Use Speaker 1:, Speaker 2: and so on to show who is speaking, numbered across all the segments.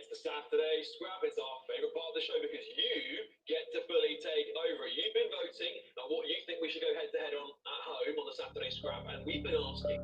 Speaker 1: the Saturday Scrap. It's our favourite part of the show because you get to fully take over. You've been voting on what you think we should go head to head on at home on the Saturday Scrap, and we've been asking.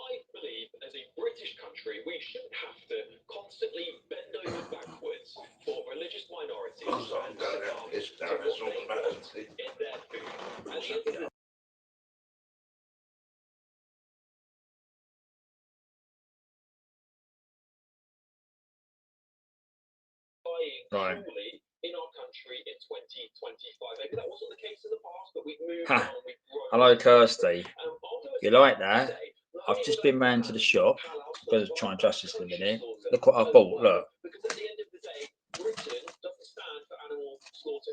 Speaker 1: I believe as a British country, we shouldn't have to constantly bend over backwards for religious minorities and succumb to what they want in their food. At the end of the
Speaker 2: Right.
Speaker 1: in our country in 2025. Maybe that wasn't the case in the past, but we've moved on.
Speaker 2: Hello, Kirsty. You like that? I've just been round to the shop. Better try and adjust this in a minute. Look what I bought. Look.
Speaker 1: Because at the end of the day, Britain doesn't stand for animal slaughter.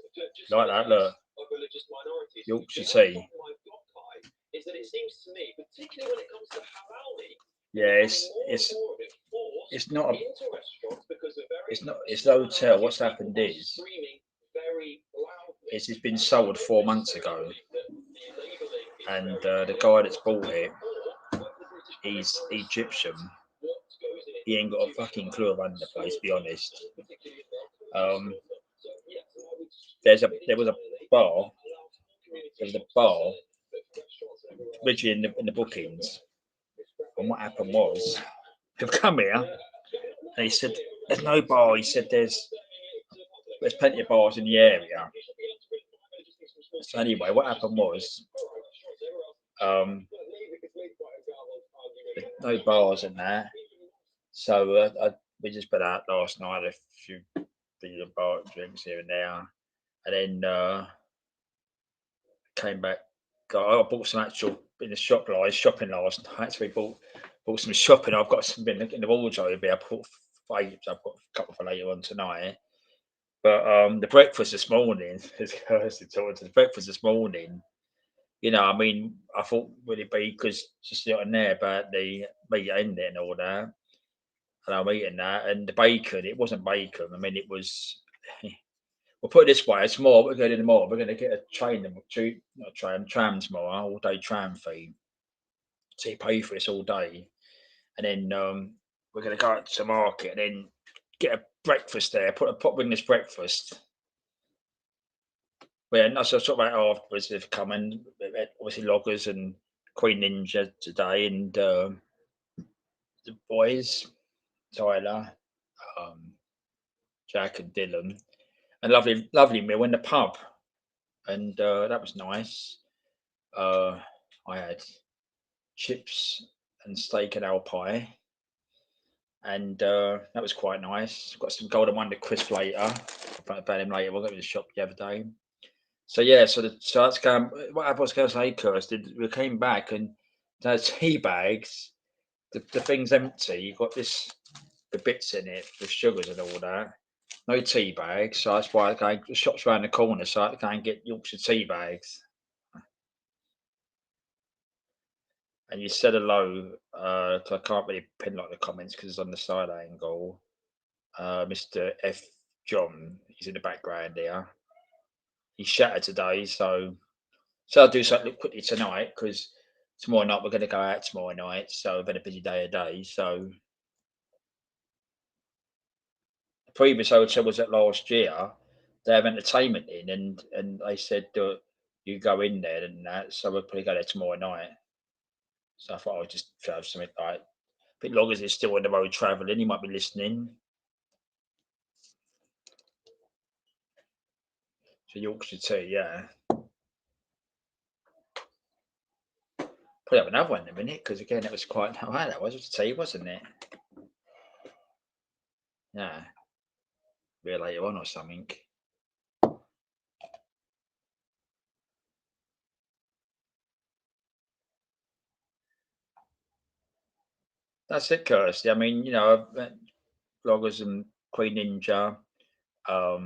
Speaker 2: Like that, look.
Speaker 1: Of religious minorities.
Speaker 2: Yorkshire tea.
Speaker 1: Is that it seems to me, particularly when it comes to halal meat,
Speaker 2: yeah, it's not a, it's the hotel. What's happened is it's been sold 4 months ago, and the guy that's bought it, he's Egyptian. He ain't got a fucking clue about the place, to be honest. There was a bar. There was a bar originally in the bookings, and what happened was they've come here and he said there's no bar. He said there's plenty of bars in the area. So anyway, what happened was no bars in there. So we just put out last night a few bar drinks here and there, and then came back. I bought some actual in the shop. Like shopping last night. So we bought some shopping. I've got some in the wardrobe. I bought vapes. I've got a couple for later on tonight. But the breakfast this morning, the breakfast this morning, you know, I mean, I thought would it be because just sitting there about the meat in it and all that, and I'm eating that, and the bacon. It wasn't bacon. I mean, it was. We'll put it this way: it's more. We're going to do more. We're going to get a train, not tram tomorrow, all day tram fee. So you pay for this all day, and then we're going to go out to the market and then get a breakfast there. Bring this breakfast. Well, and that's talk about afterwards. They've come and obviously Loggers and Queen Ninja today, and the boys, Tyler, Jack, and Dylan, and lovely meal in the pub, and that was nice. I had chips and steak and apple pie, and that was quite nice. Got some Golden Wonder crisp later. I'll talk about him later. We'll go to the shop the other day. So yeah, so that's going. What I was going to say, Kirsty, we came back and the tea bags, the thing's empty. You've got the bits in it with sugars and all that. No tea bags, so that's why I go the shops around the corner, so I go and get Yorkshire tea bags. And you said hello, 'cause I can't really pinlock the comments because it's on the side angle. Mr. F. John, he's in the background here. He's shattered today, so I'll do something quickly tonight because tomorrow night we're going to go out tomorrow night. So I've had a busy day today. So the previous hotel was at last year. They have entertainment in, and they said you go in there and that. So we'll probably go there tomorrow night. So I thought I'd just throw something like, a bit long as it's still on the road travelling, he might be listening. So Yorkshire tea, yeah. Put up another one in a minute, because again, it was quite, wow, that was tea, wasn't it? Yeah. Real later on or something. That's it, Kirsty. I mean, bloggers and Queen Ninja. I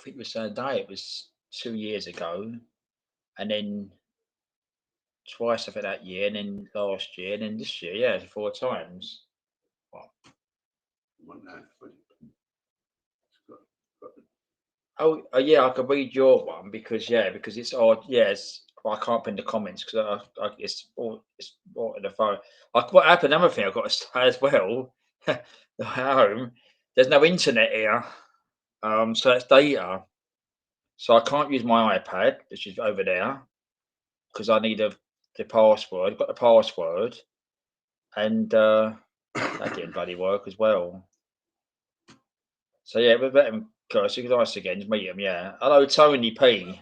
Speaker 2: think it was a day. It was 2 years ago, and then twice I think that year, and then last year, and then this year. Yeah, 4 times.
Speaker 3: One now, but it's got
Speaker 2: Oh, yeah, I could read your one because it's odd. Yes, I can't pin the comments because it's all in the phone. What happened? Another thing I've got to say as well. At home, there's no internet here. So that's data. So I can't use my iPad, which is over there, because I need the password. I've got the password, and that didn't bloody work as well. So yeah, we've met him, guys. It's nice again to meet him. Yeah. Hello, Tony P.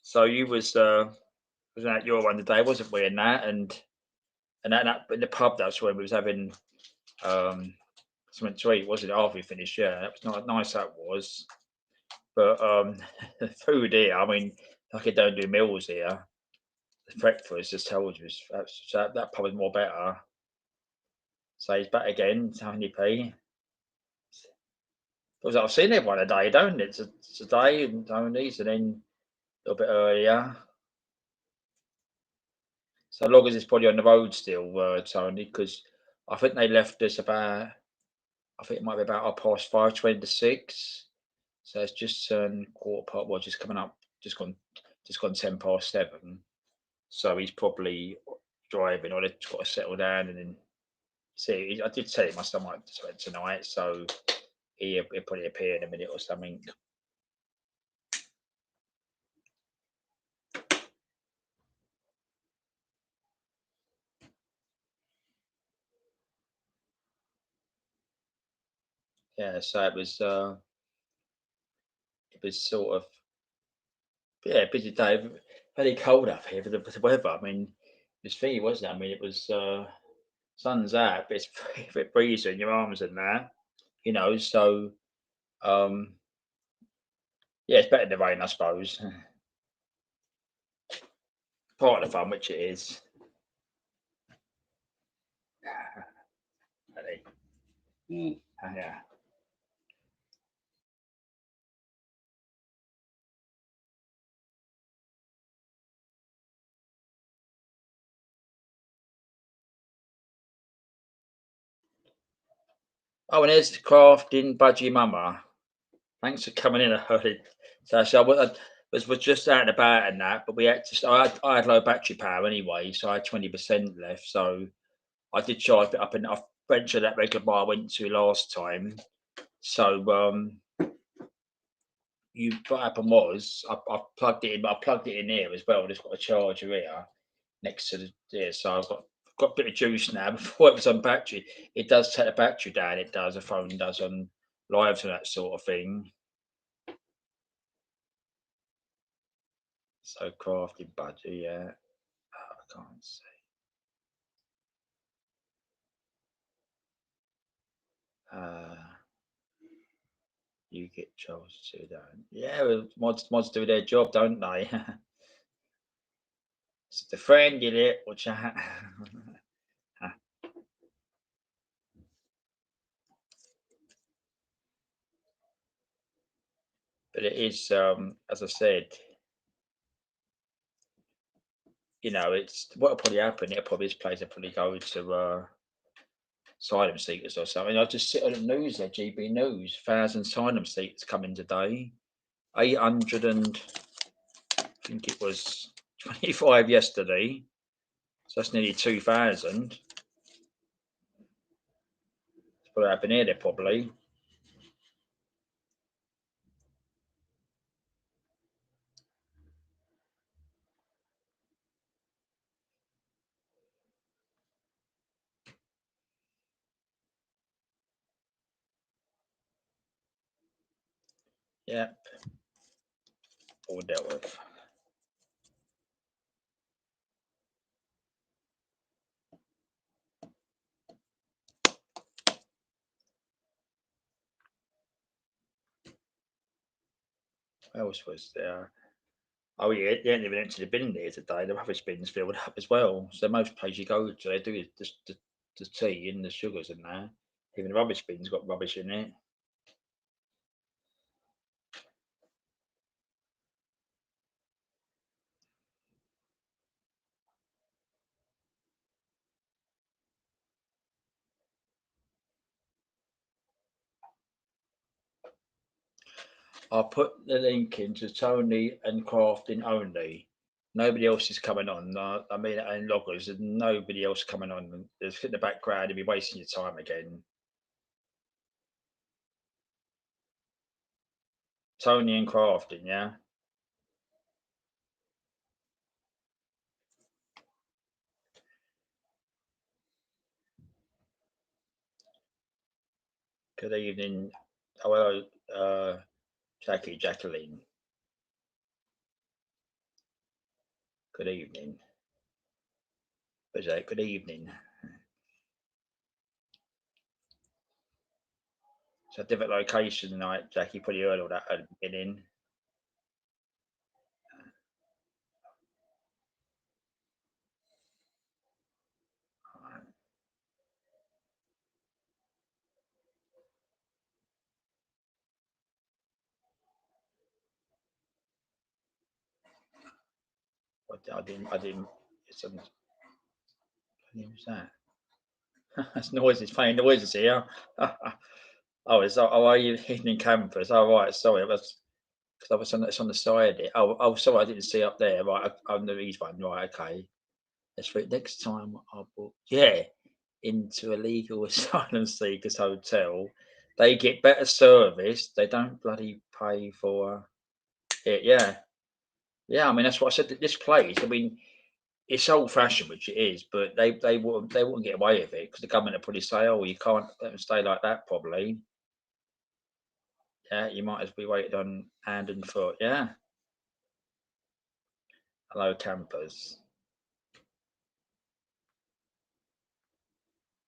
Speaker 2: So you was at your one today, wasn't we? And that and that in the pub. That's where we was having something to eat, wasn't it? After we finished, yeah, that was not nice. That was, but the food here. I mean, like I don't do meals here. The breakfast, just told you, that pub is more better. So he's back again, Tony P. Because I've seen everyone a day, don't it? Today and Tony's, and then a little bit earlier. So Loggers is probably on the road still, Tony, because I think they left us about, I think it might be about 5:30, 20 to 6. So it's just quarter past, well, just coming up, just gone 7 past 7. So he's probably driving, or they've got to settle down and then see. I did tell him my son might spend tonight, so he'll probably appear in a minute or something. Yeah, so it was sort of, yeah, busy day. Very cold up here for the weather. I mean, it's funny, wasn't it? I mean, it was sun's out, but it's a bit breezy in your arms and that, So um, yeah, it's better than the rain, I suppose. Part of the fun, which it is. Yeah. Oh, and there's the crafting budgie mama. Thanks for coming in early. So I was just out and about and that, but we had to. I had low battery power anyway, so I had 20% left. So I did charge it up, and I ventured that regular bar I went to last time. So what happened was I plugged it in, but I plugged it in here as well. Just got a charger here next to so I've got a bit of juice now. Before it was on battery, it does take the battery down. It does. A phone does on lives and that sort of thing. So crafted budget, yeah. Oh, I can't see. You get Charles to do that. Yeah, well, mods do their job, don't they? It's the friend did it, or chat. But it is, as I said, it's what'll probably happen. This place will probably go to asylum seekers or something. I just sit on the news there, GB News, 1,000 asylum seekers coming today. 800 and I think it was 25 yesterday. So that's nearly 2,000. What happened here? There probably. Yep. All dealt with. What else was there? Oh yeah, they ain't even emptied the bin there today. The rubbish bin's filled up as well. So most places you go to, they do is just the tea and the sugars and that. Even the rubbish bin's got rubbish in it. I'll put the link into Tony and Crafting only. Nobody else is coming on. I mean, and loggers, there's nobody else coming on. There's in the background, you'll be wasting your time again. Tony and Crafting, yeah. Good evening. Oh, hello, Jacqueline. Good evening. Was that good evening? It's a different location tonight, Jackie. Pretty early all that at the beginning. I didn't. It's what was that? That's noises, playing noises here. Oh, are you evening campers? Oh, right. Sorry, it was because I was on. It's on the side. Oh, sorry, I didn't see up there. Right, I'm the east one. Right, okay. That's right. Next time I'll book. Yeah, into a legal asylum seekers hotel. They get better service. They don't bloody pay for it. Yeah, yeah. I mean, that's what I said. That this place. I mean, it's old fashioned, which it is, but they wouldn't get away with it because the government would probably say, "Oh, you can't let them stay like that." Probably, yeah. You might as well be waited on hand and foot. Yeah. Hello, campers.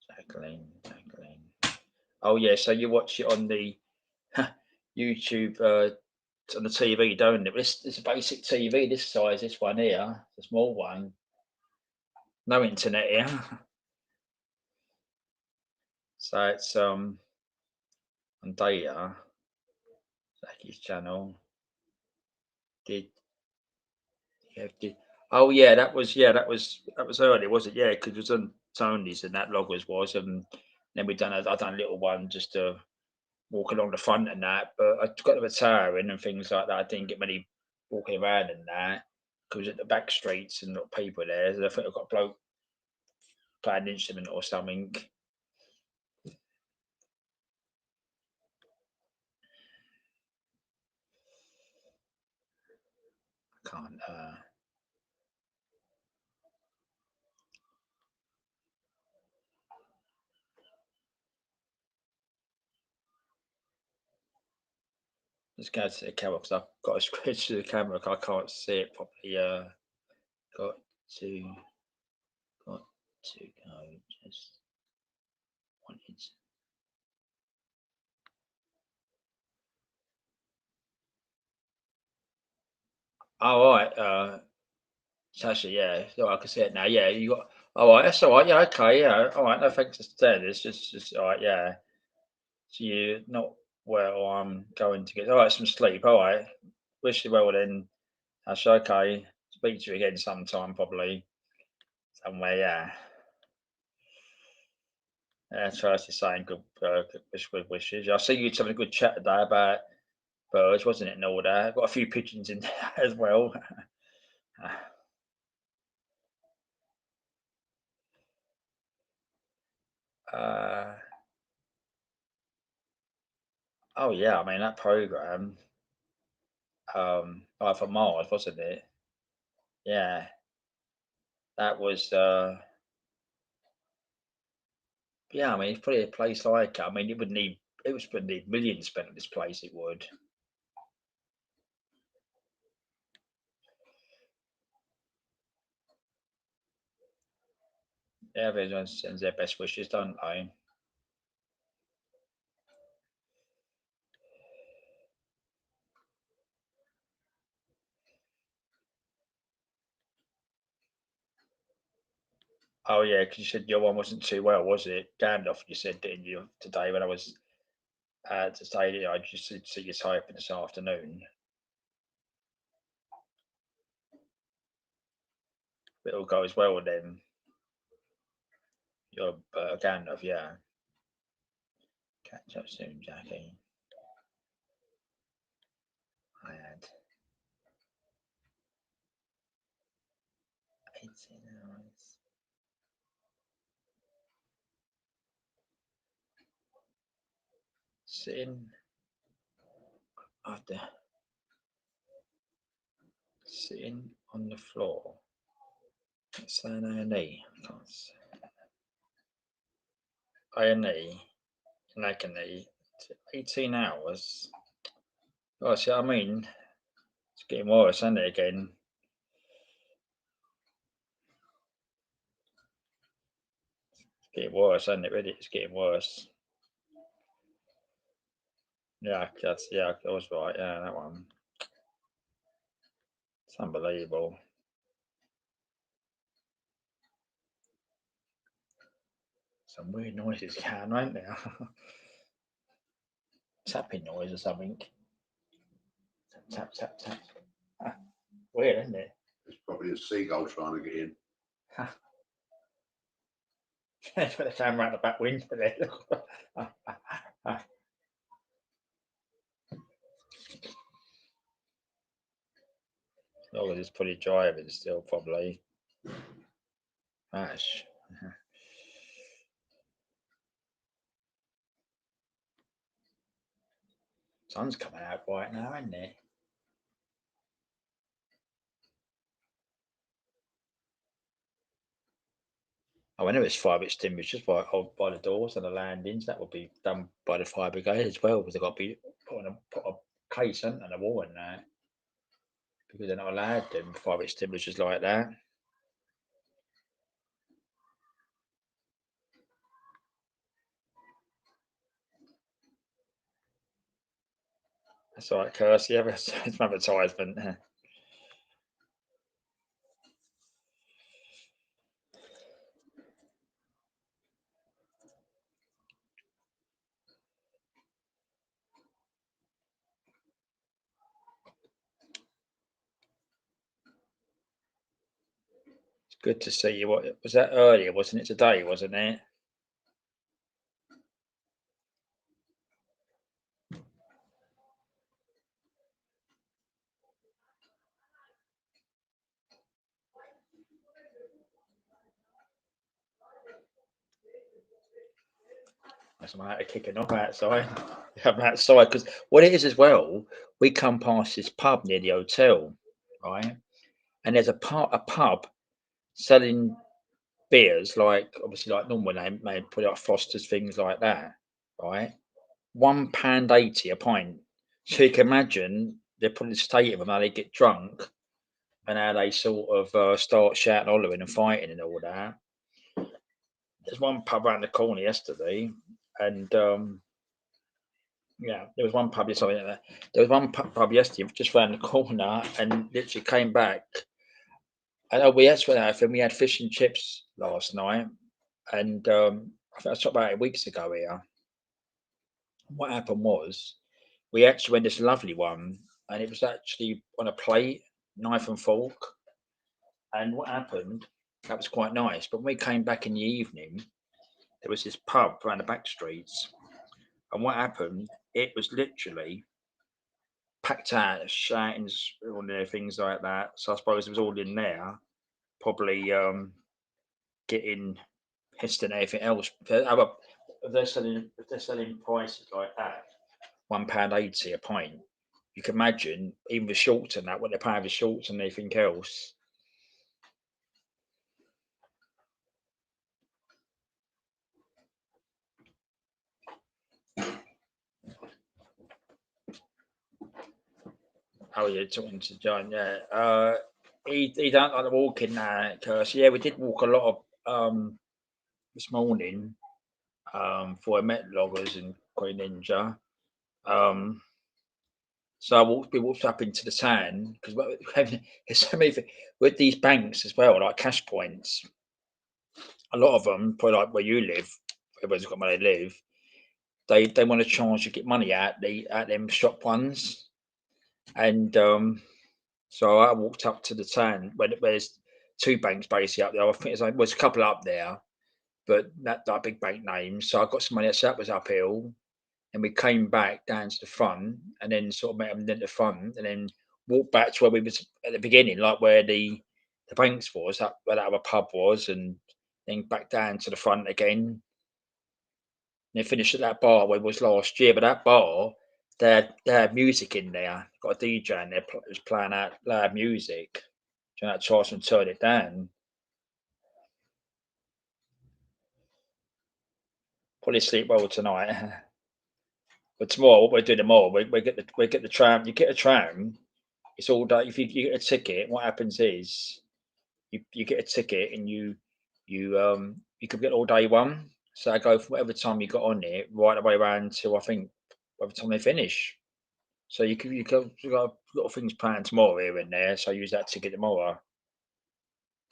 Speaker 2: Jacqueline. Oh yeah. So you watch it on the YouTube, on the TV, don't it? This is a basic TV. This size. This one here, the small one. No internet here. So it's on data. Jackie's channel. Did Yeah, oh that was early, was it? Yeah, because it was on Tony's and that log was, and then I done a little one just to walk along the front and that, but I got the tiring and things like that. I didn't get many walking around and that because at the back streets and not people there. So I think I've got a bloke playing an instrument or something. I can't. Let's go to the camera because I've got to switch to the camera 'cause I can't see it properly. Got to got to go. Just wanted. Oh, all right. Sasha, yeah. So I can see it now. Yeah, you got. All right, that's all right. Yeah, okay. Yeah, all right. No, thanks for saying. It's just all right. Yeah. So you're not well. I'm going to get all right. Some sleep. All right. Wish you well then. That's okay. Speak to you again sometime, probably somewhere. Yeah. Yeah, Tracy's saying good wishes. I see you having a good chat today about birds, wasn't it, and all that. Got a few pigeons in there as well. Uh, oh yeah, I mean that program, for Mars, wasn't it? Yeah, that was. Yeah, I mean, it's probably a place like. I mean, it would need. It would need millions spent on this place. It would. Yeah, everyone sends their best wishes, don't they? Oh yeah, because you said your one wasn't too well, was it? Gandalf, you said, didn't you, today when I was to say I just see you typing this afternoon. It all goes well then. You're Gandalf, yeah. Catch up soon, Jackie. I had 18 hours. Sitting after sitting on the floor. Saying A&E. A&E in agony. 18 hours. Oh, see what I mean? It's getting worse, isn't it, again? It's getting worse, isn't it? Really, it's getting worse. Yeah, I was right. Yeah, that one. It's unbelievable. Some weird noises going right now. Tapping noise or something. Tap, tap, tap. Weird, isn't it?
Speaker 3: It's probably a seagull trying to get in.
Speaker 2: That's what they found right at the back window there. Oh, it's pretty dry, but it's still probably ash. Sun's coming out right now, isn't it? I know it's fire extinguishers by the doors and the landings. That would be done by the fire brigade as well, because they've got to be put a case on the wall and that, because they're not allowed them fire extinguishers like that. That's all right, Kirsty. It's an advertisement. It's good to see you. What was that earlier? Wasn't it today? Wasn't it? That's my out kicking off outside. I'm outside because what it is as well, we come past this pub near the hotel, right? And there's a pub selling beers, like obviously like normal they may put out Foster's, things like that, right? £1.80 a pint. So you can imagine they're putting the state of them how they get drunk and how they sort of start shouting, hollering, and fighting and all that. There's one pub around the corner yesterday, and yeah, there was one pub yesterday. There was one pub yesterday just round the corner, and literally came back. I know we actually went out and we had fish and chips last night, and I think I talked about it weeks ago here. What happened was we actually went this lovely one, and it was actually on a plate, knife and fork. And what happened? That was quite nice. But when we came back in the evening, there was this pub around the back streets, and what happened? It was literally packed out, shoutings, all there, things like that. So I suppose it was all in there, probably getting pissed and everything else. If they're selling prices like that, £1.80 a pint, you can imagine even the shorts and that, what they're paying for shorts and everything else. Oh, you're talking to John, yeah. He don't like the walking now, Curse. Yeah, we did walk a lot of this morning for I met loggers and Queen Ninja. Um, so we walked up into the town because there's so many with these banks as well, like cash points. A lot of them, probably like where you live, everyone's got where they live. They want to charge you get money out them shop ones, and so I walked up to the town where there's two banks basically up there. I think there's a couple up there, but not that big bank names. So I got some money that was uphill, and we came back down to the front, and then sort of met them at the front, and then walked back to where we was at the beginning, like where the banks was, where that other pub was, and then back down to the front again. And then finished at that bar where it was last year. But that bar, they had music in there. Got a DJ in there was playing out loud music. So I had to try and turn it down. Probably sleep well tonight. But tomorrow, what we're doing tomorrow, we get the tram. You get a tram. It's all day. If you get a ticket, what happens is you get a ticket and you could get all day one. So I go from whatever time you got on it right the way around till I think whatever time they finish. So you got a lot of things planned tomorrow here and there. So I use that ticket tomorrow.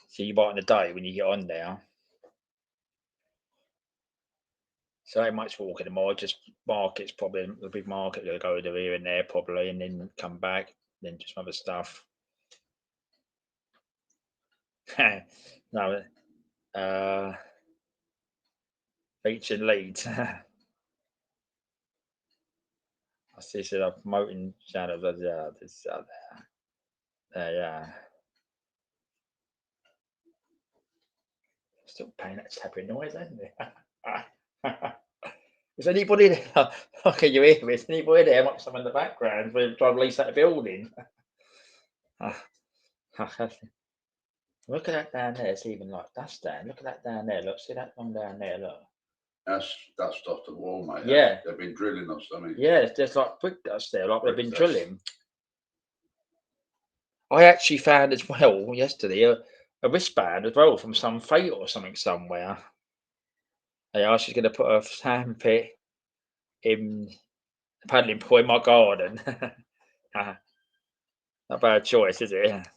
Speaker 2: So you buy it in the day when you get on there. So I much walking tomorrow, just markets, probably the big market to go to here and there probably, and then come back, then just other stuff. No, featured Leeds. I see said I'm promoting channels. Yeah, this yeah. Still paying that tapping noise, isn't it? Is anybody there? Okay, you hear me? Is anybody there? Might be someone in the background. We're trying to lease that building. Look at that down there. It's even like dust down. Look at that down there. Look, see that one down there. Look.
Speaker 3: That's off the wall, mate.
Speaker 2: Yeah.
Speaker 3: They've been drilling or something.
Speaker 2: Yeah, there's like brick dust there, like they've been
Speaker 3: Brick dust.
Speaker 2: drilling. I actually found as well yesterday a wristband as well from some fate or something somewhere. Yeah, she's going to put a sand pit in the paddling pool in my garden. Not a bad choice, is it?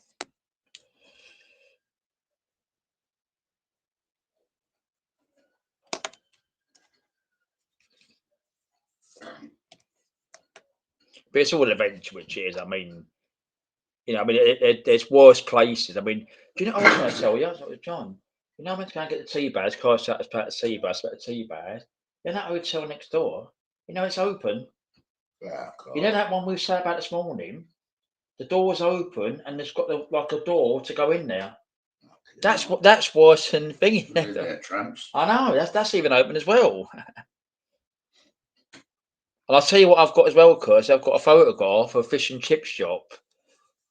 Speaker 2: But it's all adventure, which is, I mean, there's worse places. I mean, do you know what I was going to tell you? I was like, John, you know, I went to go and get the tea bags, cost out as part of the tea bags, about the tea bags. In that hotel next door, it's open.
Speaker 3: Yeah,
Speaker 2: You know that one we said about this morning? The door's open and it's got like a door to go in there. That's worse than thinking.
Speaker 3: They're tramps.
Speaker 2: I know, that's even open as well. And I'll tell you what I've got as well, Chris. I've got a photograph of a fish and chip shop.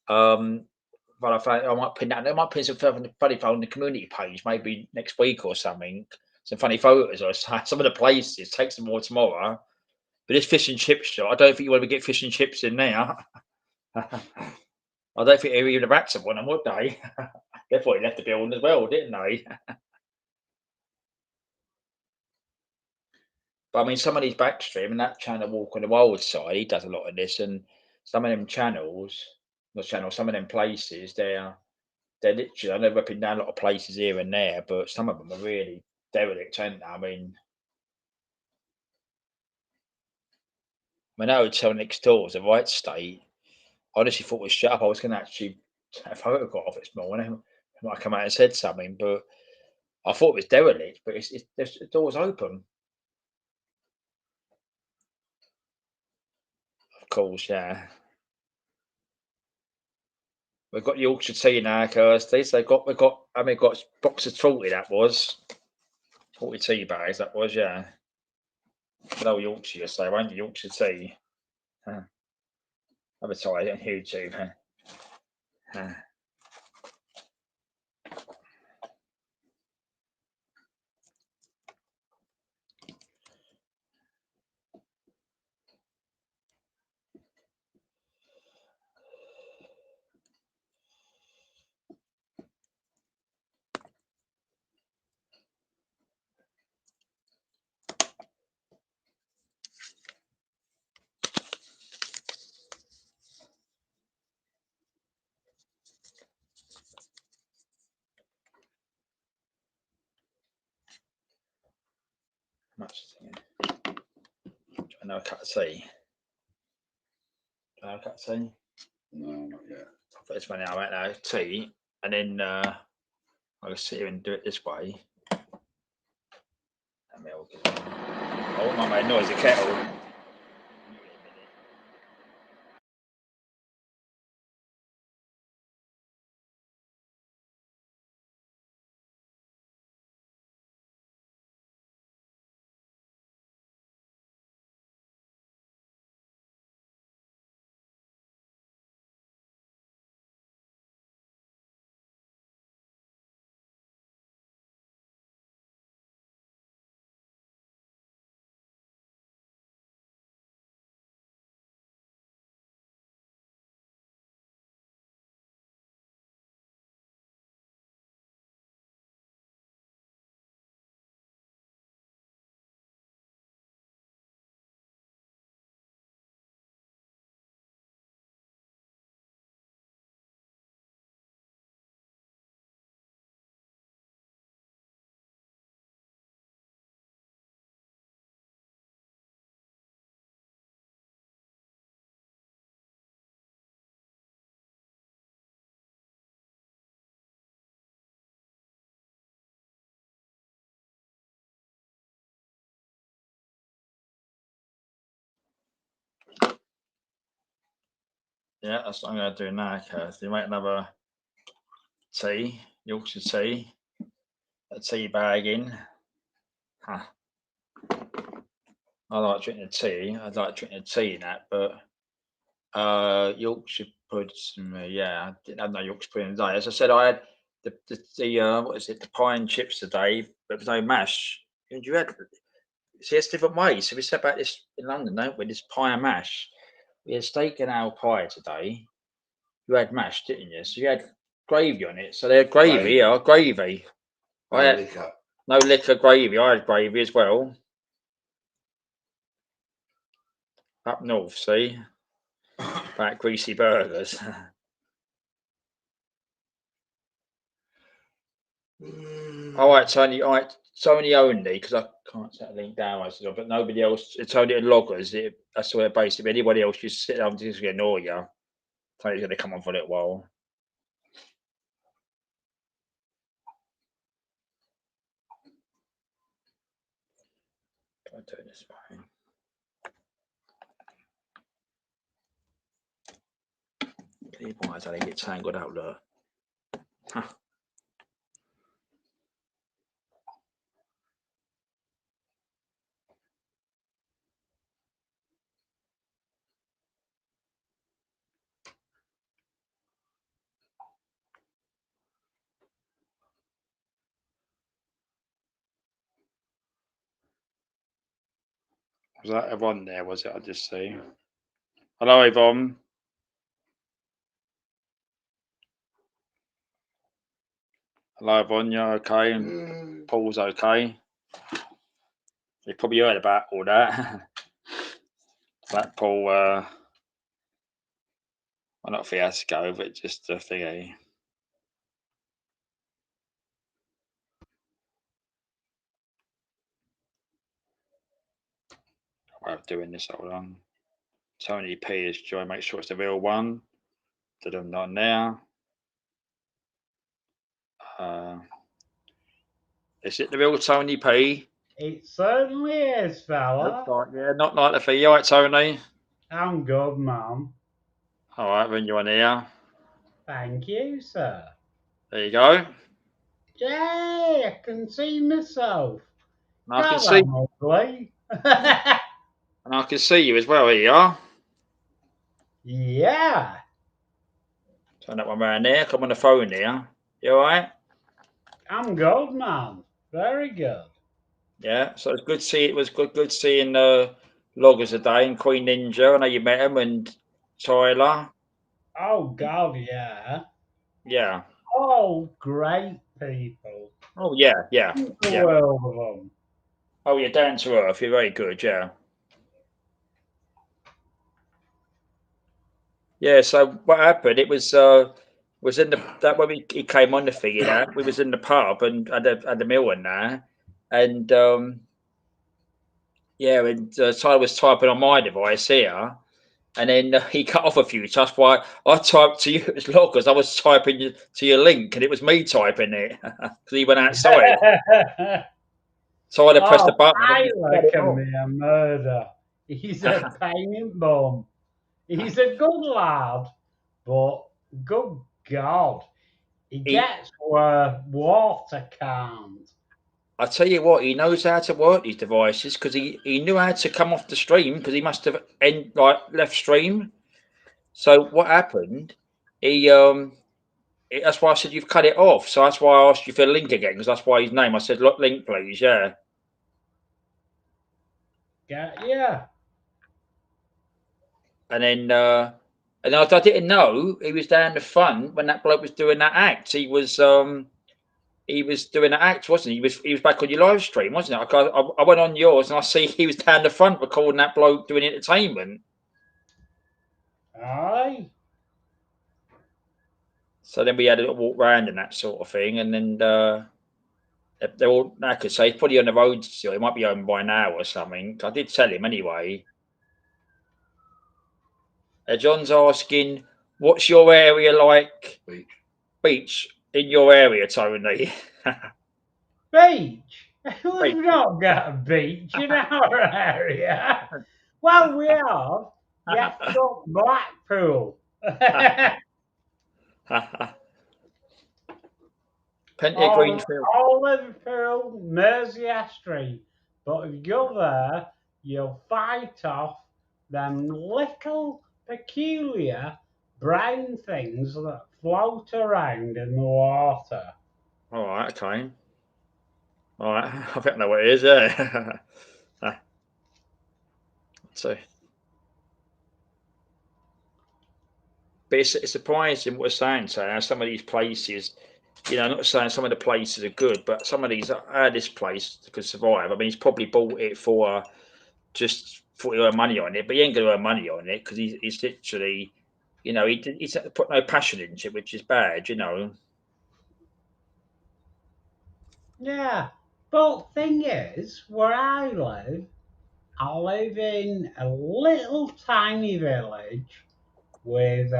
Speaker 2: But I thought I might pin that. I might pin some funny on the community page, maybe next week or something. Some funny photos or some of the places. Take some more tomorrow. But this fish and chip shop, I don't think you want to get fish and chips in there. I don't think even the rats have won them, would they? They probably left the building as well, didn't they? But I mean, some of these backstream and that channel Walk on the Wild Side, he does a lot of this, and some of them channels, some of them places, they're literally. I know they're up and down a lot of places here and there, but some of them are really derelict, aren't they? I mean, that hotel next door is a right state. I honestly thought it was shut up. I was going to actually take a photograph this morning. I might come out and said something, but I thought it was derelict. But the door's open. Of course, yeah. We've got Yorkshire tea now, Kirsty. So we've got box of 40, that was 40 tea bags, that was, yeah. Good old Yorkshire, you say, won't you? Yorkshire tea. Advertise it on YouTube. Much. I know a cup of tea. A cup of tea.
Speaker 3: No, not yet.
Speaker 2: First one now, right now, tea, and then I'll sit here and do it this way. Milk. Oh, my made noise, the kettle. Yeah, that's what I'm going to do now, Kirsty. Make another tea, Yorkshire tea, a tea bag in. Huh. I like drinking tea. I like drinking tea in that, but Yorkshire puddings, yeah, I didn't have no Yorkshire pudding today. As I said, I had the what is it, the pie and chips today, but there was no mash. And you had, see, it's different ways. So we said about this in London, don't we? This pie and mash. We had steak and ale pie today. You had mash, didn't you? So you had gravy on it. So they had gravy,
Speaker 3: Gravy.
Speaker 2: yeah, gravy. I had
Speaker 3: Liquor.
Speaker 2: no liquor, gravy. I had gravy as well. Up north, see? About greasy burgers. All right, Tony. All right, Tony only because I can't set a link down, but nobody else. It's only loggers. That's where basically anybody else just sit down and just ignore you. Tony's going to come on for a little while. Try to do this way. Why do they get tangled out there? Huh. Was that Yvonne there? Was it? I just see. Hello, Yvonne. Hello, Yvonne. You okay? And Paul's okay. You probably heard about all that. That Paul, well, not fiasco, but just a thingy. Way of doing this. Hold on. Tony P is trying to make sure it's the real one. Did them not now. Is it the real Tony P?
Speaker 4: It certainly is, fella.
Speaker 2: Like, yeah, not like the fee. You all right, Tony?
Speaker 4: I'm good, Mum.
Speaker 2: All right, when you're on here.
Speaker 4: Thank you, sir.
Speaker 2: There you go.
Speaker 4: Yay, I can see myself.
Speaker 2: And I can see.
Speaker 4: Ugly.
Speaker 2: And I can see you as well. Here you are.
Speaker 4: Yeah.
Speaker 2: Turn that one around there. Come on the phone here. You all right?
Speaker 4: I'm good, man. Very good.
Speaker 2: Yeah. So it's good to see. It was good seeing loggers today and Queen Ninja. I know you met him and Tyler.
Speaker 4: Oh God, yeah.
Speaker 2: Yeah.
Speaker 4: Oh, great people.
Speaker 2: Oh yeah, yeah,
Speaker 4: The
Speaker 2: yeah.
Speaker 4: world of them.
Speaker 2: Oh, you're down to earth. You're very good. Yeah. Yeah. So what happened? It was in that when he came on the thing, you know, we was in the pub and had a meal in there, and Yeah, and so I was typing on my device here, and then he cut off a few. So that's why I typed to you as well, because I was typing to your link, and it was me typing it because he went outside. So I had to press the
Speaker 4: Oh,
Speaker 2: button. And then
Speaker 4: Tyler
Speaker 2: cut it
Speaker 4: can
Speaker 2: off.
Speaker 4: be a murder. He's a pain in the bum. He's a good lad, but good God, he gets where water can't.
Speaker 2: I tell you what, he knows how to work these devices because he knew how to come off the stream because he must have left stream. So what happened? He that's why I said you've cut it off. So that's why I asked you for the link again because that's why his name. I said, look, link, please. Yeah.
Speaker 4: Yeah.
Speaker 2: And then I didn't know he was down the front when that bloke was doing that act. He was doing an act, wasn't he? He was back on your live stream, wasn't it? I went on yours and I see he was down the front recording that bloke doing entertainment.
Speaker 4: Aye.
Speaker 2: So then we had a little walk round and that sort of thing, and then they're all knackered. So he's probably on the road still. He might be home by now or something. I did tell him anyway. John's asking, "What's your area like? Beach in your area, Tony?"
Speaker 4: Beach? We've not got a beach in our area. Well, we have. Yes, got Blackpool.
Speaker 2: Plenty of green field.
Speaker 4: All Liverpool, Mercia Street. But if you go there, you'll fight off them little peculiar brown things that float around in the water.
Speaker 2: All right, okay. All right, I think I know what it is. Yeah. So, but it's surprising what we're saying. So, how some of these places, I'm not saying some of the places are good, but some of these, how this place could survive. I mean, he's probably bought it for just thought he'll earn money on it, but he ain't going to earn money on it because he's literally, he's put no passion into it, which is bad,
Speaker 4: Yeah, but thing is, where I live in a little tiny village with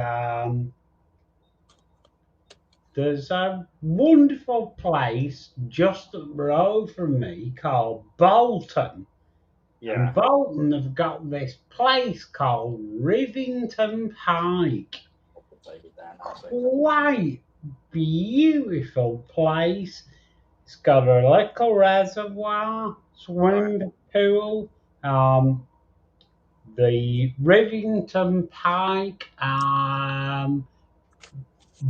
Speaker 4: there's a wonderful place just up the road from me called Bolton.
Speaker 2: Yeah.
Speaker 4: And Bolton have got this place called Rivington Pike. Quite beautiful place. It's got a little reservoir, swimming pool, the Rivington Pike,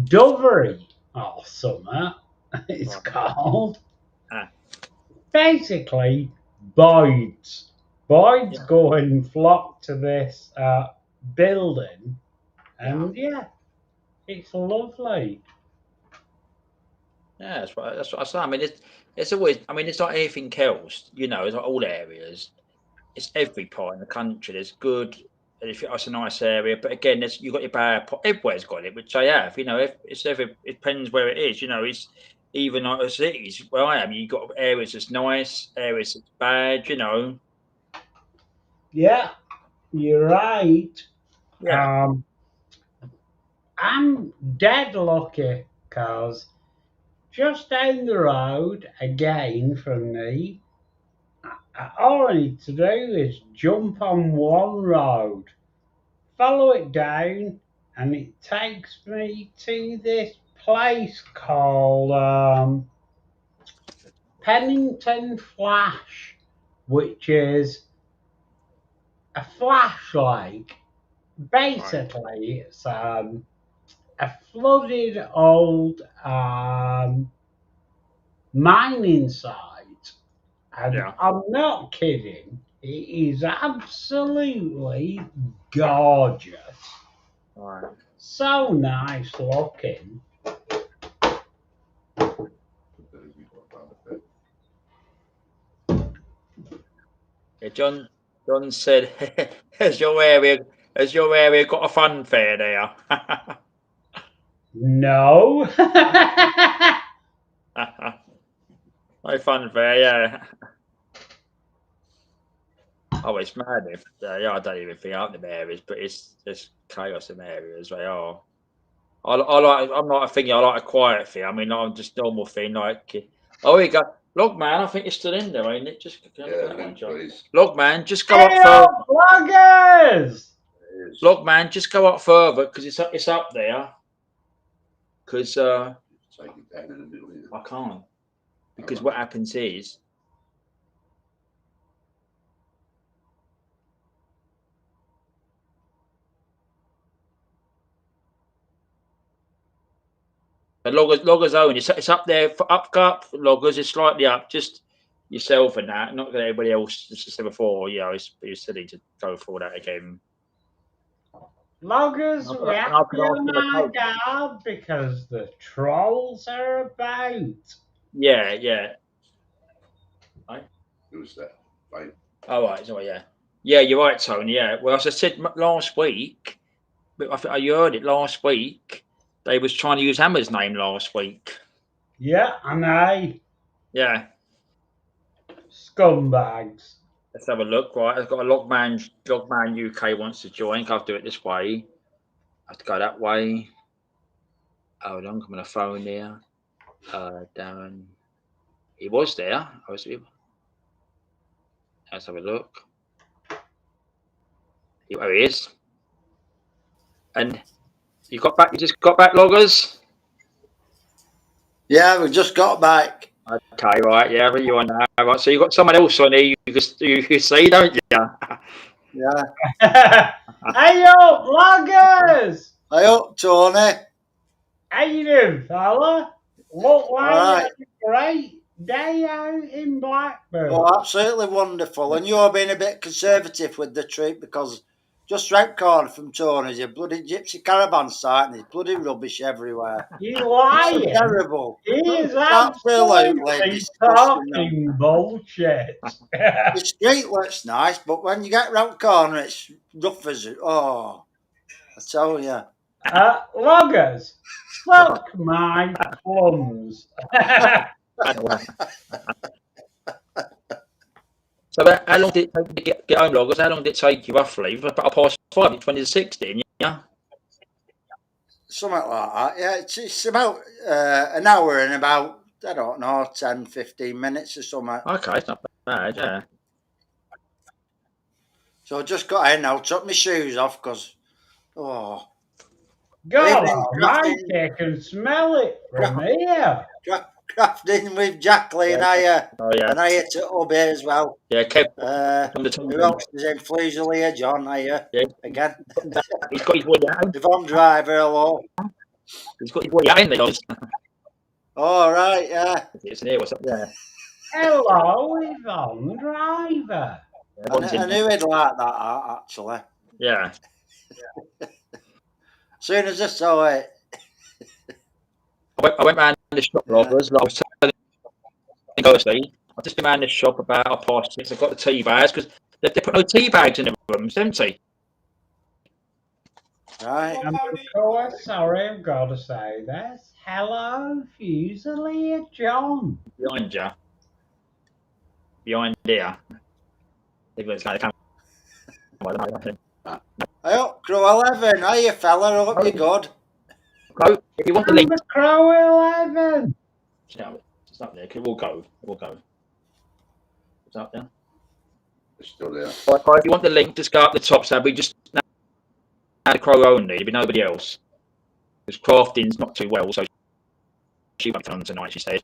Speaker 4: Dovery or something it's called. Basically, Boyd's go and flock to this building, and it's lovely.
Speaker 2: Yeah, that's what I say. I mean, it's always. I mean, it's like anything else. It's like all areas. It's every part in the country. There's good. If it's a nice area, but again, you've got your bad part. Everywhere's got it, which I have. It depends where it is. It's even like the cities where I am. You've got areas that's nice, areas that's bad.
Speaker 4: Yeah, you're right.
Speaker 2: Yeah.
Speaker 4: I'm dead lucky because just down the road again from me, all I need to do is jump on one road, follow it down, and it takes me to this place called Pennington Flash, which is a flashlight. Basically, it's a flooded old mining site, and I'm not kidding. It is absolutely gorgeous.
Speaker 2: Right.
Speaker 4: So nice looking.
Speaker 2: Yeah, John said, "Has your area got a fun fair there?"
Speaker 4: No.
Speaker 2: No fun fair, yeah. Oh, it's mad. Yeah, I don't even think up them areas, but it's just chaos in areas. They are. I like. I'm not a thingy. I like a quiet thing. I mean, I'm just normal thing. Like, oh, here you go. Logman, I think it's still in there, ain't it? Just
Speaker 3: Yeah,
Speaker 2: that one,
Speaker 3: Luke,
Speaker 2: John.
Speaker 3: please.
Speaker 2: Logman, just go
Speaker 4: Hey
Speaker 2: up further.
Speaker 4: up, loggers!
Speaker 3: It is.
Speaker 2: Logman, just go up further because it's up there. Because
Speaker 3: Take it down in the middle here.
Speaker 2: I can't. Because
Speaker 3: Alright.
Speaker 2: what happens is. The loggers own. It's up there. Go up loggers. It's slightly up. Just yourself and that. Not that everybody else. Just said before. Yeah, it's silly to go for that again.
Speaker 4: Loggers,
Speaker 2: I'll
Speaker 4: we have
Speaker 2: ask
Speaker 4: to
Speaker 2: for the
Speaker 4: my
Speaker 2: code.
Speaker 4: guard because the trolls are about.
Speaker 2: Yeah.
Speaker 3: Who's that? Right.
Speaker 2: Oh, right. So yeah. Yeah, you're right, Tony. Yeah. Well, as I said last week, I think you heard it last week. They was trying to use Hammer's name last week.
Speaker 4: Yeah, I know.
Speaker 2: Yeah.
Speaker 4: Scumbags.
Speaker 2: Let's have a look. Right, I've got a Logman UK wants to join. I'll do it this way. I have to go that way. Hold on, I'm on a phone there. Darren. He was there. Let's have a look. There he is. And you just got back, loggers?
Speaker 5: Yeah, we just got back.
Speaker 2: Okay, right, yeah, but you on that. Right, so you got someone else on here you can see, don't you?
Speaker 5: Yeah.
Speaker 4: Hey up, loggers!
Speaker 5: Hey up, Tony.
Speaker 4: How you doing, fella? Look like you
Speaker 5: Alright.
Speaker 4: had a great day out in Blackburn.
Speaker 5: Oh, absolutely wonderful. And you're being a bit conservative with the trip because just round corner from Tony's a bloody gypsy caravan site and there's bloody rubbish everywhere.
Speaker 4: You
Speaker 5: It's
Speaker 4: lying?
Speaker 5: terrible.
Speaker 4: He is
Speaker 5: Absolutely
Speaker 4: absolutely
Speaker 5: disgusting.
Speaker 4: talking bullshit.
Speaker 5: The street looks nice, but when you get round corner, it's rough as it. Oh, I tell you.
Speaker 4: Loggers, fuck my plums.
Speaker 2: So how long did it take to get home, loggers? How long did it take you roughly? About 5:30, 2016, yeah?
Speaker 5: Something like that. Yeah, it's about an hour and about, I don't know, 10, 15 minutes or something.
Speaker 2: Okay, it's not bad, yeah.
Speaker 5: So I just got in now, took my shoes off because, oh.
Speaker 4: God
Speaker 5: Evening
Speaker 4: almighty, I can smell it from here.
Speaker 5: Crafting with Jacqueline,
Speaker 2: Oh, yeah.
Speaker 5: and I hit it up here as well.
Speaker 2: Yeah, Kev. From the team.
Speaker 5: Who else is in Fleasel here? John,
Speaker 2: Yeah.
Speaker 5: again.
Speaker 2: He's got his boy out.
Speaker 5: Yvonne Driver, hello.
Speaker 2: He's got his boy out in there.
Speaker 5: All right, yeah.
Speaker 2: It's in here, what's up there?
Speaker 4: Hello, Yvonne Driver.
Speaker 5: I knew he'd like that, actually.
Speaker 2: Yeah.
Speaker 5: As soon as I saw it.
Speaker 2: I went round the shop, loggers. Like I was telling you firstly, I've just been round the shop about 6:30. I've got the tea bags because they put no tea bags in the rooms, haven't they?
Speaker 5: Right.
Speaker 4: And of course, sorry, I've got to say this. Hello, Fusilier John.
Speaker 2: Behind you. Behind there.
Speaker 5: Hey up, Crew 11. Hiya, fella. Hope you're good.
Speaker 2: Go. If you want the link.
Speaker 4: The Crow 11.
Speaker 2: No, it's not there. We'll go. It's up there.
Speaker 3: It's still there.
Speaker 2: Right, if you want the link, just go up the top. So we just had a Crow only. There'll be nobody else. Because crafting's not too well, so she won't come tonight, she said.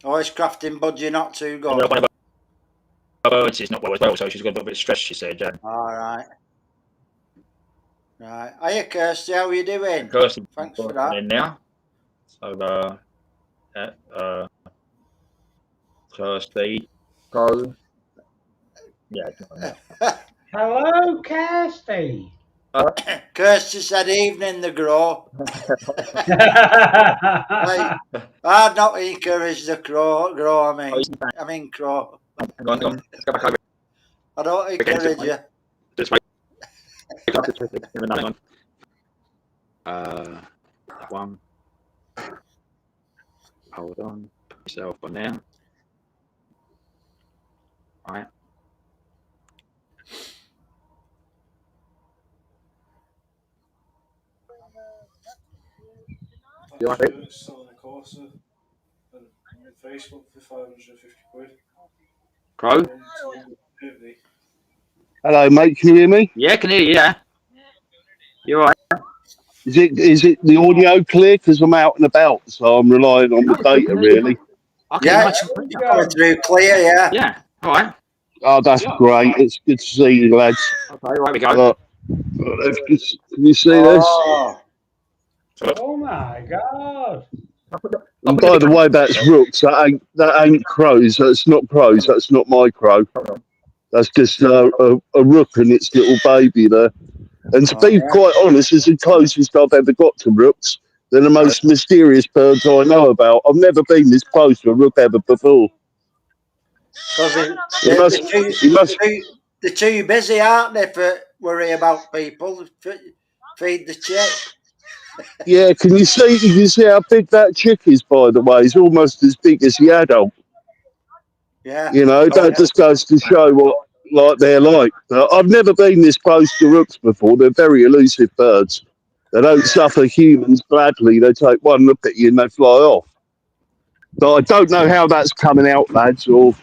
Speaker 5: Oh, is crafting budgie not too good?
Speaker 2: One of her birds is not well as well, so she's got a bit of stress, she said.
Speaker 5: All right. Right. Hiya, Kirsty. How are you doing?
Speaker 2: Kirsty,
Speaker 5: Thanks for that.
Speaker 2: in now. So, Kirsty, go. Yeah.
Speaker 4: Hello, Kirsty.
Speaker 5: Kirsty said evening, the grow.
Speaker 4: Right.
Speaker 5: I'd not encourage the grow, I mean crow.
Speaker 2: Hang on. Let's go back over.
Speaker 5: I don't encourage you.
Speaker 2: Just wait. Hang on. That one. Hold on. Put yourself on there. Right. You like it?
Speaker 6: Selling a Corsa and on Facebook for 550 quid.
Speaker 2: Crow?
Speaker 6: 250.
Speaker 7: Hello, mate. Can you hear me?
Speaker 2: Yeah, can hear you. Yeah, you're right.
Speaker 7: Is it the audio clear? Because I'm out and about, so I'm relying on the data really.
Speaker 2: I can
Speaker 5: Yeah,
Speaker 2: nice and
Speaker 5: you're
Speaker 2: clear.
Speaker 5: coming through clear, yeah.
Speaker 2: Yeah. All right.
Speaker 7: Oh, that's great. It's good to see you, lads.
Speaker 2: Okay, right we go.
Speaker 7: Look, can you see this?
Speaker 5: Oh,
Speaker 4: Oh my God.
Speaker 7: And by the way, that's rooks. That ain't crows. That's not crows. That's not my crow. That's just a rook and its little baby there. And to be
Speaker 5: yeah.
Speaker 7: quite honest, it's the closest I've ever got to rooks. They're the most mysterious birds I know about. I've never been this close to a rook ever before.
Speaker 5: Because they're too busy, aren't they, for worry about people? Feed the chick.
Speaker 7: Yeah, can you see how big that chick is, by the way? It's almost as big as the adult.
Speaker 5: Yeah.
Speaker 7: You know, that just goes to show what they're like. I've never been this close to rooks before. They're very elusive birds. They don't suffer humans gladly. They take one look at you and they fly off. But I don't know how that's coming out, lads, or,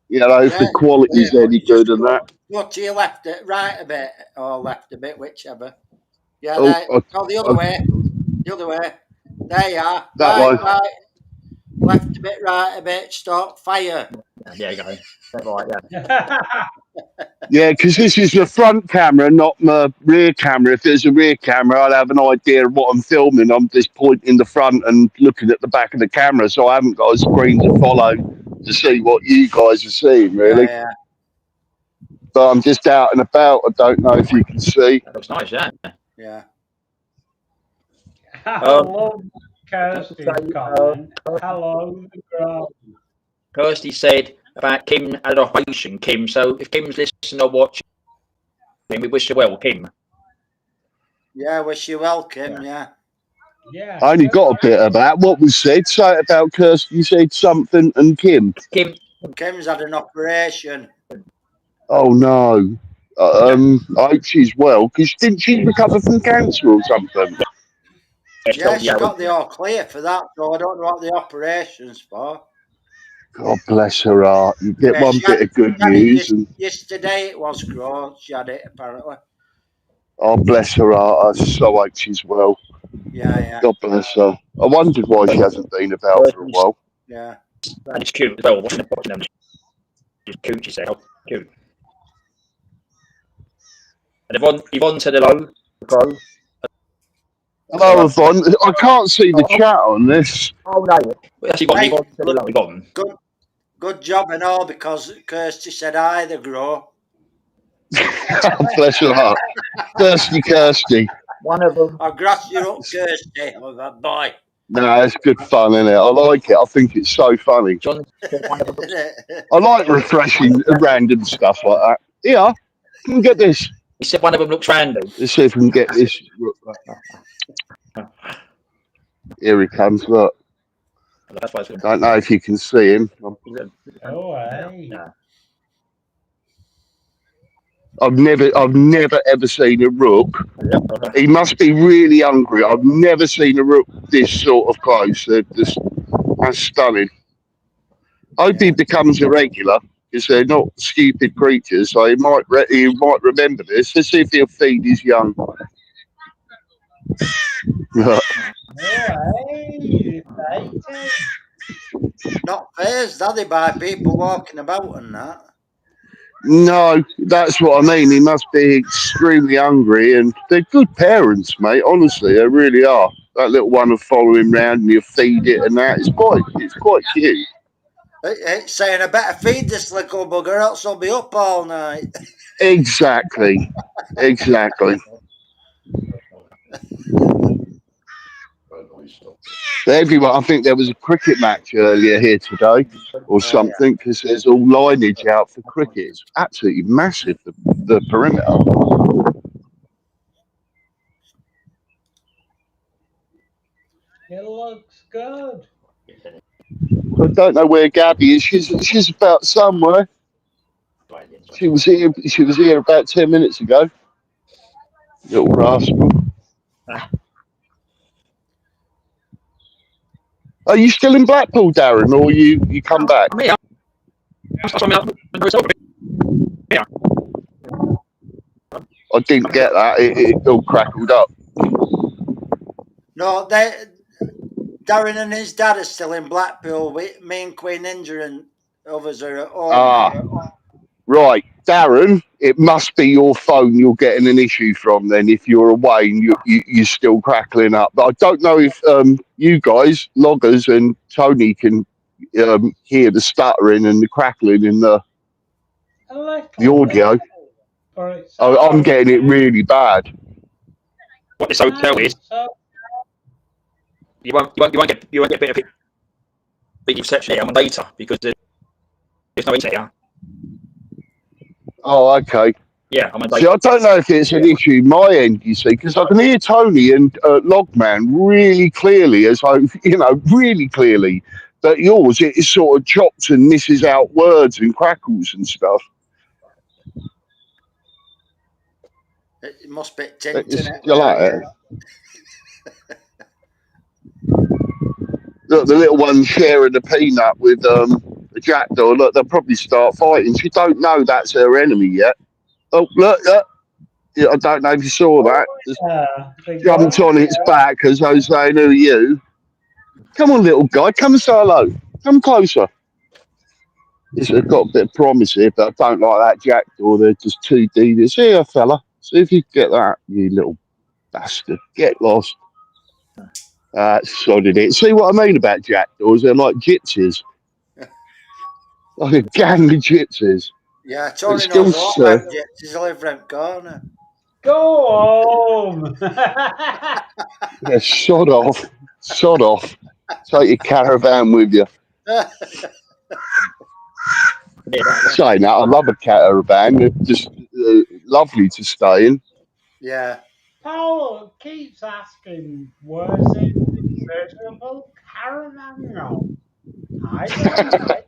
Speaker 7: you know, if the quality's any good and that.
Speaker 5: Go to your left, right a bit, or left a bit, whichever. Yeah,
Speaker 7: Oh,
Speaker 5: the other way. The other way. There you are.
Speaker 7: That
Speaker 5: right,
Speaker 7: way.
Speaker 5: right. Left a bit, right a bit. Stop. Fire.
Speaker 2: There you go. Right, yeah.
Speaker 7: Yeah, because this is the front camera, not my rear camera. If there's a rear camera, I'd have an idea of what I'm filming. I'm just pointing the front and looking at the back of the camera, so I haven't got a screen to follow to see what you guys are seeing, really.
Speaker 5: Yeah.
Speaker 7: But I'm just out and about. I don't know if you can see.
Speaker 2: That looks nice, yeah.
Speaker 5: Yeah.
Speaker 4: I love Kirsty's comment. Hello, the ground.
Speaker 2: Kirsty said about Kim had an operation, Kim. So if Kim's listening or watching, we wish you well, Kim.
Speaker 5: Yeah, wish you well, Kim. Yeah.
Speaker 4: Yeah.
Speaker 7: I only got a bit of that. What was said? Say it about Kirsty. You said something and Kim.
Speaker 5: Kim's had an operation.
Speaker 7: Oh no. I hope she's well, because didn't she recover from cancer or something?
Speaker 5: Yeah, she got the all clear for that, so I don't know what the operation's for.
Speaker 7: God bless her heart. You get one bit of good news.
Speaker 5: Yesterday it was gross. She had it apparently.
Speaker 7: Oh, bless her heart. I so hope she's well.
Speaker 5: Yeah.
Speaker 7: God bless her. I wondered why she hasn't been about for a while.
Speaker 5: Yeah.
Speaker 2: And it's cute as well. Watching them. It's cute, she said. Cute. And Yvonne said hello.
Speaker 7: Hello, Yvonne. I can't see the chat on this.
Speaker 2: Oh, no. That's Yvonne. Yvonne.
Speaker 5: Good job and all, because Kirsty said hi, the grow.
Speaker 7: Bless her heart. Thirsty Kirsty.
Speaker 2: One of them.
Speaker 5: I'll grass you up, Kirsty. Oh, that boy.
Speaker 7: No, it's good fun, isn't it? I like it. I think it's so funny.
Speaker 2: John,
Speaker 7: I like refreshing random stuff like that. Yeah, can we get this?
Speaker 2: He said one of them looks random.
Speaker 7: Let's see if we can get this. Here he comes, look. Don't know if you can see him.
Speaker 4: Oh, hey.
Speaker 7: I've never ever seen a rook. He must be really hungry. I've never seen a rook this sort of close. That's stunning. I hope he becomes a regular, because they're not stupid creatures. So he might remember this. Let's see if he'll feed his young.
Speaker 5: Not phased, are they, by people walking about and that?
Speaker 7: No, that's what I mean. He must be extremely hungry, and they're good parents, mate. Honestly, they really are. That little one will follow him round and you feed it and that. It's quite cute.
Speaker 5: It's saying I better feed this little bugger, else I'll be up all night.
Speaker 7: Exactly. Everyone, I think there was a cricket match earlier here today or something, because there's all lineage out for cricket. It's absolutely massive, the perimeter.
Speaker 4: It looks good.
Speaker 7: I don't know where Gabby is. She's about somewhere. She was here about 10 minutes ago. Little rascal. Are you still in Blackpool, Darren, or you come back?
Speaker 2: Me, yeah.
Speaker 7: I didn't get that. It all crackled up.
Speaker 5: No, Darren and his dad are still in Blackpool. Me and Queen Ninja and others are at home.
Speaker 7: Ah, right. Darren, it must be your phone you're getting an issue from then if you're away and you're still crackling up. But I don't know if you guys, loggers and Tony, can hear the stuttering and the crackling in the audio. I'm getting it really bad.
Speaker 2: What this hotel is, you won't get a bit of big reception here on data because there's no internet here.
Speaker 7: Oh, okay.
Speaker 2: Yeah, I'm
Speaker 7: See, I don't know if it's an issue my end, you see, because I can hear Tony and Logman really clearly, really clearly. But yours, it is sort of chops and misses out words and crackles and stuff.
Speaker 5: It must be internet.
Speaker 7: You like it? Look, the little one sharing the peanut with the jackdaw. Look, they'll probably start fighting. She don't know that's her enemy yet. Oh, look. Yeah, I don't know if you saw that. Just jumped on its back as I was saying, who are you? Come on, little guy. Come and say hello. Come closer. It's got a bit of promise here, but I don't like that jackdaw. They're just too devious. Here, fella. See if you get that, you little bastard. Get lost. Sodded it. See what I mean about jackdaws? They're like gypsies. Like a gang of gypsies.
Speaker 5: Yeah, Tony knows all about gypsies. I live round the corner.
Speaker 4: Go home.
Speaker 7: Yeah, sod off. Sod off. Take your caravan with you. Saying that, I love a caravan. They're just lovely to stay in.
Speaker 5: Yeah.
Speaker 4: Paul keeps asking, was it a miserable caravan? No. I don't.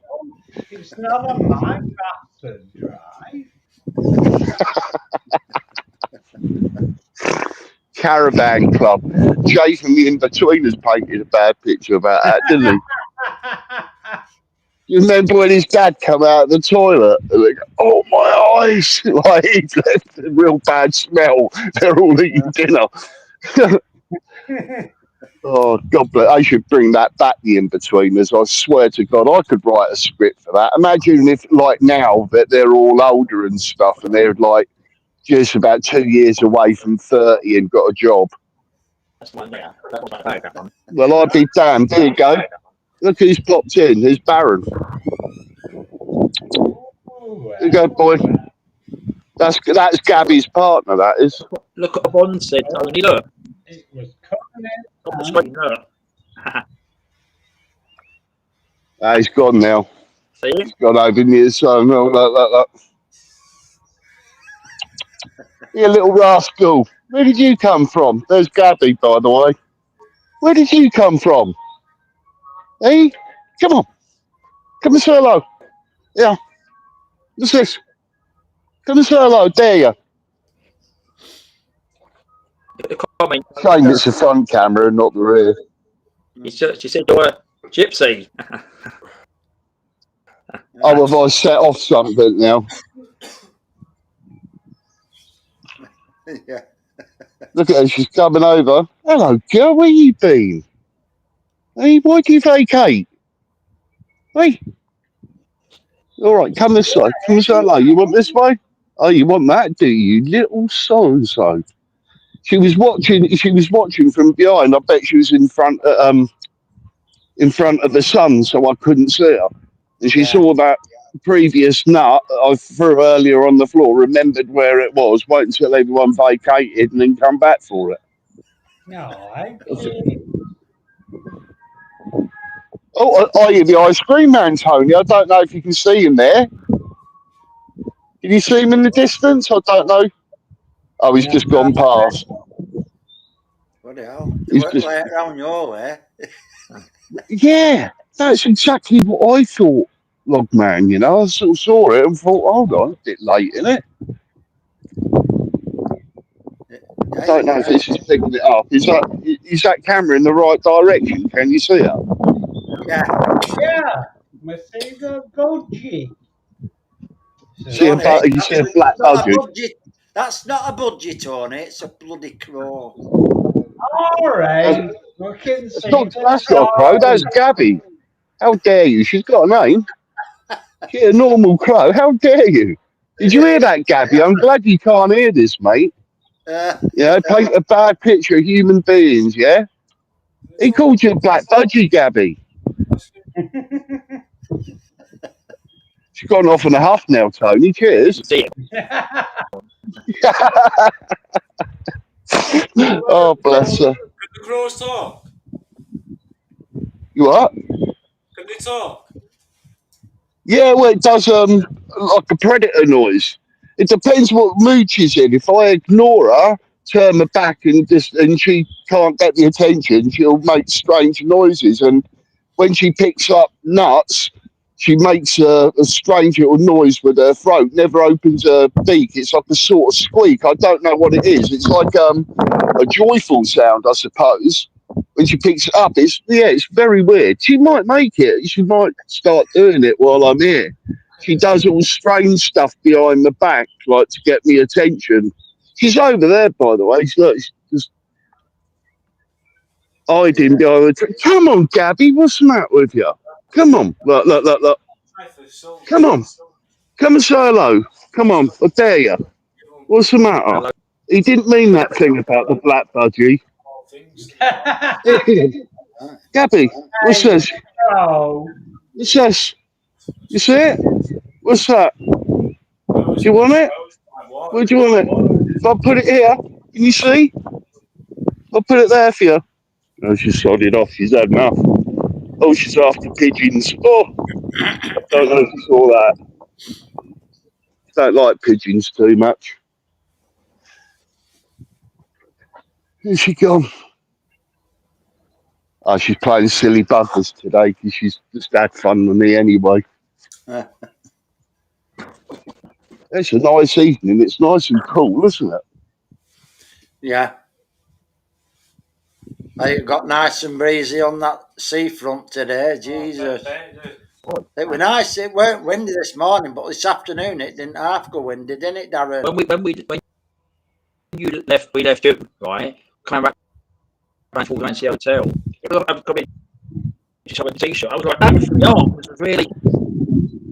Speaker 4: It's not a Minecraft drive.
Speaker 7: Caravan Club. Jay from the In-Betweeners painted a bad picture about that, didn't he? You remember when his dad come out of the toilet? And they go, oh, my eyes! Like he's left a real bad smell. They're all eating dinner. Oh, God bless. I should bring that back, the In-Betweeners. I swear to God, I could write a script for that. Imagine if, like now, that they're all older and stuff, and they're like just about 2 years away from 30 and got a job. Well, I'd be damned. There you go. Look who's popped in. There's Baron. There you go, boy. That's Gabby's partner, that is.
Speaker 2: Look at the bond said, Tony, look.
Speaker 4: It was coming
Speaker 2: On the screen, look.
Speaker 7: He's gone now.
Speaker 2: See?
Speaker 7: He's gone over near his son. Look. You little rascal. Where did you come from? There's Gabby, by the way. Where did you come from? Hey, come on. Come and say hello. Yeah. What's this? Come and say hello. Dare you? Shame it's the front camera and not the rear.
Speaker 2: She said you're a gypsy.
Speaker 7: Oh, have I set off something now?
Speaker 5: Yeah.
Speaker 7: Look at her, she's coming over. Hello, girl, where you been? Hey, why do you vacate? Hey. All right, come this way. Come and say hello. You want this way? Oh, you want that, do you, little so-and-so? She was watching from behind. I bet she was in front of the sun, so I couldn't see her. And she saw that previous nut I threw earlier on the floor, remembered where it was, wait until everyone vacated and then come back for it.
Speaker 4: No, I
Speaker 7: Oh, are you the ice cream man, Tony? I don't know if you can see him there. Can you see him in the distance? I don't know. Oh, he's just gone past.
Speaker 5: What the hell?
Speaker 7: He's
Speaker 5: Work
Speaker 7: just-
Speaker 5: right around your way.
Speaker 7: Yeah, that's exactly what I thought, Logman. You know, I sort of saw it and thought, hold on, a bit late, isn't it? I don't know if this is picking it up. Is that camera in the right direction? Can you see it?
Speaker 4: Yeah, we see the budgie.
Speaker 7: See a
Speaker 5: Tony,
Speaker 7: you see a
Speaker 5: that's
Speaker 7: black
Speaker 5: not a
Speaker 7: budgie.
Speaker 5: budgie. That's not a budgie, Tony. It's a bloody crow.
Speaker 4: All right, we can see
Speaker 7: That's not a crow. That's Gabby. How dare you? She's got a name. She's a normal crow. How dare you? Did you hear that, Gabby? I'm glad you can't hear this, mate. Paint a bad picture of human beings, yeah? He called you a black budgie, Gabby. She's gone off in a huff now, Tony. Cheers. Oh, bless her.
Speaker 6: Can the crows talk?
Speaker 7: You what?
Speaker 6: Can they talk?
Speaker 7: Yeah, well, it does like a predator noise. It depends what mood she's in. If I ignore her, turn her back, and she can't get the attention, she'll make strange noises. And when she picks up nuts, she makes a strange little noise with her throat. Never opens her beak. It's like a sort of squeak. I don't know what it is. It's like a joyful sound, I suppose. When she picks it up, it's very weird. She might make it. She might start doing it while I'm here. She does all strange stuff behind the back, like to get me attention. She's over there, by the way. She's just hiding behind the tree. Come on, Gabby, what's the matter with you? Come on, look. Come on, come and say hello. Come on, I dare you. What's the matter? He didn't mean that thing about the black budgie. Gabby, what's this?
Speaker 4: Oh,
Speaker 7: What's this? You see it? What's that? Do you want it? Where do you want it? If I put it here, can you see? I'll put it there for you. Oh, she's sodded off. She's had enough. Oh, she's after pigeons. Oh, I don't know if you saw that. Don't like pigeons too much. Where's she gone? Oh, she's playing silly buggers today because she's just had fun with me anyway. It's a nice evening. It's nice and cool, isn't it?
Speaker 5: Yeah. It got nice and breezy on that seafront today. Jesus. It was nice. It weren't windy this morning, but this afternoon it didn't half go windy, didn't it, Darren?
Speaker 2: When you left, we left you, right? Came back to the hotel. I've got a t-shirt. I was like, that from the arm. This was really.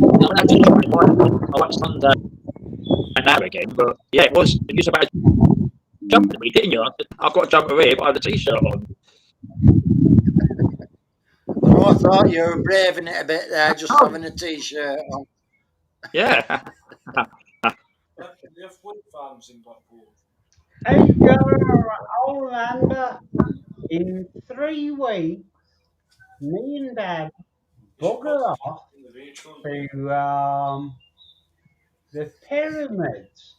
Speaker 2: I went Sunday and now again, but yeah, it was. You was about jumping at me, didn't you? I've got to jump over here, but I had a t-shirt on.
Speaker 5: Oh, I thought you were braving it a bit there, just having a t-shirt on.
Speaker 2: Yeah.
Speaker 6: They have wind farms in Blackpool.
Speaker 4: hey, Darren, I'll remember in 3 weeks, me and Dad bugger off to the pyramids.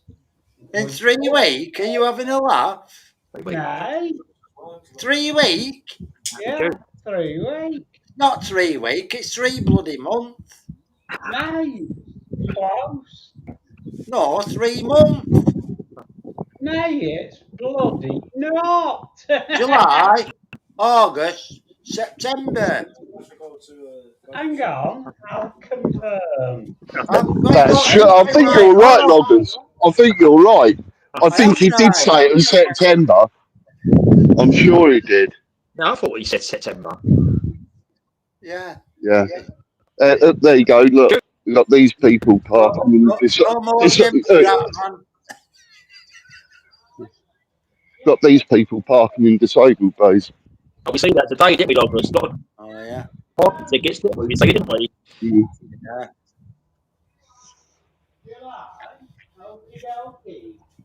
Speaker 5: In 3 weeks? Are you having a laugh?
Speaker 4: No,
Speaker 5: 3 weeks?
Speaker 4: yeah, 3 weeks.
Speaker 5: Not 3 weeks, it's 3 bloody months.
Speaker 4: No, close.
Speaker 5: No, 3 months.
Speaker 4: No, it's bloody not.
Speaker 5: July, August, September.
Speaker 4: Hang on, I'll confirm.
Speaker 7: That's true. I think you're right, Loggers. I think you're right. I think he did say it was September. I'm sure he did.
Speaker 2: No, I thought he said September.
Speaker 5: Yeah.
Speaker 7: Yeah. There you go. Look, we've got these people parking. Got these people parking in disabled bays.
Speaker 2: Oh, we see that today, didn't we, Loggers?
Speaker 5: Oh, yeah.
Speaker 2: Parking tickets, didn't we? We say, didn't we?
Speaker 5: Yeah.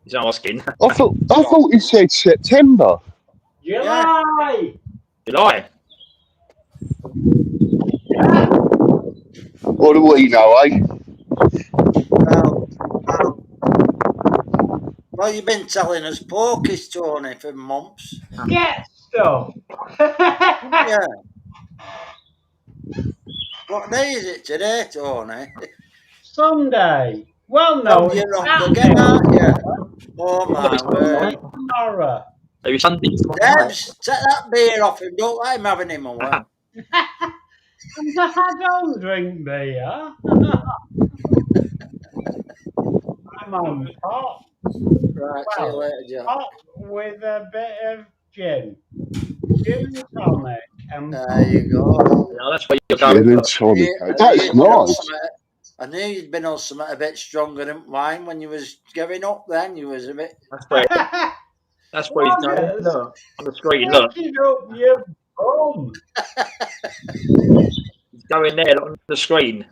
Speaker 2: He's asking.
Speaker 7: I thought he said September.
Speaker 4: July.
Speaker 2: July.
Speaker 7: What do we know, eh?
Speaker 5: Well, you've been telling us porkies, Tony, for months.
Speaker 4: Get stuff.
Speaker 5: Yeah. What day is it today, Tony?
Speaker 4: Sunday. Well, no,
Speaker 5: You're off again, aren't you? Oh, my word.
Speaker 4: tomorrow.
Speaker 2: Maybe Sunday.
Speaker 5: Debs, take that beer off him. Don't let him have any more.
Speaker 4: I don't drink beer. I'm on top.
Speaker 5: Right, see you
Speaker 4: Well,
Speaker 5: later, John.
Speaker 4: top with a bit of gin. Gin and tonic. And
Speaker 5: There you go.
Speaker 2: Yeah, that's where you're
Speaker 7: Gin
Speaker 2: going.
Speaker 7: and
Speaker 2: Look.
Speaker 7: tonic.
Speaker 5: I knew
Speaker 7: That's
Speaker 5: you'd been on
Speaker 7: nice.
Speaker 5: something. I knew you'd been on something a bit stronger than wine when you was going up. Then you was a bit.
Speaker 2: That's where he's going.
Speaker 4: Loggers,
Speaker 2: Look on the screen. Look,
Speaker 4: sticking up your bum.
Speaker 2: he's going there on the screen.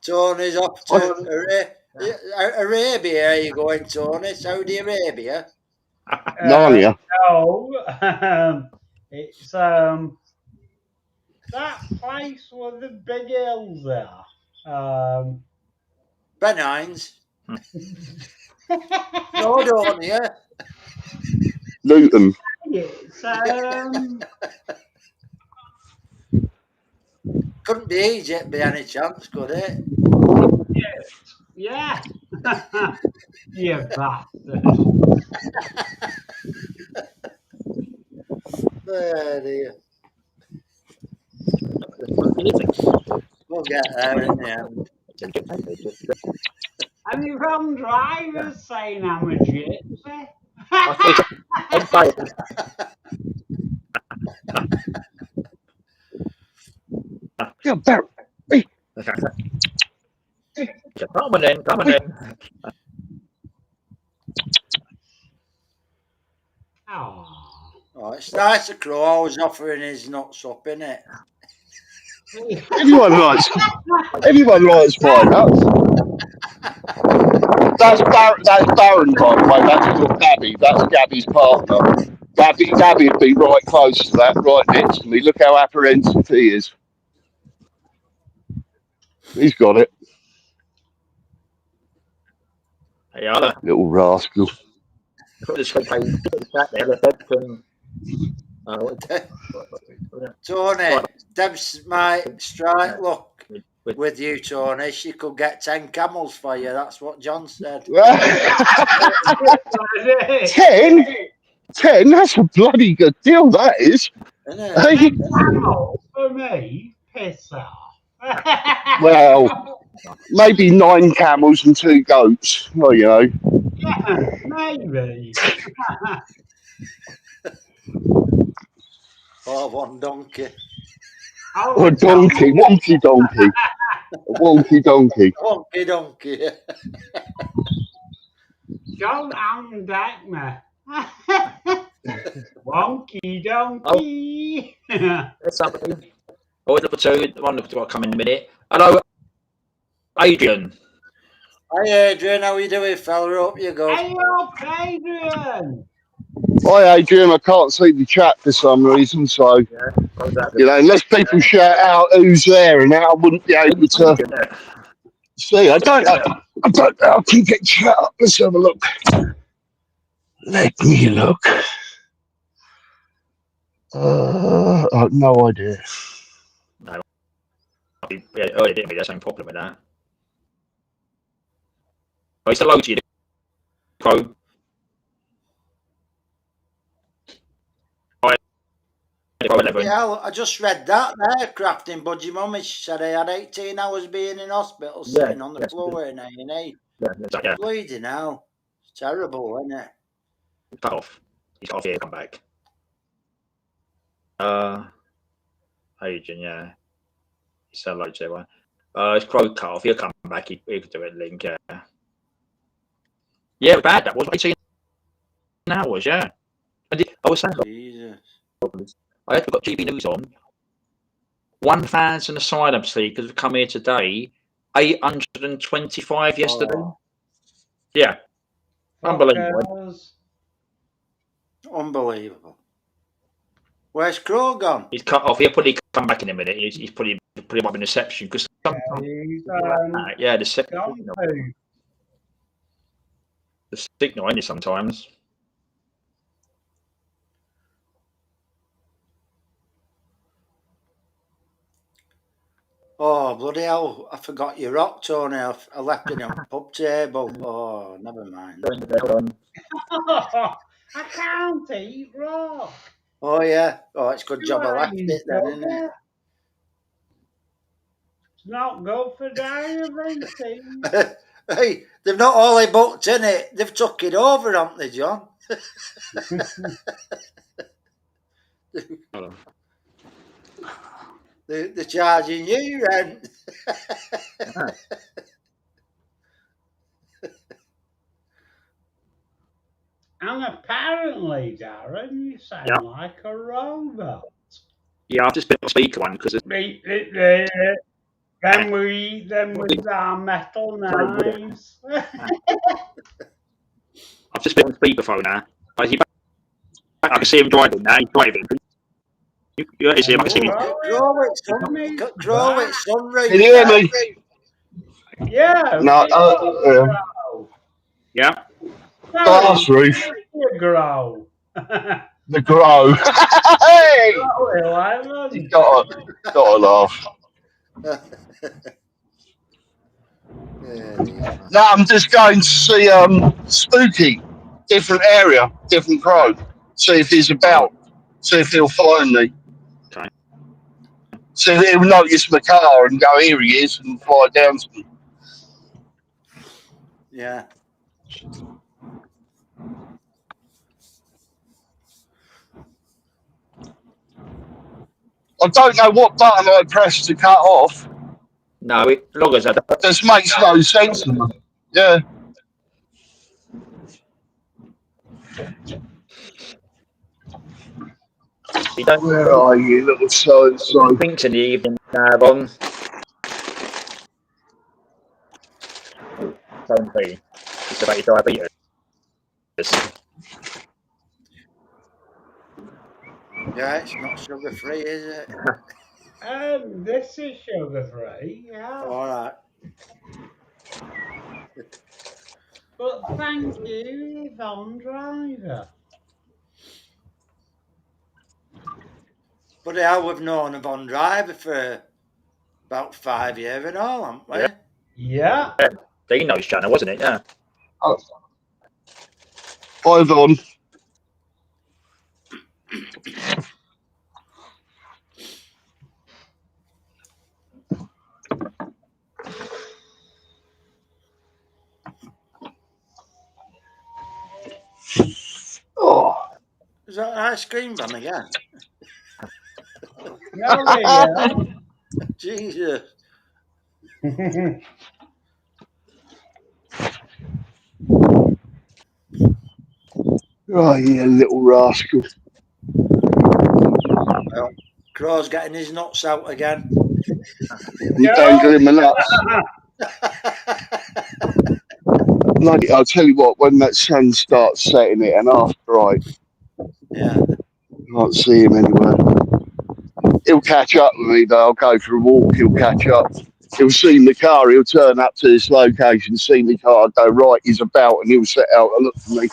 Speaker 5: Tony's off to Arabia. Are you going, Tony? Saudi Arabia?
Speaker 7: Narnia.
Speaker 4: No, it's that place where the big hills are.
Speaker 5: Ben Hines. No, don't you?
Speaker 7: Luton.
Speaker 4: It's
Speaker 5: Couldn't be Egypt by any chance, could it?
Speaker 4: yeah. You bastard.
Speaker 5: Oh, dear. We'll get there in the end.
Speaker 4: And your own driver's saying I'm a gypsy.
Speaker 7: Yeah, Barry.
Speaker 2: Come on in.
Speaker 5: Oh, it's nice the Crow always offering his nuts up, innit?
Speaker 7: Everyone likes my nuts. That's Darren, by the way. That's not Gabby. That's Gabby's partner. Gabby would be right close to that, right next to me. Look how apprehensive he is. He's got it.
Speaker 2: Yeah,
Speaker 7: Little rascal.
Speaker 5: Tony, Debs might strike luck with you, Tony. She could get 10 camels for you. That's what John said.
Speaker 7: 10? 10? That's a bloody good deal, that is.
Speaker 5: Isn't it?
Speaker 4: For me, piss off.
Speaker 7: Well, maybe 9 camels and 2 goats. Well, you know.
Speaker 4: Yeah, maybe.
Speaker 5: Or 1 donkey.
Speaker 7: Or a donkey, wonky donkey. A wonky donkey.
Speaker 5: Wonky donkey.
Speaker 4: Don't undeck me. Wonky donkey.
Speaker 2: That's something. Oh, number 2. One number 2 will come in a minute. Hello, Adrian.
Speaker 5: Hi, Adrian. How are you doing, fella? Up you go.
Speaker 4: Hey up, Adrian.
Speaker 7: Hi, Adrian. I can't see the chat for some reason, so you know, unless people shout out who's there, and that I wouldn't be able to see. I don't know. I can get chat up. Let's have a look. Let me look. I've no idea.
Speaker 2: No. Yeah, earlier didn't be the same problem with that. Oh, it's hello to you, Crow.
Speaker 5: Yeah, I just read that there, Crafting Budgie Mummy. She said I had 18 hours being in hospital, sitting on the floor in A&E.
Speaker 2: Yeah.
Speaker 5: Bleeding hell. It's terrible, isn't it?
Speaker 2: Cut off. He's got off here, come back. Adrian, yeah. He said hello to everyone. It's Crow cut off. He'll come back. He could do it, Link, yeah. Yeah, bad that was 18 hours, yeah. I was saying,
Speaker 5: Jesus.
Speaker 2: I had got GB News on. 1,000 asylum seekers have come here today. 825 yesterday.
Speaker 5: Oh.
Speaker 2: Yeah. Unbelievable.
Speaker 5: Unbelievable. Where's Crow gone?
Speaker 2: He's cut off. He'll probably come back in a minute. He's put him up in reception because
Speaker 4: The
Speaker 2: signal only sometimes.
Speaker 5: Oh, bloody hell. I forgot your rock, Tony. I left it on the pub table. Oh, never mind.
Speaker 4: I can't eat raw.
Speaker 5: Oh, yeah. Oh, it's a good job I left
Speaker 4: Right,
Speaker 5: it then, isn't it?
Speaker 4: sugar. It's not good for diabetes.
Speaker 5: Hey, they've not only booked in it, they've took it over, haven't they, John? They're charging you rent.
Speaker 4: And apparently, Darren, you sound
Speaker 2: Yeah.
Speaker 4: like a robot.
Speaker 2: Yeah, I've just been on speaker one because
Speaker 4: Then we eat them with our metal knives.
Speaker 2: I've just been on speakerphone now. I can see him driving now. He's driving. You see him? I can see him.
Speaker 5: Crowitz sunroof.
Speaker 7: Can you hear me?
Speaker 4: Yeah.
Speaker 7: No,
Speaker 2: Yeah.
Speaker 7: glass roof.
Speaker 4: Grow.
Speaker 7: The grow. Hey! You gotta laugh. No, I'm just going to see Spooky, different area, different crow. See if he's about. See if he'll find me.
Speaker 2: Okay.
Speaker 7: See if he'll notice my car and go, here he is, and fly down to me.
Speaker 5: Yeah.
Speaker 7: I don't know what button I pressed to cut off.
Speaker 2: No, loggers had that.
Speaker 7: This makes no sense to me. Yeah.
Speaker 2: You don't
Speaker 7: Where are you, little so-and-so?
Speaker 2: think in the evening, Ron. Don't be. It's about your diabetes.
Speaker 5: Yeah, it's not sugar free, is it?
Speaker 4: This is sugar free, yeah.
Speaker 5: All right.
Speaker 4: But thank you, Yvonne Driver.
Speaker 5: But yeah, we've known Yvonne Driver for about 5 years and all, haven't we?
Speaker 4: Yeah.
Speaker 2: Dino's channel, wasn't it? Yeah.
Speaker 7: Hi, Yvonne. Oh.
Speaker 5: Is that an ice cream van again?
Speaker 4: Yeah.
Speaker 5: Jesus.
Speaker 7: Oh, you little rascal.
Speaker 5: Well, Crow's getting his nuts out again.
Speaker 7: You dangling my nuts. Bloody, I'll tell you what, when that sun starts setting it and after
Speaker 5: Yeah.
Speaker 7: I can't see him anywhere. He'll catch up with me though. I'll go for a walk, he'll catch up. He'll see my car, he'll turn up to this location, see my car, go right, he's about, and he'll set out and look for me.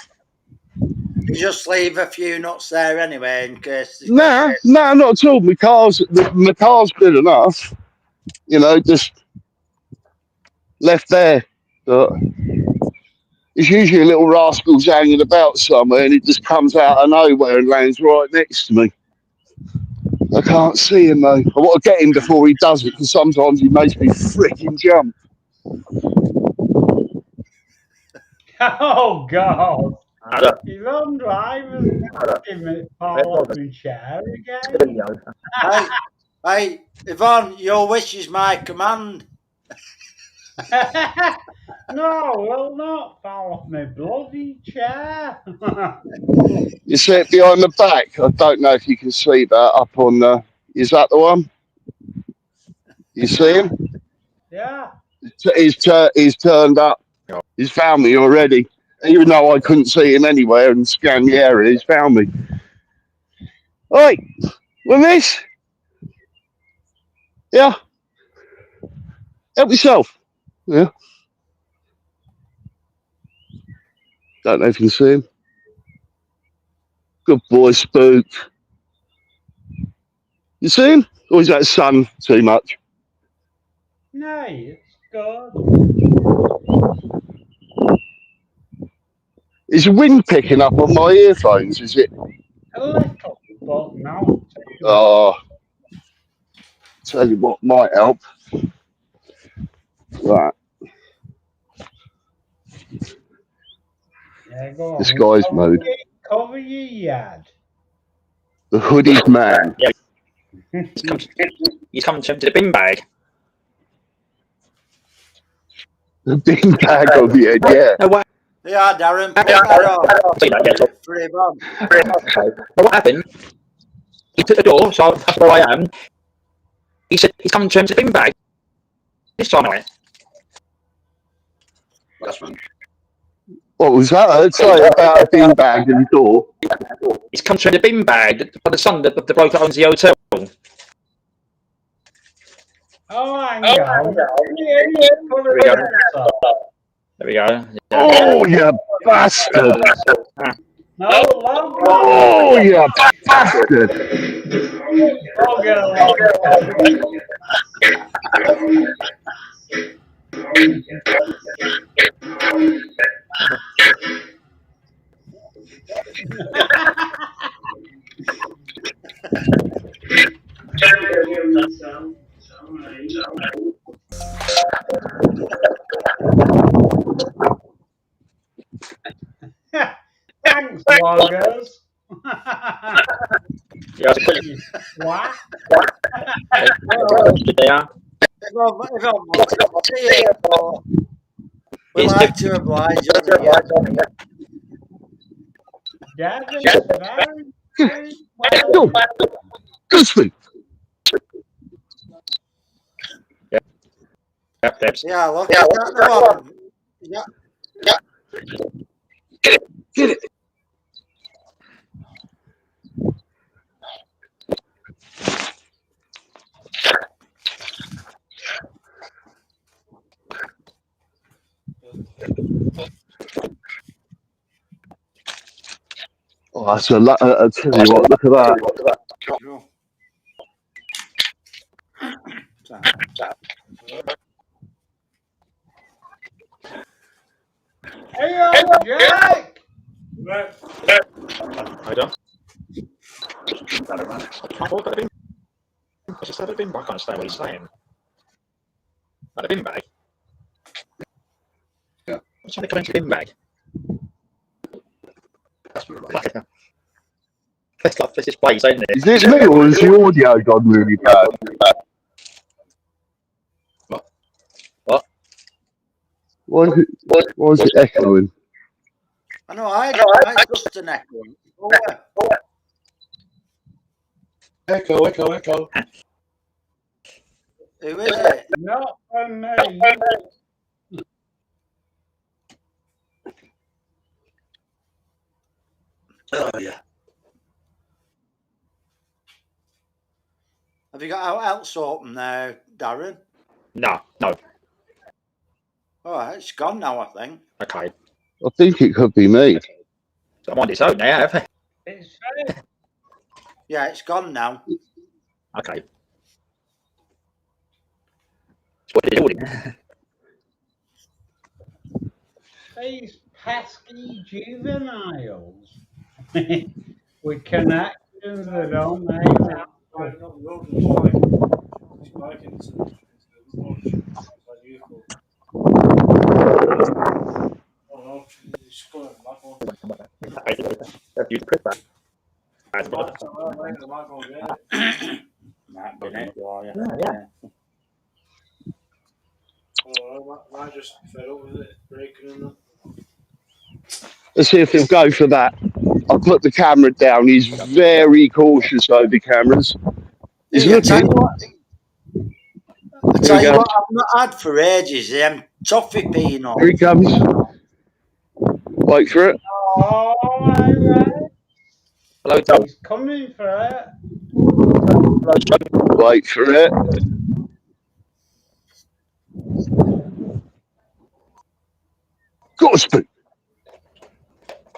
Speaker 5: You just leave a few nuts there anyway in case.
Speaker 7: Nah, not at all. My car's good enough. You know, just left there. But it's usually a little rascal's hanging about somewhere and it just comes out of nowhere and lands right next to me. I can't see him though. I want to get him before he does it because sometimes he makes me freaking jump.
Speaker 4: Oh, God. Yvonne Driver's making me fall off my chair again.
Speaker 5: Hey, Yvonne, your wish is my command.
Speaker 4: No, will not fall off my bloody chair.
Speaker 7: You see it behind the back? I don't know if you can see that up on the... Is that the one? You see him?
Speaker 4: Yeah.
Speaker 7: He's turned up. He's found me already. Even though I couldn't see him anywhere and scan the area, he's found me. Oi, with this? Yeah. Help yourself. Yeah. Don't know if you can see him. Good boy, Spook. You see him? Or is that sun too much?
Speaker 4: No, it's good.
Speaker 7: Is the wind picking up on my earphones? Is it?
Speaker 4: A little, but but not too much.
Speaker 7: Oh, tell you what might help. Right,
Speaker 4: Yeah, go
Speaker 7: this
Speaker 4: on.
Speaker 7: guy's mood.
Speaker 4: Cover your yard.
Speaker 7: The hoodied man.
Speaker 2: He's come to the bin bag.
Speaker 7: The big bag on the head, yeah.
Speaker 2: No, what,
Speaker 5: Yeah, Darren, put that on. For him on.
Speaker 2: but what happened? He took the door, so that's where I am. He said he's come to empty the bin bag. This time I went.
Speaker 3: That's one.
Speaker 7: What was that? I'd say about a bin bag and the door.
Speaker 2: He's come to empty the bin bag by the son, the bloke that owns the hotel.
Speaker 4: Oh, hang on.
Speaker 2: There we go. Yeah.
Speaker 7: Oh, you bastard!
Speaker 4: No, log.
Speaker 7: Oh, you bastard!
Speaker 4: I'll get a log. Thanks, loggers.
Speaker 2: Yeah,
Speaker 4: What?
Speaker 2: yeah.
Speaker 5: Everyone wants to see it, but we
Speaker 2: It's
Speaker 5: like to oblige on it.
Speaker 4: Gavin, very
Speaker 7: No,
Speaker 4: well.
Speaker 7: Gusman.
Speaker 2: Yep, yep.
Speaker 5: Yeah, look at that one. Yeah.
Speaker 7: Get it. Oh, that's a lot. I tell you what, look at that.
Speaker 4: Hey, Jack!
Speaker 6: Right.
Speaker 2: I don't. I can't walk out of the bin. I just had a bin bag. I can't understand what he's saying. At a bin bag?
Speaker 3: Yeah.
Speaker 2: What's trying to come into the bin bag?
Speaker 3: That's what
Speaker 2: Like, it's like this is place, ain't it?
Speaker 7: Is it me or is the audio gone really bad?
Speaker 2: What?
Speaker 7: Why is it echoing?
Speaker 5: I know, I just an echo.
Speaker 3: Echo.
Speaker 5: Who is it?
Speaker 4: Not for me.
Speaker 3: Oh, yeah.
Speaker 5: Have you got else open now, Darren?
Speaker 2: No.
Speaker 5: Oh, it's gone now, I think.
Speaker 2: Okay.
Speaker 7: I think it could be me.
Speaker 2: So I'm on its own now, have I?
Speaker 4: It's fair.
Speaker 5: Yeah, it's gone now.
Speaker 2: Okay. What are you doing?
Speaker 4: These pesky juveniles with connections that don't make sense.
Speaker 6: Right, not the road is fine. It's like into the launch. It's like vehicle. Oh no, it's going back on.
Speaker 2: Use the clip back.
Speaker 6: The mic won't get it.
Speaker 2: Yeah.
Speaker 6: Oh, I just fed up with it, breaking and that.
Speaker 7: Let's see if he'll go for that. I put the camera down. He's very cautious over cameras. He's
Speaker 5: Yeah, tell
Speaker 7: looking.
Speaker 5: I tell you what, I've not had for ages, them toffee peanuts.
Speaker 7: Here he comes. Wait for it.
Speaker 4: Oh, my God.
Speaker 2: Hello, Tom.
Speaker 4: He's coming for it.
Speaker 7: Wait for it. Got a spoon.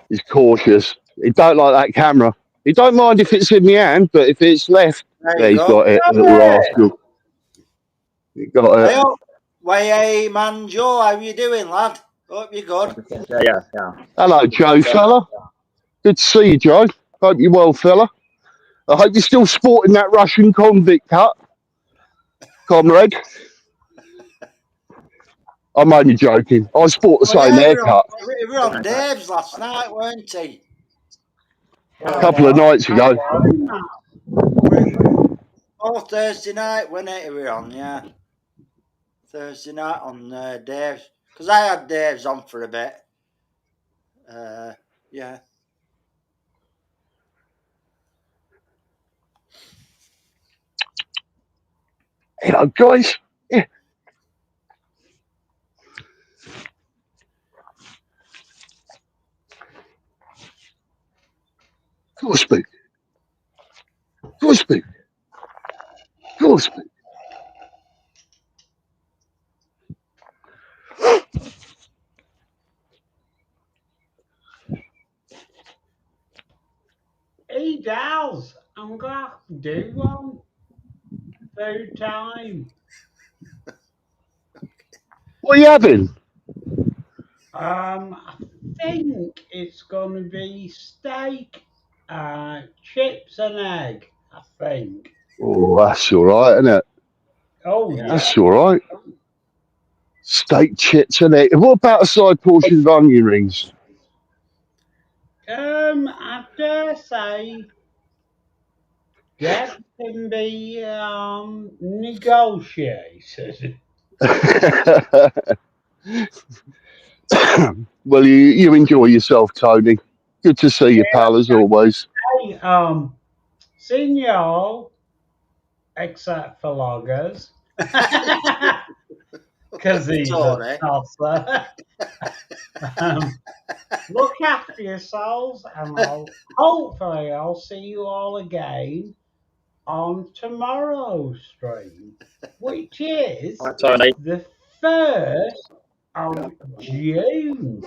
Speaker 7: He's cautious. He don't like that camera. He don't mind if it's in my hand, but if it's left,
Speaker 5: There
Speaker 7: he's
Speaker 5: you go.
Speaker 7: got it. Little rascal. He got it.
Speaker 5: Hey, hey, man, Joe, how you doing, lad? Hope you're good.
Speaker 2: Yeah.
Speaker 7: Hello, Joe, fella. Good to see you, Joe. Hope you're well, fella. I hope you're still sporting that Russian convict cut, comrade. I'm only joking. I sport the
Speaker 5: Oh
Speaker 7: same
Speaker 5: yeah,
Speaker 7: haircut
Speaker 5: we were on Dave's last night, weren't he?
Speaker 7: a couple of nights ago.
Speaker 5: Oh, Thursday night, wasn't it? We were on, yeah. Thursday night on Dave's. Because I had Dave's on for a bit. Yeah.
Speaker 7: Hello, guys. Yeah. Go on, speak. Go on, speak. Go on, speak.
Speaker 4: He does. I'm going to have to do one. Food time.
Speaker 7: What are you having?
Speaker 4: I think it's going to be steak, chips and egg. I think.
Speaker 7: Oh, that's all right, isn't it?
Speaker 4: Oh yeah.
Speaker 7: That's all right. Steak, chips, and egg. What about a side portion of onion rings?
Speaker 4: I dare say that can be negotiated.
Speaker 7: Well, you enjoy yourself, Tony. Good to see you, pal, as always.
Speaker 4: Hey, senor, except for loggers, because he's a tosser. Look after yourselves, and hopefully I'll see you all again on tomorrow's stream, which is
Speaker 2: Tony.
Speaker 4: the 1st of June.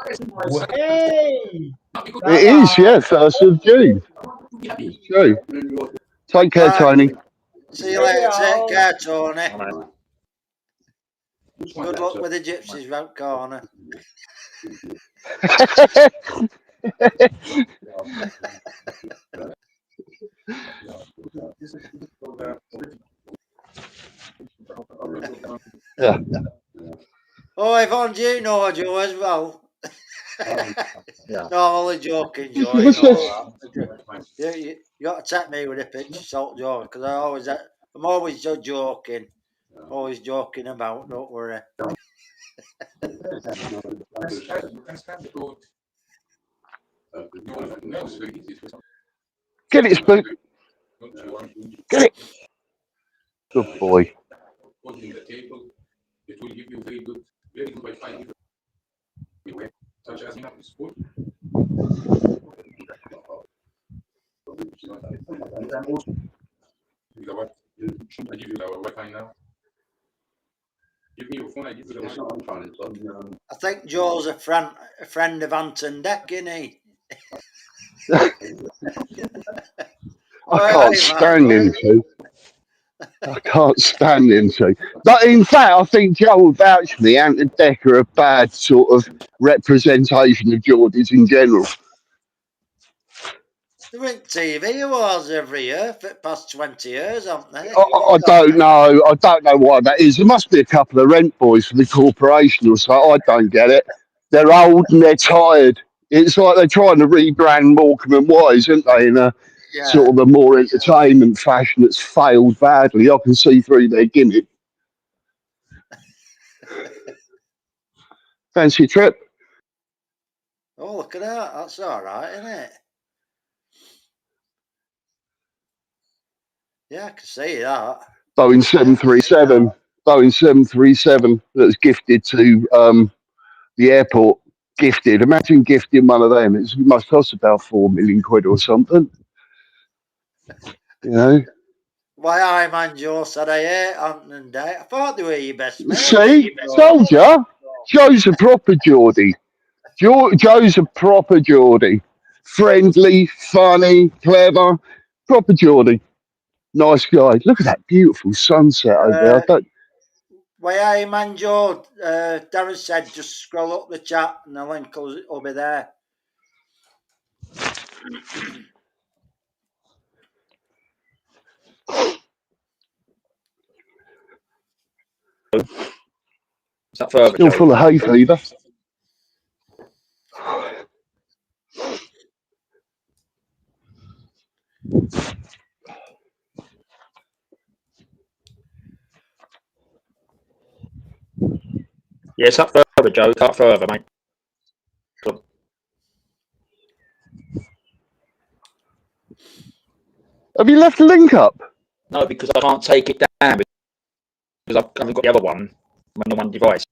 Speaker 4: Hey,
Speaker 7: It is, yeah, 1st of June. It's true. Take care, Tony.
Speaker 5: See you later. Take care, Tony. Good luck with the gypsies round corner.
Speaker 7: Yeah.
Speaker 5: Oh, Yvonne, do you know Joe as well?
Speaker 2: Yeah.
Speaker 5: No, I'm only joking, Joe.
Speaker 7: What's this?
Speaker 5: You got to take me with a pinch of salt, Joe, because I'm always joking. Always joking about, don't worry.
Speaker 7: Get it, Spook. Get it. Good boy.
Speaker 5: I think Joe's a friend of Anton Deck, isn't he?
Speaker 7: I can't stand him too. I can't stand him too. But in fact, I think Joe will vouch for me. Anton Deck are a bad sort of representation of Geordies in general.
Speaker 5: They win TV awards every year for the past 20 years, haven't they?
Speaker 7: I don't know. I don't know why that is. There must be a couple of rent boys for the corporation or so. I don't get it. They're old and they're tired. It's like they're trying to rebrand Morecambe and Wise, aren't they, in a sort of a more entertainment fashion that's failed badly. I can see through their gimmick. Fancy a trip?
Speaker 5: Oh, look at that. That's all right, isn't it? Yeah, I can see that.
Speaker 7: Boeing 737. Boeing 737 that's gifted to the airport. Gifted. Imagine gifting one of them. It must cost about £4 million or something. You know.
Speaker 5: Why, I man Joe said I hate Anton and Deck. I thought they were your best mates.
Speaker 7: See, told ya. Joe's a proper Geordie. Joe's a proper Geordie. Friendly, funny, clever, proper Geordie. Nice guy. Look at that beautiful sunset over there. I don't...
Speaker 5: Why, I man Joe, Darren said just scroll up the chat and the link will be there.
Speaker 2: Is that further,
Speaker 7: Still
Speaker 2: Joe?
Speaker 7: full of hay fever.
Speaker 2: Yeah, it's up further, Joe. Cut further, mate.
Speaker 7: Have you left the link up?
Speaker 2: No, because I can't take it down because I haven't got the other one on one device.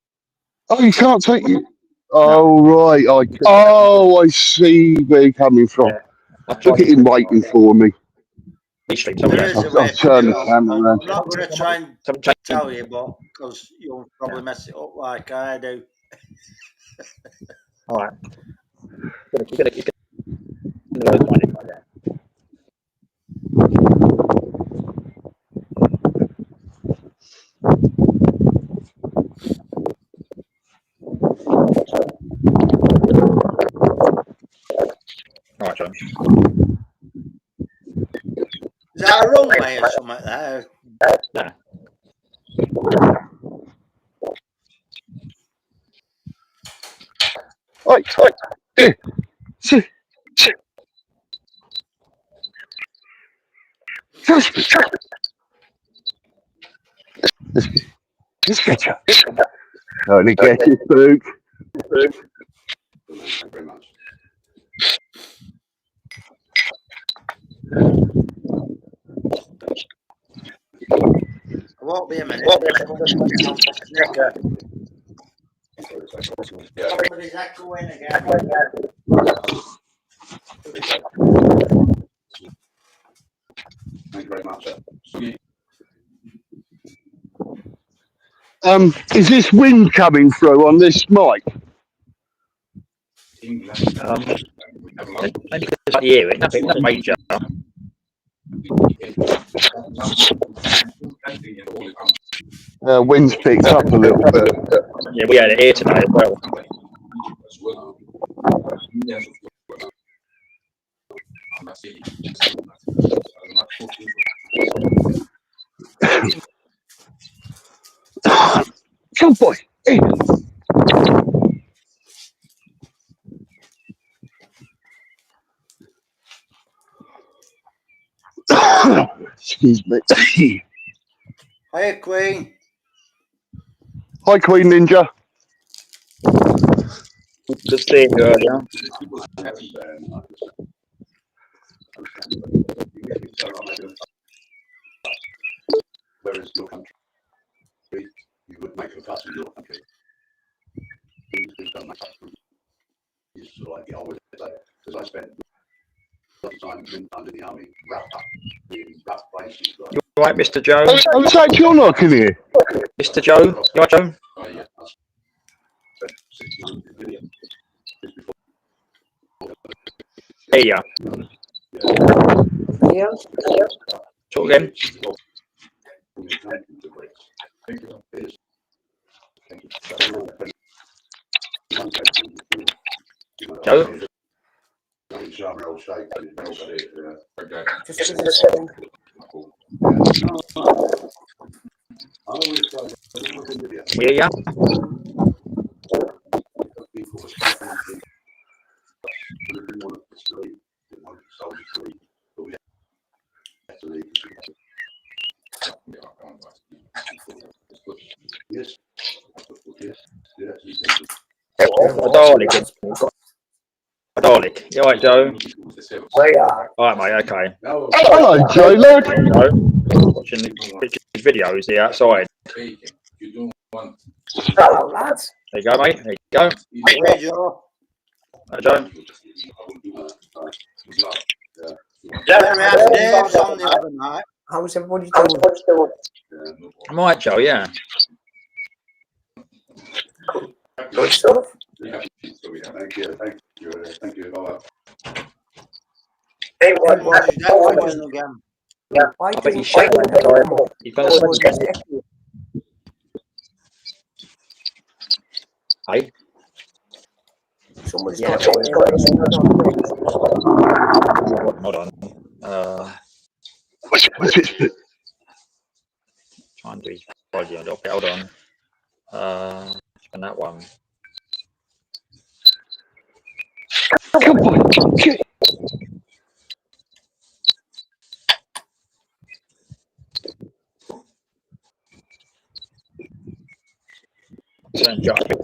Speaker 7: Oh, you can't take it. Oh, right. I see where you're coming from.
Speaker 2: Yeah.
Speaker 7: Look at him waiting for me.
Speaker 5: There is a way
Speaker 7: I'll
Speaker 5: to
Speaker 7: turn
Speaker 5: do
Speaker 7: the
Speaker 5: it.
Speaker 7: camera
Speaker 5: I'm
Speaker 7: around.
Speaker 5: not going to try and tell you, but because you'll probably mess it up like I do.
Speaker 2: All right. You're gonna find it like that. All right, John.
Speaker 5: Is that a runway or something like that?
Speaker 2: No.
Speaker 7: Oi. See. Trust me. Let's get you. Only get it, Spook.
Speaker 3: Thank you very much.
Speaker 5: I won't be a minute. Somebody's echoing again.
Speaker 3: Thank you very much.
Speaker 7: Is this wind coming through on this mic?
Speaker 2: Maybe because I hear it. Nothing major.
Speaker 7: Wind's picked up a little bit.
Speaker 2: Yeah, we had it here tonight as well.
Speaker 7: Come, boy. Hey. Excuse me.
Speaker 5: Hi, Queen.
Speaker 7: Hi, Queen Ninja.
Speaker 2: Just seeing you earlier.
Speaker 3: Whereas your country, you would make a fuss in your country. Things don't make up for you sort of like get on with it. Because I spent a lot of time under the army, wrapped up in rough places. Like,
Speaker 2: You all right, Mr. Joe?
Speaker 7: Oh, is that John I can hear?
Speaker 2: Mr. Joe? You all right, Joe?
Speaker 3: oh yeah, I spent 6 months in India just before.
Speaker 2: There you are. Talk again. Joe? Yeah, yeah.
Speaker 3: Yes.
Speaker 2: A Dalek. A Dalek. You all right, Joe? All right, mate. Okay.
Speaker 7: Hello, Joe, lad.
Speaker 2: Joe? Watching his videos here outside.
Speaker 8: Hello, lads.
Speaker 2: There you go, mate. There you go.
Speaker 5: Hey, Joe.
Speaker 2: Joe?
Speaker 5: Very happy days on the other night.
Speaker 8: How's everybody doing?
Speaker 2: I'm all right, Joe. Yeah.
Speaker 8: Good stuff.
Speaker 3: Thank you. Bye.
Speaker 8: Hey,
Speaker 5: What was his name again?
Speaker 8: Why
Speaker 2: I bet he's shaking. He's going to sweat. Hey?
Speaker 8: Somebody's
Speaker 2: Yeah.
Speaker 8: got
Speaker 2: Hold on.
Speaker 7: What's it?
Speaker 2: Try and do his body on. Okay, hold on. And that one.
Speaker 7: Come on, get
Speaker 2: Turn chocolate.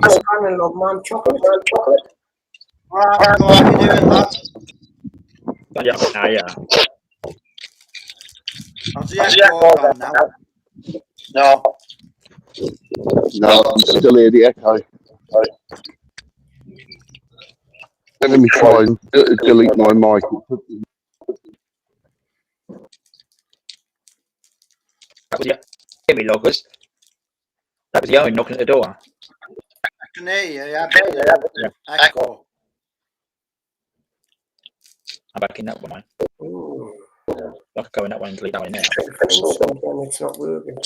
Speaker 8: Just kind of love man chocolate.
Speaker 5: Right, go on, you do it, lad.
Speaker 2: Yeah.
Speaker 5: How's the echo gone now?
Speaker 8: No.
Speaker 7: No, I'm still here, the echo. Let me try and delete my mic.
Speaker 2: That was the Jimmy loggers. That was the Owen knocking at the door.
Speaker 5: I can hear you, yeah, but echo.
Speaker 2: I'm back in that one.
Speaker 8: Ooh.
Speaker 2: I could go in that one and delete that one now.
Speaker 8: It's not working.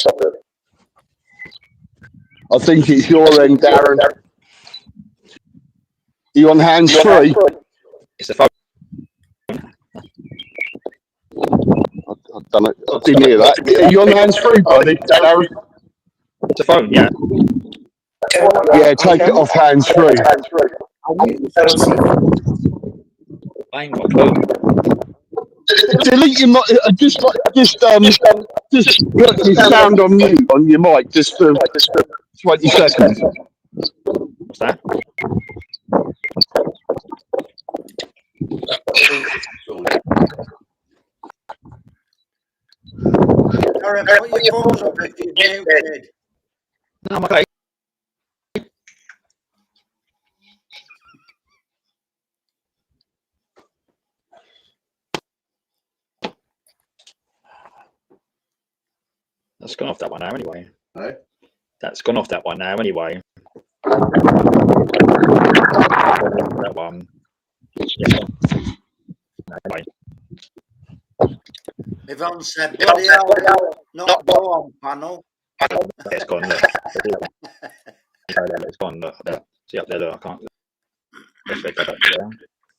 Speaker 7: I think it's your end, Darren. You on hands free?
Speaker 2: It's the phone.
Speaker 7: I don't know. I didn't hear that. Are you on hands free, buddy, Darren?
Speaker 2: It's the phone, yeah.
Speaker 7: Yeah, take it off hands free.
Speaker 2: I ain't got a clue.
Speaker 7: Delete your mic. Just put your sound on mute on your mic just for 20 seconds.
Speaker 2: What's that?
Speaker 5: Darren, put your thumbs up if you're muted.
Speaker 2: No, I'm okay. That's gone off that one now anyway.
Speaker 3: Hey?
Speaker 2: That's gone off that one now anyway. That one. Yeah. Anyway.
Speaker 5: Yvonne said, bloody hell, not go on panel.
Speaker 2: It's gone. Look. It's gone. Look. There. See up there. Look, I can't. Let's go back there.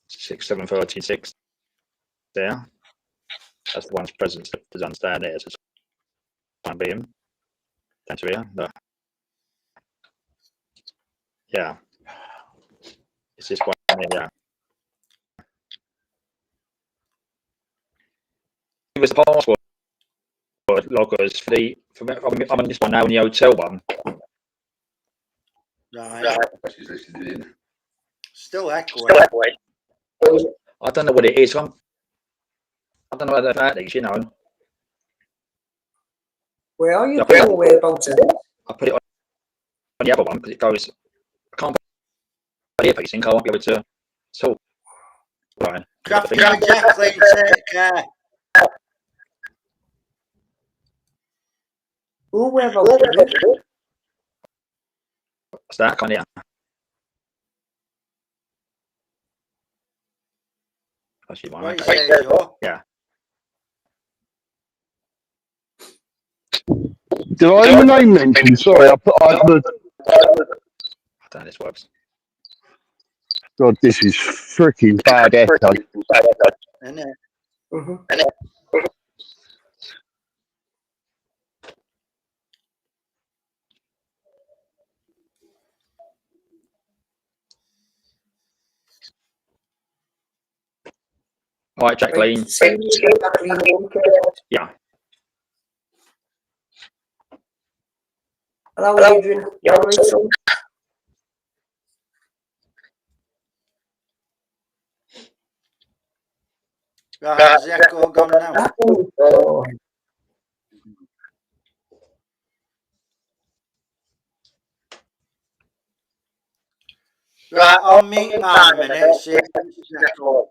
Speaker 2: 6, 7, 36. There. That's the one's presence. Does understand there. So time being. Thanks for here. Look. Yeah. It's this one here. Yeah. It was the password loggers for the. I'm on this one now in the hotel one.
Speaker 5: Right. Still echoing.
Speaker 2: I don't know what it is. I don't know about these, you know.
Speaker 8: Where are you putting whereabouts?
Speaker 2: I put it on the other one because it goes. I can't put the earpiece in. I won't be able to talk. Right.
Speaker 5: Crafty Jacqueline, take care.
Speaker 8: Oh, whereabouts?
Speaker 2: What's that? I can't hear. Actually,
Speaker 5: What you say, Joe?
Speaker 2: Yeah.
Speaker 7: Did I have a name mentioned? Sorry, I heard.
Speaker 2: I don't know this works.
Speaker 7: God, this is freaking bad echo.
Speaker 5: Isn't it?
Speaker 2: All right, Jacqueline. Yeah.
Speaker 8: Hello, Adrian. You all right, son?
Speaker 5: Right, has the echo gone now?
Speaker 8: Oh.
Speaker 5: Right, I'll meet mine a minute. See if it's echo.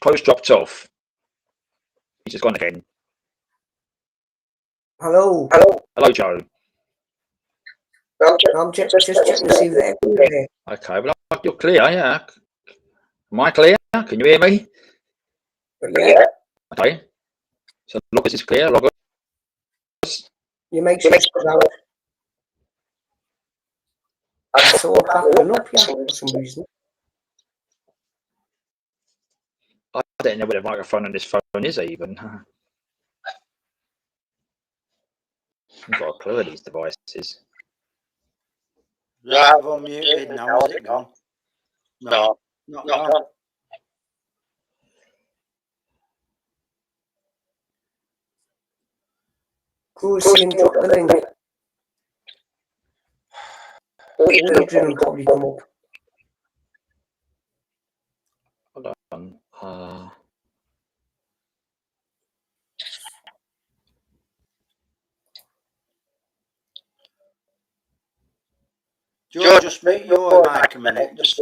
Speaker 2: Close dropped off. He's just gone again.
Speaker 8: Hello.
Speaker 2: Hello, Joe.
Speaker 8: I'm just checking to see if they're there.
Speaker 2: Okay, well, you're clear, yeah. Am I clear? Can you hear me?
Speaker 8: Yeah.
Speaker 2: Okay. So loggers is clear. Loggers.
Speaker 8: You make sure it's out. I saw a pattern up here for some reason.
Speaker 2: I don't know where the microphone on this phone is even. I've got a clue of these devices.
Speaker 5: Right, I've unmuted now. Is it gone? No, not gone.
Speaker 8: Crucian, drop the link. Adrian will probably come up.
Speaker 2: Hold on.
Speaker 5: George, just mute your mic a minute. Just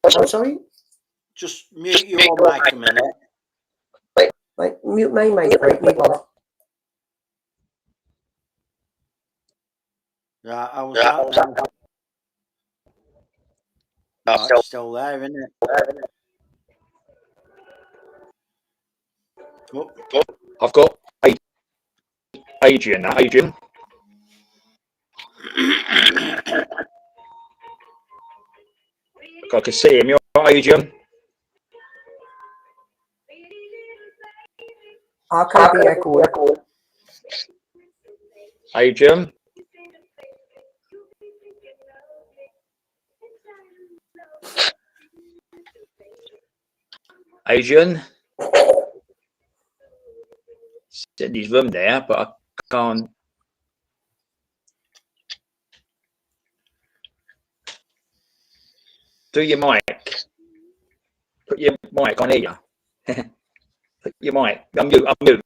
Speaker 8: I'm sorry?
Speaker 5: Just mute your mic a minute.
Speaker 8: Right, mute my mic, right, me bother.
Speaker 5: Right, I was that now. No, it's still there, isn't it? Oh,
Speaker 2: I've got Adrian. Adrian. I can see him. You're right, Adrian.
Speaker 8: I can't be echoed.
Speaker 2: Adrian. Adrian. He's in his room there, but I can't. Do your mic. Put your mic on here. Put your mic. I'm mute.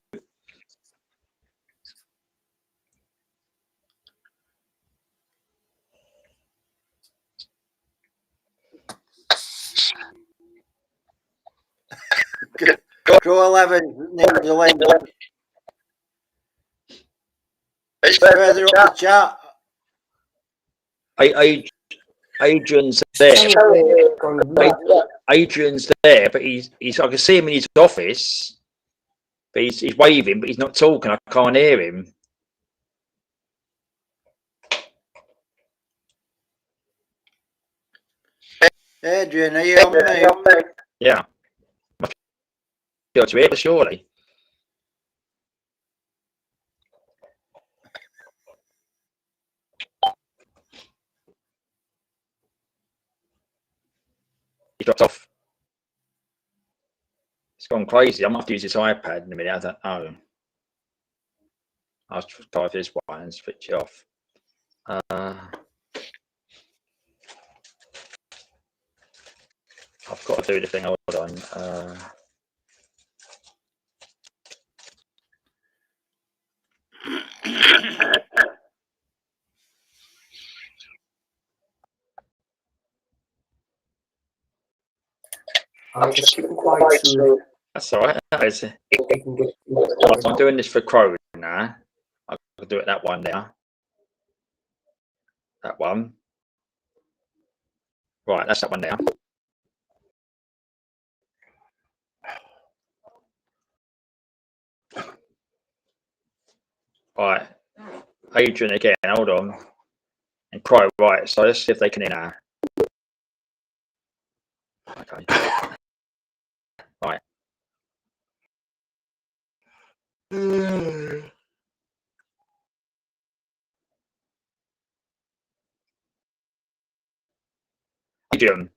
Speaker 5: Crew 11, need the link. It's further up the chat.
Speaker 2: Adrian's there. Adrian's there, but he's I can see him in his office, but he's waving, but he's not talking. I can't hear him.
Speaker 5: Adrian, are you on me?
Speaker 2: Yeah. Got to hear, surely. He dropped off. It's gone crazy. I'm going to have to use this iPad in a minute. I don't know. I'll try this one and switch it off. I've got to do the thing. Hold on.
Speaker 8: I'm just keeping quiet so
Speaker 2: That's all right.
Speaker 8: I can get.
Speaker 2: I'm doing this for Crow now. I can do it that one there. That one. Right, that's that one there. Right, Adrian again. Hold on. And Crow. Right. So let's see if they can hear now. Okay. Right. Adrian.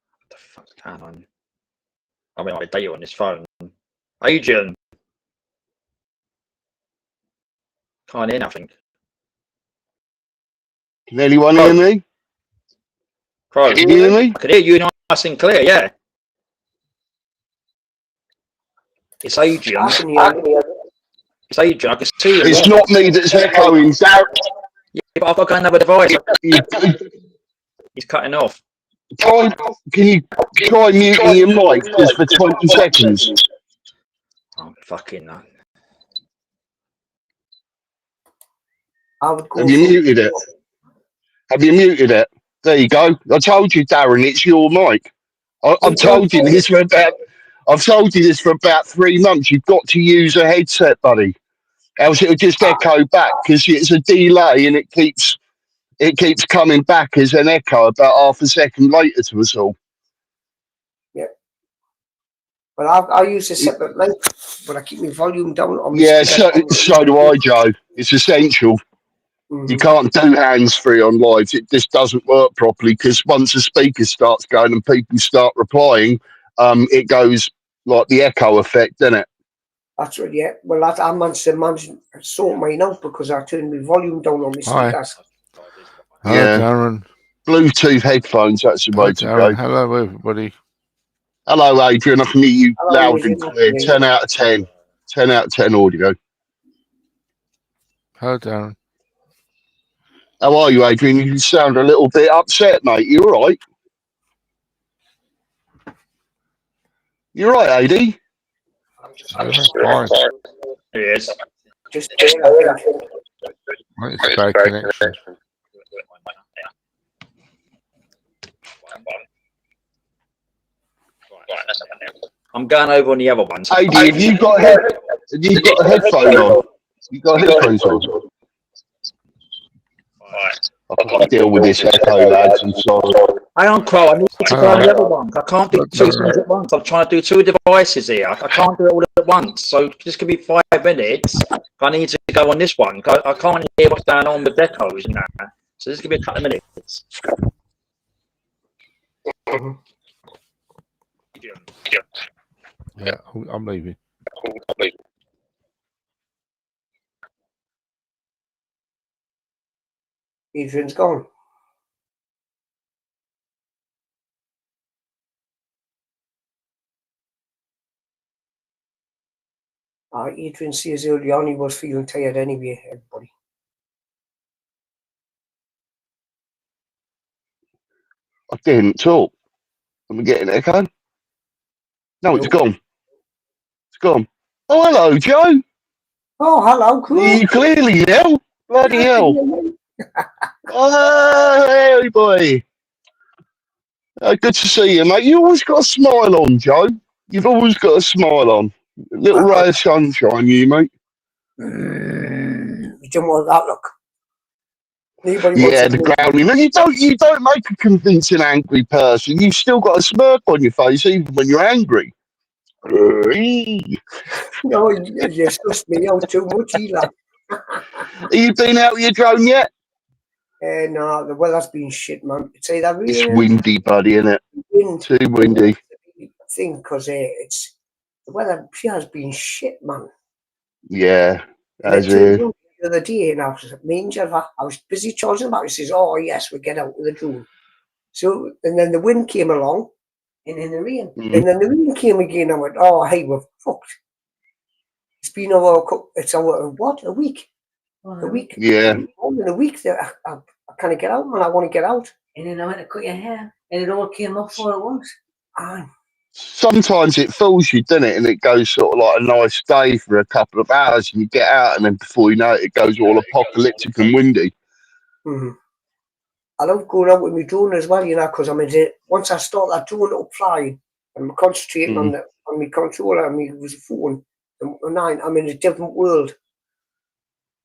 Speaker 2: What the fuck's going on? I mean, I data on this phone. Adrian. Can't hear nothing.
Speaker 7: Can anyone hear me?
Speaker 2: Crow.
Speaker 7: Can you hear me?
Speaker 2: I can hear you nice and clear, yeah. It's Adrian.
Speaker 8: I can hear you.
Speaker 2: It's Adrian. I can see him.
Speaker 7: It's not me that's echoing. Darren,
Speaker 2: Yeah, but I've got to go another device. He's cutting off.
Speaker 7: can you try muting your mic just for 20 seconds?
Speaker 2: Oh, fucking no.
Speaker 8: I would go.
Speaker 7: Have you muted it? Have you muted it? There you go. I told you, Darren, it's your mic. I've told you this for about. I've told you this for about 3 months. You've got to use a headset, buddy. Else it'll just echo back because it's a delay and it keeps coming back as an echo about half a second later to us all.
Speaker 8: But I use a separate mic, but I keep my volume down on my
Speaker 7: Yeah,
Speaker 8: speaker.
Speaker 7: so do I, Joe. It's essential. You can't do hands-free on live. It just doesn't work properly because once the speaker starts going and people start replying, it goes like the echo effect, doesn't it?
Speaker 8: That's right, yeah. Well, I'm managing to sort mine out because I turned my volume down on my speakers.
Speaker 9: Hello,
Speaker 7: Yeah.
Speaker 9: Darren.
Speaker 7: Bluetooth headphones, that's the way to
Speaker 9: Darren.
Speaker 7: go.
Speaker 9: Hello, everybody.
Speaker 7: Hello, Adrian. I can hear you
Speaker 8: Hello,
Speaker 7: loud
Speaker 8: Adrian.
Speaker 7: and clear. 10 out of 10. 10 out of 10 audio.
Speaker 9: Hello, Darren.
Speaker 7: How are you, Adrian? You sound a little bit upset, mate. You all right? You all right, AD?
Speaker 9: Fine.
Speaker 2: Yes.
Speaker 8: Just I think.
Speaker 9: It's bad connection.
Speaker 2: I'm going over on the other ones.
Speaker 7: AD, have you got a headphone on? You got headphones on? I can't deal with this echo, lads. I'm sorry.
Speaker 2: Hang on, Crow. I need to go on the other one. I can't do two things at once. I'm trying to do two devices here. I can't do it all at once. So this could be 5 minutes. I need to go on this one. I can't hear what's going on with echoes and that. So this could be a couple of minutes.
Speaker 9: Yeah, I'm leaving.
Speaker 8: Adrian's gone. Adrian says early on he was feeling tired anyway, everybody.
Speaker 7: I didn't talk. Am I getting an echo? No, it's gone. It's gone. Oh, hello, Joe.
Speaker 8: Oh, hello, Chris.
Speaker 7: You clearly now. Bloody hell. Oh, hey, boy. Good to see you, mate. You always got a smile on, Joe. You've always got a smile on. A little ray of sunshine, you, mate.
Speaker 8: You don't want that look.
Speaker 7: Yeah, the ground. You don't make a convincing angry person. You've still got a smirk on your face, even when you're angry.
Speaker 8: No, you stressed me out too much, Eli.
Speaker 7: Have you been out with your drone yet?
Speaker 8: No, the weather's been shit, man. It's either rain.
Speaker 7: It's windy, buddy, isn't it?
Speaker 8: Wind.
Speaker 7: Too windy.
Speaker 8: Thing, because it's the weather has been shit, man.
Speaker 7: Yeah, as
Speaker 8: the other day, and I was busy charging about. He says, "Oh yes, we get out with the drone." So, and then the wind came along, and then the rain, and then the rain came again. I went, "Oh, hey, we're fucked." It's been a week. A week.
Speaker 7: Yeah.
Speaker 8: More than a week that I can't get out, man. I want to get out.
Speaker 10: And then I went to cut your hair, and it all came off all at once.
Speaker 7: Sometimes it fools you, doesn't it? And it goes sort of like a nice day for a couple of hours, and you get out, and then before you know it, it goes all apocalyptic and windy.
Speaker 8: I love going out with my drone as well, because once I start that drone up flying, I'm concentrating on my controller and my phone, and I'm in a different world.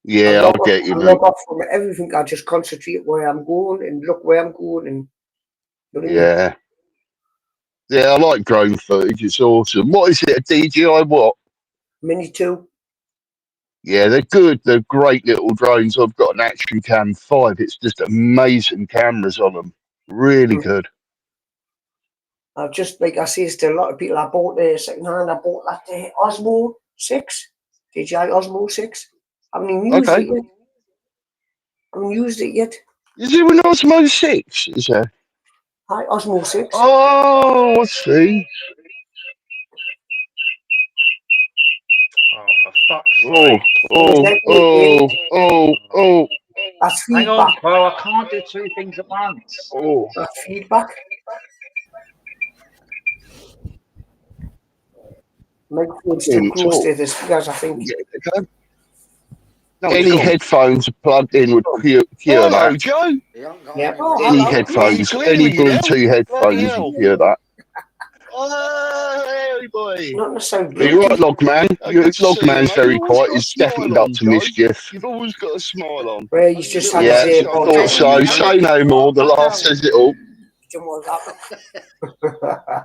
Speaker 7: Yeah, I'll get you,
Speaker 8: mate. I log off from everything. I just concentrate where I'm going and look where I'm going.
Speaker 7: Yeah. Yeah, I like drone footage. It's awesome. What is it, a DJI what?
Speaker 8: Mini 2.
Speaker 7: Yeah, they're good. They're great little drones. I've got an Action Cam 5. It's just amazing cameras on them. Really good.
Speaker 8: I've just, like I say to a lot of people, I bought the second hand. I bought that Osmo 6. DJI Osmo 6. I haven't even used it yet. I haven't used it yet.
Speaker 7: Is there an Osmo 6? Is there?
Speaker 8: Hi, Osmo 6.
Speaker 7: Oh, I see.
Speaker 2: Oh, for fuck's
Speaker 7: sake.
Speaker 8: That's feedback.
Speaker 2: Hang on, bro. I can't do two things at once.
Speaker 8: That's feedback. Microphone's too close to the speakers, I think.
Speaker 7: Any headphones plugged in would cure that.
Speaker 3: Joe.
Speaker 8: Yeah.
Speaker 7: Any headphones, any Bluetooth headphones would cure that.
Speaker 3: Hey, boy.
Speaker 8: Not necessarily.
Speaker 7: You're right, Logman. Logman's very quiet. He's definitely up to mischief.
Speaker 3: You've always got a smile on.
Speaker 8: Well, he's just had
Speaker 7: I thought so. Say no more. The laugh says it all.
Speaker 8: Jim was happy.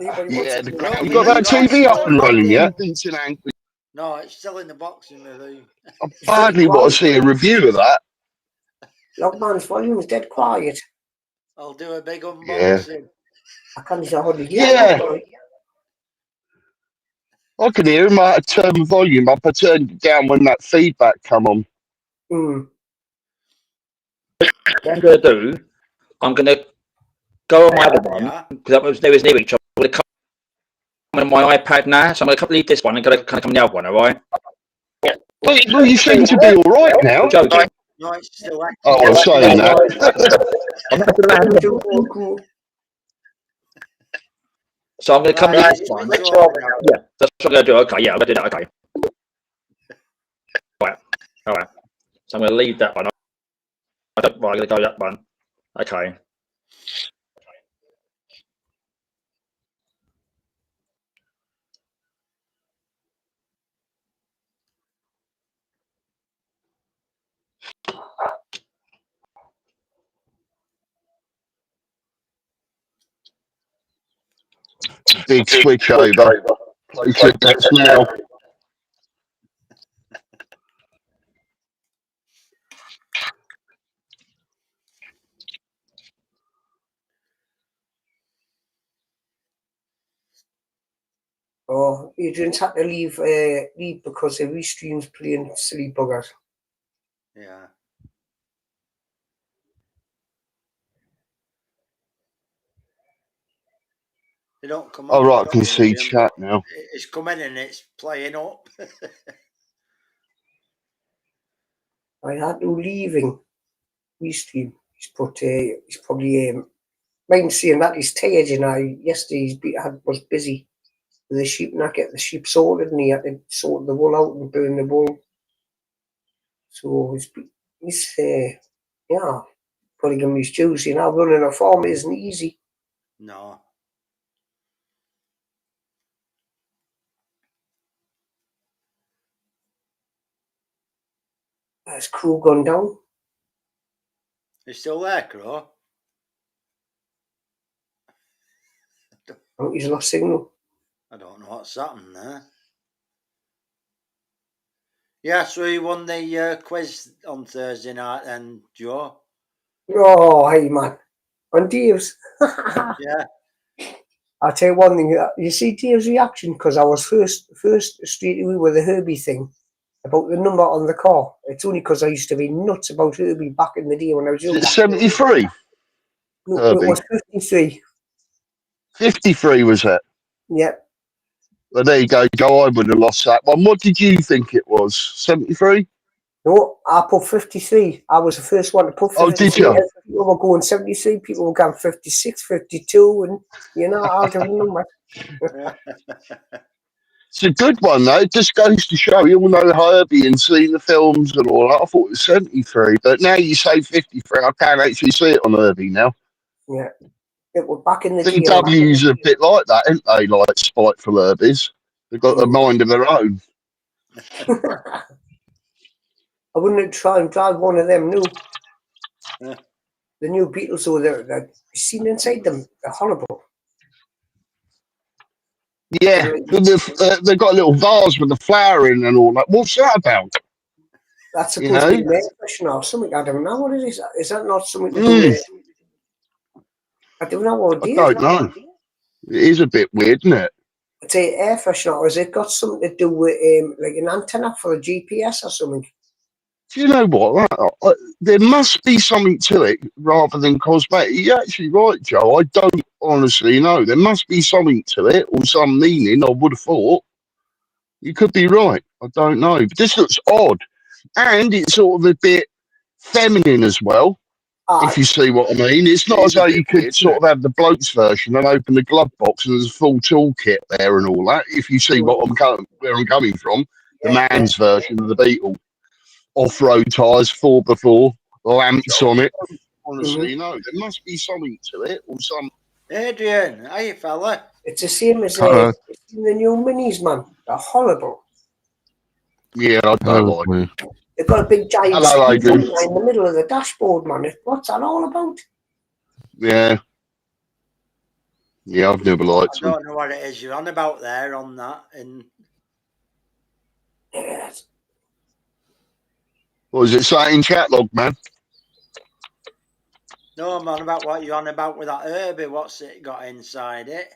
Speaker 7: Yeah, you got that TV up and running yet? Vincent Angry.
Speaker 5: No, it's still in the box in the room.
Speaker 7: I hardly want to see a review of that.
Speaker 8: Logman's volume is dead quiet.
Speaker 5: I'll do a big unboxing.
Speaker 7: Yeah.
Speaker 8: I can't hardly hear
Speaker 7: Yeah.
Speaker 8: that.
Speaker 7: I can hear him. I had to turn the volume up. I turned it down when that feedback come on.
Speaker 8: Mm.
Speaker 2: What I'm going to do, I'm going to go on my other one, because there was near each other. I'm going to come on my iPad now, so I'm going to leave this one and going to come on the other one, all right?
Speaker 7: Well, you seem to be all right now.
Speaker 2: Joking.
Speaker 5: No, it's still active.
Speaker 7: Oh, I'm saying that.
Speaker 2: I'm not around. So I'm going to come
Speaker 5: Right,
Speaker 2: leave this one.
Speaker 5: switch over now.
Speaker 2: Yeah, that's what I'm going to do. Okay, yeah, I'm going to do that. Okay. Right. All right. So I'm going to leave that one. Right, I'm going to go that one. Okay.
Speaker 7: Big switch over. Place it bets now.
Speaker 8: Oh, Adrian's had to leave because the restream's playing silly buggers.
Speaker 5: Yeah. They don't come on.
Speaker 7: Oh, right, I can see chat now.
Speaker 5: It's coming and it's playing up.
Speaker 8: I had to leaving restream. He's put he's probably mind saying that he's tired, you know. Yesterday was busy with the sheep and I get the sheep sorted and he had to sort the wool out and burn the wool. So he's yeah, putting him his dues, you know. Running a farm isn't easy.
Speaker 5: No.
Speaker 8: Has Crew gone down?
Speaker 5: He's still there, Crow?
Speaker 8: I think he's lost signal.
Speaker 5: I don't know what's happened there. Yeah, so he won the quiz on Thursday night then, Joe.
Speaker 8: Oh, hey man. On Dave's.
Speaker 5: Yeah.
Speaker 8: I'll tell you one thing. You see Dave's reaction? Because I was first straight away with the Herbie thing about the number on the car. It's only because I used to be nuts about Herbie back in the day when I was young.
Speaker 7: 73?
Speaker 8: No,
Speaker 7: Herbie.
Speaker 8: it was 53.
Speaker 7: 53 was it?
Speaker 8: Yep.
Speaker 7: Well, there you go, Joe. I would have lost that one. What did you think it was? 73?
Speaker 8: No, I put 53. I was the first one to put 53.
Speaker 7: Oh, did you?
Speaker 8: People were going 73, people were going 56, 52, and you know, I don't remember.
Speaker 7: It's a good one, though. It just goes to show you all know Herbie and seen the films and all that. I thought it was 73, but now you say 53. I can actually see it on Herbie now.
Speaker 8: Yeah. It was back in the day.
Speaker 7: VW's a bit like that, aren't they? Like spiteful Herbies. They've got a mind of their own.
Speaker 8: I wouldn't try and drive one of them new. The new Beetles, so they're seen inside them. They're horrible.
Speaker 7: Yeah, they've got a little vase with the flower in and all that. What's that about?
Speaker 8: That's supposed to be an air freshener or something. I don't know what it is. Is that not something to do with? I don't know what it is.
Speaker 7: I don't know. It is a bit weird, isn't it?
Speaker 8: It's an air freshener, or has it got something to do with like an antenna for a GPS or something?
Speaker 7: Do you know what? There must be something to it rather than cosmetic. You're actually right, Joe. I don't honestly know. There must be something to it or some meaning, I would have thought. You could be right. I don't know. But this looks odd. And it's sort of a bit feminine as well, if you see what I mean. It's not as though you could sort of have the blokes version and open the glove box and there's a full toolkit there and all that. If you see what where I'm coming from, the man's version of the Beetle. Off-road tyres, 4x4, lamps on it. Honestly, no, there must be something to it or some.
Speaker 5: Adrian, hey fella.
Speaker 8: It's the same as the new minis, man. They're horrible.
Speaker 7: Yeah, I don't like them.
Speaker 8: They've got a big giant
Speaker 7: Adrian.
Speaker 8: in the middle of the dashboard, man. What's that all about?
Speaker 7: Yeah. Yeah, I've never
Speaker 5: I
Speaker 7: liked them.
Speaker 5: don't know what it is you're on about there on that. And
Speaker 8: Yes.
Speaker 7: What was it saying in chat log, man?
Speaker 5: no, I'm on about what you're on about with that Herbie. What's it got inside it?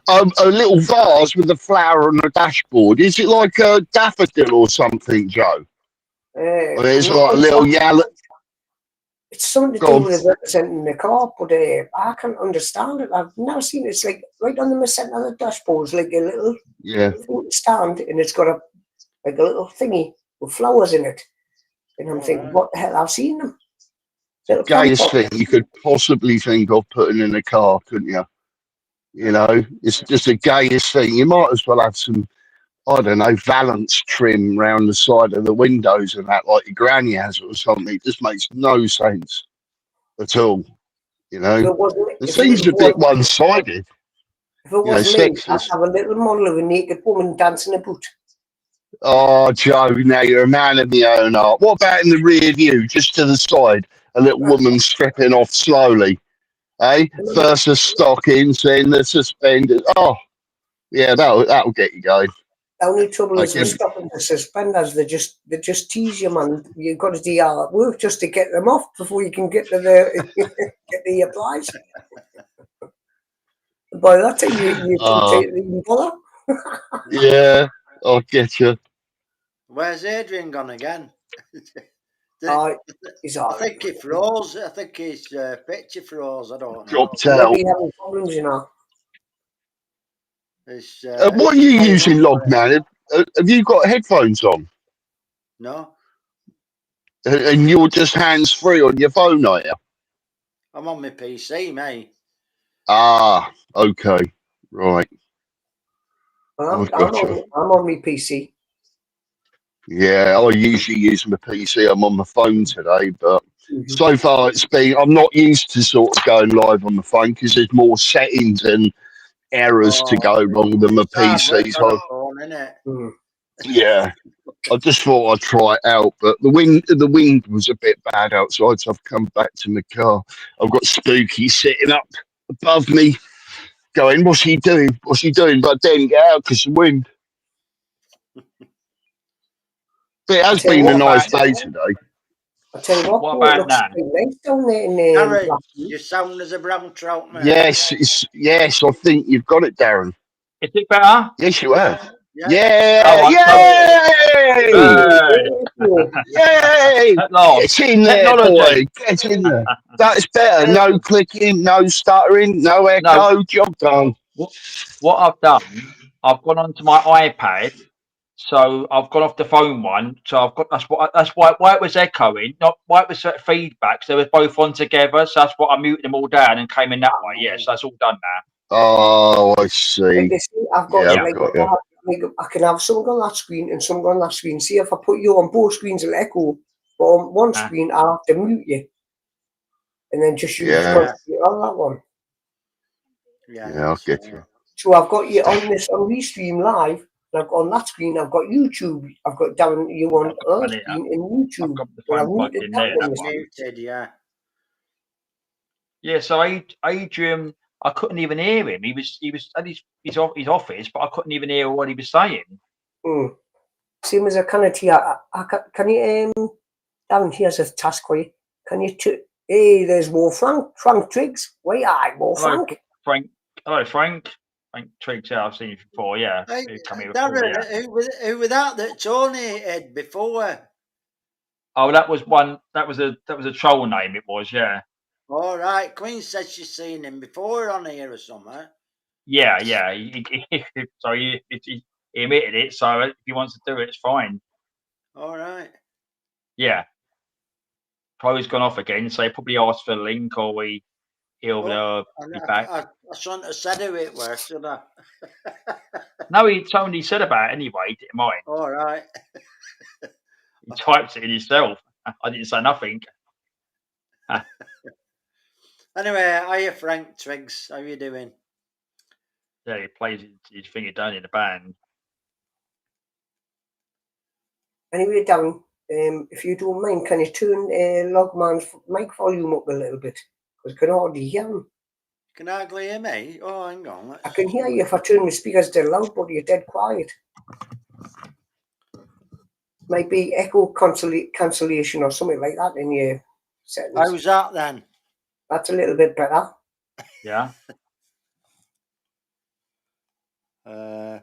Speaker 7: A little vase with a flower on the dashboard. Is it like a daffodil or something, Joe? Or it's
Speaker 8: I'm not
Speaker 7: like a
Speaker 8: quite
Speaker 7: little
Speaker 8: sure.
Speaker 7: yellow.
Speaker 8: It's something to
Speaker 7: Go
Speaker 8: do
Speaker 7: on.
Speaker 8: with representing the car, but I can't understand it. I've never seen it. It's like right on the centre of the dashboard, it's like a little
Speaker 7: Yeah.
Speaker 8: thing to stand, and it's got a little thingy with flowers in it. And I'm thinking,
Speaker 5: Alright.
Speaker 8: what the hell? I've seen them. Little
Speaker 7: Gayest
Speaker 8: plant
Speaker 7: thing you could possibly think of putting in a car, couldn't you? You know, it's just the gayest thing. You might as well have some, I don't know, valance trim round the side of the windows and that, like your granny has or something. It just makes no sense at all. You
Speaker 8: If
Speaker 7: know,
Speaker 8: it wasn't,
Speaker 7: it seems a bit one-sided.
Speaker 8: if it was me, I'd
Speaker 7: Sexist.
Speaker 8: have a little model of a naked woman dancing a boot.
Speaker 7: Oh, Joe, now you're a man of your own art. What about in the rear view, just to the side, a little woman stripping off slowly? Eh? First the stockings, then the suspenders. Oh, yeah, that'll get you going.
Speaker 8: The only trouble
Speaker 7: I
Speaker 8: is with
Speaker 7: guess.
Speaker 8: stopping the suspenders, they just tease you, man. You've got to do hard work just to get them off before you can get to the get the applies. By that time you can't even bother.
Speaker 7: Yeah, I'll get you.
Speaker 5: Where's Adrian gone again?
Speaker 8: He's
Speaker 5: I think he froze. I think his picture froze. I don't know.
Speaker 7: Dropped out.
Speaker 8: Maybe having problems, you know.
Speaker 7: What are you using, Logman? Have you got headphones on?
Speaker 5: No,
Speaker 7: And you're just hands-free on your phone, are you?
Speaker 5: I'm on my PC, mate.
Speaker 7: Ah, okay. Right.
Speaker 8: I'm
Speaker 7: I've got you.
Speaker 8: on my PC.
Speaker 7: Yeah, I usually use my PC. I'm on my phone today, but so far it's been, I'm not used to sort of going live on the phone because there's more settings and errors to go wrong than my PC. So, yeah, I just thought I'd try it out, but the wind was a bit bad outside, so I've come back to my car. I've got Spooky sitting up above me going, what's he doing? What's he doing? But then get out because the wind. But it has been a nice day today.
Speaker 8: I tell you what
Speaker 2: about
Speaker 8: looks
Speaker 2: Nan?
Speaker 8: pretty nice down there in
Speaker 5: Darren,
Speaker 8: Blackpool.
Speaker 5: you sound as a brown trout, mate.
Speaker 7: Yes, I think you've got it, Darren.
Speaker 2: Is it better?
Speaker 7: Yes, you have.
Speaker 5: Yeah.
Speaker 2: Oh,
Speaker 7: Yay!
Speaker 2: At last.
Speaker 7: Get in there,
Speaker 2: Technology.
Speaker 7: boy. Get in there. That's better. No clicking, no stuttering, no echo.
Speaker 2: No.
Speaker 7: Job done.
Speaker 2: What I've done, I've gone onto my iPad, so I've gone off the phone one. So I've got that's why it was echoing, not why it was feedback. So they were both on together. So that's what I muted them all down and came in that way. Yes, that's all done now.
Speaker 7: Oh, I see.
Speaker 8: I've got,
Speaker 7: Yeah, I've got you.
Speaker 8: I can have something on that screen and something on that screen. See, if I put you on both screens, it'll echo. But on one screen, I'll have to mute you. And then just use one screen on that one.
Speaker 7: Yeah, I'll get you.
Speaker 8: So I've got you on this on Restream Live. And I've got on that screen, I've got YouTube. I've got down you on other screen in YouTube.
Speaker 2: I've got the
Speaker 8: But I've
Speaker 2: phone plugged
Speaker 8: muted
Speaker 2: in
Speaker 8: that
Speaker 2: there.
Speaker 8: one.
Speaker 5: Muted, yeah.
Speaker 2: Yeah, so Adrian, I couldn't even hear him. He was at his office, but I couldn't even hear what he was saying.
Speaker 8: Same as I cannot hear. Can you down here's a task for you. Can you hey, there's more Frank Triggs. Where are you, more Frank?
Speaker 2: Hello, Frank Triggs. Yeah, I've seen you before. Yeah,
Speaker 5: Hey,
Speaker 2: come here before,
Speaker 5: Darren,
Speaker 2: yeah.
Speaker 5: who was that Tony had before?
Speaker 2: Oh, that was one. That was a troll name. It was, yeah.
Speaker 5: All right, Queen said she's seen him before on here or something.
Speaker 2: Yeah. So he admitted it. So if he wants to do it, it's fine.
Speaker 5: All right.
Speaker 2: Yeah. Probably's gone off again, so he probably asked for the link, or he'll be back.
Speaker 5: I shouldn't have said who it was, should I?
Speaker 2: No, he only said about it anyway. He didn't mind.
Speaker 5: All right.
Speaker 2: He typed it in himself. I didn't say nothing.
Speaker 5: Anyway, hiya Frank Triggs. How you doing?
Speaker 2: Yeah, he plays his finger down in the band.
Speaker 8: Anyway, Darren, if you don't mind, can you turn Logman's mic volume up a little bit? Because I can hardly hear him.
Speaker 5: Can I hardly hear me? Oh, hang on.
Speaker 8: I can hear you if I turn the speakers down loud, but you're dead quiet. Might be echo cancellation or something like that in your settings.
Speaker 5: How's that then?
Speaker 8: That's a little bit better.
Speaker 2: Yeah. I've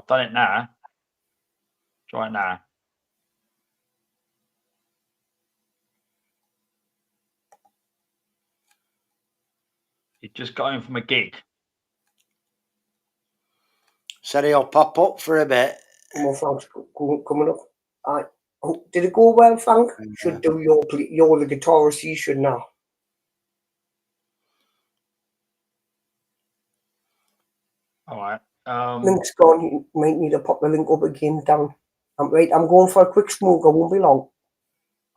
Speaker 2: done it now. Try it now. You just got in from a gig.
Speaker 5: Said he'll pop up for a bit.
Speaker 8: More Frank's coming up. Oh, did it go well, Frank? Should do you're the guitarist, you should know.
Speaker 2: All right.
Speaker 8: Link's gone. You might need to pop the link up again down. I'm going for a quick smoke. I won't be long.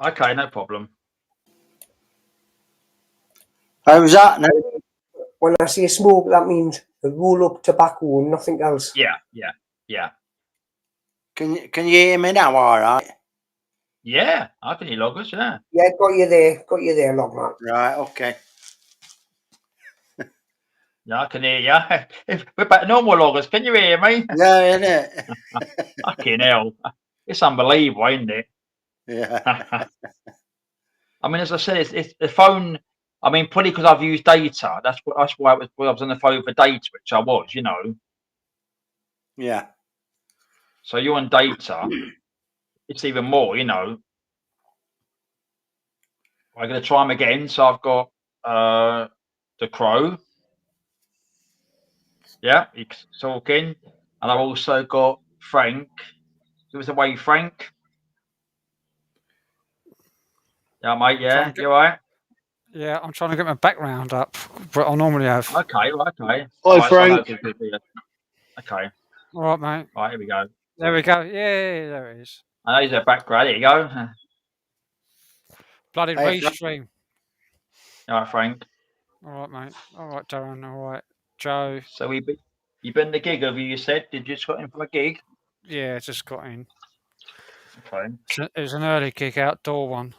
Speaker 2: Okay, no problem.
Speaker 5: How's that now?
Speaker 8: When I say smoke, that means a roll up tobacco and nothing else.
Speaker 2: Yeah.
Speaker 5: Can you hear me now? All right.
Speaker 2: Yeah, I can hear loggers. Yeah.
Speaker 8: Yeah, got you there, Logman.
Speaker 5: Right. Okay.
Speaker 2: Yeah, I can hear you. If we're back to normal loggers, can you hear me?
Speaker 5: Yeah, innit?
Speaker 2: Fucking hell. It's unbelievable, isn't it?
Speaker 5: Yeah.
Speaker 2: I mean, as I said, it's the phone. I mean, probably because I've used data. That's why I was on the phone for data, which I was, you know.
Speaker 5: Yeah.
Speaker 2: So you're on data. It's even more, you know. I'm going to try them again. So I've got the Crow. Yeah, he's talking. And I've also got Frank. Give us away, Frank. Yeah, mate. Yeah, you all right?
Speaker 11: Yeah, I'm trying to get my background up, but I normally have.
Speaker 2: Okay, okay.
Speaker 7: Hi, Frank.
Speaker 2: Okay.
Speaker 11: All right, mate.
Speaker 2: All right, here we go.
Speaker 11: There we go. Yeah, there it is.
Speaker 2: I know he's a background. There you go.
Speaker 11: Bloody
Speaker 5: Hey,
Speaker 11: restream.
Speaker 2: All right, Frank.
Speaker 11: All right, mate. All right, Darren. All right, Joe.
Speaker 2: So you've been the gig, have you said? Did you just got in from a gig?
Speaker 11: Yeah, just got in.
Speaker 2: Okay.
Speaker 11: It was an early gig, outdoor one.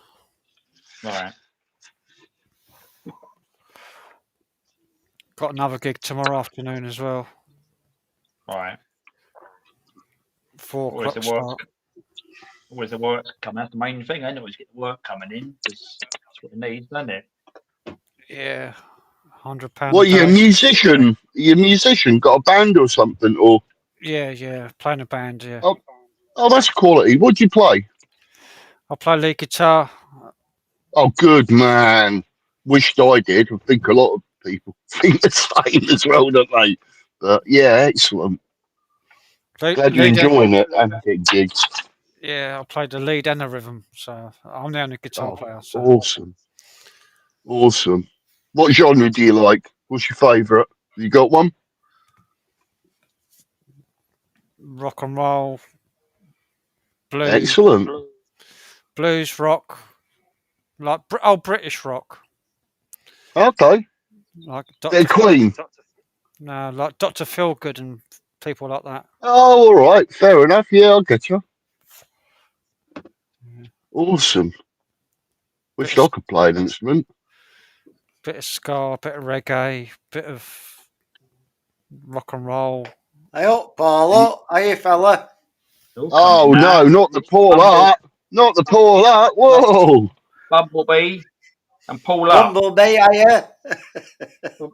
Speaker 2: Right.
Speaker 11: Got another gig tomorrow afternoon as well.
Speaker 2: All right.
Speaker 11: 4
Speaker 2: Always
Speaker 11: o'clock
Speaker 2: the work.
Speaker 11: start.
Speaker 2: Always the work coming. That's the main thing, ain't it? Always get the work coming in. That's what it needs, doesn't it?
Speaker 11: Yeah, £100.
Speaker 7: What,
Speaker 11: a
Speaker 7: you a
Speaker 11: day.
Speaker 7: musician? You a musician? Got a band or something? Or
Speaker 11: Yeah, playing a band. Yeah,
Speaker 7: oh, that's quality. What do you play?
Speaker 11: I play lead guitar.
Speaker 7: Oh, good man. Wished I did. I think a lot of people think the same as well, don't they? But yeah, excellent. Glad you're enjoying it and getting gigs.
Speaker 11: Yeah, I played the lead and the rhythm, so I'm the only guitar player. So.
Speaker 7: Awesome. What genre do you like? What's your favourite? You got one?
Speaker 11: Rock and roll, blues.
Speaker 7: Excellent.
Speaker 11: Blues, rock, like British rock.
Speaker 7: Okay.
Speaker 11: Like
Speaker 7: They're Queen.
Speaker 11: No, like Dr. Feelgood and people like that.
Speaker 7: Oh, all right. Fair enough. Yeah, I'll get you. Awesome. Wish I could play an instrument.
Speaker 11: Bit of ska, bit of reggae, bit of rock and roll.
Speaker 5: Hey up, Paulo. Hiya, fella.
Speaker 7: Oh, no, not the Paul Art. Not the Paul Art. Whoa.
Speaker 2: Bumblebee and Paul Up.
Speaker 5: Bumblebee, hiya.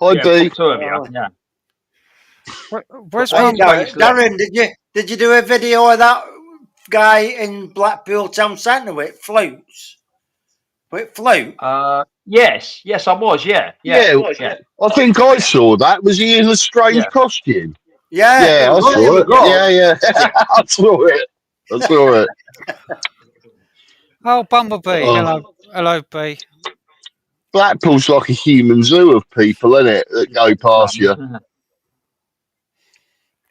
Speaker 7: Hi, B.
Speaker 2: Two of you, yeah.
Speaker 11: Where's
Speaker 5: Darren, did you do a video of that guy in Blackpool Town Centre with flutes? With flute?
Speaker 2: Yes, I was, yeah.
Speaker 7: I think I saw that. Was he in a strange costume?
Speaker 5: Yeah,
Speaker 7: I saw it. Yeah. I saw it.
Speaker 11: Oh, Bumblebee. Hello, B.
Speaker 7: Blackpool's like a human zoo of people, isn't it, that go past you.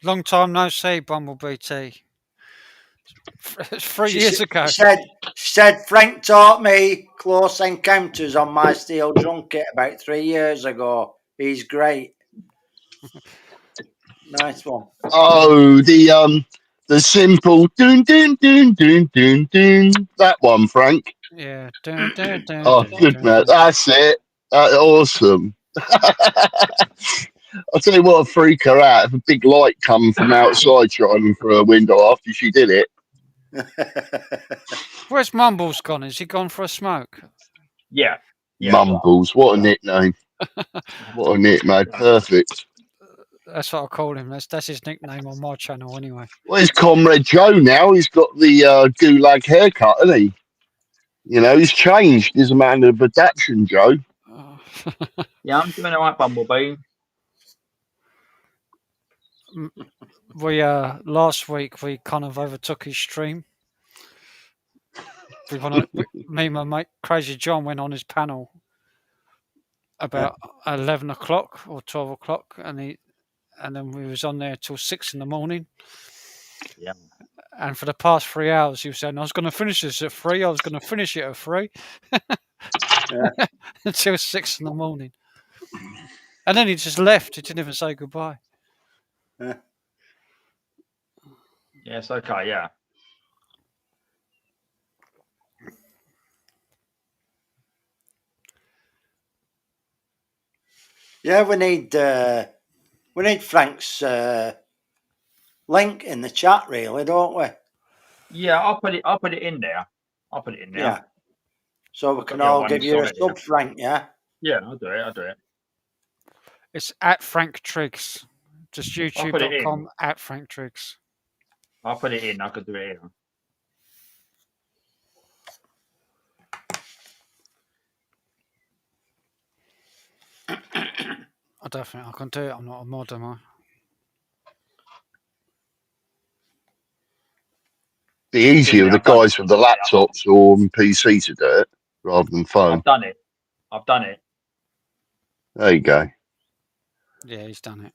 Speaker 11: Long time no see, Bumblebee T. It's 3 years ago.
Speaker 5: She said Frank taught me Close Encounters on my steel drum kit about 3 years ago. He's great. Nice one.
Speaker 7: Oh, the simple doon doon doon doon doon doon. That one, Frank.
Speaker 11: Yeah.
Speaker 7: Oh, good man. That's it. Awesome. I'll tell you what, a freak her out if a big light come from outside shining through her window after she did it.
Speaker 11: Where's Mumbles gone? Is he gone for a smoke?
Speaker 2: Yeah.
Speaker 7: Mumbles, what a nickname. What a nickname, perfect.
Speaker 11: That's what I call him. That's his nickname on my channel anyway.
Speaker 7: Well, he's Comrade Joe now. He's got the gulag haircut, hasn't he? You know, he's changed. He's a man of adaptation, Joe.
Speaker 2: Yeah, I'm doing all right, Bumblebee.
Speaker 11: We last week we kind of overtook his stream. Me and my mate Crazy John went on his panel about 11 o'clock or 12 o'clock, and then we was on there till 6 in the morning.
Speaker 2: Yeah. And
Speaker 11: for the past 3 hours, he was saying, "I was going to finish this at 3. I was going to finish it at 3." Until 6 in the morning, and then he just left. He didn't even say goodbye.
Speaker 2: Yeah, it's okay. Yeah.
Speaker 5: Yeah, we need Frank's link in the chat, really, don't we?
Speaker 2: Yeah, I'll put it in there.
Speaker 5: Yeah. So we can all give you a sub, Frank. Yeah.
Speaker 2: Yeah, I'll do it.
Speaker 11: It's at Frank Triggs. Just youtube.com at Frank Triggs.
Speaker 2: I'll put it in. I could do it here.
Speaker 11: I don't think I can do it. I'm not a mod, am I?
Speaker 7: Be easier with the guys with the laptops or PC to do it rather than phone.
Speaker 2: I've done it.
Speaker 7: There you go.
Speaker 11: Yeah, he's done it.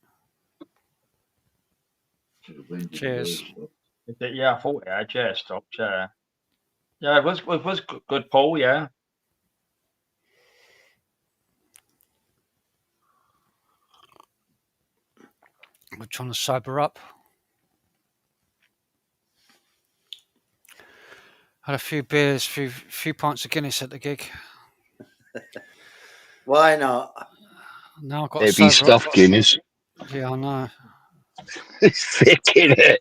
Speaker 11: Cheers.
Speaker 2: Yeah, I thought it had. Yeah, stop. Yeah. Yeah, it was good, Paul. Yeah.
Speaker 11: We're trying to sober up. Had a few beers, few pints of Guinness at the gig.
Speaker 5: Why not?
Speaker 11: Now I've got
Speaker 7: heavy stuff, Guinness.
Speaker 11: Yeah, I know.
Speaker 7: It's thick, innit?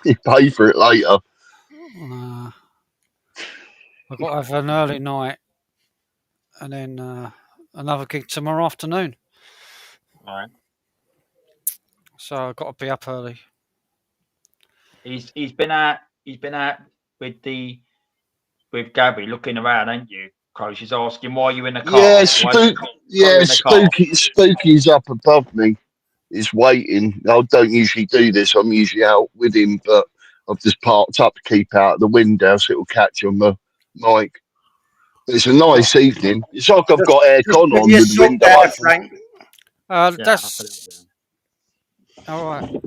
Speaker 7: You pay for it later.
Speaker 11: I've got to have an early night and then another gig tomorrow afternoon.
Speaker 2: All right.
Speaker 11: So I've got to be up early.
Speaker 2: He's been out with Gabby looking around, ain't you? Because she's asking why you in the car.
Speaker 7: Spooky's up above me. He's waiting. I don't usually do this. I'm usually out with him, but I've just parked up to keep out of the window so it'll catch on the mic. It's a nice evening. It's like I've got aircon on with the window
Speaker 5: open. Frank.
Speaker 11: That's all right.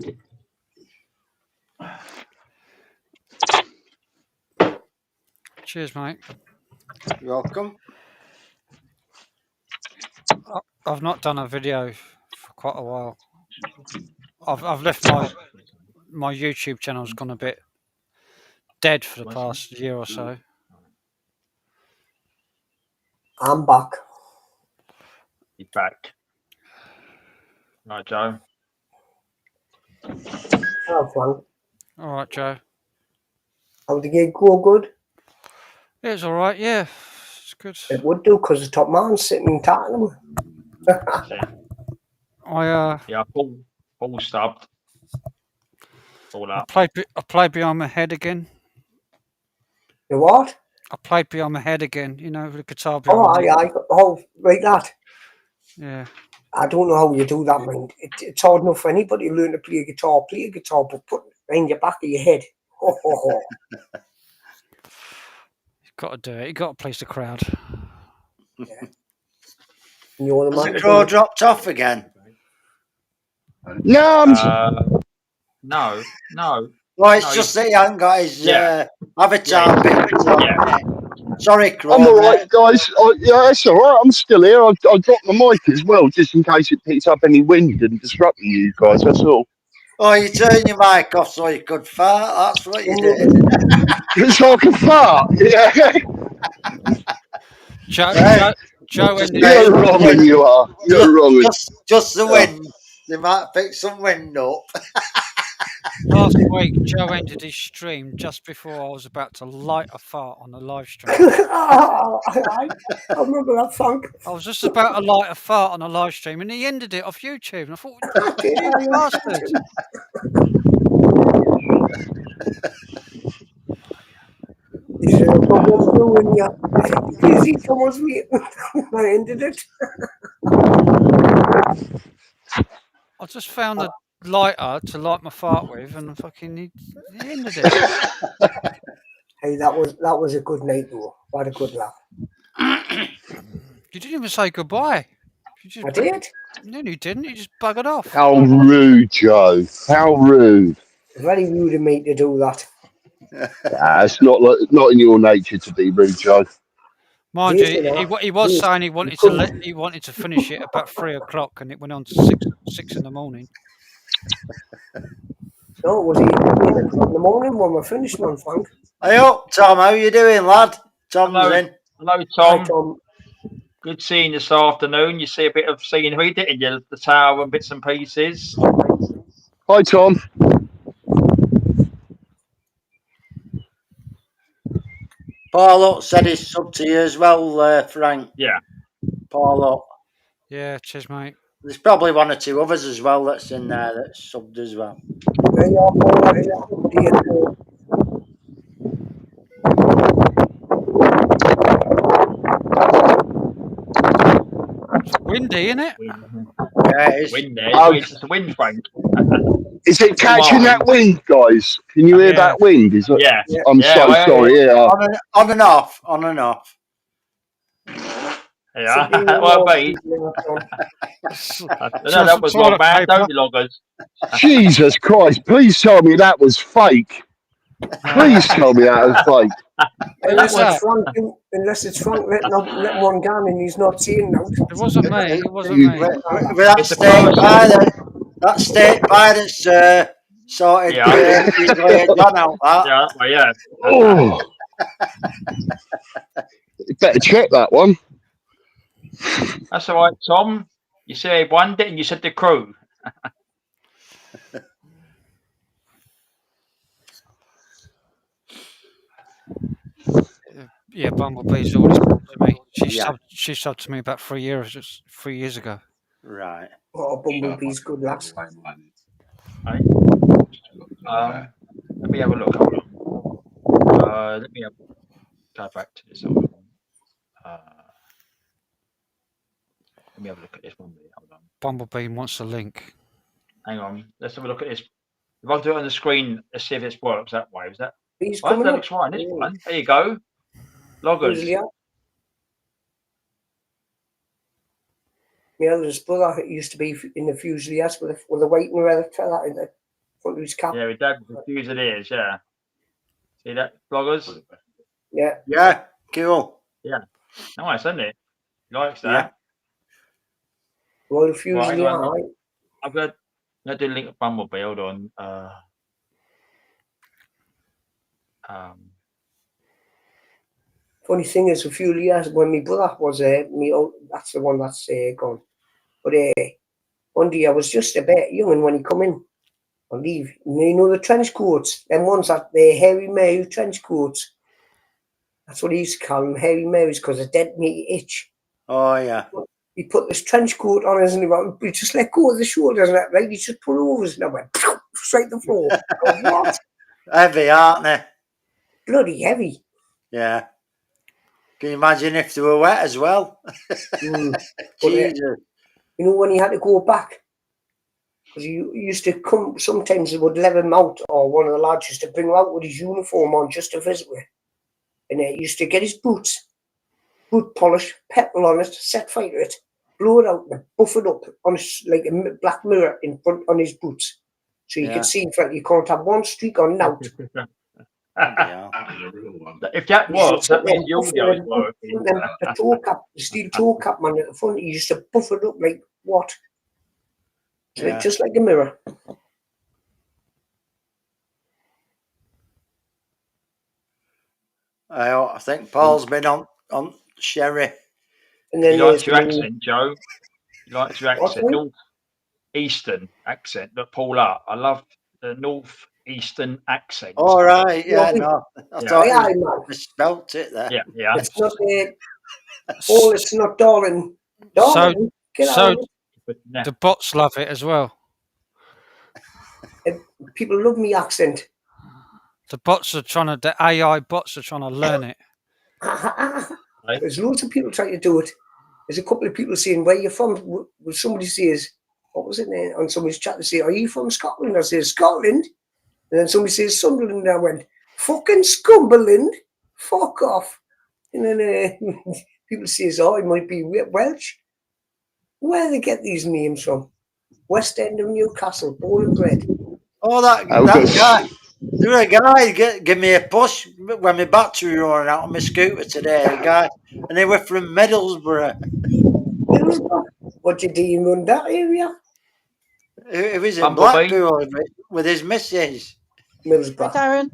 Speaker 11: Cheers, mate.
Speaker 5: You're welcome.
Speaker 11: I've not done a video for quite a while. I've left my YouTube channel's gone a bit dead for the past year or so.
Speaker 8: I'm back.
Speaker 2: He's back. Right, Joe.
Speaker 8: Oh, Frank.
Speaker 11: All right, Joe.
Speaker 8: How the gig go? Good?
Speaker 11: It was all right, yeah. It's good.
Speaker 8: It would do because the top man's sitting talking to me.
Speaker 2: Yeah, Paul stubbed. All up.
Speaker 11: I played behind my head again.
Speaker 8: You what?
Speaker 11: I played behind my head again, you know, with the guitar behind my head.
Speaker 8: Right, that.
Speaker 11: Yeah.
Speaker 8: I don't know how you do that, man. It's hard enough for anybody to learn to play a guitar, but put it behind your back of your head.
Speaker 11: You've got to do it. You've got to please the crowd.
Speaker 8: Yeah. Has
Speaker 5: the crow dropped off again?
Speaker 7: No,
Speaker 2: no.
Speaker 5: Well, it's just that he hasn't got his avatar picture. Sorry, Crow.
Speaker 7: I'm all right, guys. Yeah, it's all right. I'm still here. I dropped the mic as well, just in case it picks up any wind and disrupting you guys. That's all.
Speaker 5: Oh, you turned your mic off so you could fart. That's what you did.
Speaker 7: It's like a fart. Yeah.
Speaker 11: Joe ended
Speaker 5: Yeah,
Speaker 7: You're wrong, and you are. You're wrong.
Speaker 5: Just the wind. They might pick some wind up.
Speaker 11: last week. Joe ended his stream just before I was about to light a fart on the live stream.
Speaker 8: I remember that, Frank.
Speaker 11: I was just about to light a fart on a live stream, and he ended it off YouTube. And I thought, you bastard!
Speaker 8: Is there a problem doing ya? Easy, someone's waiting. I ended it.
Speaker 11: I just found a lighter to light my fart with, and fucking he ended it.
Speaker 8: Hey, that was a good night though. What a good laugh.
Speaker 11: You didn't even say goodbye.
Speaker 8: I did.
Speaker 11: No, you didn't. You just buggered off.
Speaker 7: How rude, Joe. How rude.
Speaker 8: Very rude of me to do that.
Speaker 7: It's not in your nature to be rude, Joe.
Speaker 11: Mind
Speaker 8: Yes,
Speaker 11: you,
Speaker 8: you know.
Speaker 11: he was
Speaker 8: Yes.
Speaker 11: saying he wanted to finish it about 3 o'clock, and it went on to 6 in the morning.
Speaker 8: No, it was 8 o'clock in the morning when we finished, man, Frank.
Speaker 5: Hey up, Tom, how you doing, lad? Tom's
Speaker 12: Hello.
Speaker 5: in.
Speaker 12: Hello,
Speaker 8: Hi,
Speaker 12: Tom.
Speaker 8: Tom.
Speaker 12: Good seeing you this afternoon. You see a bit of scenery, didn't you? The tower and bits and pieces.
Speaker 7: Hi, Tom.
Speaker 5: Paul said he's sub to you as well, Frank.
Speaker 12: Yeah.
Speaker 5: Paul.
Speaker 11: Yeah, cheers, mate.
Speaker 5: There's probably one or two others as well that's in there that's subbed as well.
Speaker 8: There you are, Paul. That is a good day, Paul.
Speaker 11: It's windy, isn't it?
Speaker 5: Yeah, it is.
Speaker 12: Wind there.
Speaker 7: Oh.
Speaker 12: It's just a wind, Frank.
Speaker 7: Is it catching that wind, guys? Can you hear that wind? Is it?
Speaker 12: Yeah.
Speaker 7: I'm
Speaker 12: Yeah,
Speaker 7: so
Speaker 12: well,
Speaker 7: sorry. Yeah.
Speaker 5: On and off, on and off.
Speaker 12: Yeah. Well, mate. No, that was wrong, man. Don't you, loggers?
Speaker 7: Jesus Christ! Please tell me that was fake. Please tell me that was fake.
Speaker 8: Unless it's Frank letting one down and he's not seeing now.
Speaker 11: It wasn't me. It wasn't me.
Speaker 5: With that state pie that's sorted John out that.
Speaker 12: Yeah, well, yeah.
Speaker 7: Oh. You better check that one.
Speaker 12: That's all right, Tom. You said one day and you said the crew.
Speaker 11: Yeah, Bumblebee's always subbed to me. She subbed to me about 3 years ago.
Speaker 5: Right.
Speaker 8: Oh, Bumblebee's good, lads.
Speaker 12: Right. Let me have a look. Hold on. Let me go back to this. Hold on. Let me have a look at this one. Hold on.
Speaker 11: Bumblebee wants a link.
Speaker 12: Hang on. Let's have a look at this. If I do it on the screen, let's see if it works that way. Is that?
Speaker 8: He's
Speaker 12: That
Speaker 8: coming up.
Speaker 12: looks right. This one. There you go. Loggers.
Speaker 8: Yeah. My eldest brother used to be in the Fusiliers with a white and red fella in the front of his cap.
Speaker 12: Yeah, with Dad confused it is. Yeah. See that, bloggers?
Speaker 8: Yeah.
Speaker 5: Yeah. Cool.
Speaker 12: Yeah. Nice, isn't it? He likes that.
Speaker 8: Well, the Fusiliers,
Speaker 12: Right, I'm going to do a link of Bumblebee. Hold on.
Speaker 8: Funny thing is, a few years when my brother was that's the one that's gone. But one day I was just a bit young, and when he come in on leave, you know the trench coats, them ones that the Harry Mary trench coats. That's what he used to call them, Harry Marys, because it didn't make you itch.
Speaker 5: Oh yeah.
Speaker 8: He put this trench coat on us, and he just let go of the shoulders, and that, right? He just put over us, and I went straight to the floor. What?
Speaker 5: Heavy, aren't they?
Speaker 8: Bloody heavy.
Speaker 5: Yeah. Can you imagine if they were wet as well? Jesus.
Speaker 8: You know, when he had to go back, because he used to come, sometimes he would let him out, or one of the lads used to bring him out with his uniform on just to visit with. And he used to get his boots, boot polish, petrol on it, set fire to it, blow it out, and buff it up on like a black mirror in front on his boots. So you could see in front, you can't have one streak on out.
Speaker 12: If that works, that means the audio is working.
Speaker 8: The toe cap, the steel toe cap man at the front, he used to buff it up like what? Like, just like a mirror.
Speaker 5: I think Paul's been on Sherry
Speaker 8: And then
Speaker 12: You likes
Speaker 8: there's
Speaker 12: your
Speaker 8: me.
Speaker 12: accent, Joe. You likes your
Speaker 8: What's
Speaker 12: accent.
Speaker 8: that?
Speaker 12: North Eastern accent that pull up. I love the North Eastern accent.
Speaker 5: All right, yeah,
Speaker 8: Lovely.
Speaker 5: no. I
Speaker 12: Yeah.
Speaker 5: thought
Speaker 8: Aye, aye,
Speaker 5: you
Speaker 8: man.
Speaker 5: misspelt it there.
Speaker 12: Yeah, yeah.
Speaker 8: It's not oh, it's not darling.
Speaker 11: So,
Speaker 8: Darling, get
Speaker 11: so
Speaker 8: out.
Speaker 12: But no.
Speaker 11: the bots love it as well.
Speaker 8: People love me accent.
Speaker 11: The bots are trying to, the AI bots are trying to learn it.
Speaker 8: There's loads of people trying to do it. There's a couple of people saying, where you from? When somebody says, what was it there? On somebody's chat, they say, are you from Scotland? I say, Scotland. And then somebody says, Sunderland. And I went, fucking Scumberland. Fuck off. And then people say, oh, it might be Welsh. Where do they get these names from? West End of Newcastle, born and bred.
Speaker 5: Oh, that guy. There was a guy give me a push when my battery ran out on my scooter today. A guy, and they were from Middlesbrough.
Speaker 8: Middlesbrough? What did he run that area?
Speaker 5: It was in
Speaker 12: Bumblebee.
Speaker 5: Blackpool with his missus.
Speaker 8: Middlesbrough.
Speaker 10: Darren.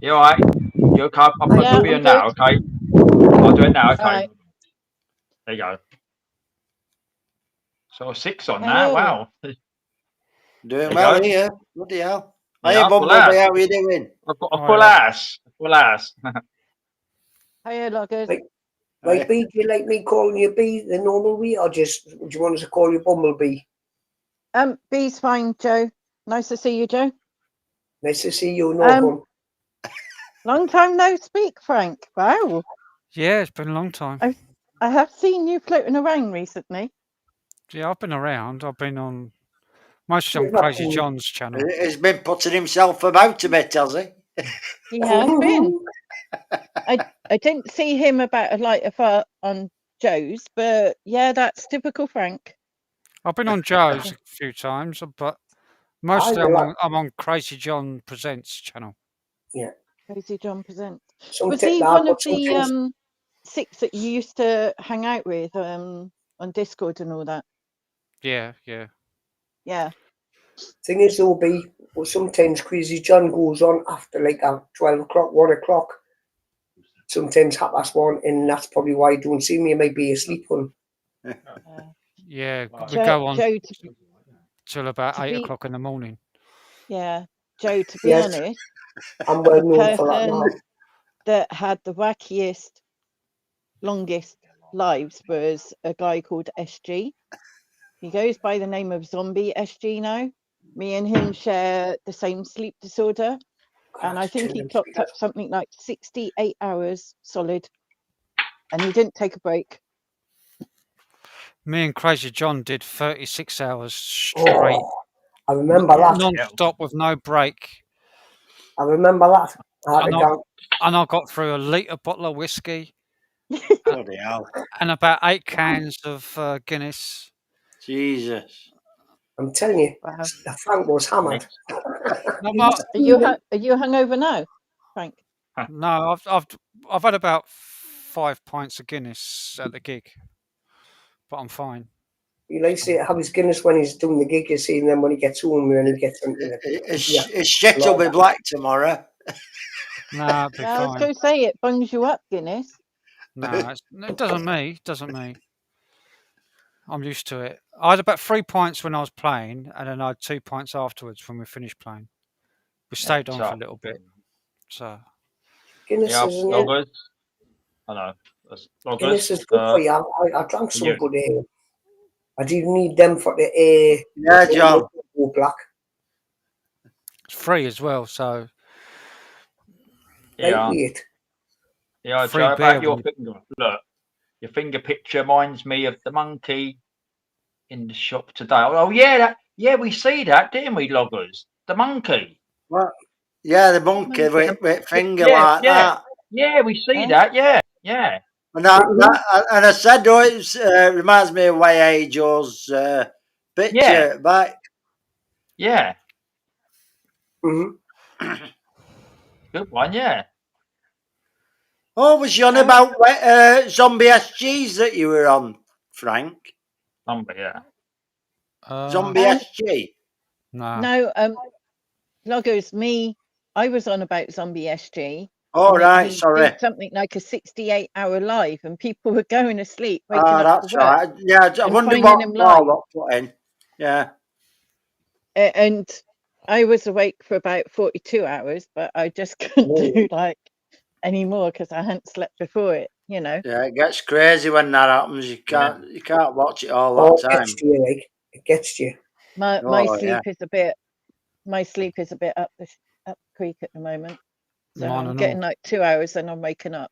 Speaker 12: You all right? You okay? I'll put
Speaker 10: Yeah,
Speaker 12: you
Speaker 10: I'm
Speaker 12: in now,
Speaker 10: good.
Speaker 12: okay? I'll do it now, okay?
Speaker 10: Right.
Speaker 12: There you go. So 6 on
Speaker 10: Hello.
Speaker 12: that. Wow.
Speaker 5: Doing
Speaker 12: you
Speaker 5: well
Speaker 12: go.
Speaker 5: here. Bloody hell.
Speaker 12: Yeah,
Speaker 5: Hey,
Speaker 12: full
Speaker 5: Bumblebee,
Speaker 12: ass.
Speaker 5: how are you doing?
Speaker 12: A full ass. A full ass.
Speaker 10: Hiya, loggers.
Speaker 8: Right, B, do you like me calling you B the normal way, or just do you want us to call you Bumblebee?
Speaker 10: B's fine, Joe. Nice to see you, Joe.
Speaker 8: Nice to see you, no
Speaker 10: Long time no speak, Frank. Wow.
Speaker 11: Yeah, it's been a long time.
Speaker 10: I have seen you floating around recently.
Speaker 11: Yeah, I've been around. I've been on mostly on
Speaker 5: Not
Speaker 11: Crazy
Speaker 5: cool.
Speaker 11: John's channel.
Speaker 5: He's been putting himself about a bit, has he?
Speaker 10: He has been. I didn't see him about a light of on Joe's, but yeah, that's typical Frank.
Speaker 11: I've been on Joe's a few times, but mostly I'm on Crazy John Presents channel.
Speaker 8: Yeah.
Speaker 10: Crazy John Presents.
Speaker 8: Some
Speaker 10: Was
Speaker 8: tip
Speaker 10: he
Speaker 8: that,
Speaker 10: one of
Speaker 8: but
Speaker 10: the
Speaker 8: sometimes-
Speaker 10: 6 that you used to hang out with on Discord and all that?
Speaker 11: Yeah, yeah.
Speaker 10: Yeah.
Speaker 8: Thing is, though, B, well, sometimes Crazy John goes on after like 12 o'clock, 1 o'clock. Sometimes 1:30, and that's probably why you don't see me. I might be asleep on.
Speaker 11: Yeah, we
Speaker 10: Joe-
Speaker 11: go on
Speaker 10: Joe
Speaker 11: till about
Speaker 10: to
Speaker 11: 8
Speaker 10: be-
Speaker 11: o'clock in the morning.
Speaker 10: Yeah. Joe, to be
Speaker 8: Yes.
Speaker 10: honest,
Speaker 8: I'm well
Speaker 10: the
Speaker 8: known for that now.
Speaker 10: person that had the wackiest, longest lives was a guy called SG. He goes by the name of Zombie SG now. Me and him share the same sleep disorder. And I think he clocked up something like 68 hours solid. And he didn't take a break.
Speaker 11: Me and Crazy John did 36 hours straight.
Speaker 8: Oh, I remember that.
Speaker 11: Non-stop with no break.
Speaker 8: I remember that.
Speaker 11: And I got through a litre bottle of whiskey.
Speaker 5: Bloody hell.
Speaker 11: And about 8 cans of Guinness.
Speaker 5: Jesus.
Speaker 8: I'm telling you, Frank was hammered.
Speaker 11: No,
Speaker 10: Are you hungover now, Frank?
Speaker 11: no, I've had about 5 pints of Guinness at the gig, but I'm fine.
Speaker 8: He likes to have his Guinness when he's doing the gig, you see, and then when he gets home, then he gets into
Speaker 5: His shit will be black tomorrow.
Speaker 11: Nah, it'll be
Speaker 10: I was
Speaker 11: fine.
Speaker 10: going to say it bungs you up, Guinness.
Speaker 11: No, it doesn't me. Doesn't me. I'm used to it. I had about 3 pints when I was playing, and then I had 2 pints afterwards when we finished playing. We stayed on for a little bit. So
Speaker 8: Guinness
Speaker 12: Yeah,
Speaker 8: isn't it?
Speaker 12: loggers. I know. Loggers.
Speaker 8: Guinness is good for you. I drank some
Speaker 12: yeah.
Speaker 8: good ale. I didn't need them for the
Speaker 5: Yeah, John.
Speaker 8: go black.
Speaker 11: it's free as well. So
Speaker 12: Yeah.
Speaker 8: Lightweight.
Speaker 12: Yeah,
Speaker 11: Free
Speaker 12: Joe,
Speaker 11: beer
Speaker 12: about your
Speaker 11: when
Speaker 12: finger. Look, your finger picture reminds me of the monkey in the shop today. Oh yeah, we see that, didn't we, loggers? The monkey.
Speaker 5: What? Yeah, the monkey with finger
Speaker 12: Yeah,
Speaker 5: like
Speaker 12: yeah.
Speaker 5: that.
Speaker 12: Yeah, we see that. Yeah, yeah.
Speaker 5: And I said, oh, it reminds me of Way Joe's picture
Speaker 12: Yeah.
Speaker 5: back.
Speaker 12: Yeah.
Speaker 8: Mm-hmm.
Speaker 12: Good one, yeah.
Speaker 5: Oh, was you on about Zombie SGs that you were on, Frank?
Speaker 12: Zombie, yeah.
Speaker 5: Zombie SG?
Speaker 11: No.
Speaker 10: No, loggers, I was on about Zombie SG,
Speaker 5: Oh,
Speaker 10: and
Speaker 5: right,
Speaker 10: he
Speaker 5: sorry.
Speaker 10: did something like a 68-hour live, and people were going to sleep, waking
Speaker 5: Ah,
Speaker 10: up
Speaker 5: that's
Speaker 10: for work,
Speaker 5: right. Yeah, I
Speaker 10: and
Speaker 5: wonder
Speaker 10: finding
Speaker 5: what
Speaker 10: him
Speaker 5: Paul
Speaker 10: live.
Speaker 5: got put in. Yeah.
Speaker 10: And I was awake for about 42 hours, but I just couldn't do like any more because I hadn't slept before it, you know.
Speaker 5: Yeah, it gets crazy when that happens. You can't watch it all that
Speaker 8: It
Speaker 5: time.
Speaker 8: gets to you, like, it gets to you.
Speaker 10: My
Speaker 5: Oh,
Speaker 10: sleep
Speaker 5: yeah.
Speaker 10: is a bit up the creek at the moment. So
Speaker 11: Mine
Speaker 10: I'm
Speaker 11: and
Speaker 10: getting
Speaker 11: all.
Speaker 10: like 2 hours and I'm waking up.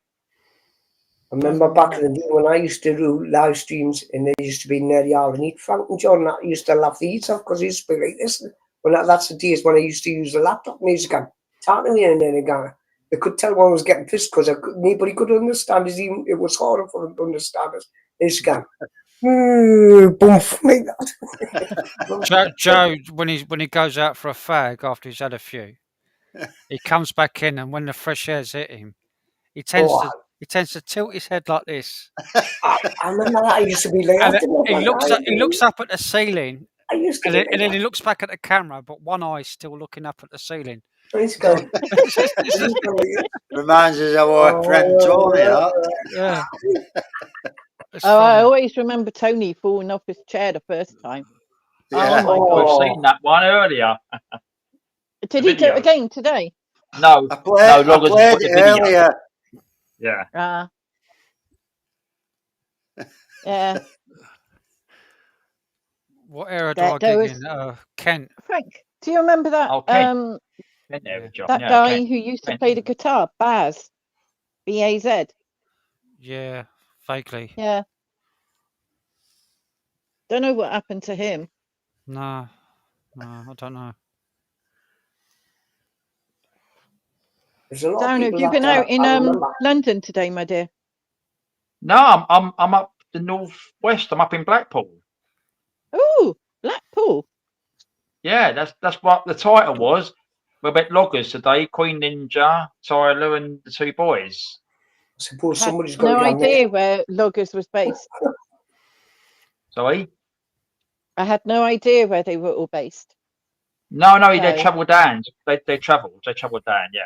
Speaker 8: I remember back in the day when I used to do live streams and they used to be near the Isle and eat Frank and John, that used to laugh the eats off because he used to be like this. When that's the days when I used to use the laptop music and talking to me and then again. They could tell one was getting pissed because nobody could understand us. Even it was harder for them to understand us. They just go, boom, like that.
Speaker 11: Joe, when he goes out for a fag after he's had a few, he comes back in, and when the fresh air's hit him, he tends to tilt his head like this.
Speaker 8: I remember that. I used to be like,
Speaker 11: And he looks up at the ceiling.
Speaker 8: I used to
Speaker 11: and then he looks back at the camera, but one eye's still looking up at the ceiling.
Speaker 8: Nice go.
Speaker 5: Reminds us of our friend Tony, that.
Speaker 11: Yeah.
Speaker 10: I always remember Tony falling off his chair the first time.
Speaker 5: Yeah.
Speaker 10: Oh my God.
Speaker 12: We've seen that one earlier.
Speaker 10: Did he do it again today?
Speaker 12: No.
Speaker 5: I played it earlier.
Speaker 12: Yeah.
Speaker 10: Yeah.
Speaker 11: What era do I get in? Kent.
Speaker 10: Frank, do you remember that?
Speaker 12: Oh, Kent.
Speaker 10: That guy who used to play the guitar, Baz, B-A-Z.
Speaker 11: Yeah, vaguely.
Speaker 10: Yeah. Don't know what happened to him.
Speaker 11: No, I don't know.
Speaker 10: Darren, have you been out in London today, my dear?
Speaker 12: No, I'm up the northwest. I'm up in Blackpool.
Speaker 10: Oh, Blackpool.
Speaker 12: Yeah, that's what the title was. We're about loggers today. Queen Ninja, Tyler, and the two boys.
Speaker 8: I suppose
Speaker 10: I
Speaker 8: somebody's
Speaker 10: had
Speaker 8: got
Speaker 10: no idea where Loggers was based.
Speaker 12: Sorry?
Speaker 10: I had no idea where they were all based.
Speaker 12: No, they travelled down. They travelled down. Yeah.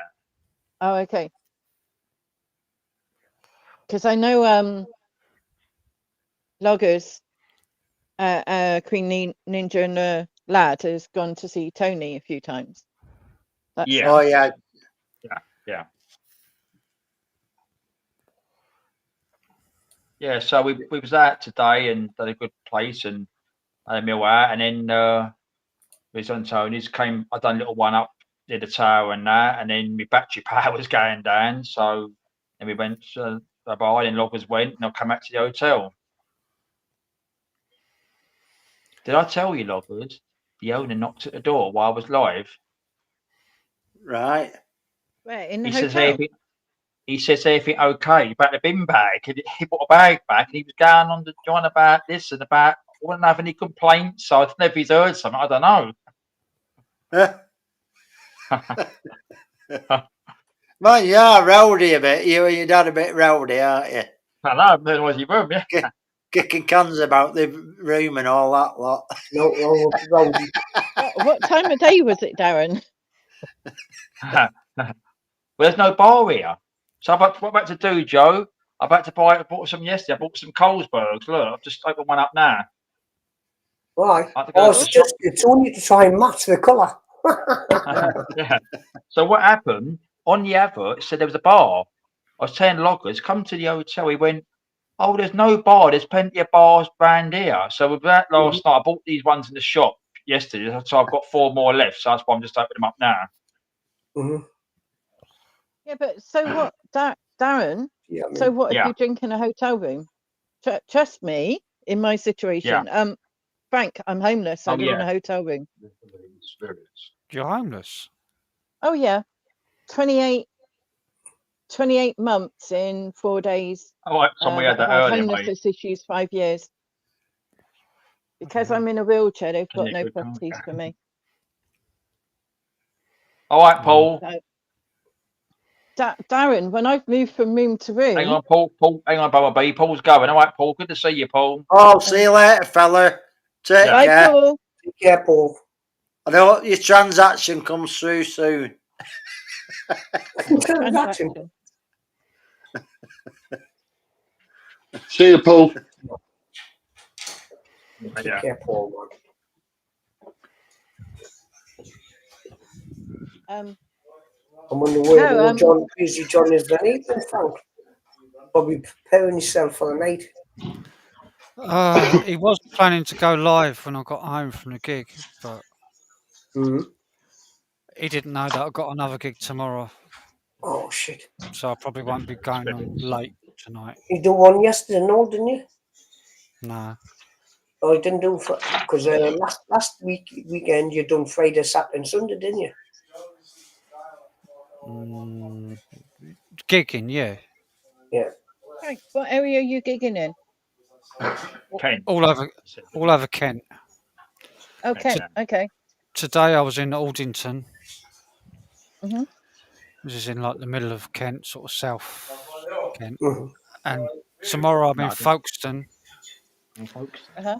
Speaker 10: Oh, okay. Because I know Loggers, Queen Ninja and Lad has gone to see Tony a few times.
Speaker 12: Yeah.
Speaker 5: Oh, yeah.
Speaker 12: Yeah. Yeah, so we was out today and done a good place and had a meal out, and then we was on Tony's. I done a little one up near the tower and that, and then my battery power was going down, so then we went to the bar, and Loggers went, and I come back to the hotel. Did I tell you, Loggers? The owner knocked at the door while I was live.
Speaker 5: Right.
Speaker 10: Where, in the hotel?
Speaker 12: He says everything okay about the bin bag. He brought a bag back and he was going on to join about this and about wouldn't have any complaints. So I don't know if he's heard something. I don't know.
Speaker 5: Man, you are rowdy a bit. You and your dad a bit rowdy, aren't you?
Speaker 12: I know, I'm in noisy room, yeah.
Speaker 5: Kicking cans about the room and all that lot.
Speaker 8: No, rowdy.
Speaker 10: What time of day was it, Darren?
Speaker 12: Well, there's no bar here. So what I'm about to do, Joe, I bought some yesterday. I bought some Colesbergs. Look, I've just opened one up now.
Speaker 8: Right. It's only to try and match the colour.
Speaker 12: Yeah. So what happened, on the advert, it said there was a bar. I was telling Loggers, come to the hotel. He went, oh, there's no bar. There's plenty of bars around here. So with that last night, I bought these ones in the shop yesterday. So I've got 4 more left. So that's why I'm just opening them up now.
Speaker 8: Mm-hmm.
Speaker 10: Yeah, but so what, Darren? Yeah, so what if you drink in a hotel room? Trust me, in my situation. Frank, I'm homeless. I live in a hotel room.
Speaker 11: You're homeless?
Speaker 10: Oh yeah, 28 months in 4 days.
Speaker 12: Oh, somebody had that earlier,
Speaker 10: homelessness issues 5 years. Because I'm in a wheelchair, they've got no properties for me.
Speaker 12: All right, Paul.
Speaker 10: Darren, when I've moved from room to room.
Speaker 12: Hang on, Paul. Hang on, Bubba B. Paul's going. All right, Paul. Good to see you, Paul.
Speaker 5: Oh, see you later, fella. Take care.
Speaker 10: Bye, Paul.
Speaker 8: Take care, Paul.
Speaker 5: I hope your transaction comes through soon.
Speaker 8: Transaction.
Speaker 7: See you, Paul.
Speaker 8: Take care, Paul.
Speaker 10: Um,
Speaker 8: I wonder where
Speaker 10: No,
Speaker 8: John, usually John is then evening, Frank. Probably preparing himself for the night.
Speaker 11: He was planning to go live when I got home from the gig, but he didn't know that I got another gig tomorrow.
Speaker 8: Oh shit!
Speaker 11: So I probably won't be going on late tonight.
Speaker 8: You did one yesterday, no, didn't you?
Speaker 11: No.
Speaker 8: Oh, you didn't do because last weekend you done Friday, Saturday, and Sunday, didn't you?
Speaker 11: Gigging, yeah.
Speaker 8: Yeah.
Speaker 10: Frank, what area are you gigging in?
Speaker 12: Kent.
Speaker 11: All over Kent.
Speaker 10: Oh, Kent. Okay.
Speaker 11: Today I was in Aldington,
Speaker 10: Mhm.
Speaker 11: which is in like the middle of Kent, sort of south Kent.
Speaker 8: Mhm.
Speaker 11: And tomorrow I'm in Folkestone,
Speaker 10: Uh-huh.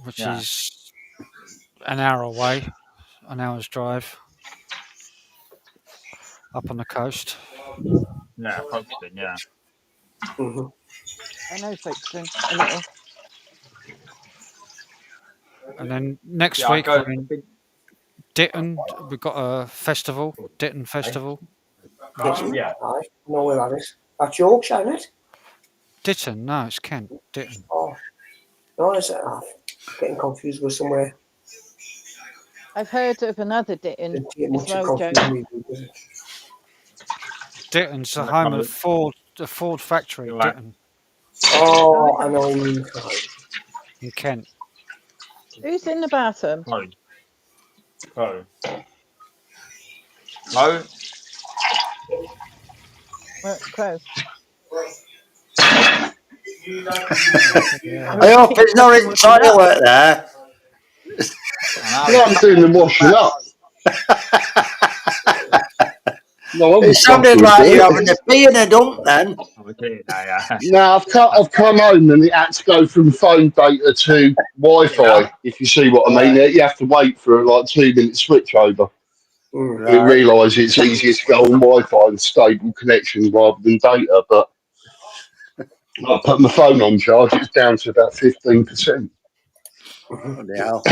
Speaker 11: which
Speaker 12: Yeah.
Speaker 11: is an hour away, an hour's drive up on the coast.
Speaker 12: Yeah, Folkestone, yeah.
Speaker 10: I know Folkestone a little.
Speaker 11: And then next
Speaker 12: Yeah, I
Speaker 11: week
Speaker 12: go-
Speaker 11: we're in Ditton. We've got a festival, Ditton Festival.
Speaker 12: Yeah.
Speaker 8: I know where that is. That's Yorkshire, isn't it?
Speaker 11: Ditton, no, it's Kent. Ditton.
Speaker 8: Oh, no, is it? I'm getting confused with somewhere.
Speaker 10: I've heard of another Ditton
Speaker 8: Didn't get
Speaker 10: as
Speaker 8: much
Speaker 10: well, Joe.
Speaker 8: confused me, does it?
Speaker 11: Ditton's the home of the Ford factory, Ditton,
Speaker 8: Oh, I know what you mean.
Speaker 11: in Kent.
Speaker 10: Who's in the bathroom?
Speaker 12: Oh. No.
Speaker 10: Crow.
Speaker 5: I hope it's not in the toilet there.
Speaker 7: No, I'm doing the washing up. No,
Speaker 5: It sounded like you're having a pee and a dump then.
Speaker 7: No, I've come home and it had to go from phone data to Wi-Fi. If you see what I mean, you have to wait for like 2 minute switch over. We realise it's easier to go on Wi-Fi and stable connections rather than data. But I put my phone on charge; it's down to about 15%.
Speaker 5: Bloody hell.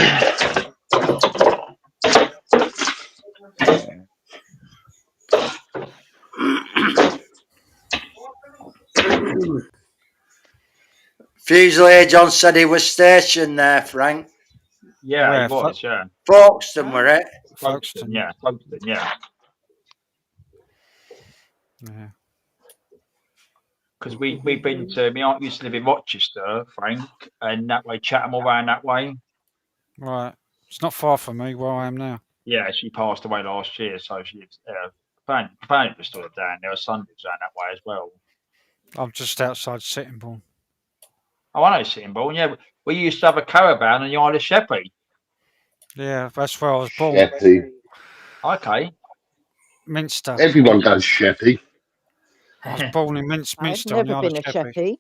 Speaker 5: Fusilier John said he was stationed there, Frank.
Speaker 12: Yeah, it was, yeah.
Speaker 5: Folkestone, were it?
Speaker 12: Folkestone, yeah. Folkestone, yeah.
Speaker 11: Yeah.
Speaker 12: Because we've been to, my aunt used to live in Rochester, Frank, and that way, Chatham all around that way.
Speaker 11: Right. It's not far from me where I am now.
Speaker 12: Yeah, she passed away last year, so she lives apparently it was still down there. Her son lives down that way as well.
Speaker 11: I'm just outside Sittingbourne.
Speaker 12: Oh, I know Sittingbourne, yeah. We used to have a caravan on the Isle of Sheppey.
Speaker 11: Yeah, that's where I was born.
Speaker 7: Sheppey.
Speaker 12: Okay.
Speaker 11: Minster.
Speaker 7: Everyone goes Sheppey.
Speaker 11: I was born in Minster on the
Speaker 10: I've
Speaker 11: Isle
Speaker 10: never
Speaker 11: of
Speaker 10: been a
Speaker 11: Sheppey.
Speaker 10: Sheppey.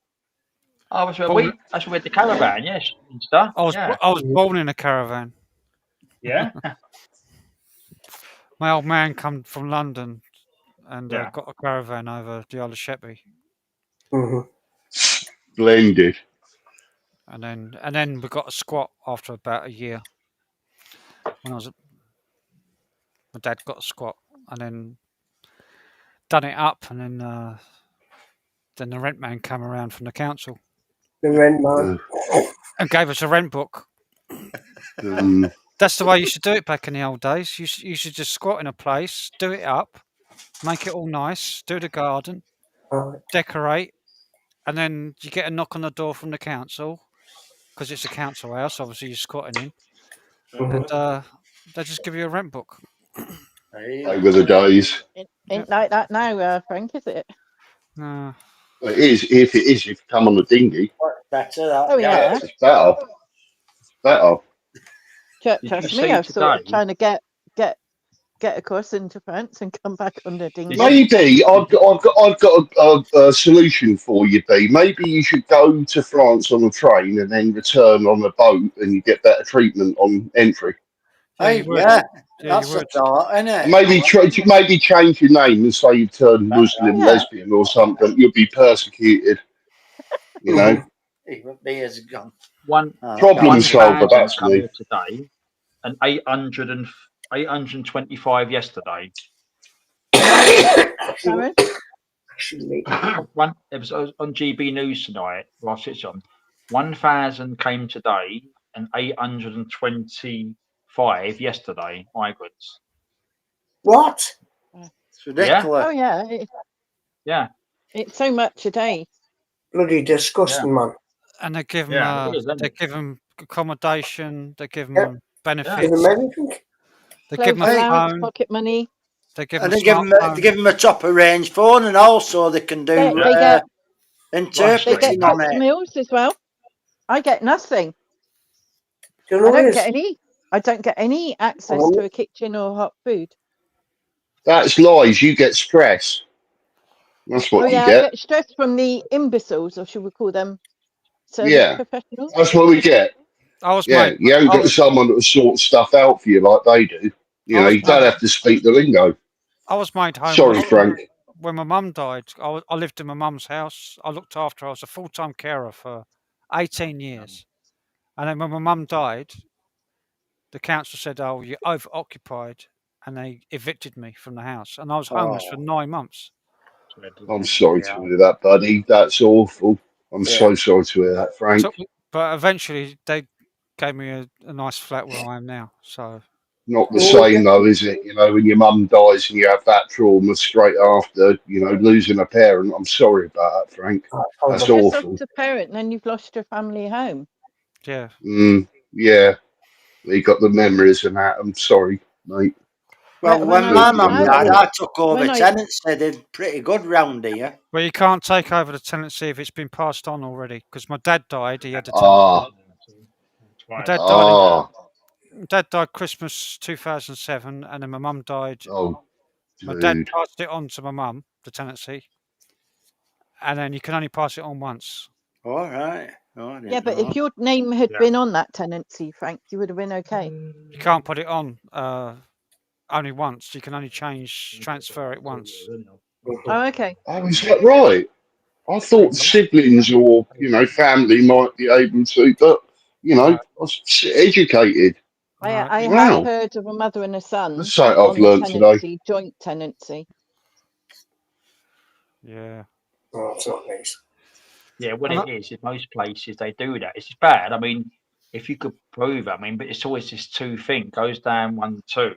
Speaker 12: Oh, that's where we had the caravan, yes, Minster.
Speaker 11: I was born in a caravan.
Speaker 12: Yeah.
Speaker 11: My old man come from London and
Speaker 12: Yeah.
Speaker 11: got a caravan over the Isle of Sheppey.
Speaker 7: Splendid.
Speaker 11: And then we got a squat after about a year. When my dad got a squat and then done it up, and then the rent man came around from the council.
Speaker 8: The rent man.
Speaker 11: And gave us a rent book. That's the way you should do it back in the old days. You should just squat in a place, do it up, make it all nice, do the garden, decorate, and then you get a knock on the door from the council, because it's a council house, obviously you're squatting in, and they just give you a rent book.
Speaker 7: They were the days.
Speaker 10: Ain't like that now, Frank, is it?
Speaker 11: No.
Speaker 7: Well, it is. If it is, if you come on a dinghy.
Speaker 5: Better that.
Speaker 10: Oh, yeah.
Speaker 7: It's better. Better.
Speaker 10: Trust me, I've sort of trying to get across into France and come back on the dinghy.
Speaker 7: Maybe I've got a solution for you, B. Maybe you should go to France on a train and then return on a boat, and you get better treatment on entry.
Speaker 5: Hey,
Speaker 11: you would.
Speaker 5: yeah,
Speaker 11: Yeah,
Speaker 5: that's
Speaker 11: you
Speaker 5: a
Speaker 11: would.
Speaker 5: thought, isn't it?
Speaker 7: Maybe change your name and say you've turned Muslim,
Speaker 10: Yeah.
Speaker 7: lesbian, or something. You'll be persecuted. You know,
Speaker 5: Even beer's gone.
Speaker 12: One
Speaker 7: problem
Speaker 5: can't-
Speaker 7: solver. That's
Speaker 12: come
Speaker 7: me.
Speaker 12: here today, and 825 yesterday.
Speaker 10: Sharon?
Speaker 8: Actually,
Speaker 12: One, it was on GB News tonight. Whilst it's on, 1,000 came today, and 825 yesterday. Migrants.
Speaker 8: what?
Speaker 5: It's ridiculous.
Speaker 10: Oh yeah,
Speaker 12: Yeah.
Speaker 10: it's so much a day.
Speaker 8: Bloody disgusting, man.
Speaker 11: And they give them,
Speaker 12: Yeah, it is, isn't
Speaker 11: they
Speaker 12: it?
Speaker 11: give them accommodation. They give them
Speaker 8: Yeah. Give
Speaker 11: benefits.
Speaker 8: them everything.
Speaker 11: They
Speaker 10: Clothes
Speaker 11: give them a
Speaker 10: allowance,
Speaker 11: phone.
Speaker 10: pocket money.
Speaker 11: They give
Speaker 5: And
Speaker 11: them
Speaker 5: they give them,
Speaker 11: smartphone.
Speaker 5: they give them a top of range phone, and also they can do
Speaker 10: They get they
Speaker 5: interpreting
Speaker 10: get
Speaker 5: on
Speaker 10: cooked
Speaker 5: it.
Speaker 10: meals as well. I get nothing.
Speaker 8: Do you
Speaker 10: I
Speaker 8: know
Speaker 10: don't
Speaker 8: this?
Speaker 10: get any. I don't get any access to a kitchen or hot food.
Speaker 7: That's lies. You get stress. That's what
Speaker 10: Oh
Speaker 7: you
Speaker 10: yeah, I
Speaker 7: get.
Speaker 10: get stress from the imbeciles, or should we call them service
Speaker 7: Yeah,
Speaker 10: professionals?
Speaker 7: that's what we get.
Speaker 11: I was
Speaker 7: Yeah,
Speaker 11: made.
Speaker 7: you haven't
Speaker 11: I
Speaker 7: got
Speaker 11: was,
Speaker 7: someone that will sort stuff out for you like they do. You
Speaker 11: I
Speaker 7: know,
Speaker 11: was
Speaker 7: you don't
Speaker 11: made.
Speaker 7: have to speak the lingo.
Speaker 11: I was made
Speaker 7: Sorry,
Speaker 11: homeless
Speaker 7: Frank.
Speaker 11: when my mum died. I lived in my mum's house. I looked after her. I was a full-time carer for 18 years. And then when my mum died, the council said, "Oh, you're over-occupied," and they evicted me from the house. And I was homeless for 9 months.
Speaker 7: I'm sorry to hear that, buddy. That's awful. I'm so sorry to hear that, Frank.
Speaker 11: So, but eventually, they gave me a nice flat where I am now. So
Speaker 7: Not the same though, is it? You know, when your mum dies and you have that trauma straight after, you know, losing a parent. I'm sorry about that, Frank. That's
Speaker 10: You just
Speaker 7: awful.
Speaker 10: lost a parent, and then you've lost your family home.
Speaker 11: yeah.
Speaker 7: Yeah. You got the memories and that. I'm sorry, mate.
Speaker 5: Well,
Speaker 10: When
Speaker 5: when
Speaker 10: I
Speaker 5: my
Speaker 10: was
Speaker 5: mum died,
Speaker 10: married,
Speaker 5: I took over
Speaker 10: when I
Speaker 5: tenancy. They're pretty good round here.
Speaker 11: Well, you can't take over the tenancy if it's been passed on already. Because my dad died, he had a tenancy.
Speaker 7: Ah.
Speaker 11: My dad died.
Speaker 7: Ah.
Speaker 11: My dad died Christmas 2007, and then my mum died.
Speaker 7: Oh,
Speaker 11: my dad
Speaker 7: dude.
Speaker 11: passed it on to my mum, the tenancy, and then you can only pass it on once.
Speaker 5: All right. Oh, I didn't
Speaker 10: yeah, but
Speaker 5: know.
Speaker 10: if your name had
Speaker 11: Yeah.
Speaker 10: been on that tenancy, Frank, you would have been okay.
Speaker 11: You can't put it on only once. You can only transfer it once.
Speaker 10: Oh, okay.
Speaker 7: Oh, is that right? I thought siblings or, you know, family might be able to, but, you know, I was educated.
Speaker 10: I
Speaker 7: Wow.
Speaker 10: have heard of a mother and a son
Speaker 7: That's something I've
Speaker 10: on the
Speaker 7: learned today.
Speaker 10: tenancy, joint tenancy.
Speaker 11: Yeah.
Speaker 8: Oh, it's not nice.
Speaker 12: Yeah, what it is, in most places they do that. It's bad. I mean, if you could prove it, I mean, but it's always this two thing goes down 1-2,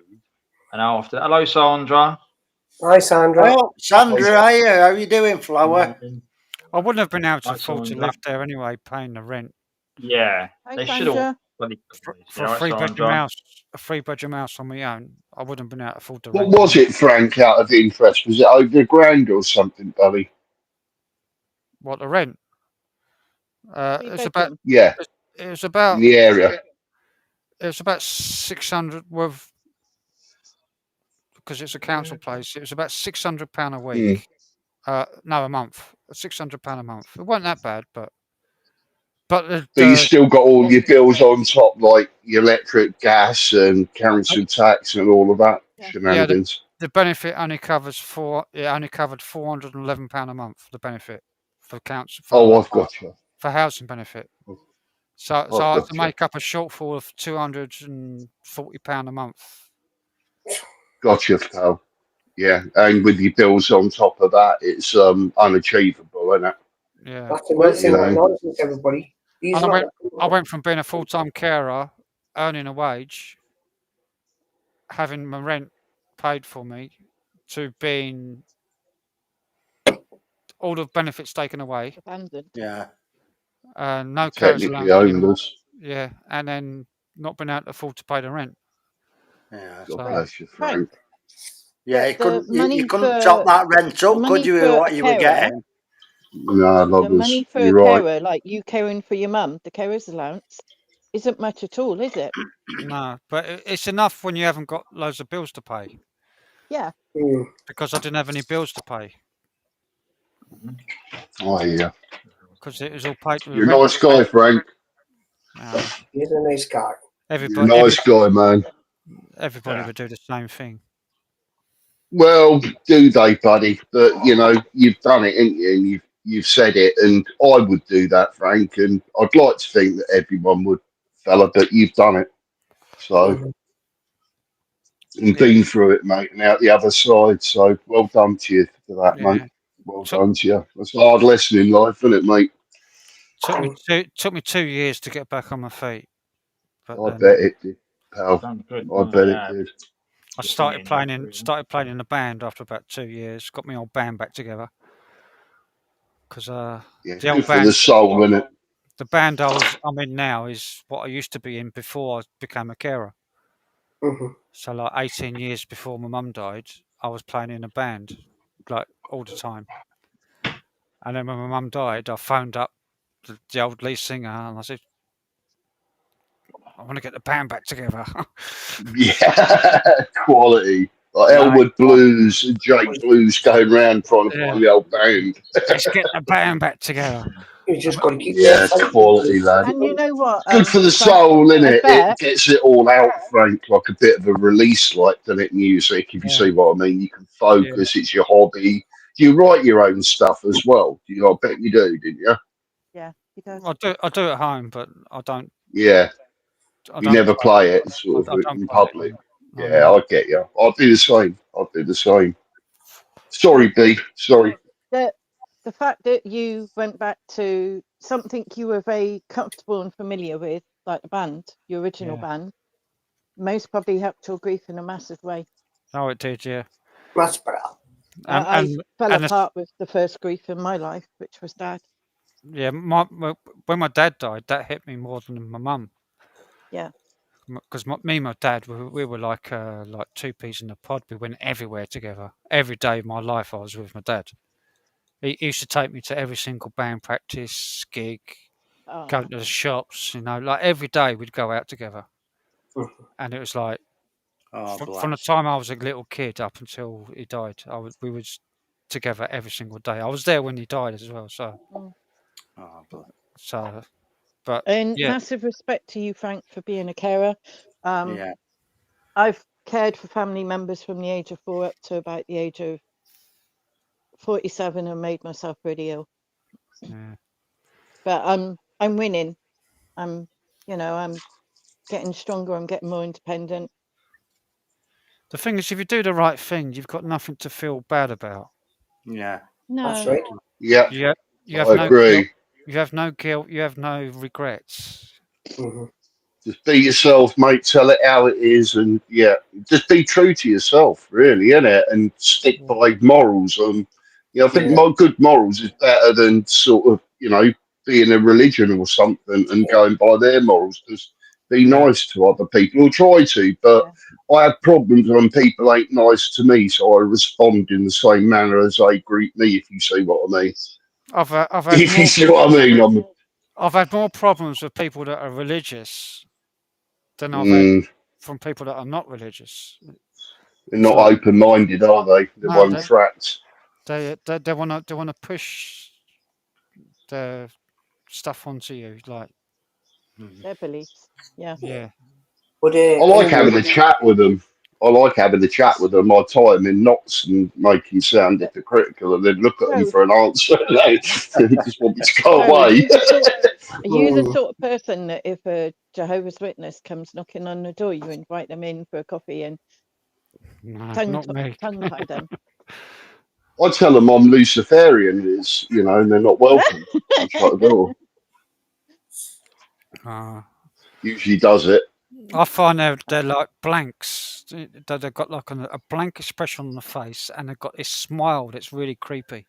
Speaker 12: and after. Hello, Sandra.
Speaker 8: Hi, Sandra.
Speaker 5: Oh, Sandra, hiya. How you doing, Flower?
Speaker 11: I wouldn't have been able to
Speaker 12: Hi,
Speaker 11: afford to
Speaker 12: Sandra.
Speaker 11: live there anyway, paying the rent
Speaker 12: Yeah,
Speaker 10: Hi,
Speaker 12: they should all.
Speaker 10: Sandra.
Speaker 11: for a three-bedroom house. A three-bedroom house on my own, I wouldn't have been able to afford the
Speaker 7: What
Speaker 11: rent.
Speaker 7: was it, Frank, out of interest? Was it over £1,000 or something, buddy?
Speaker 11: What, the rent? It was about.
Speaker 7: Yeah,
Speaker 11: It was about.
Speaker 7: in the area.
Speaker 11: It was about 600 worth because it's a council place. It was about £600 a week. No, a month. £600 a month. It wasn't that bad, but
Speaker 7: But you still got all your bills on top, like your electric, gas, and council tax, and all of that shenanigans.
Speaker 11: the benefit only covers It only covered £411 a month. The benefit for council.
Speaker 7: Oh, I've got you.
Speaker 11: For housing benefit. So
Speaker 7: I've
Speaker 11: I had
Speaker 7: got
Speaker 11: to
Speaker 7: you.
Speaker 11: make up a shortfall of £240 a month.
Speaker 7: Gotcha, pal. Yeah, and with your bills on top of that, it's unachievable, isn't it?
Speaker 11: Yeah.
Speaker 8: That's another thing.
Speaker 7: You know.
Speaker 8: Nonsense, everybody. He's
Speaker 11: And
Speaker 8: not.
Speaker 11: I went from being a full-time carer, earning a wage, having my rent paid for me, to being all the benefits taken away.
Speaker 10: Abandoned.
Speaker 5: Yeah.
Speaker 11: No carers
Speaker 7: Technically
Speaker 11: allowed anymore.
Speaker 7: homeless.
Speaker 11: Yeah, and then not being able to afford to pay the rent.
Speaker 5: Yeah.
Speaker 7: God
Speaker 11: So-
Speaker 7: bless you, Frank.
Speaker 5: Yeah,
Speaker 10: The
Speaker 5: you couldn't,
Speaker 10: money
Speaker 5: you couldn't
Speaker 10: for-
Speaker 5: chop that rent
Speaker 10: the
Speaker 5: up,
Speaker 10: money
Speaker 5: could you,
Speaker 10: for
Speaker 5: with
Speaker 10: a
Speaker 5: what you were
Speaker 10: carer,
Speaker 5: getting?
Speaker 7: No,
Speaker 10: The money
Speaker 7: lovers.
Speaker 10: for a
Speaker 7: You're right.
Speaker 10: carer, like you caring for your mum, the carer's allowance, isn't much at all, is it?
Speaker 11: No, but it's enough when you haven't got loads of bills to pay.
Speaker 10: Yeah.
Speaker 11: Because I didn't have any bills to pay.
Speaker 7: Oh, yeah.
Speaker 11: Because it was all paid.
Speaker 7: You're a nice guy, Frank.
Speaker 8: He's a nice guy.
Speaker 7: You're a nice guy, man.
Speaker 11: everybody
Speaker 2: Yeah.
Speaker 11: would do the same thing.
Speaker 7: Well, do they, buddy? But you know, you've done it, ain't you? And you've said it, and I would do that, Frank. And I'd like to think that everyone would, fella, but you've done it. So
Speaker 8: Mhm.
Speaker 7: and been through it, mate, and out the other side. So well done to you for that, mate.
Speaker 11: Yeah.
Speaker 7: Well
Speaker 11: Took,
Speaker 7: done to you. That's a hard lesson in life, isn't it, mate?
Speaker 11: took me 2 years to get back on my feet. But
Speaker 7: I
Speaker 11: then
Speaker 7: bet it did, pal.
Speaker 12: Done good.
Speaker 7: I bet it did.
Speaker 11: I started playing in a band after about 2 years. Got my old band back together. Because
Speaker 7: Yeah,
Speaker 11: the old
Speaker 7: good for the soul, innit?
Speaker 11: the band I'm in now is what I used to be in before I became a carer.
Speaker 8: Mhm.
Speaker 11: So like 18 years before my mum died, I was playing in a band like all the time. And then when my mum died, I phoned up the old lead singer and I said, I want to get the band back together.
Speaker 7: Yeah, quality. Like
Speaker 11: No,
Speaker 7: Elwood Blues and Jake Blues going round trying to find the old band.
Speaker 11: Let's get the band back together.
Speaker 8: You just got to keep
Speaker 7: Yeah, quality, lad.
Speaker 10: And you know what?
Speaker 7: Good for the
Speaker 10: Frank,
Speaker 7: soul,
Speaker 10: I
Speaker 7: innit? It
Speaker 10: bet.
Speaker 7: gets it all out, Frank, like a bit of a release, like, doesn't it, music, if you see what I mean. You can focus, it's your hobby. Do you write your own stuff as well? I bet you do, didn't you?
Speaker 10: Yeah, he does.
Speaker 11: I do at home, but I don't.
Speaker 7: Yeah.
Speaker 11: I
Speaker 7: You
Speaker 11: don't
Speaker 7: never play it sort
Speaker 11: I
Speaker 7: of
Speaker 11: don't
Speaker 7: in
Speaker 11: play it.
Speaker 7: public. Yeah, I get you. I'd do the same. I'd do the same. Sorry, B. Sorry.
Speaker 10: The fact that you went back to something you were very comfortable and familiar with, like the band, your original band, most probably helped your grief in a massive way.
Speaker 11: Oh, it did, yeah.
Speaker 8: That's better.
Speaker 10: I fell
Speaker 11: and
Speaker 10: apart with the first grief in my life, which was Dad.
Speaker 11: Yeah, when my dad died, that hit me more than my mum.
Speaker 10: Yeah.
Speaker 11: Because me and my dad, we were like two peas in a pod. We went everywhere together. Every day of my life, I was with my dad. He used to take me to every single band practice, gig, go to the shops. Like every day we'd go out together. And it was like, from the time I was a little kid up until he died, we were together every single day. I was there when he died as well. So, but
Speaker 10: And
Speaker 11: yeah.
Speaker 10: massive respect to you, Frank, for being a carer. I've cared for family members from the age of 4 up to about the age of 47 and made myself really ill.
Speaker 11: Yeah.
Speaker 10: But I'm winning. I'm getting stronger. I'm getting more independent.
Speaker 11: The thing is, if you do the right thing, you've got nothing to feel bad about.
Speaker 2: Yeah.
Speaker 10: No.
Speaker 8: That's right.
Speaker 7: Yeah.
Speaker 11: You have
Speaker 7: I
Speaker 11: no
Speaker 7: agree.
Speaker 11: guilt. You have no guilt. You have no regrets.
Speaker 7: Just be yourself, mate. Tell it how it is, and just be true to yourself, really, innit? And stick by morals. I think good morals is better than sort of, being a religion or something and going by their morals. Just be nice to other people, or try to. But I have problems when people ain't nice to me, so I respond in the same manner as they greet me. If you see what I mean.
Speaker 11: I've had
Speaker 7: If you see what I mean.
Speaker 11: I've had more problems with people that are religious than I've had from people that are not religious.
Speaker 7: They're not open-minded, are they? They're
Speaker 11: No,
Speaker 7: one tracked.
Speaker 11: They want to push their stuff onto you, like
Speaker 10: their beliefs. Yeah.
Speaker 11: Yeah.
Speaker 8: But,
Speaker 7: I like having a chat with them. I tie them in knots and make them sound hypocritical, and then look at them for an answer. They just want me to go away.
Speaker 10: Are you the sort of person that if a Jehovah's Witness comes knocking on the door, you invite them in for a coffee and tongue tie them?
Speaker 7: I tell them I'm Luciferian, and they're not welcome. I shut the door. Usually does it.
Speaker 11: I find they're like blanks. They've got like a blank expression on the face, and they've got this smile that's really creepy.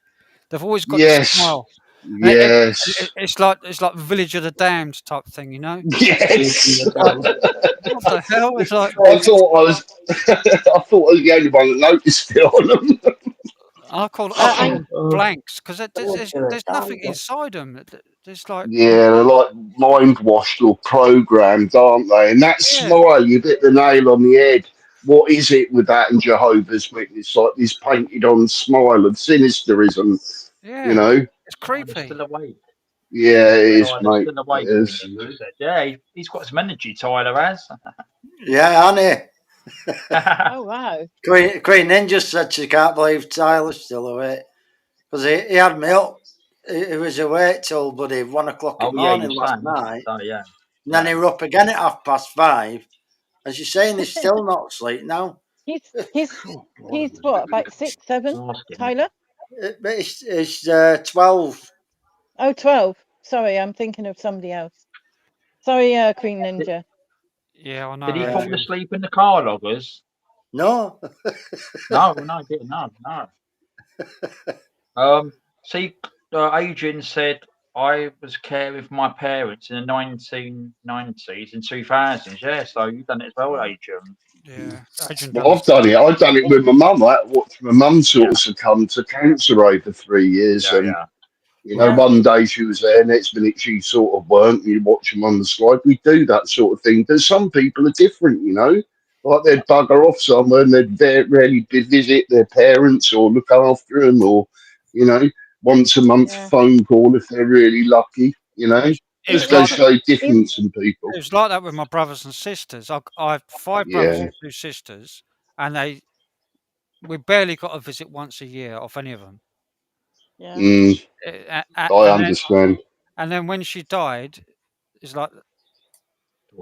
Speaker 11: They've always got this smile.
Speaker 7: Yes.
Speaker 11: It's like Village of the Damned type thing, you know?
Speaker 7: Yes.
Speaker 11: What the hell? It's like
Speaker 7: I thought I was the only one that noticed it on them.
Speaker 11: I call them blanks because there's nothing inside them. There's like
Speaker 7: they're like mind washed or programmed, aren't they? And that smile, you hit the nail on the head. What is it with that and Jehovah's Witness? Like this painted on smile of sinisterism,
Speaker 11: It's creepy.
Speaker 12: Still awake.
Speaker 7: Yeah, it is, mate.
Speaker 12: Still awake.
Speaker 7: It is.
Speaker 12: Yeah, he's got some energy, Tyler has.
Speaker 5: Yeah, Annie.
Speaker 10: Oh wow.
Speaker 5: Queen Ninja said she can't believe Tyler's still awake because he had me up. He was awake till bloody 1 o'clock in the morning last night.
Speaker 12: Oh yeah.
Speaker 5: And then he were up again at 5:30. And she's saying he's still not asleep now.
Speaker 10: He's what, about 6, 7, Tyler?
Speaker 5: But it's 12.
Speaker 10: Oh, 12. Sorry, I'm thinking of somebody else. Sorry, Queen Ninja.
Speaker 11: Yeah, I know.
Speaker 12: Did he fall asleep in the car, Loggers?
Speaker 5: No.
Speaker 12: No, he didn't. No. See, Adrian said I was caring for my parents in the 1990s and 2000s. Yeah, so you've done it as well, Adrian.
Speaker 11: Yeah, Adrian.
Speaker 7: Well, I've done it. I've done it with my mum. I watched my mum sort of succumb to cancer over 3 years, and you know, one day she was there, next minute she sort of weren't. You watch them on the slide. We do that sort of thing. But some people are different, you know. Like they'd bugger off somewhere and they'd rarely visit their parents or look after them, or you know, once a month phone call if they're really lucky. You know, just goes to show difference in people.
Speaker 11: It was like that with my brothers and sisters. I have 5 brothers and 2 sisters, and we barely got a visit once a year off any of them.
Speaker 10: Yeah.
Speaker 7: I understand.
Speaker 11: And then when she died, it's like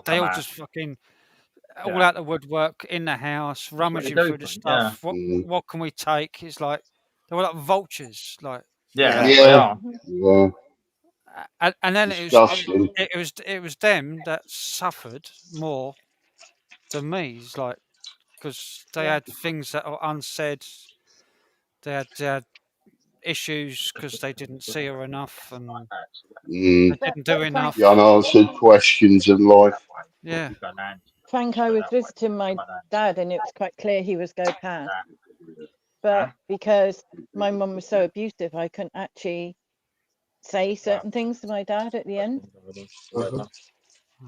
Speaker 11: they all just fucking all out the woodwork in the house, rummaging through the stuff. What can we take? It's like they were like vultures. Like
Speaker 7: Yeah.
Speaker 11: And then it was them that suffered more than me. It's like because they had things that are unsaid. They had issues because they didn't see her enough and they didn't do enough.
Speaker 7: The unanswered questions in life.
Speaker 11: Yeah.
Speaker 10: Frank, I was visiting my dad and it was quite clear he was going past. But because my mum was so abusive, I couldn't actually say certain things to my dad at the end.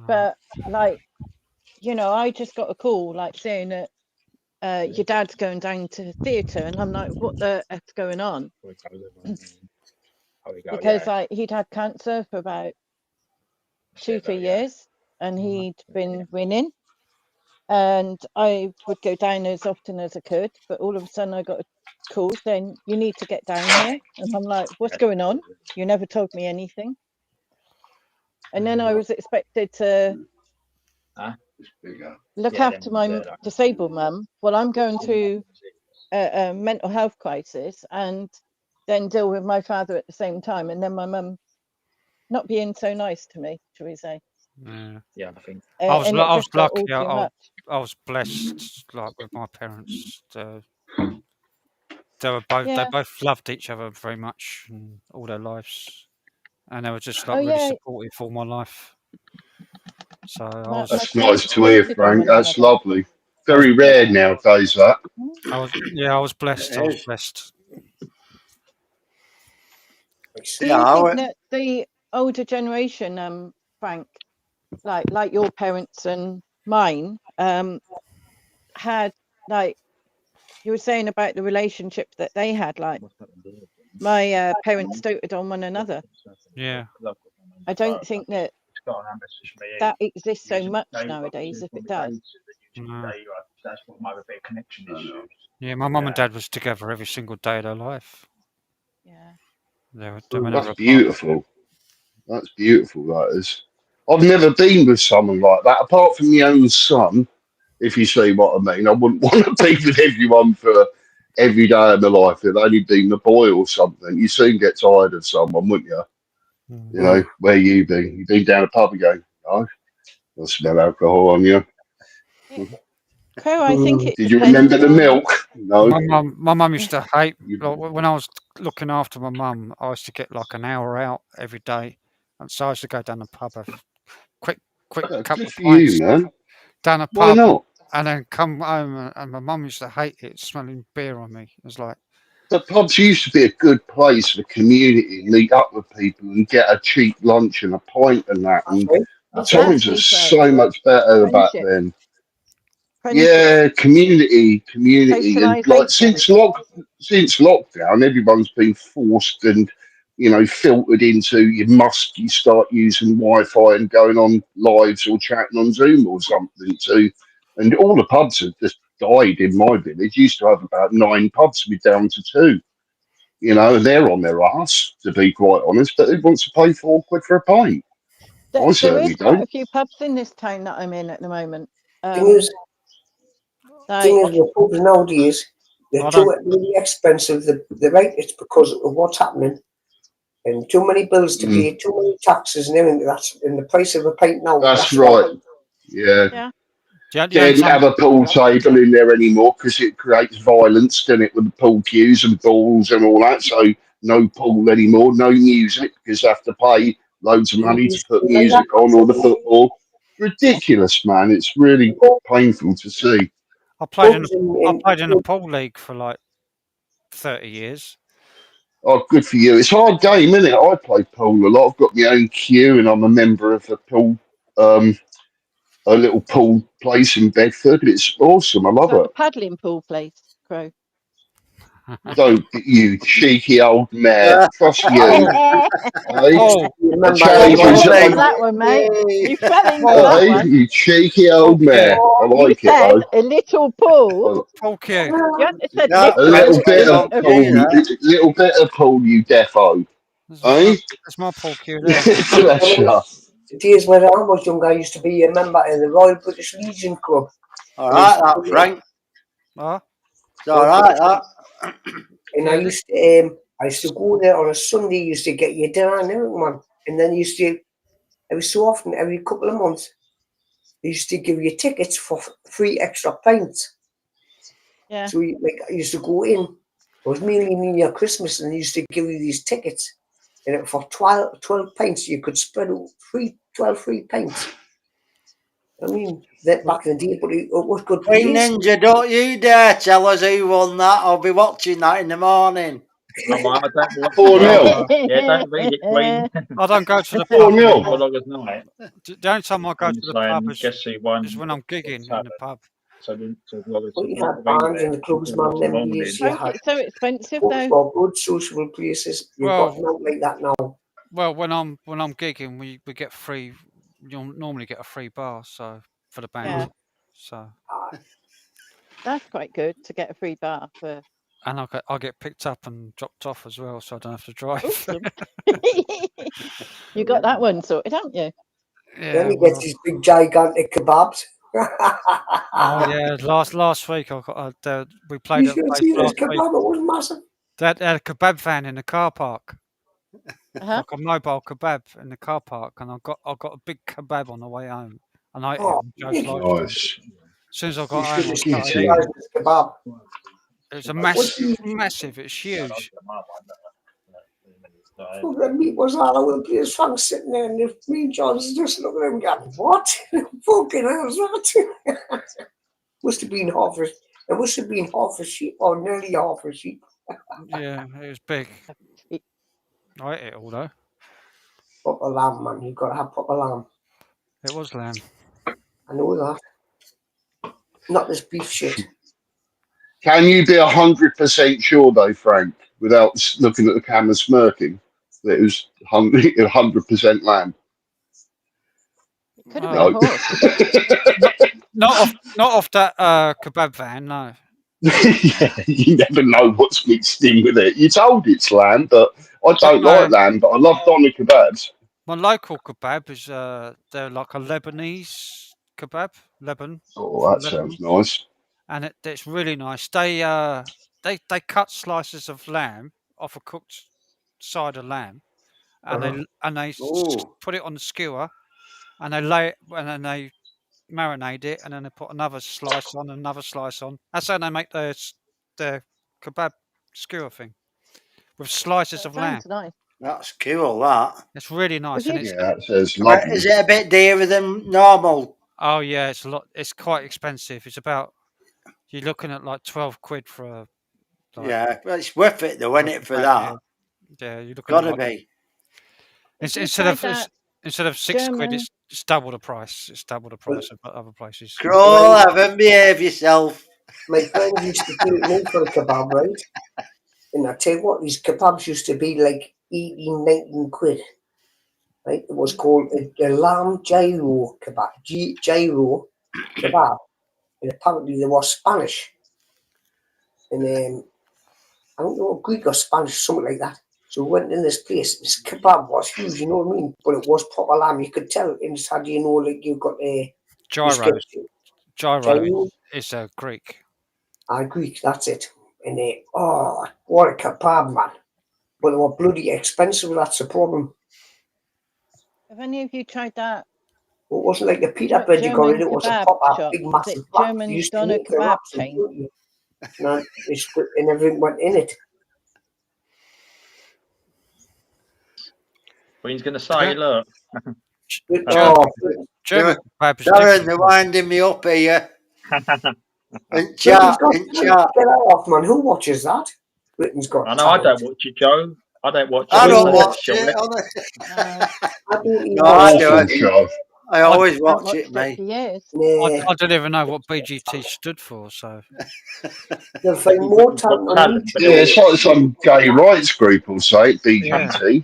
Speaker 10: But like, you know, I just got a call like saying that your dad's going down to the theatre, and I'm like, what the heck's going on? Because like he'd had cancer for about 2-3 years and he'd been winning, and I would go down as often as I could, but all of a sudden I got a call saying you need to get down here, and I'm like, what's going on? You never told me anything. And then I was expected to look after my disabled mum while I'm going through a mental health crisis, and then deal with my father at the same time, and then my mum not being so nice to me, shall we say?
Speaker 12: Yeah, I think
Speaker 11: I was lucky. I was blessed, like with my parents. They both loved each other very much and all their lives, and they were just like really supportive all my life. So
Speaker 7: that's nice to hear, Frank. That's lovely. Very rare nowadays. That.
Speaker 11: I was blessed. I was blessed.
Speaker 10: Do you think that the older generation, Frank, like your parents and mine, had, like you were saying about the relationship that they had, like my parents doted on one another.
Speaker 11: Yeah.
Speaker 10: I don't think that exists so much nowadays, if it does.
Speaker 11: Yeah, my mum and dad was together every single day of their life.
Speaker 10: Yeah.
Speaker 7: That's beautiful. That's beautiful, that is. I've never been with someone like that, apart from my own son, if you see what I mean. I wouldn't want to be with everyone for every day of my life. It'd only be my boy or something. You soon get tired of someone, wouldn't you? You know, where you been? You been down a pub again? No? I smell alcohol on you.
Speaker 10: I think it
Speaker 7: Did you remember the milk? No.
Speaker 11: My mum used to hate, like, when I was looking after my mum, I used to get like an hour out every day. And so I used to go down the pub, have quick couple of pints down a pub.
Speaker 7: Why not?
Speaker 11: And then come home, and my mum used to hate it, smelling beer on me. It was like...
Speaker 7: The pubs used to be a good place for the community, meet up with people and get a cheap lunch and a pint and that. And times are so much better back then. Yeah, community, and like since lockdown, everyone's been forced and filtered into you start using Wi-Fi and going on lives or chatting on Zoom or something to And all the pubs have just died in my village. Used to have about 9 pubs, we're down to 2. You know, they're on their arse, to be quite honest. But who wants to pay £4 for a pint? I
Speaker 10: There
Speaker 7: certainly
Speaker 10: is quite a
Speaker 7: don't.
Speaker 10: few pubs in this town that I'm in at the moment.
Speaker 8: Thing is,
Speaker 10: They,
Speaker 8: the pubs nowadays, they're
Speaker 11: I
Speaker 8: too
Speaker 11: don't-
Speaker 8: really expensive. They're right, it's because of what's happening. And too many bills to pay, too many taxes and everything. That's in the price of a pint now.
Speaker 7: That's
Speaker 8: why-
Speaker 7: right. Yeah.
Speaker 10: yeah.
Speaker 11: The only
Speaker 7: Can't have a pool table in there anymore because it creates violence, doesn't it, with the pool cues and balls and all that. So no pool anymore, no music because they have to pay loads of money to put music on or the football. Ridiculous, man. It's really painful to see.
Speaker 11: I played in
Speaker 8: Pubs
Speaker 11: a pool league for like 30 years.
Speaker 7: Oh, good for you. It's a hard game, isn't it? I play pool a lot. I've got my own queue and I'm a member of a pool, a little pool place in Bedford. It's awesome. I love
Speaker 10: Got
Speaker 7: it.
Speaker 10: the paddling pool place, Crow.
Speaker 7: Don't you cheeky old mare. Trust you.
Speaker 11: Oh,
Speaker 7: The challenge
Speaker 10: You
Speaker 7: is
Speaker 10: fell into that one, mate. You fell into that one.
Speaker 7: you cheeky old mare. I
Speaker 10: You
Speaker 7: like it
Speaker 10: said
Speaker 7: though.
Speaker 10: a little pool.
Speaker 11: Pool cue.
Speaker 10: You hadn't said
Speaker 5: Yeah,
Speaker 7: A
Speaker 10: little.
Speaker 7: little bit of
Speaker 10: Okay.
Speaker 7: pool, little bit of pool, you defo. Eh?
Speaker 11: That's my pool cue there.
Speaker 7: Bless you.
Speaker 8: The days when I was younger, I used to be a member of the Royal British Legion Club.
Speaker 5: All right, that, Frank.
Speaker 11: Huh?
Speaker 5: It's all right, that.
Speaker 8: And I used to go there on a Sunday. Used to get your dinner and everything, man. And then every so often, every couple of months, they used to give you tickets for free extra pints.
Speaker 10: Yeah.
Speaker 8: So I used to go in. It was mainly New Year, Christmas, and they used to give you these tickets. And for 12 pints, you could spread out 12 free pints. I mean, that back in the day, but it was good.
Speaker 5: Queen Ninja, don't you dare tell us who won that. I'll be watching that in the morning.
Speaker 7: 4-0.
Speaker 12: Yeah, don't read it, Queen.
Speaker 11: I don't go to the
Speaker 7: 4-0.
Speaker 12: For long as night.
Speaker 11: The only time I go to the pub
Speaker 12: Guess who won?
Speaker 11: is when I'm gigging in the pub.
Speaker 12: So long as
Speaker 8: Well, you had bands in the clubs, man. Them years you had
Speaker 10: So expensive
Speaker 8: pubs
Speaker 10: though.
Speaker 8: for good social places. You've got not like that now.
Speaker 11: Well, when I'm gigging, we get free. You normally get a free bar, so for the band.
Speaker 10: Yeah.
Speaker 11: So
Speaker 10: That's quite good to get a free bar for.
Speaker 11: and I get picked up and dropped off as well, so I don't have to drive.
Speaker 10: Awesome. You got that one sorted, haven't you?
Speaker 8: Then you get these big gigantic kebabs.
Speaker 11: Oh yeah, last week I got we played
Speaker 8: You
Speaker 11: at a
Speaker 8: should
Speaker 11: place
Speaker 8: see this
Speaker 11: last week.
Speaker 8: kebab. It was massive.
Speaker 11: They had a kebab van in the car park,
Speaker 10: Uh-huh.
Speaker 11: like a mobile kebab in the car park, and I got a big kebab on the way home, and I ate
Speaker 8: Oh,
Speaker 11: it. And Joe's like,
Speaker 7: Nice.
Speaker 11: as soon as I got
Speaker 8: You
Speaker 11: home, I
Speaker 8: should have
Speaker 11: started
Speaker 8: seen
Speaker 11: eating.
Speaker 8: this kebab.
Speaker 11: It's a
Speaker 8: What's
Speaker 11: massive. It's huge.
Speaker 8: the meat was all over the place. Frank sitting there, and me and John's just looking at him, going, "What? Fucking hell's that?" Must have been half a. It must have been half a sheep, or nearly half a sheep.
Speaker 11: Yeah, it was big. I ate it all though.
Speaker 8: Proper lamb, man. You've got to have proper lamb.
Speaker 11: It was lamb.
Speaker 8: I know that. Not this beef shit.
Speaker 7: Can you be 100% sure though, Frank, without looking at the camera smirking, that it was 100% lamb?
Speaker 10: Could have
Speaker 7: No.
Speaker 10: been a horse.
Speaker 11: Not off that kebab van. No.
Speaker 7: Yeah, you never know what's mixed in with it. You're told it's lamb, but I don't
Speaker 11: No.
Speaker 7: like lamb, but I love doner kebabs.
Speaker 11: My local kebab is they're like a Lebanese kebab, Lebanon.
Speaker 7: Oh, that sounds nice.
Speaker 11: And it's really nice. They cut slices of lamb off a cooked side of lamb, and they put it on the skewer, and they lay it, and then they marinate it, and then they put another slice on, another slice on. That's how they make their kebab skewer thing with slices of lamb.
Speaker 10: Sounds nice.
Speaker 5: That's cool, that.
Speaker 11: It's really nice, and it's
Speaker 7: Yeah, it says lovely.
Speaker 5: Is it a bit dearer than normal?
Speaker 11: oh yeah, it's a lot. It's quite expensive. It's about you're looking at like 12 quid for a. Like,
Speaker 5: Yeah, well, it's worth it though, isn't it, for that?
Speaker 11: Yeah, you're looking
Speaker 5: Gotta
Speaker 11: at like,
Speaker 5: be.
Speaker 11: instead of 6 quid,
Speaker 10: German-
Speaker 11: it's double the price. It's double the price of other places.
Speaker 5: Crawl, Evan, behave yourself.
Speaker 8: My friend used to do me for a kebab, right? And I tell you what, these kebabs used to be like 18, 19 quid. Right? It was called a lamb gyro kebab. Gyro kebab. and apparently they were Spanish. And I don't know, Greek or Spanish, something like that. So we went in this place. This kebab was huge, you know what I mean? But it was proper lamb. You could tell inside, you know, like you've got a
Speaker 11: Gyro. Gyro
Speaker 8: Chinese.
Speaker 11: is Greek.
Speaker 8: Greek, that's it. And oh, what a kebab, man. But they were bloody expensive, that's the problem.
Speaker 10: Have any of you tried that?
Speaker 8: It wasn't like the pita bread you got in, it was a proper
Speaker 10: shop?
Speaker 8: big
Speaker 10: Was
Speaker 8: massive
Speaker 10: it
Speaker 8: wrap.
Speaker 10: German
Speaker 8: You used to
Speaker 10: Donna
Speaker 8: make the
Speaker 10: kebab
Speaker 8: wraps and
Speaker 10: chain?
Speaker 8: put it, and they split and everything went in it.
Speaker 12: Queen's going to say, look.
Speaker 8: Oh,
Speaker 11: German kebab is
Speaker 5: Darren,
Speaker 11: different.
Speaker 5: they're winding me up here. In
Speaker 8: Britain's
Speaker 5: chat,
Speaker 8: Got
Speaker 5: in
Speaker 8: Talent,
Speaker 5: chat.
Speaker 8: get that off, man. Who watches that? Britain's Got
Speaker 12: I know I
Speaker 8: Talent.
Speaker 12: don't watch it, Joe. I don't watch it.
Speaker 5: I don't
Speaker 12: so
Speaker 5: watch
Speaker 12: sure.
Speaker 5: it.
Speaker 8: I don't even
Speaker 5: No, I
Speaker 8: watch
Speaker 5: do
Speaker 7: Awful
Speaker 5: it.
Speaker 7: show.
Speaker 5: I always
Speaker 10: I've
Speaker 5: watch
Speaker 10: watched
Speaker 5: it,
Speaker 10: it
Speaker 5: mate.
Speaker 10: for years.
Speaker 8: Nah,
Speaker 11: I don't even know what BGT stood for, so.
Speaker 8: they'll find more talent on
Speaker 12: Talent, but
Speaker 8: YouTube.
Speaker 7: Yeah, it's like some gay rights group or say BGT.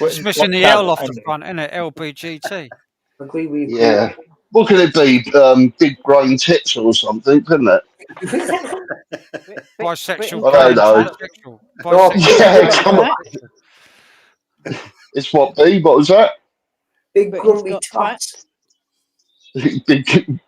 Speaker 11: It's missing the L off the front, isn't it? LBGT.
Speaker 8: Agree with you.
Speaker 7: Yeah. What could it be? Big grown tits or something, couldn't it?
Speaker 11: Bisexual,
Speaker 7: I
Speaker 11: gay,
Speaker 7: don't know.
Speaker 11: transsexual.
Speaker 8: Oh,
Speaker 7: Yeah, come on. It's what, B? What was that?
Speaker 8: Big
Speaker 10: Britain's
Speaker 8: grumpy
Speaker 10: Got
Speaker 8: twats.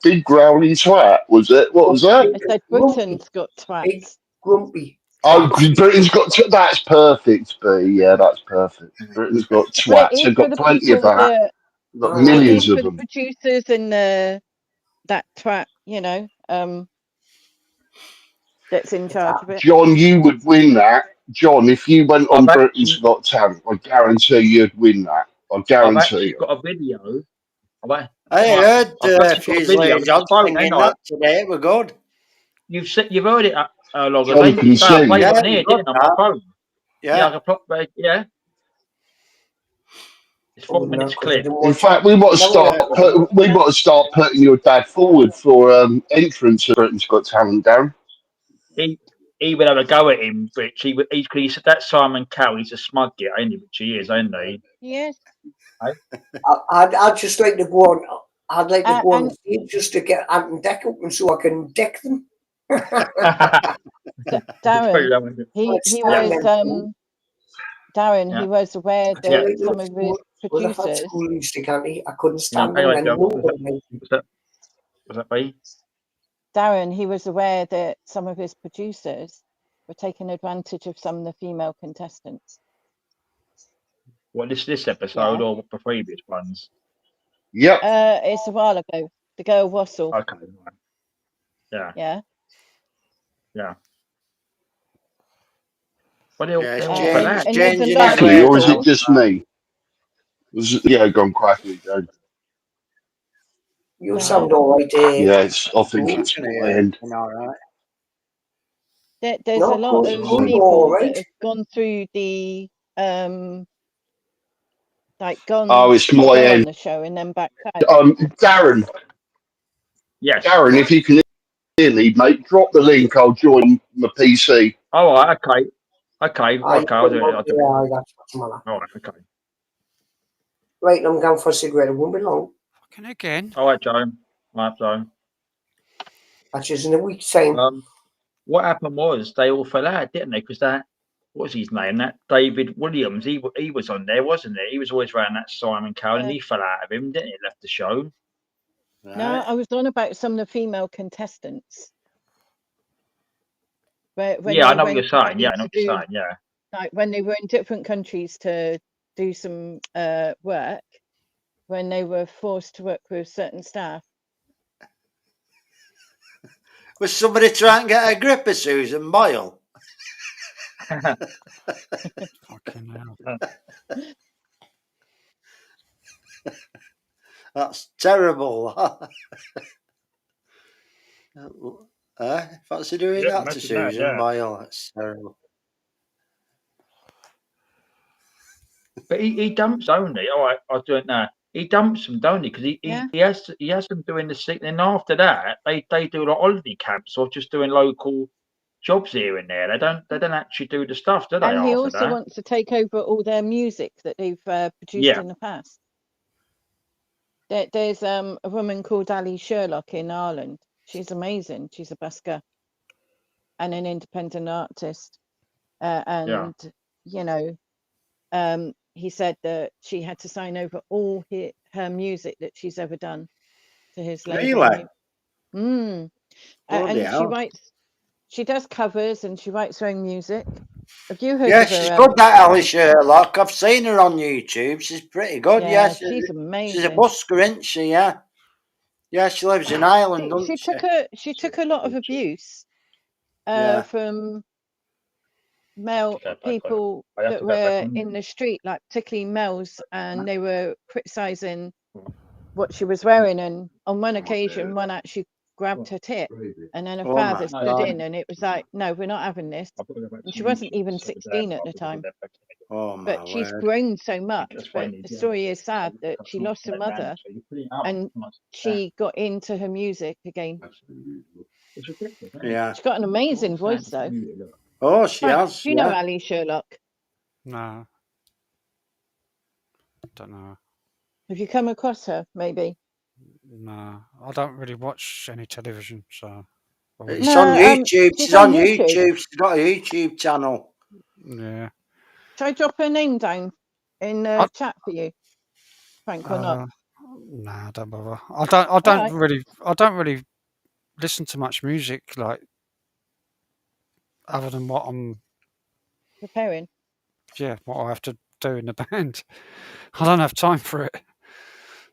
Speaker 7: Big growly twat, was it? What was that?
Speaker 10: I said Britain's Got
Speaker 8: Big
Speaker 10: Twats.
Speaker 8: grumpy.
Speaker 7: Oh, Britain's got that's perfect, B. Yeah, that's perfect. Britain's got
Speaker 10: Well, it
Speaker 7: twats.
Speaker 10: is
Speaker 7: They've
Speaker 10: for
Speaker 7: got
Speaker 10: the
Speaker 7: plenty of
Speaker 10: people
Speaker 7: that.
Speaker 10: that
Speaker 7: They've got
Speaker 8: Oh,
Speaker 10: it
Speaker 7: millions
Speaker 10: is
Speaker 7: of
Speaker 10: for the
Speaker 7: them.
Speaker 10: producers and that twat, you know, that's in charge of it.
Speaker 7: John, you would win that. John, if you went on
Speaker 12: I've
Speaker 7: Britain's Got Talent, I guarantee you'd win that. I
Speaker 12: I've
Speaker 7: guarantee
Speaker 12: actually
Speaker 7: it.
Speaker 12: got a video.
Speaker 5: I heard
Speaker 12: I've actually got a video
Speaker 5: Fuseli
Speaker 12: on my
Speaker 5: John
Speaker 12: phone,
Speaker 5: singing
Speaker 12: ain't I?
Speaker 5: that today. We're good.
Speaker 12: You've heard it, Loggers.
Speaker 7: John
Speaker 12: Ain't
Speaker 7: can
Speaker 12: you? So I
Speaker 7: sing.
Speaker 12: played it
Speaker 5: Yeah,
Speaker 12: on here,
Speaker 5: we got
Speaker 12: didn't I, on my
Speaker 5: that.
Speaker 12: phone?
Speaker 5: Yeah.
Speaker 12: I can yeah. It's 4 minutes clip.
Speaker 7: In fact, we want to start putting your dad forward for entrance at Britain's Got Talent, Darren.
Speaker 12: He would have a go at him, Rich. He said that Simon Cowell, he's a smug git, ain't he? Which he is, ain't he?
Speaker 10: Yes.
Speaker 8: I'd just like to go on. I'd like to go on
Speaker 10: And
Speaker 8: stage just to get Ant and Deck open so I can deck them.
Speaker 10: Darren, he
Speaker 8: stand
Speaker 10: was
Speaker 8: them.
Speaker 10: Darren.
Speaker 12: Yeah.
Speaker 10: He was aware
Speaker 8: I don't like
Speaker 10: that some
Speaker 8: those
Speaker 10: of his
Speaker 8: well, I've had
Speaker 10: producers.
Speaker 8: school used to can't I couldn't
Speaker 12: No,
Speaker 8: stand them
Speaker 12: anyway,
Speaker 8: and
Speaker 12: Joe,
Speaker 8: nobody liked them.
Speaker 12: was that me?
Speaker 10: Darren, he was aware that some of his producers were taking advantage of some of the female contestants.
Speaker 12: What, this episode
Speaker 10: Yeah.
Speaker 12: or the previous ones?
Speaker 7: Yep.
Speaker 10: It's a while ago. The girl Wassel.
Speaker 12: Okay. Right. Yeah.
Speaker 10: Yeah.
Speaker 12: Yeah. What else?
Speaker 5: Yeah, it's
Speaker 10: And
Speaker 5: changing
Speaker 10: there's a
Speaker 5: his
Speaker 10: lot of
Speaker 7: Crackly, or is it
Speaker 10: people.
Speaker 7: just me? Yeah, gone crackly, Joe.
Speaker 8: You
Speaker 10: No.
Speaker 8: sound all right.
Speaker 7: Yeah, I think it's
Speaker 5: Can
Speaker 7: my end.
Speaker 5: all right.
Speaker 10: There's
Speaker 8: No,
Speaker 10: a lot
Speaker 8: good,
Speaker 10: of
Speaker 8: good,
Speaker 10: people
Speaker 8: all
Speaker 10: that
Speaker 8: right.
Speaker 10: have gone through the like gone
Speaker 7: Oh, it's my
Speaker 10: on
Speaker 7: end.
Speaker 10: the show and then back out.
Speaker 7: Darren,
Speaker 12: Yes.
Speaker 7: Darren, if you can hear me, mate, drop the link. I'll join my PC.
Speaker 12: All right. Okay. Okay. I'll do it. I'll do it.
Speaker 8: Yeah, that's what's matter.
Speaker 12: All right. Okay.
Speaker 8: Right, I'm going for a cigarette. It won't be long.
Speaker 11: Fucking again.
Speaker 12: All right, Joe. All right, Joe.
Speaker 8: That's just in a week's time.
Speaker 12: What happened was they all fell out, didn't they? Because that, what's his name? That David Williams, he was on there, wasn't he? He was always around that Simon Cowell, and he fell out of him, didn't he? Left the show.
Speaker 10: No, I was on about some of the female contestants. When
Speaker 12: Yeah, I
Speaker 10: they
Speaker 12: know what you're
Speaker 10: went
Speaker 12: saying. Yeah, I
Speaker 10: to
Speaker 12: know what you're
Speaker 10: do-
Speaker 12: saying. Yeah.
Speaker 10: Like when they were in different countries to do some work, when they were forced to work with certain staff.
Speaker 5: Was somebody trying to get a grip of Susan Boyle?
Speaker 11: Fucking hell.
Speaker 5: That's terrible. Fancy doing
Speaker 12: Yeah,
Speaker 5: that to
Speaker 12: imagine that,
Speaker 5: Susan
Speaker 12: yeah.
Speaker 5: Boyle? That's terrible.
Speaker 12: But he dumps only. All right, I'll do it now. He dumps them, don't he? Because he has them doing the sick. Then after that, they do like holiday camps or just doing local jobs here and there. They don't actually do the stuff, do they?
Speaker 10: And he
Speaker 12: after
Speaker 10: also
Speaker 12: that?
Speaker 10: wants to take over all their music that they've produced
Speaker 12: Yeah.
Speaker 10: in the past. There's a woman called Ali Sherlock in Ireland. She's amazing. She's a busker and an independent artist. And you know, he said that she had to sign over all her music that she's ever done to his label.
Speaker 5: Really?
Speaker 10: And
Speaker 5: Bloody
Speaker 10: she
Speaker 5: hell.
Speaker 10: she does covers and she writes her own music. Have you heard
Speaker 5: Yeah,
Speaker 10: of her?
Speaker 5: she's good, that Alice Sherlock. I've seen her on YouTube. She's pretty good,
Speaker 10: Yeah,
Speaker 5: yeah.
Speaker 10: she's amazing.
Speaker 5: She's a busker, isn't she? Yeah. Yeah, she lives in Ireland, doesn't she?
Speaker 10: She took a lot of abuse
Speaker 5: Yeah.
Speaker 10: from male people that were in the street, like particularly males, and they were criticising what she was wearing. And on one occasion, one actually grabbed her tit, and then her
Speaker 5: Oh, my
Speaker 10: father stood
Speaker 5: God.
Speaker 10: in, and it was like, no, we're not having this. And she wasn't even 16 at the time.
Speaker 5: Oh, my
Speaker 10: But she's
Speaker 5: word.
Speaker 10: grown so much. But the story is sad that she lost her mother, and she got into her music again.
Speaker 5: Yeah.
Speaker 10: She's got an amazing voice, though.
Speaker 5: Oh, she
Speaker 10: Frank,
Speaker 5: has.
Speaker 10: do you know
Speaker 5: Yeah.
Speaker 10: Ali Sherlock?
Speaker 11: No. Don't know.
Speaker 10: Have you come across her, maybe?
Speaker 11: No. I don't really watch any television, so.
Speaker 5: It's on YouTube. She's on YouTube. She's got a YouTube channel.
Speaker 11: Yeah.
Speaker 10: Shall I drop her name down in the chat for you, Frank, or not?
Speaker 11: Nah, don't bother. I don't really listen to much music, like, other than what I'm
Speaker 10: Preparing.
Speaker 11: what I have to do in the band. I don't have time for it.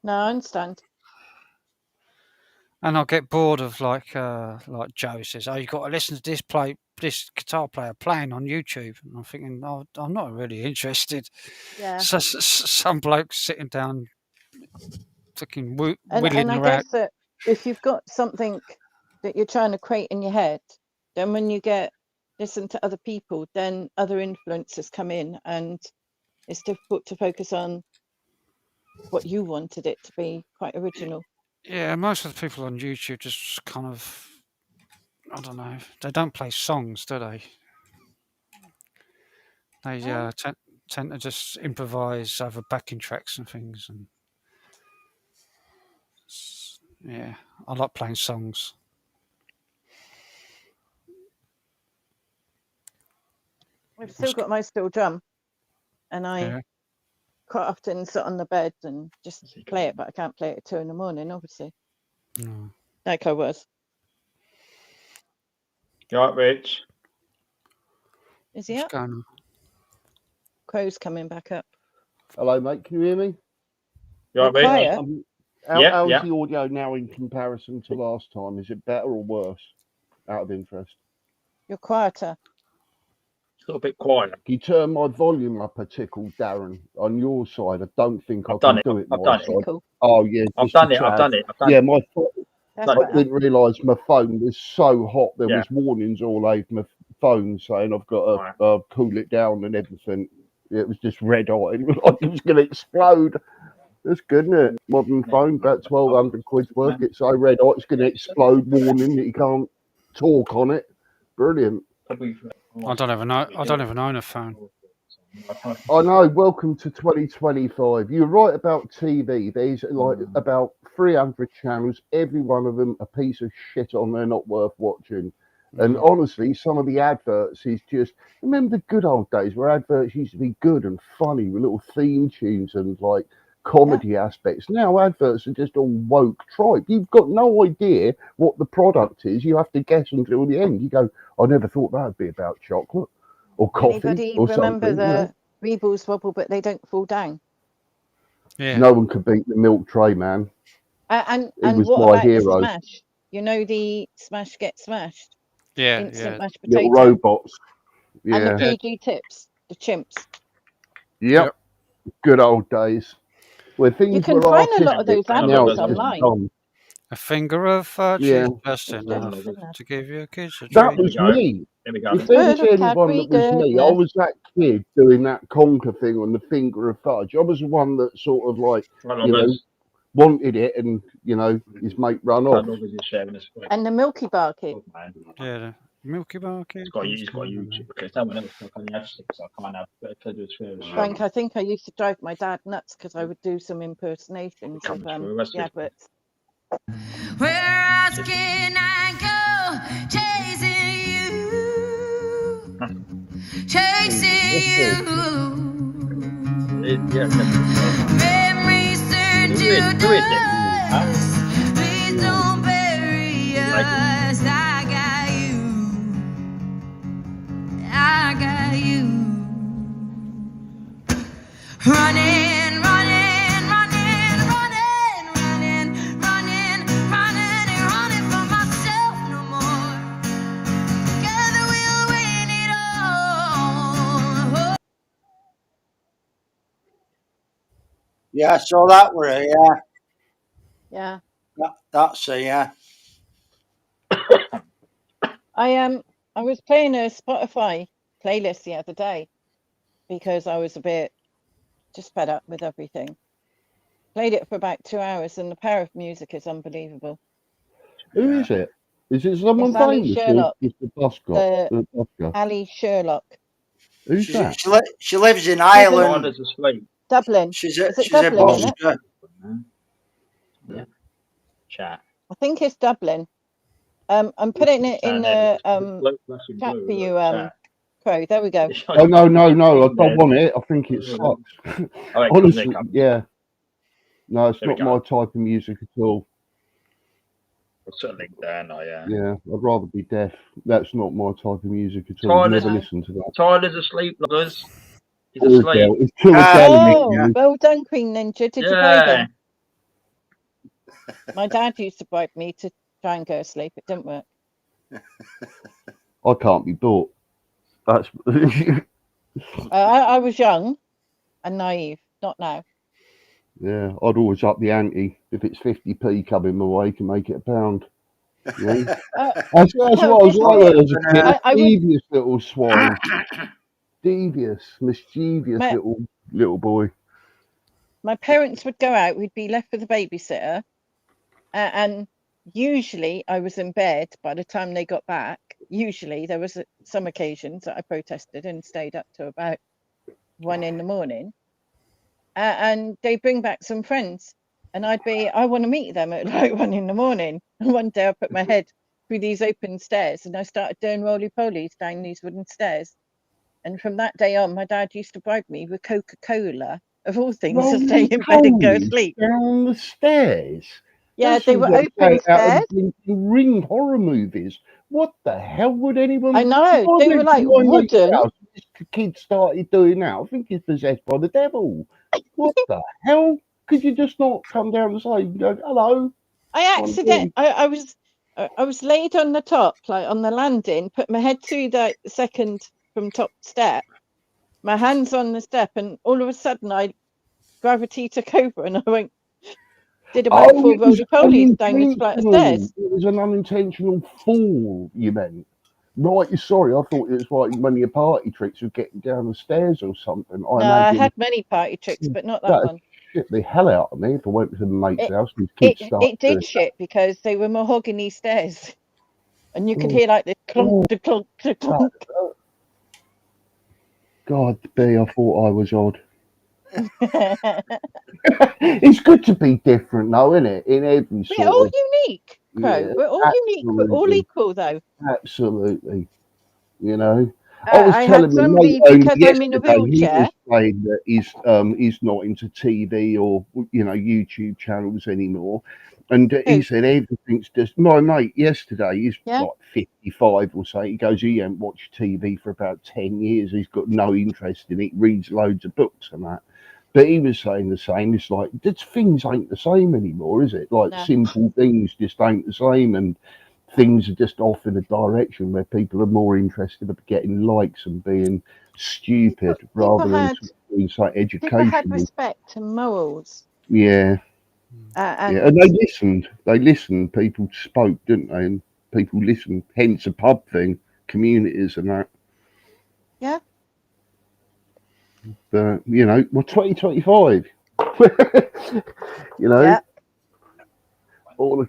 Speaker 10: No, I understand.
Speaker 11: And I'll get bored of like Joe says, oh, you got to listen to this guitar player playing on YouTube. And I'm thinking, oh, I'm not really interested.
Speaker 10: Yeah.
Speaker 11: So, some bloke sitting down, fucking willing
Speaker 10: And I
Speaker 11: around.
Speaker 10: guess that if you've got something that you're trying to create in your head, then when you listen to other people, then other influences come in, and it's difficult to focus on what you wanted it to be quite original.
Speaker 11: Yeah, most of the people on YouTube just kind of, I don't know, they don't play songs, do they? They tend to just improvise over backing tracks and things. And yeah, I like playing songs.
Speaker 10: I've still got my steel drum, and I quite often sit on the bed and just play it, but I can't play it at 2 in the morning, obviously.
Speaker 11: No.
Speaker 10: Like I was.
Speaker 12: You all right, Rich?
Speaker 10: Is he
Speaker 11: What's
Speaker 10: up?
Speaker 11: going on?
Speaker 10: Crow's coming back up.
Speaker 13: Hello, mate. Can you hear me?
Speaker 12: You all right, Rich?
Speaker 13: How's the audio now in comparison to last time? Is it better or worse? Out of interest.
Speaker 10: You're quieter.
Speaker 12: It's a little bit quieter.
Speaker 13: Can you turn my volume up a tickle, Darren? On your side, I don't think I
Speaker 12: done
Speaker 13: can
Speaker 12: it.
Speaker 13: do it.
Speaker 12: I've
Speaker 13: my
Speaker 12: done it.
Speaker 13: side. Oh yeah,
Speaker 12: I've
Speaker 13: just
Speaker 12: done
Speaker 13: a
Speaker 12: it. I've
Speaker 13: tad.
Speaker 12: done it. I've done
Speaker 13: Yeah,
Speaker 12: it.
Speaker 13: my
Speaker 10: That's
Speaker 13: I didn't realise my phone was so hot. There
Speaker 12: Yeah.
Speaker 13: was warnings all over my phone saying I've got to cool it down and everything. It was just red hot. It was like it was going to explode. That's good, isn't it? Modern phone, about 1,200 quid's worth. It's so red hot, it's going to explode. Warning that you can't talk on it. Brilliant.
Speaker 11: I don't even own a phone.
Speaker 13: I know. Welcome to 2025. You're right about TV. There's like about 300 channels. Every one of them a piece of shit on there, not worth watching. And honestly, some of the adverts is just, remember the good old days where adverts used to be good and funny with little theme tunes and like comedy aspects. Now adverts are just all woke tripe. You've got no idea what the product is. You have to guess until the end. You go, I never thought that would be about chocolate or coffee
Speaker 10: Anybody
Speaker 13: or
Speaker 10: remember
Speaker 13: something.
Speaker 10: the Rebels wobble, but they don't fall down?
Speaker 11: Yeah.
Speaker 13: No one could beat the milk tray, man.
Speaker 10: And
Speaker 13: was
Speaker 10: what
Speaker 13: my
Speaker 10: about
Speaker 13: hero.
Speaker 10: the smash? You know the smash get smashed?
Speaker 11: Yeah,
Speaker 10: Instant mashed
Speaker 13: Little
Speaker 10: potato.
Speaker 13: robots. Yeah.
Speaker 10: And the PG tips, the chimps.
Speaker 13: Yep. Good old days. Where things
Speaker 10: You can
Speaker 13: were
Speaker 10: find a lot of
Speaker 13: artistic,
Speaker 10: those
Speaker 13: now
Speaker 10: adverts
Speaker 13: it's just
Speaker 10: online.
Speaker 13: dumb.
Speaker 11: A finger of
Speaker 13: Yeah.
Speaker 11: cheese just enough to give your kids a
Speaker 13: That
Speaker 11: treat.
Speaker 13: was me.
Speaker 12: There we go.
Speaker 13: If there was
Speaker 10: Word of
Speaker 13: anyone that was me, I
Speaker 10: goodness.
Speaker 13: was that kid doing that conker thing on the finger of fudge. I was the one that sort of like, you know, wanted it and, you know, his mate run off.
Speaker 10: And the Milky Bar kid.
Speaker 11: Yeah, the Milky Bar kid.
Speaker 12: He's got YouTube because no one else can have six. I can't have to do it.
Speaker 10: Frank, I think I used to drive my dad nuts because I would do some impersonations of
Speaker 12: through,
Speaker 10: the adverts.
Speaker 14: Where I else can I go chasing you? Chasing you. Memories turn to dust. Please don't bury us. I got you. I got you. Running, running, running, running, running, running, running, and running for myself no more. Together we'll win it all.
Speaker 5: Yeah, so that were it, yeah.
Speaker 10: Yeah.
Speaker 5: That's it, yeah.
Speaker 10: I was playing a Spotify playlist the other day because I was a bit just fed up with everything. Played it for about 2 hours, and the power of music is unbelievable.
Speaker 13: Who is it? Is it someone
Speaker 10: It's Ali
Speaker 13: famous or
Speaker 10: Sherlock.
Speaker 13: just the busker?
Speaker 10: Ali Sherlock.
Speaker 13: Who's that?
Speaker 5: She lives in
Speaker 10: She's in
Speaker 5: Ireland.
Speaker 10: Dublin.
Speaker 5: She's
Speaker 10: Is it
Speaker 5: a
Speaker 10: Dublin, isn't it?
Speaker 5: busker.
Speaker 2: Yeah. Chat.
Speaker 10: I think it's Dublin. I'm putting it in the chat for you, Crow. There we go.
Speaker 13: Oh no, I don't want it. I think it sucks. Honestly, yeah. No, it's not my type of music at all.
Speaker 2: I'll certainly down,
Speaker 13: Yeah, I'd rather be deaf. That's not my type of music at all. I've never listened to that.
Speaker 12: Tyler's asleep, loggers. He's
Speaker 13: Poor
Speaker 12: asleep.
Speaker 13: girl. It's too
Speaker 10: Oh,
Speaker 13: academic.
Speaker 10: well done, Queen Ninja. Did you bribe him? My dad used to bribe me to try and go to sleep. It didn't work.
Speaker 13: I can't be bought. That's
Speaker 10: I was young and naive. Not now.
Speaker 13: yeah. I'd always up the ante. If it's 50p coming my way, can make it £1. Yeah. That's what I was like as a kid. Devious little swine. Devious, mischievous little boy.
Speaker 10: My parents would go out. We'd be left with a babysitter, and usually I was in bed by the time they got back. Usually there was some occasions that I protested and stayed up to about 1 in the morning, and they bring back some friends, and I want to meet them at like 1 in the morning. And one day I put my head through these open stairs and I started doing roly-polies down these wooden stairs. And from that day on, my dad used to bribe me with Coca-Cola, of all things, to stay in bed and go to sleep.
Speaker 13: Down the stairs.
Speaker 10: Yeah, they were open stairs.
Speaker 13: Ring horror movies. What the hell would anyone?
Speaker 10: I know, they were like wooden.
Speaker 13: This kid started doing that. I think he's possessed by the devil. What the hell? Could you just not come down the side and go, hello?
Speaker 10: I was laid on the top, like on the landing, put my head through the second from top step, my hands on the step, and all of a sudden gravity took over and I did about 4 roly-polies down this flight of stairs.
Speaker 13: It was an unintentional fall, you meant. Right, sorry, I thought it was like one of your party tricks of getting down the stairs or something.
Speaker 10: I had many party tricks, but not that one.
Speaker 13: Shit the hell out of me if I went to the mate's house.
Speaker 10: It did shit because they were mahogany stairs. And you could hear like the clunk, the clunk, the clunk.
Speaker 13: God, B, I thought I was odd. It's good to be different, though, isn't it? In every sort
Speaker 10: We're all
Speaker 13: of,
Speaker 10: unique, Crow.
Speaker 13: yeah,
Speaker 10: We're all unique. We're all equal, though.
Speaker 13: Absolutely. You know, I was
Speaker 10: I
Speaker 13: telling
Speaker 10: had
Speaker 13: my mate
Speaker 10: somebody, because I'm in a
Speaker 13: yesterday, he
Speaker 10: wheelchair.
Speaker 13: was saying that he's not into TV or YouTube channels anymore, and he said everything's just. My mate yesterday, he's like 55 or so. He goes, he hasn't watched TV for about 10 years. He's got no interest in it. Reads loads of books and that. But he was saying the same. It's like things ain't the same anymore, is it? Like simple things just ain't the same, and things are just off in a direction where people are more interested in getting likes and being stupid rather than doing something educational.
Speaker 10: People had respect and morals.
Speaker 13: Yeah.
Speaker 10: And
Speaker 13: And they listened. People spoke, didn't they? And people listened. Hence a pub thing, communities and that.
Speaker 10: Yeah.
Speaker 13: But 2025. All the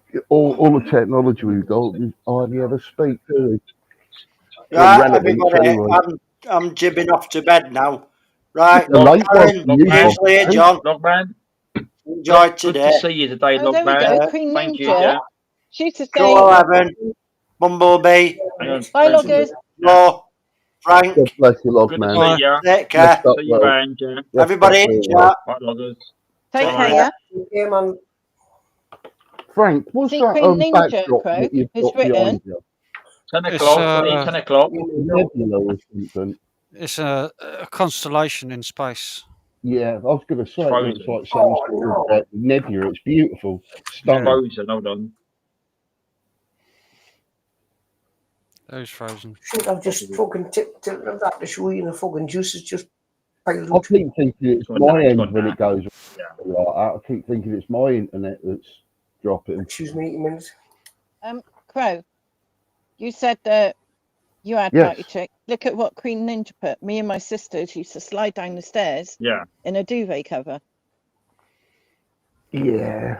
Speaker 13: technology we've got, we hardly ever speak, do we?
Speaker 5: Right, everybody, I'm jibbing off to bed now. Right,
Speaker 12: Logman,
Speaker 5: John.
Speaker 12: Logman.
Speaker 5: Enjoy today.
Speaker 12: Good to see you today, Logman.
Speaker 10: Queen
Speaker 12: Thank you,
Speaker 10: Ninja.
Speaker 12: Jack.
Speaker 10: She's to say,
Speaker 5: Joel Evan, Bumblebee,
Speaker 10: bye, loggers.
Speaker 5: Flo, Frank.
Speaker 13: God bless you, log
Speaker 12: Good
Speaker 13: man.
Speaker 12: to see you.
Speaker 5: Take care.
Speaker 13: Rest up
Speaker 12: See you
Speaker 13: well.
Speaker 12: around, yeah.
Speaker 13: Rest
Speaker 5: Everybody
Speaker 13: up
Speaker 5: in
Speaker 13: well.
Speaker 5: chat.
Speaker 12: Right, loggers.
Speaker 10: Take
Speaker 12: Bye.
Speaker 10: care.
Speaker 8: Yeah, man.
Speaker 13: Frank, what's
Speaker 10: See,
Speaker 13: that
Speaker 10: Queen Ninja
Speaker 13: backdrop
Speaker 10: Crow
Speaker 13: that you've
Speaker 10: has
Speaker 13: got
Speaker 10: written.
Speaker 13: behind you?
Speaker 12: 10
Speaker 11: It's
Speaker 12: o'clock, buddy, 10 o'clock.
Speaker 13: Nebula or something?
Speaker 11: it's a constellation in space.
Speaker 13: Yeah, I was going to say it looks
Speaker 12: Frozen.
Speaker 13: like some sort of nebula. It's beautiful, stunning.
Speaker 12: Frozen, hold on.
Speaker 11: Who's frozen?
Speaker 8: Shit, I've just fucking tipped that to show you the fucking juice is just piled
Speaker 13: I
Speaker 8: out.
Speaker 13: keep thinking it's
Speaker 12: Gone
Speaker 13: my
Speaker 12: now, it's
Speaker 13: end
Speaker 12: gone
Speaker 13: when
Speaker 12: now.
Speaker 13: it goes
Speaker 12: Yeah.
Speaker 13: like that. I keep thinking it's my internet that's dropping.
Speaker 8: Excuse me, a minute.
Speaker 10: Crow, you said that you had
Speaker 13: Yes.
Speaker 10: Mighty Chick. Look at what Queen Ninja put. Me and my sisters used to slide down the stairs
Speaker 12: Yeah.
Speaker 10: in a duvet cover.
Speaker 13: Yeah,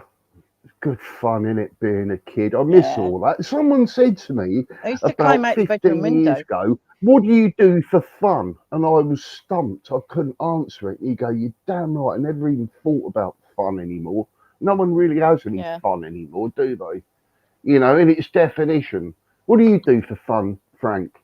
Speaker 13: it's good fun in it being a kid. I miss
Speaker 10: Yeah.
Speaker 13: all that. Someone said to me
Speaker 10: I used to climb
Speaker 13: about
Speaker 10: out the
Speaker 13: 15
Speaker 10: bedroom
Speaker 13: years
Speaker 10: window.
Speaker 13: ago, "What do you do for fun?" And I was stumped. I couldn't answer it. You go, "You're damn right. I never even thought about fun anymore. No one really has any
Speaker 10: Yeah.
Speaker 13: fun anymore, do they? You know, in its definition. What do you do for fun, Frank?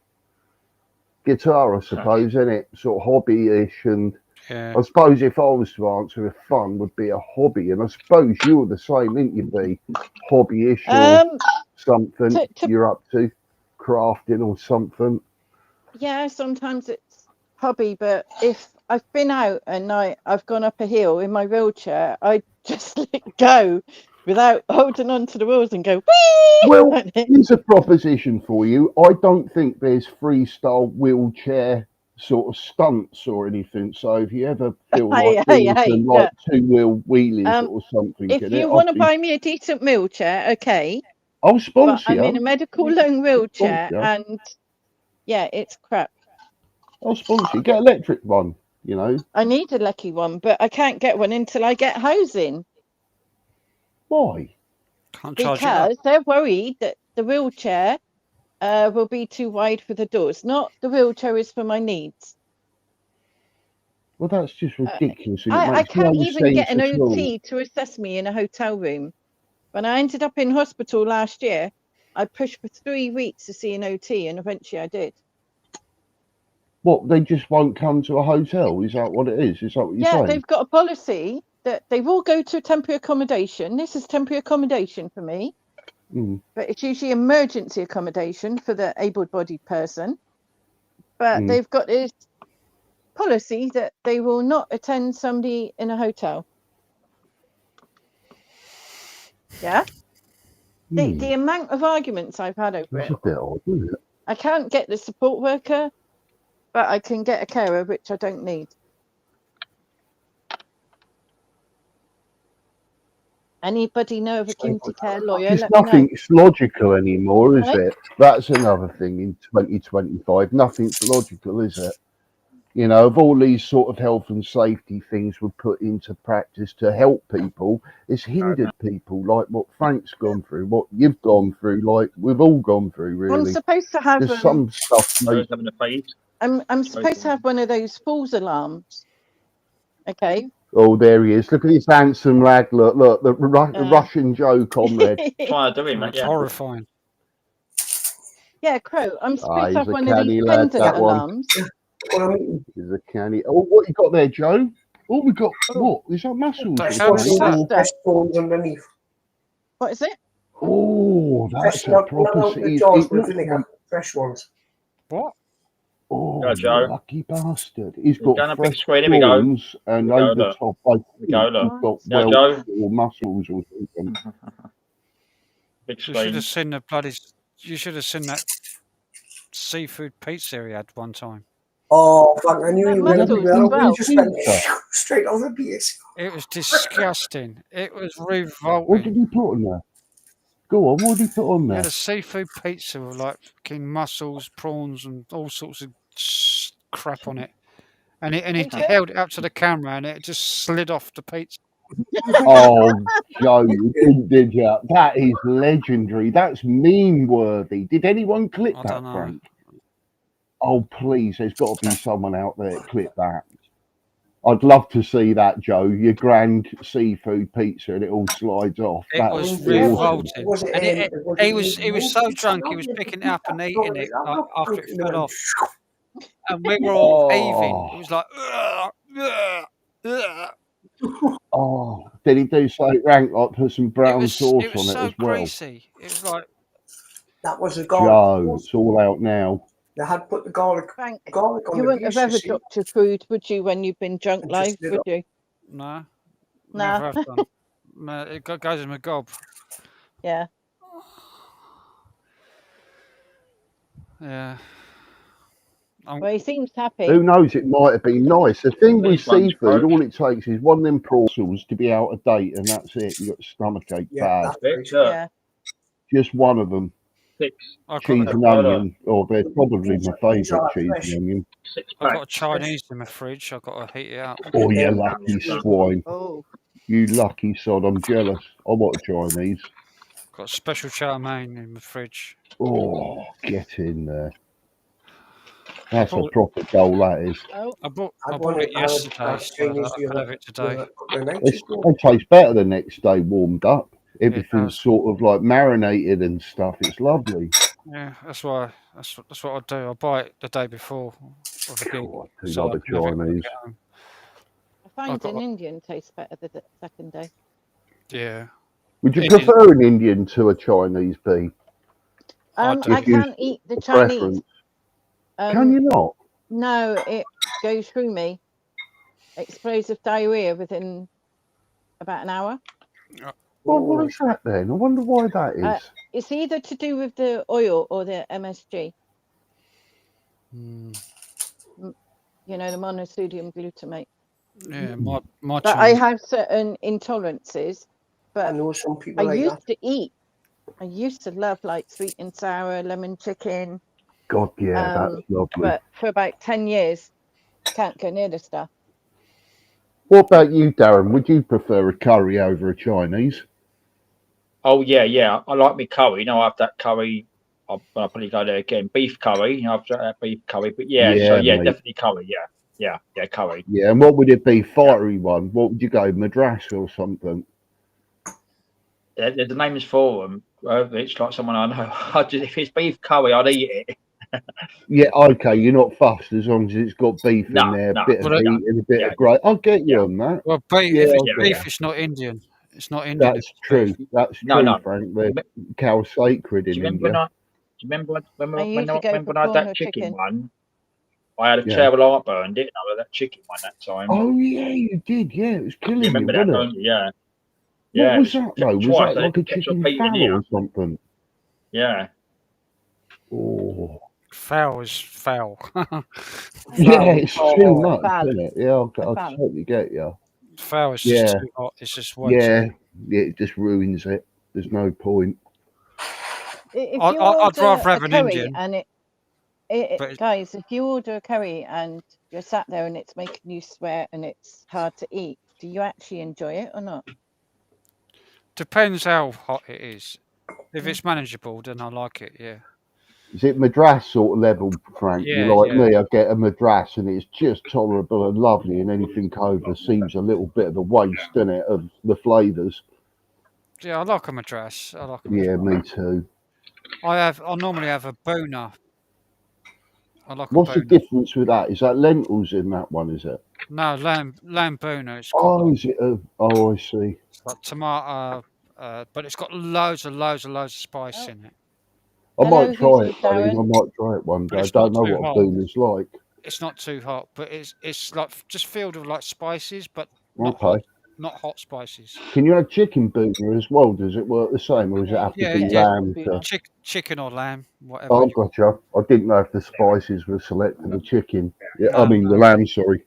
Speaker 13: Guitar, I suppose, isn't it? Sort of hobby-ish. And
Speaker 11: Yeah.
Speaker 13: I suppose if I was to answer if fun would be a hobby, and I suppose you're the same, ain't you, B? Hobby-ish or something
Speaker 10: to-
Speaker 13: you're up to, crafting or something.
Speaker 10: Yeah, sometimes it's hobby, but if I've been out and I've gone up a hill in my wheelchair, I just let go without holding on to the wheels and go, whee!
Speaker 13: Well, here's a proposition for you. I don't think there's freestyle wheelchair sort of stunts or anything. So if you ever feel like doing some like two-wheel wheelies or something,
Speaker 10: if
Speaker 13: in
Speaker 10: you
Speaker 13: it,
Speaker 10: want to
Speaker 13: I'd be-
Speaker 10: buy me a decent wheelchair, okay.
Speaker 13: I'll
Speaker 10: But
Speaker 13: sponsor
Speaker 10: I'm in
Speaker 13: you.
Speaker 10: a medical loan wheelchair
Speaker 13: Sponsor.
Speaker 10: and yeah, it's crap.
Speaker 13: I'll sponsor you. Get an electric one, you know.
Speaker 10: I need a lucky one, but I can't get one until I get housing.
Speaker 13: Why?
Speaker 11: Can't charge it up.
Speaker 10: Because they're worried that the wheelchair will be too wide for the doors. Not the wheelchair is for my needs.
Speaker 13: Well, that's just ridiculous. And it
Speaker 10: I
Speaker 13: makes no
Speaker 10: can't even get
Speaker 13: sense
Speaker 10: an
Speaker 13: at all.
Speaker 10: OT to assess me in a hotel room. When I ended up in hospital last year, I pushed for 3 weeks to see an OT, and eventually I did.
Speaker 13: What, they just won't come to a hotel? Is that what it is? Is that what you're
Speaker 10: Yeah,
Speaker 13: saying?
Speaker 10: they've got a policy that they will go to temporary accommodation. This is temporary accommodation for me, but it's usually emergency accommodation for the able-bodied person. But they've got this policy that they will not attend somebody in a hotel. Yeah? The amount of arguments I've had over
Speaker 13: That's
Speaker 10: it.
Speaker 13: a bit odd, isn't it?
Speaker 10: I can't get the support worker, but I can get a carer, which I don't need. Anybody know of a community care lawyer?
Speaker 13: It's
Speaker 10: Let me know.
Speaker 13: nothing's logical anymore, is
Speaker 10: Right?
Speaker 13: it? That's another thing in 2025. Nothing's logical, is it? You know, of all these sort of health and safety things were put into practice to help people, it's hindered people, like what Frank's gone through, what you've gone through, like we've all gone through, really.
Speaker 10: I'm supposed to have
Speaker 13: There's some stuff.
Speaker 12: Having a fade.
Speaker 10: I'm supposed to have one of those falls alarms. Okay.
Speaker 13: Oh, there he is. Look at this handsome lad. Look, the Russian Joe comrade.
Speaker 12: Trying to do it, mate.
Speaker 11: That's
Speaker 12: Yeah.
Speaker 11: horrifying.
Speaker 10: Yeah, Crow. I'm supposed to have
Speaker 13: He's a
Speaker 10: one of
Speaker 13: canny
Speaker 10: these
Speaker 13: lad,
Speaker 10: pendant
Speaker 13: that one.
Speaker 10: alarms.
Speaker 13: He's a canny. Oh, what you got there, Joe? Oh, we got what? Is that muscles?
Speaker 11: That's
Speaker 13: or
Speaker 11: how
Speaker 13: something?
Speaker 8: Fresh bones underneath.
Speaker 10: What is it?
Speaker 13: Oh, that's
Speaker 8: Fresh,
Speaker 13: a
Speaker 8: not
Speaker 13: proper.
Speaker 8: out the
Speaker 13: It
Speaker 8: jars with
Speaker 13: looks
Speaker 8: vinegar.
Speaker 13: like,
Speaker 8: Fresh ones.
Speaker 11: What?
Speaker 13: oh,
Speaker 12: Go, Joe.
Speaker 13: lucky bastard. He's
Speaker 12: We've
Speaker 13: got
Speaker 12: done a big
Speaker 13: fresh
Speaker 12: screen. Here we go.
Speaker 13: prawns and
Speaker 12: Here we go,
Speaker 13: over the
Speaker 12: look.
Speaker 13: top, I think
Speaker 12: go,
Speaker 13: he's
Speaker 12: look.
Speaker 13: got
Speaker 12: Yeah,
Speaker 13: Welsh
Speaker 12: Joe.
Speaker 13: or muscles or something.
Speaker 12: Big
Speaker 11: You should
Speaker 12: screen.
Speaker 11: have seen the bloody. You should have seen that seafood pizza he had one time.
Speaker 8: Oh, fuck, I knew
Speaker 10: That
Speaker 8: you were going to
Speaker 10: muscles
Speaker 8: be
Speaker 10: as
Speaker 8: there.
Speaker 10: well.
Speaker 8: We just went straight off the piece.
Speaker 11: It was disgusting. It was
Speaker 13: What
Speaker 11: revolting.
Speaker 13: did he put on there? Go on, what did he put on
Speaker 11: He
Speaker 13: there?
Speaker 11: had a seafood pizza with like fucking mussels, prawns, and all sorts of crap on it. And he held it up to the camera, and it just slid off the pizza.
Speaker 13: Oh, Joe, you didn't, did you? That is legendary. That's meme-worthy. Did anyone clip
Speaker 11: I
Speaker 13: that,
Speaker 11: don't know.
Speaker 13: Frank? Oh, please, there's got to be someone out there that clipped that. I'd love to see that, Joe. Your grand seafood pizza and it all slides off.
Speaker 11: It
Speaker 13: That
Speaker 11: was
Speaker 13: would be awesome.
Speaker 11: revolting. And he was so drunk, he was picking it up and eating it like after it fell off. And we were all heaving. It was like,
Speaker 13: Oh, did he do something rank like put some brown sauce
Speaker 11: it was
Speaker 13: on it
Speaker 11: so
Speaker 13: as well?
Speaker 11: greasy. It was like,
Speaker 8: That was a garlic.
Speaker 13: Joe, it's all out now.
Speaker 8: They had put the garlic on
Speaker 10: You
Speaker 8: the
Speaker 10: wouldn't have
Speaker 8: piece, you
Speaker 10: ever
Speaker 8: see.
Speaker 10: dropped your food, would you, when you've been drunk
Speaker 8: And
Speaker 10: live,
Speaker 8: just lit
Speaker 10: would
Speaker 8: up.
Speaker 10: you?
Speaker 11: no,
Speaker 10: Nah.
Speaker 11: never have done. No, it goes in my gob.
Speaker 10: Yeah.
Speaker 11: Yeah.
Speaker 10: Well, he seems happy.
Speaker 13: Who knows? It might have been nice. The thing with
Speaker 12: These ones,
Speaker 13: seafood,
Speaker 12: bro.
Speaker 13: all it takes is one of them prawns to be out of date, and that's it. You got a stomachache bad.
Speaker 10: Yeah.
Speaker 13: Just one of them.
Speaker 11: I got
Speaker 13: Cheese
Speaker 11: a-
Speaker 13: and onion, or they're probably my favourite cheese
Speaker 11: fresh.
Speaker 13: and onion.
Speaker 11: I've got a Chinese in my fridge. I've got to heat it up.
Speaker 13: Oh, you lucky swine.
Speaker 10: Oh.
Speaker 13: You lucky sod. I'm jealous. I want a Chinese.
Speaker 11: Got special chow mein in my fridge.
Speaker 13: Oh, get in there. That's a
Speaker 11: bought-
Speaker 13: proper goal, that is.
Speaker 11: I bought it yesterday, so I can have it today.
Speaker 13: It tastes better the next day warmed up. Everything's sort of like marinated and stuff. It's lovely.
Speaker 11: Yeah, that's what I do. I buy it the day before of the gig.
Speaker 13: I do
Speaker 11: so
Speaker 13: love
Speaker 11: I
Speaker 13: a
Speaker 11: can have it when I
Speaker 13: Chinese.
Speaker 11: get home.
Speaker 10: I find
Speaker 11: got
Speaker 10: an
Speaker 11: a-
Speaker 10: Indian tastes better the second day.
Speaker 11: Yeah.
Speaker 13: Would you
Speaker 11: Indian-
Speaker 13: prefer an Indian to a Chinese bee?
Speaker 10: I
Speaker 13: If you-
Speaker 10: can't eat the
Speaker 13: a
Speaker 10: Chinese.
Speaker 13: preference. Can you not?
Speaker 10: No, it goes through me. Explosive diarrhea within about an hour.
Speaker 13: Well, what is that then? I wonder why that is.
Speaker 10: It's either to do with the oil or the MSG. You know, the monosodium glutamate.
Speaker 11: Yeah, my
Speaker 10: But I
Speaker 11: Chinese.
Speaker 10: have certain intolerances. But
Speaker 8: I know some people
Speaker 10: I
Speaker 8: like
Speaker 10: used
Speaker 8: that.
Speaker 10: to eat. I used to love like sweet and sour, lemon chicken.
Speaker 13: God, yeah, that's lovely.
Speaker 10: But for about 10 years, can't go near the stuff.
Speaker 13: What about you, Darren? Would you prefer a curry over a Chinese?
Speaker 12: Oh yeah. I like me curry. You know, I have that curry. I'll probably go there again. Beef curry. You know, I've got that beef curry. But yeah, so
Speaker 13: Yeah,
Speaker 12: yeah,
Speaker 13: mate.
Speaker 12: definitely curry. Yeah, curry.
Speaker 13: Yeah, and what would it be? Fiery one? What would you go? Madras or something?
Speaker 12: The name is for them. It's like someone I know. If it's beef curry, I'd eat it.
Speaker 13: Yeah, okay, you're not fussed as long as it's got beef in
Speaker 12: No,
Speaker 13: there, a
Speaker 12: no.
Speaker 13: bit of
Speaker 11: Well,
Speaker 13: meat and a bit of gravy. I'll get you on that.
Speaker 11: Well, beef,
Speaker 13: Yeah,
Speaker 11: if it's
Speaker 13: I'll get
Speaker 11: beef,
Speaker 13: you.
Speaker 11: it's not Indian. It's not Indian.
Speaker 13: That's true. That's
Speaker 12: No,
Speaker 13: true,
Speaker 12: no.
Speaker 13: Frank. The cow's sacred
Speaker 12: Do
Speaker 13: in
Speaker 12: you remember
Speaker 13: India.
Speaker 12: do you remember when
Speaker 10: I usually go for
Speaker 12: I had
Speaker 10: corn or
Speaker 12: that chicken
Speaker 10: chicken.
Speaker 12: one? I had a
Speaker 13: Yeah.
Speaker 12: terrible heartburn, didn't I, with that chicken one that time?
Speaker 13: Oh, yeah, you did. Yeah, it was killing
Speaker 12: You
Speaker 13: you,
Speaker 12: remember that,
Speaker 13: wasn't
Speaker 12: don't
Speaker 13: it?
Speaker 12: you? Yeah.
Speaker 13: What
Speaker 12: Yeah.
Speaker 13: was that, though? Was
Speaker 12: twice,
Speaker 13: that like a
Speaker 12: it kept on
Speaker 13: chicken
Speaker 12: beating
Speaker 13: fowl
Speaker 12: you.
Speaker 13: or something?
Speaker 12: Yeah.
Speaker 13: Oh.
Speaker 11: Foul is foul.
Speaker 13: Yeah, it's too
Speaker 10: Oh,
Speaker 13: much,
Speaker 10: bad.
Speaker 13: isn't it? Yeah, I
Speaker 10: Bad.
Speaker 13: totally get you.
Speaker 11: Foul is
Speaker 13: Yeah.
Speaker 11: just too hot. It's just way
Speaker 13: Yeah,
Speaker 11: too
Speaker 13: yeah, it just ruins it. There's no point.
Speaker 10: If
Speaker 11: I'd
Speaker 10: you
Speaker 11: rather
Speaker 10: order
Speaker 11: have
Speaker 10: a
Speaker 11: an
Speaker 10: curry
Speaker 11: Indian.
Speaker 10: and
Speaker 11: But-
Speaker 10: guys, if you order a curry and you're sat there and it's making you sweat and it's hard to eat, do you actually enjoy it or not?
Speaker 11: Depends how hot it is. If it's manageable, then I like it. Yeah.
Speaker 13: Is it Madras sort of level, Frank?
Speaker 11: Yeah,
Speaker 13: You like
Speaker 11: yeah.
Speaker 13: me, I get a Madras and it's just tolerable and lovely, and anything over seems a little bit of the waste, doesn't it, of the flavours.
Speaker 11: Yeah, I like a Madras. I like a
Speaker 13: Yeah,
Speaker 11: Madras.
Speaker 13: me too.
Speaker 11: I normally have a boner. I like
Speaker 13: What's
Speaker 11: a
Speaker 13: the
Speaker 11: boner.
Speaker 13: difference with that? Is that lentils in that one, is it?
Speaker 11: No, lamb boner. It's got
Speaker 13: Oh, is it? Oh, I see.
Speaker 11: like tomato, but it's got loads of spice in it.
Speaker 13: I
Speaker 10: Hello,
Speaker 13: might try
Speaker 10: who's
Speaker 13: it,
Speaker 10: this,
Speaker 13: buddy. I
Speaker 10: Darren?
Speaker 13: might try it one day. I
Speaker 11: It's
Speaker 13: don't
Speaker 11: not
Speaker 13: know
Speaker 11: too
Speaker 13: what a
Speaker 11: hot.
Speaker 13: booner's like.
Speaker 11: It's not too hot, but it's like just filled with like spices, but not hot,
Speaker 13: Okay.
Speaker 11: not hot spices.
Speaker 13: Can you have chicken booner as well? Does it work the same, or does it have to
Speaker 11: Yeah,
Speaker 13: be
Speaker 11: yeah.
Speaker 13: lamb? To...
Speaker 11: Chicken or lamb, whatever.
Speaker 13: Oh, gotcha. I didn't know if the spices were selected the chicken. Yeah, I
Speaker 11: No,
Speaker 13: mean the lamb. Sorry.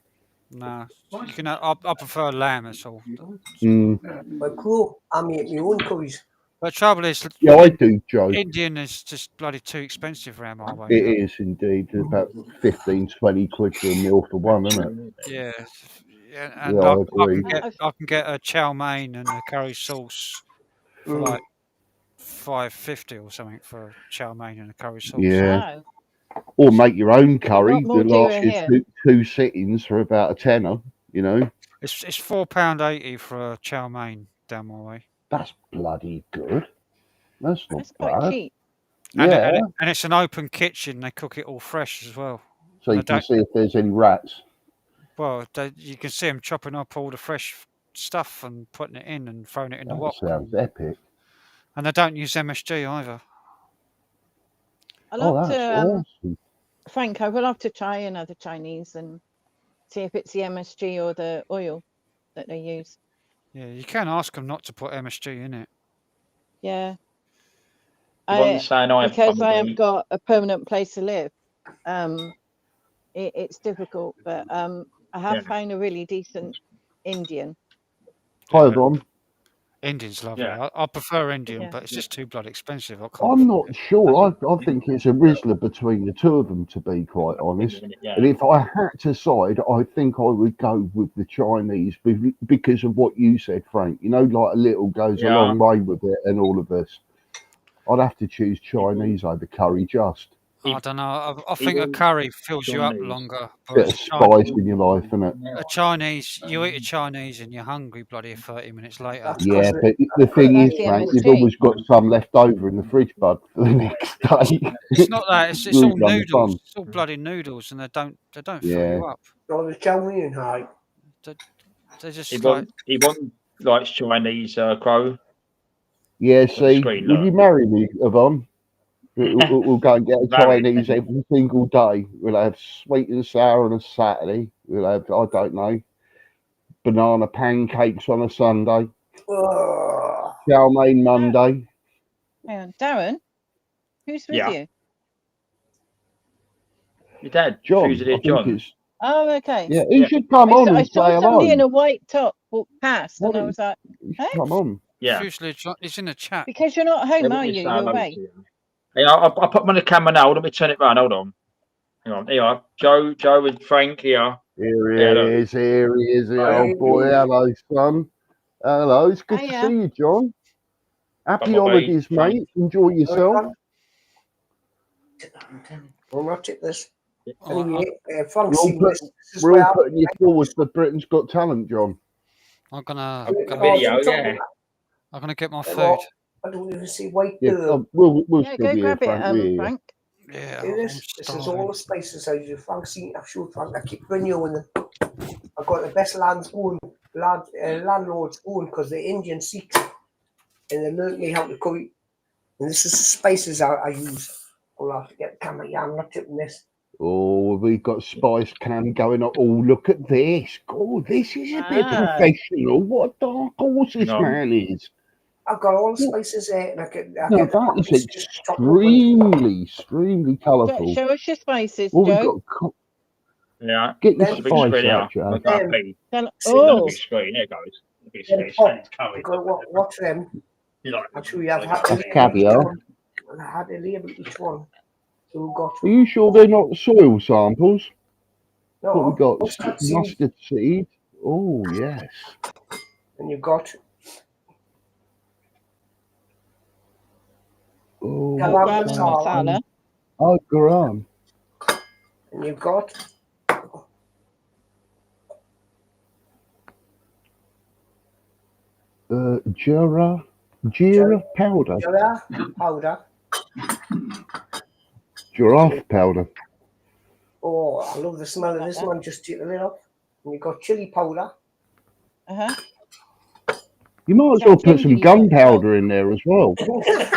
Speaker 11: Nah, you can. I prefer lamb. That's all.
Speaker 13: Mm.
Speaker 8: But cool, I make my own curries.
Speaker 11: But trouble is,
Speaker 13: Yeah, I do, Joe.
Speaker 11: Indian is just bloody too expensive around my way.
Speaker 13: It is indeed. It's about 15, 20 quid for a meal for one, isn't it?
Speaker 11: Yeah, and
Speaker 13: Yeah, I
Speaker 11: I
Speaker 13: agree.
Speaker 11: can get a chow mein and a curry sauce for
Speaker 8: Mm.
Speaker 11: like $5.50 or something for a chow mein and a curry sauce.
Speaker 13: Yeah.
Speaker 10: Wow.
Speaker 13: Or make your own curry.
Speaker 10: more
Speaker 13: The last
Speaker 10: dearer
Speaker 13: you
Speaker 10: here.
Speaker 13: two sittings for about a tenner. You know,
Speaker 11: It's £4.80 for a chow mein down my way.
Speaker 13: that's bloody good. That's not
Speaker 10: That's quite
Speaker 13: bad.
Speaker 10: cheap.
Speaker 13: Yeah,
Speaker 11: And it's an open kitchen. They cook it all fresh as well.
Speaker 13: so
Speaker 11: And
Speaker 13: you
Speaker 11: they
Speaker 13: can
Speaker 11: don't,
Speaker 13: see if there's any rats.
Speaker 11: well, you can see them chopping up all the fresh stuff and putting it in and throwing it in the
Speaker 13: That
Speaker 11: wok.
Speaker 13: sounds epic.
Speaker 11: And they don't use MSG either.
Speaker 10: I'll
Speaker 13: Oh,
Speaker 10: have
Speaker 13: that's
Speaker 10: to,
Speaker 13: awesome.
Speaker 10: Frank, I will have to try another Chinese and see if it's the MSG or the oil that they use.
Speaker 11: Yeah, you can ask them not to put MSG in it.
Speaker 10: Yeah.
Speaker 12: The one saying I
Speaker 10: Because I
Speaker 12: hungry.
Speaker 10: have got a permanent place to live, it's difficult, but I have
Speaker 12: Yeah.
Speaker 10: found a really decent Indian.
Speaker 13: Hold on.
Speaker 11: Indian's lovely.
Speaker 12: Yeah.
Speaker 11: I prefer Indian,
Speaker 10: Yeah.
Speaker 11: but it's just too bloody expensive. I can't.
Speaker 13: I'm not sure. I think it's a Rizzler between the two of them, to be quite honest.
Speaker 12: Yeah.
Speaker 13: And if I had to side, I think I would go with the Chinese because of what you said, Frank. You know, like a little goes a
Speaker 12: Yeah.
Speaker 13: long way with it, and all of this. I'd have to choose Chinese over curry, just
Speaker 11: I don't know. I think a curry fills you up longer.
Speaker 13: bit
Speaker 11: Whereas
Speaker 13: of spice in your life, innit?
Speaker 11: a Chinese, you eat a Chinese and you're hungry bloody 30 minutes later.
Speaker 13: Yeah, but the thing
Speaker 10: That's
Speaker 13: is,
Speaker 10: the
Speaker 13: Frank, you've
Speaker 10: MSG.
Speaker 13: always got some left over in the fridge, bud, for the next day.
Speaker 11: It's not that. It's all
Speaker 13: Really done
Speaker 11: noodles.
Speaker 13: fun.
Speaker 11: It's all bloody noodles, and they don't fill
Speaker 13: Yeah.
Speaker 11: you up.
Speaker 8: No, the chow mein, hi.
Speaker 11: They're just
Speaker 12: He
Speaker 11: like
Speaker 12: likes Chinese crow.
Speaker 13: Yeah,
Speaker 12: the
Speaker 13: see,
Speaker 12: screen,
Speaker 13: will
Speaker 12: look.
Speaker 13: you marry me, Yvonne? We'll go and get a
Speaker 12: Married.
Speaker 13: Chinese every single day. We'll have sweet and sour on a Saturday. We'll have, I don't know, banana pancakes on a Sunday.
Speaker 8: Oh,
Speaker 13: Chow mein Monday.
Speaker 10: Hang on, Darren, who's with
Speaker 12: Yeah.
Speaker 10: you?
Speaker 12: Your dad,
Speaker 13: John, I
Speaker 12: Fusilier
Speaker 13: think
Speaker 12: John.
Speaker 13: it's...
Speaker 10: Oh, okay.
Speaker 13: Yeah, he should come on
Speaker 10: I
Speaker 13: and
Speaker 10: saw
Speaker 13: say
Speaker 10: somebody in
Speaker 13: hello.
Speaker 10: a white top walk past,
Speaker 13: Why
Speaker 10: and I
Speaker 13: don't
Speaker 10: was like,
Speaker 13: you
Speaker 10: "Hey?"
Speaker 13: come on?
Speaker 12: Yeah.
Speaker 11: It's in the chat.
Speaker 10: Because you're not home,
Speaker 12: Let
Speaker 10: are
Speaker 12: me
Speaker 10: you?
Speaker 12: say
Speaker 10: You're
Speaker 12: hello
Speaker 10: away.
Speaker 12: to you. Hey, I'll put them on the camera now. Let me turn it round. Hold on. Hang on. Here you are. Joe and Frank here.
Speaker 13: Here he
Speaker 12: Yeah, hello.
Speaker 13: is, here he is, the
Speaker 8: Hi.
Speaker 13: old boy. Hello, son. Hello, it's good to
Speaker 10: Hiya.
Speaker 13: see you, John. Happy
Speaker 12: Come on, mate.
Speaker 13: holidays,
Speaker 12: Frank.
Speaker 13: mate. Enjoy yourself.
Speaker 8: I'll not take this.
Speaker 11: Oh,
Speaker 8: Anyway, Frank,
Speaker 13: We're all,
Speaker 8: see,
Speaker 13: put,
Speaker 8: this is
Speaker 13: we're
Speaker 8: where
Speaker 13: all putting you forward for Britain's Got Talent, John.
Speaker 11: I'm gonna
Speaker 12: Video, yeah.
Speaker 11: get my food.
Speaker 8: Well, I don't even see white
Speaker 13: Yeah,
Speaker 8: bird.
Speaker 13: we'll
Speaker 10: Yeah,
Speaker 13: still
Speaker 10: go
Speaker 13: be here,
Speaker 10: grab it,
Speaker 13: Frank. We're here.
Speaker 10: Frank.
Speaker 11: Yeah,
Speaker 8: See
Speaker 11: I'm
Speaker 8: this is all
Speaker 11: starving.
Speaker 8: the spices I use. Frank, see, I've showed Frank. I keep renewing them. I've got the best landlord's own because they're Indian Sikhs, and they learned me how to cook it. And this is the spices I use. I'll have to get the camera. Yeah, I'm not tipping this.
Speaker 13: Oh, we've got Spice Cam going on. Oh, look at this. Oh, this is a bit
Speaker 10: Ah.
Speaker 13: professional. What a dark horse this
Speaker 12: No.
Speaker 13: man is.
Speaker 8: I've got all the spices there, and I get
Speaker 13: No,
Speaker 8: the
Speaker 13: that is
Speaker 8: packets just chopped up and-
Speaker 13: extremely colourful.
Speaker 10: Show us your spices,
Speaker 13: Well, we've
Speaker 10: Joe.
Speaker 13: got...
Speaker 12: Yeah.
Speaker 13: Get your
Speaker 8: Then-
Speaker 12: The big
Speaker 13: spice
Speaker 12: screen here.
Speaker 13: out, Joe.
Speaker 12: Look at that big.
Speaker 10: Tell-
Speaker 8: See,
Speaker 12: Look at
Speaker 10: Oh,
Speaker 12: the big screen. There it goes. The big
Speaker 8: Then
Speaker 12: screen.
Speaker 8: pop.
Speaker 12: It's curry.
Speaker 8: I've got to watch them.
Speaker 12: You like
Speaker 8: I'm sure you have had to
Speaker 13: That's
Speaker 8: label
Speaker 13: caviar.
Speaker 8: each one. And I had to label each one. So we've got
Speaker 13: Are you sure they're not soil samples? What we got?
Speaker 8: mustard seed,
Speaker 13: Mustard seed. Oh, yes.
Speaker 8: and you've got
Speaker 13: Oh,
Speaker 8: garam
Speaker 10: garam
Speaker 8: masala,
Speaker 10: masala.
Speaker 13: oh, garam.
Speaker 8: and you've got
Speaker 13: Jira powder.
Speaker 8: jara powder.
Speaker 13: Giraffe powder.
Speaker 8: Oh, I love the smell of this one. Just take the lid off. And you've got chili powder.
Speaker 10: Uh-huh.
Speaker 13: You might as
Speaker 10: Is
Speaker 13: well
Speaker 10: that
Speaker 13: put some
Speaker 10: ginger you got as well?
Speaker 13: gunpowder in there as well.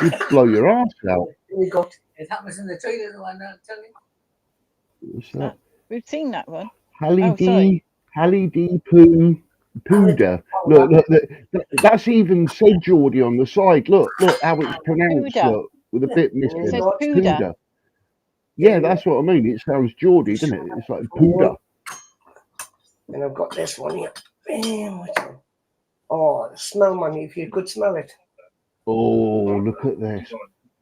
Speaker 13: You'd blow your ass out.
Speaker 8: And you've got
Speaker 15: It happens in the toilet, the one I'm telling you.
Speaker 13: What's that?
Speaker 10: We've seen that one.
Speaker 13: Halidi Pooda. Look, that's even said Geordie on the side. Look how it's pronounced.
Speaker 10: Pooda.
Speaker 13: Look, with a bit
Speaker 10: It
Speaker 13: missing.
Speaker 10: says Pooda.
Speaker 13: Pooda. Yeah, that's what I mean. It sounds Geordie, doesn't it? It's like Pooda.
Speaker 8: and I've got this one here. Bam, which one? Oh, the smell, man! If you could smell it.
Speaker 13: Oh, look at this.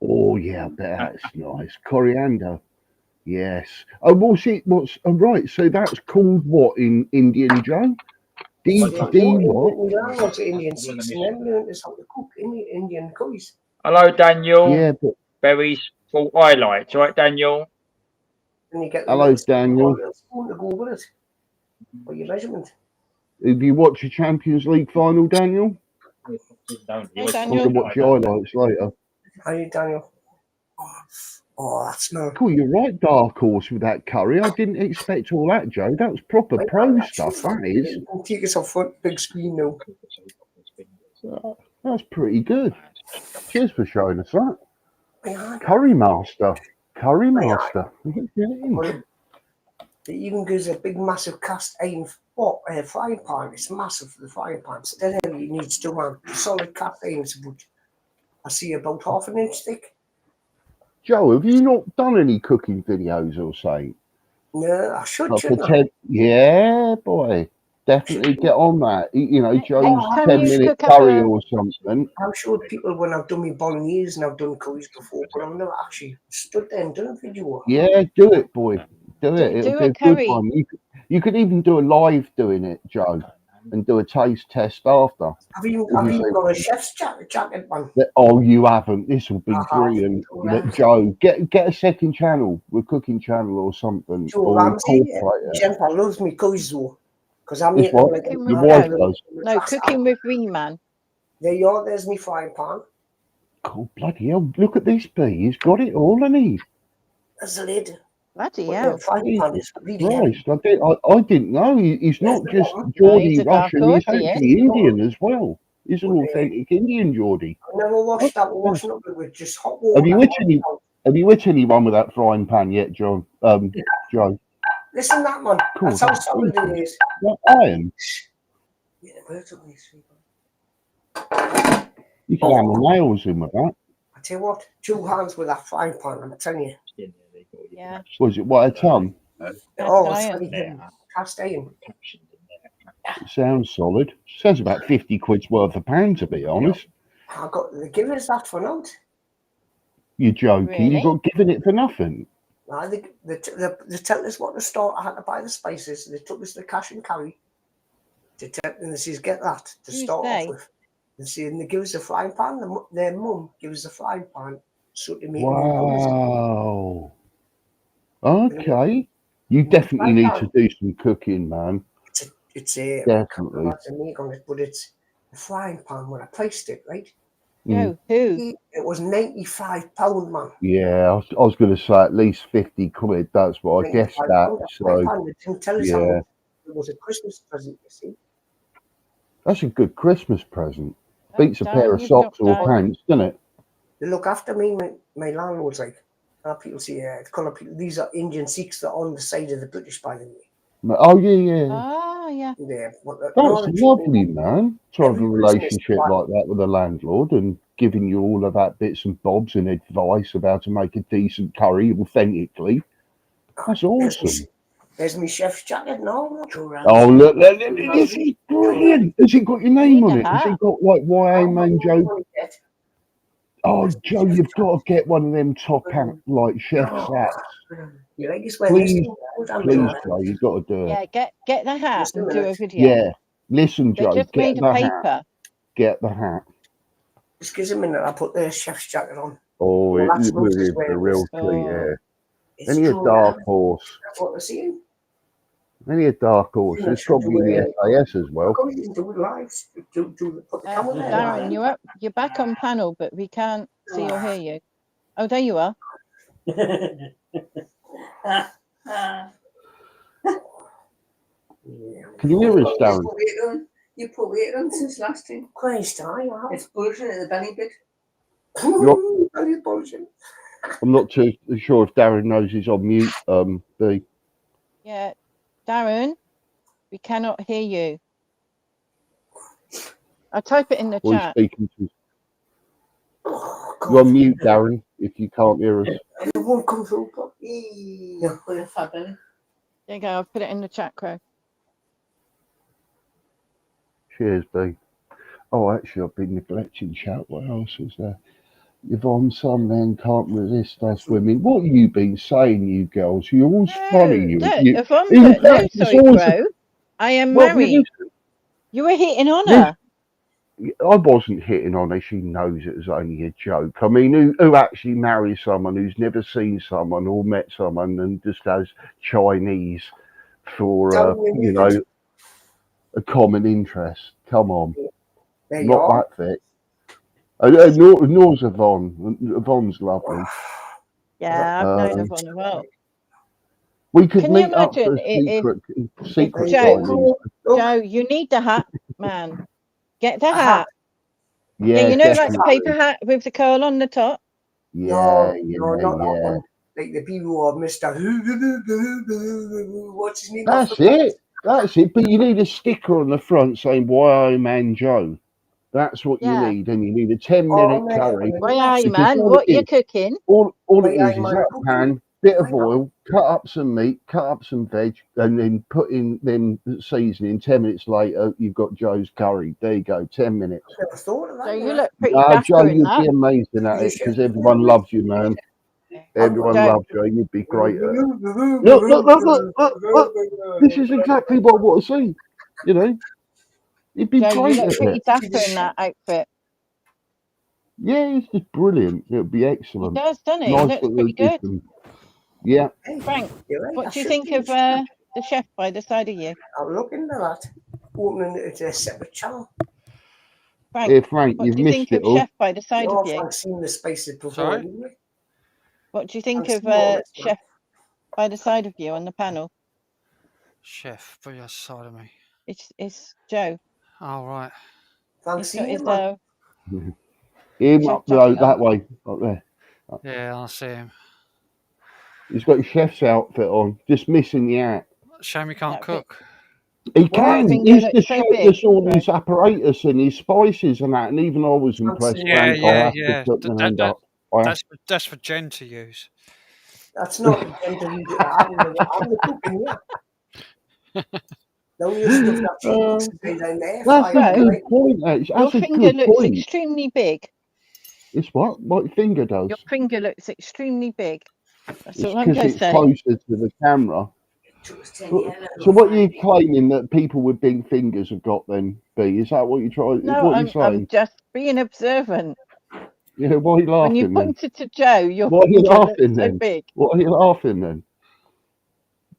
Speaker 13: Oh, yeah, I bet that's nice. Coriander. Yes. Oh, right, so that's called what in Indian, Joe? D what?
Speaker 8: What's Indian Sikhs and then learned us how to cook Indian curries.
Speaker 12: Hello, Daniel.
Speaker 13: Yeah, but
Speaker 12: Berries for highlights, right, Daniel?
Speaker 8: And you get
Speaker 13: hello, Daniel.
Speaker 8: a spoon to go with it for your measurement.
Speaker 13: Have you watched the Champions League final, Daniel? I'm
Speaker 10: Daniel.
Speaker 13: going to watch the highlights later.
Speaker 8: How are you, Daniel? Oh, that's no.
Speaker 13: Cool, you're right, dark horse with that curry. I didn't expect all that, Joe. That was proper pro stuff, that is.
Speaker 8: Take us off front big screen now.
Speaker 13: That's pretty good. Cheers for showing us that.
Speaker 8: Yeah.
Speaker 13: Curry Master. Curry Master. Get in.
Speaker 8: It even gives a big, massive cast iron frying pan. It's massive for the frying pan. It's dead heavy. It needs to run. Solid cast iron. It's about, I see about half an inch thick.
Speaker 13: Joe, have you not done any cooking videos or something?
Speaker 8: No, I should.
Speaker 13: Like
Speaker 8: Shouldn't
Speaker 13: for
Speaker 8: I?
Speaker 13: 10, yeah, boy. Definitely get on that. You know, Joe's
Speaker 8: Can
Speaker 13: 10-minute
Speaker 8: cook up
Speaker 13: curry
Speaker 8: a-
Speaker 13: or something.
Speaker 8: I've showed people when I've done my bolognese and I've done curries before, but I've never actually stood there and done a video.
Speaker 13: Yeah, do it, boy. Do it.
Speaker 8: do
Speaker 13: It'll
Speaker 8: a
Speaker 13: be a good
Speaker 8: curry.
Speaker 13: one. You could even do a live doing it, Joe, and do a taste test after.
Speaker 8: I've even
Speaker 13: If you say-
Speaker 8: got a chef's jacket, man.
Speaker 13: Oh, you haven't. This will be
Speaker 8: I have.
Speaker 13: brilliant.
Speaker 8: Alright.
Speaker 13: Joe, get a second channel, a cooking channel or something.
Speaker 8: Joe
Speaker 13: or
Speaker 8: Ramsey,
Speaker 13: incorporate it.
Speaker 8: Jennifer loves me curries though, because I'm
Speaker 13: It's
Speaker 8: eating
Speaker 13: what?
Speaker 8: like
Speaker 13: Your wife does.
Speaker 10: No, cooking with Wee Man.
Speaker 8: There you are. There's me frying pan.
Speaker 13: Oh, bloody hell. Look at this bee. He's got it all, hasn't he?
Speaker 8: There's the lid.
Speaker 10: Bloody
Speaker 8: But
Speaker 10: hell.
Speaker 8: the frying pan is really heavy.
Speaker 13: Christ, I didn't know. He's not just
Speaker 8: No,
Speaker 13: Geordie
Speaker 10: he's a dark
Speaker 13: Russian, he's
Speaker 10: horse, he is.
Speaker 13: actually Indian as well. He's an authentic Indian Geordie.
Speaker 8: I never washed that. We're washing up with just hot water.
Speaker 13: Have you hit anyone with that frying pan yet, John? Joe?
Speaker 8: Listen, that man.
Speaker 13: Cool,
Speaker 8: That's how
Speaker 13: that's
Speaker 8: solid
Speaker 13: cool.
Speaker 8: it is.
Speaker 13: What iron?
Speaker 8: Yeah, where's the these people?
Speaker 13: You can hammer nails in with that.
Speaker 8: I tell you what, 2 hands with that frying pan. I'm telling you.
Speaker 10: Yeah.
Speaker 13: Was it what, a ton?
Speaker 8: Oh, it's
Speaker 10: iron.
Speaker 8: really heavy. Cast iron.
Speaker 13: It sounds solid. Sounds about 50 quid's worth of pan, to be honest.
Speaker 8: I got the givers that for naught.
Speaker 13: You're joking.
Speaker 8: Really?
Speaker 13: You got given it for nothing.
Speaker 8: Now they tell us what to start. I had to buy the spices. They took us the cash and carry. And they says, get that to
Speaker 10: Who's
Speaker 8: start
Speaker 10: they?
Speaker 8: off with. And they give us a frying pan. Their mum gives us a frying pan. So to make
Speaker 13: Wow. Okay. You definitely need to do some cooking, man.
Speaker 8: It's a
Speaker 13: Definitely.
Speaker 8: make on it, but it's a frying pan when I placed it, right?
Speaker 10: No, who?
Speaker 8: It was £95, man.
Speaker 13: Yeah, I was going to say at least 50 quid. That's what I guessed that. So,
Speaker 8: They didn't tell us how
Speaker 13: yeah,
Speaker 8: much. It was a Christmas present, you see.
Speaker 13: that's a good Christmas present. Beats a
Speaker 8: Darren,
Speaker 13: pair of
Speaker 8: you've
Speaker 13: socks
Speaker 8: not
Speaker 13: or
Speaker 8: done-
Speaker 13: pants, doesn't it?
Speaker 8: They look after me. My landlord's like, people say, colour people. These are Indian Sikhs that are on the side of the British, by the way.
Speaker 13: Oh, yeah.
Speaker 10: Oh, yeah.
Speaker 8: Yeah, but
Speaker 13: That's lovely, man. To have a
Speaker 8: Every Christmas,
Speaker 13: relationship like that with a landlord and giving you all of that bits and bobs and advice about how to make a decent curry authentically. That's awesome.
Speaker 8: There's my chef's jacket now.
Speaker 13: Oh, look, this is brilliant. Has it got your name on it? Has it got like YA Man Joe? Oh, Joe, you've got to get one of them top hat, like chef's hats.
Speaker 8: You like this one?
Speaker 13: Please, please, Joe, you've got to do it.
Speaker 10: Yeah, get the hat and do a video.
Speaker 13: Yeah. Listen,
Speaker 10: They're
Speaker 13: Joe,
Speaker 10: just
Speaker 13: get
Speaker 10: made
Speaker 13: the
Speaker 10: of
Speaker 13: hat.
Speaker 10: paper.
Speaker 13: Get the hat.
Speaker 8: Just give us a minute. I'll put the chef's jacket on.
Speaker 13: Oh,
Speaker 8: Well, that's
Speaker 13: it will
Speaker 8: Rose's
Speaker 13: be
Speaker 8: way
Speaker 13: a
Speaker 8: of
Speaker 13: real
Speaker 8: this.
Speaker 13: treat, yeah.
Speaker 8: It's
Speaker 13: Any a
Speaker 8: true,
Speaker 13: dark
Speaker 8: man.
Speaker 13: horse.
Speaker 8: That's what we're seeing.
Speaker 13: Any a dark horse.
Speaker 8: Yeah,
Speaker 13: It's
Speaker 8: should
Speaker 13: probably
Speaker 8: do
Speaker 13: in
Speaker 8: it.
Speaker 13: the SAS as well.
Speaker 8: Come in, do it live. Put the camera there.
Speaker 10: Darren, you're back on panel, but we can't see or hear you. Oh, there you are.
Speaker 13: Can you hear us, Darren?
Speaker 15: You put weight on since last time.
Speaker 8: Christ, I have.
Speaker 15: It's bullshit at the belly bit.
Speaker 13: You're-
Speaker 8: Very bullshit.
Speaker 13: I'm not too sure if Darren knows he's on mute. B.
Speaker 10: Yeah, Darren, we cannot hear you. I'll type it in the
Speaker 13: Or he's
Speaker 10: chat.
Speaker 13: speaking to. You're on mute, Darren, if you can't hear us.
Speaker 8: It won't come through properly.
Speaker 15: With a fat belly.
Speaker 10: There you go. I'll put it in the chat, Crow.
Speaker 13: Cheers, B. Oh, actually, I've been neglecting chat. What else was there? Yvonne, some men can't resist us women. What have you been saying, you girls? You're always funny. You,
Speaker 10: Look,
Speaker 13: you,
Speaker 10: Yvonne
Speaker 13: in
Speaker 10: put, no,
Speaker 13: fact, it's
Speaker 10: sorry,
Speaker 13: always-
Speaker 10: Crow. I am
Speaker 13: Well,
Speaker 10: married. You were hitting on her.
Speaker 13: I wasn't hitting on her. She knows it was only a joke. I mean, who actually marries someone who's never seen someone or met someone and just has Chinese for, common interest. Come on,
Speaker 8: There you
Speaker 13: not
Speaker 8: are.
Speaker 13: that thick. Nor's Yvonne. Yvonne's lovely.
Speaker 10: Yeah, I've known
Speaker 13: Um,
Speaker 10: Yvonne well.
Speaker 13: we could
Speaker 10: Can you
Speaker 13: meet up for
Speaker 10: imagine
Speaker 13: a
Speaker 10: if
Speaker 13: secret
Speaker 10: Joe,
Speaker 13: Chinese.
Speaker 10: Joe, you need the hat, man. Get the
Speaker 8: A hat.
Speaker 10: hat. Yeah,
Speaker 13: Yeah,
Speaker 10: you know, like the
Speaker 13: definitely.
Speaker 10: paper hat with the curl on the top.
Speaker 13: Yeah,
Speaker 8: No,
Speaker 13: yeah,
Speaker 8: no, not that
Speaker 13: yeah.
Speaker 8: one. Like the people who are Mr. What's his name?
Speaker 13: That's it. That's it. But you need a sticker on the front saying "Why Man Joe." That's what you
Speaker 10: Yeah.
Speaker 13: need, and you need a 10-minute
Speaker 8: Oh, man.
Speaker 13: curry.
Speaker 10: Why are you,
Speaker 13: Because
Speaker 10: man?
Speaker 13: all
Speaker 10: What
Speaker 13: it
Speaker 10: you
Speaker 13: is,
Speaker 10: cooking?
Speaker 13: all
Speaker 8: Why
Speaker 13: it
Speaker 8: are
Speaker 13: is
Speaker 8: you, man,
Speaker 13: that
Speaker 8: cooking?
Speaker 13: pan, bit of
Speaker 8: Why not?
Speaker 13: oil, cut up some meat, cut up some veg, and then put in then seasoning. 10 minutes later, you've got Joe's curry. There you go. 10 minutes.
Speaker 8: Never thought of that.
Speaker 10: So you
Speaker 8: know.
Speaker 10: look pretty
Speaker 13: Ah, Joe,
Speaker 10: dapper in
Speaker 13: you'd
Speaker 10: that.
Speaker 13: be amazing at
Speaker 8: You
Speaker 13: it
Speaker 8: should.
Speaker 13: because everyone loves you, man. Everyone
Speaker 10: Joe,
Speaker 13: loves you. You'd be great at it. Look. This is exactly what I want to see. You know, you'd be
Speaker 10: Joe, you
Speaker 13: great
Speaker 10: look
Speaker 13: at
Speaker 10: pretty
Speaker 13: it.
Speaker 10: dapper in that outfit.
Speaker 13: Yeah, it's just brilliant. It would be
Speaker 10: He
Speaker 13: excellent.
Speaker 10: does, doesn't he? He
Speaker 13: Nice
Speaker 10: looks
Speaker 13: little
Speaker 10: pretty good.
Speaker 13: addition. Yeah.
Speaker 8: Hey,
Speaker 10: Frank,
Speaker 8: you're right. I
Speaker 10: what do you
Speaker 8: should
Speaker 10: think
Speaker 8: do.
Speaker 10: of the chef by the side of you?
Speaker 8: I'll look into that. Opening it to a separate channel.
Speaker 10: Frank,
Speaker 13: Here, Frank,
Speaker 10: what
Speaker 13: you've
Speaker 10: do you think
Speaker 13: missed it
Speaker 10: of
Speaker 13: all.
Speaker 10: chef by the side
Speaker 8: No,
Speaker 10: of you?
Speaker 8: I've seen the spices before.
Speaker 11: Sorry?
Speaker 8: Anyway.
Speaker 10: What do you think
Speaker 8: I've
Speaker 10: of
Speaker 8: seen all this
Speaker 10: chef by the side of you on the panel?
Speaker 11: Chef, by your side of me.
Speaker 10: It's Joe.
Speaker 11: All right.
Speaker 8: Thanks,
Speaker 10: He's got his
Speaker 13: Him
Speaker 10: chef
Speaker 13: up though,
Speaker 10: jacket
Speaker 13: that
Speaker 10: on.
Speaker 13: way, up there.
Speaker 11: Yeah, I see him.
Speaker 13: He's got his chef's outfit on, just missing the hat.
Speaker 11: Shame he can't
Speaker 10: That fit.
Speaker 11: cook.
Speaker 13: He
Speaker 10: Well,
Speaker 13: can.
Speaker 10: finger
Speaker 13: He's
Speaker 10: looks
Speaker 13: just
Speaker 10: so
Speaker 13: showed
Speaker 10: big.
Speaker 13: us all
Speaker 10: Right.
Speaker 13: his apparatus and his spices and that. And even I was impressed,
Speaker 11: Yeah,
Speaker 13: Frank. I
Speaker 11: yeah,
Speaker 13: have
Speaker 11: yeah.
Speaker 13: to put my hand up.
Speaker 11: That's for Jen to use.
Speaker 8: That's not the gentleman. I'm the cooking, yeah. No, you stuff that she cooks in there.
Speaker 13: That's a
Speaker 10: Joe,
Speaker 13: good point.
Speaker 10: your
Speaker 13: That's a
Speaker 10: finger
Speaker 13: good
Speaker 10: looks
Speaker 13: point.
Speaker 10: extremely big.
Speaker 13: It's what? What your finger does?
Speaker 10: Your finger looks extremely big. That's
Speaker 13: It's
Speaker 10: all I'm
Speaker 13: because
Speaker 10: going to
Speaker 13: it's
Speaker 10: say.
Speaker 13: closer to the camera. So what are you claiming that people with big fingers have got then, B? Is that what you try?
Speaker 10: No,
Speaker 13: What are you
Speaker 10: I'm
Speaker 13: saying?
Speaker 10: just being observant.
Speaker 13: Yeah, why are you
Speaker 10: When you
Speaker 13: laughing then?
Speaker 10: pointed to Joe, your
Speaker 13: Why are you
Speaker 10: finger looks
Speaker 13: laughing
Speaker 10: so
Speaker 13: then?
Speaker 10: big.
Speaker 13: What are you laughing then?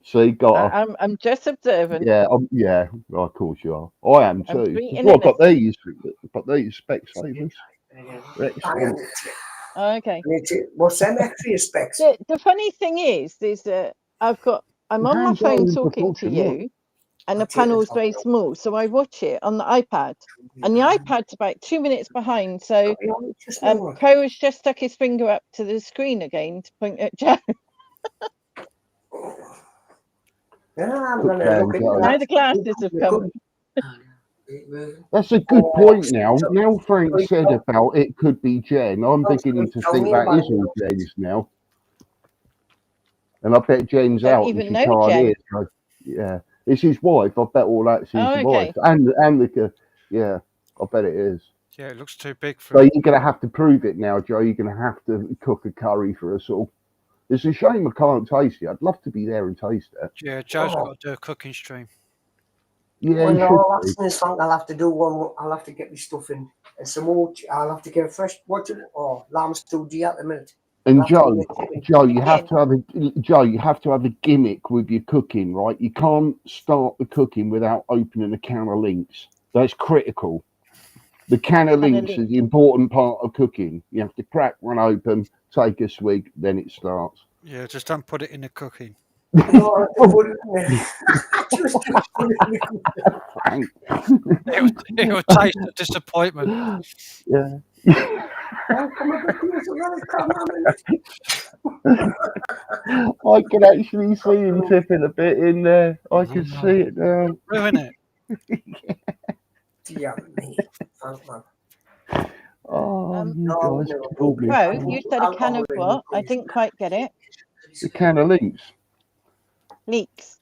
Speaker 13: See, got her.
Speaker 10: I'm just observant.
Speaker 13: Yeah, yeah, well, of course you are. I am
Speaker 10: I'm
Speaker 13: too.
Speaker 10: treating
Speaker 13: Well, I've got
Speaker 10: innocent.
Speaker 13: these Specsavers. They're excellent.
Speaker 10: Oh, okay.
Speaker 8: What's them extra specs?
Speaker 10: The funny thing is I'm on my
Speaker 13: Hands are
Speaker 10: phone
Speaker 13: in
Speaker 10: talking to
Speaker 13: proportion, look.
Speaker 10: you, and the panel's very small, so I watch it on the iPad, and the iPad's about 2 minutes behind. So Pro has just stuck his finger up to the screen again to point at Joe.
Speaker 8: Yeah, I'm going to look into
Speaker 10: Now
Speaker 8: that.
Speaker 10: the glasses have come.
Speaker 13: That's a good point now. Now Frank said about it could be Jen, I'm beginning to think that is all Jen's now. And I bet Jen's
Speaker 10: Don't
Speaker 13: out and
Speaker 10: even
Speaker 13: she
Speaker 10: know
Speaker 13: can't
Speaker 10: Jen.
Speaker 13: hear. So, yeah, it's his wife. I bet all that's his
Speaker 10: Oh, okay.
Speaker 13: wife. And the yeah, I bet it is.
Speaker 11: Yeah, it looks too big for
Speaker 13: So
Speaker 11: him.
Speaker 13: you're going to have to prove it now, Joe. You're going to have to cook a curry for us all. It's a shame I can't taste it. I'd love to be there and taste it.
Speaker 11: Yeah, Joe's got to do a cooking stream.
Speaker 13: Yeah,
Speaker 8: Well,
Speaker 13: you
Speaker 8: no,
Speaker 13: should
Speaker 8: that's this Frank. I'll have to do one. I'll have to get my stuff in and some more. I'll have to get a fresh lamb stew at the minute.
Speaker 13: And Joe, you have to have a gimmick with your cooking, right? You can't start the cooking without opening a can of links. That's critical. The can of links is the important part of cooking. You have to crack one open, take a swig, then it starts.
Speaker 11: Yeah, just don't put it in the cooking.
Speaker 8: No,
Speaker 11: it would taste of disappointment.
Speaker 13: Yeah. I can actually see him tipping a bit in there. I can see it now.
Speaker 11: Ruin it.
Speaker 8: Yeah, me.
Speaker 13: Oh, you guys killed me.
Speaker 10: Bro, you said a can of what? I didn't quite get it.
Speaker 13: A can of links.
Speaker 10: Leeks.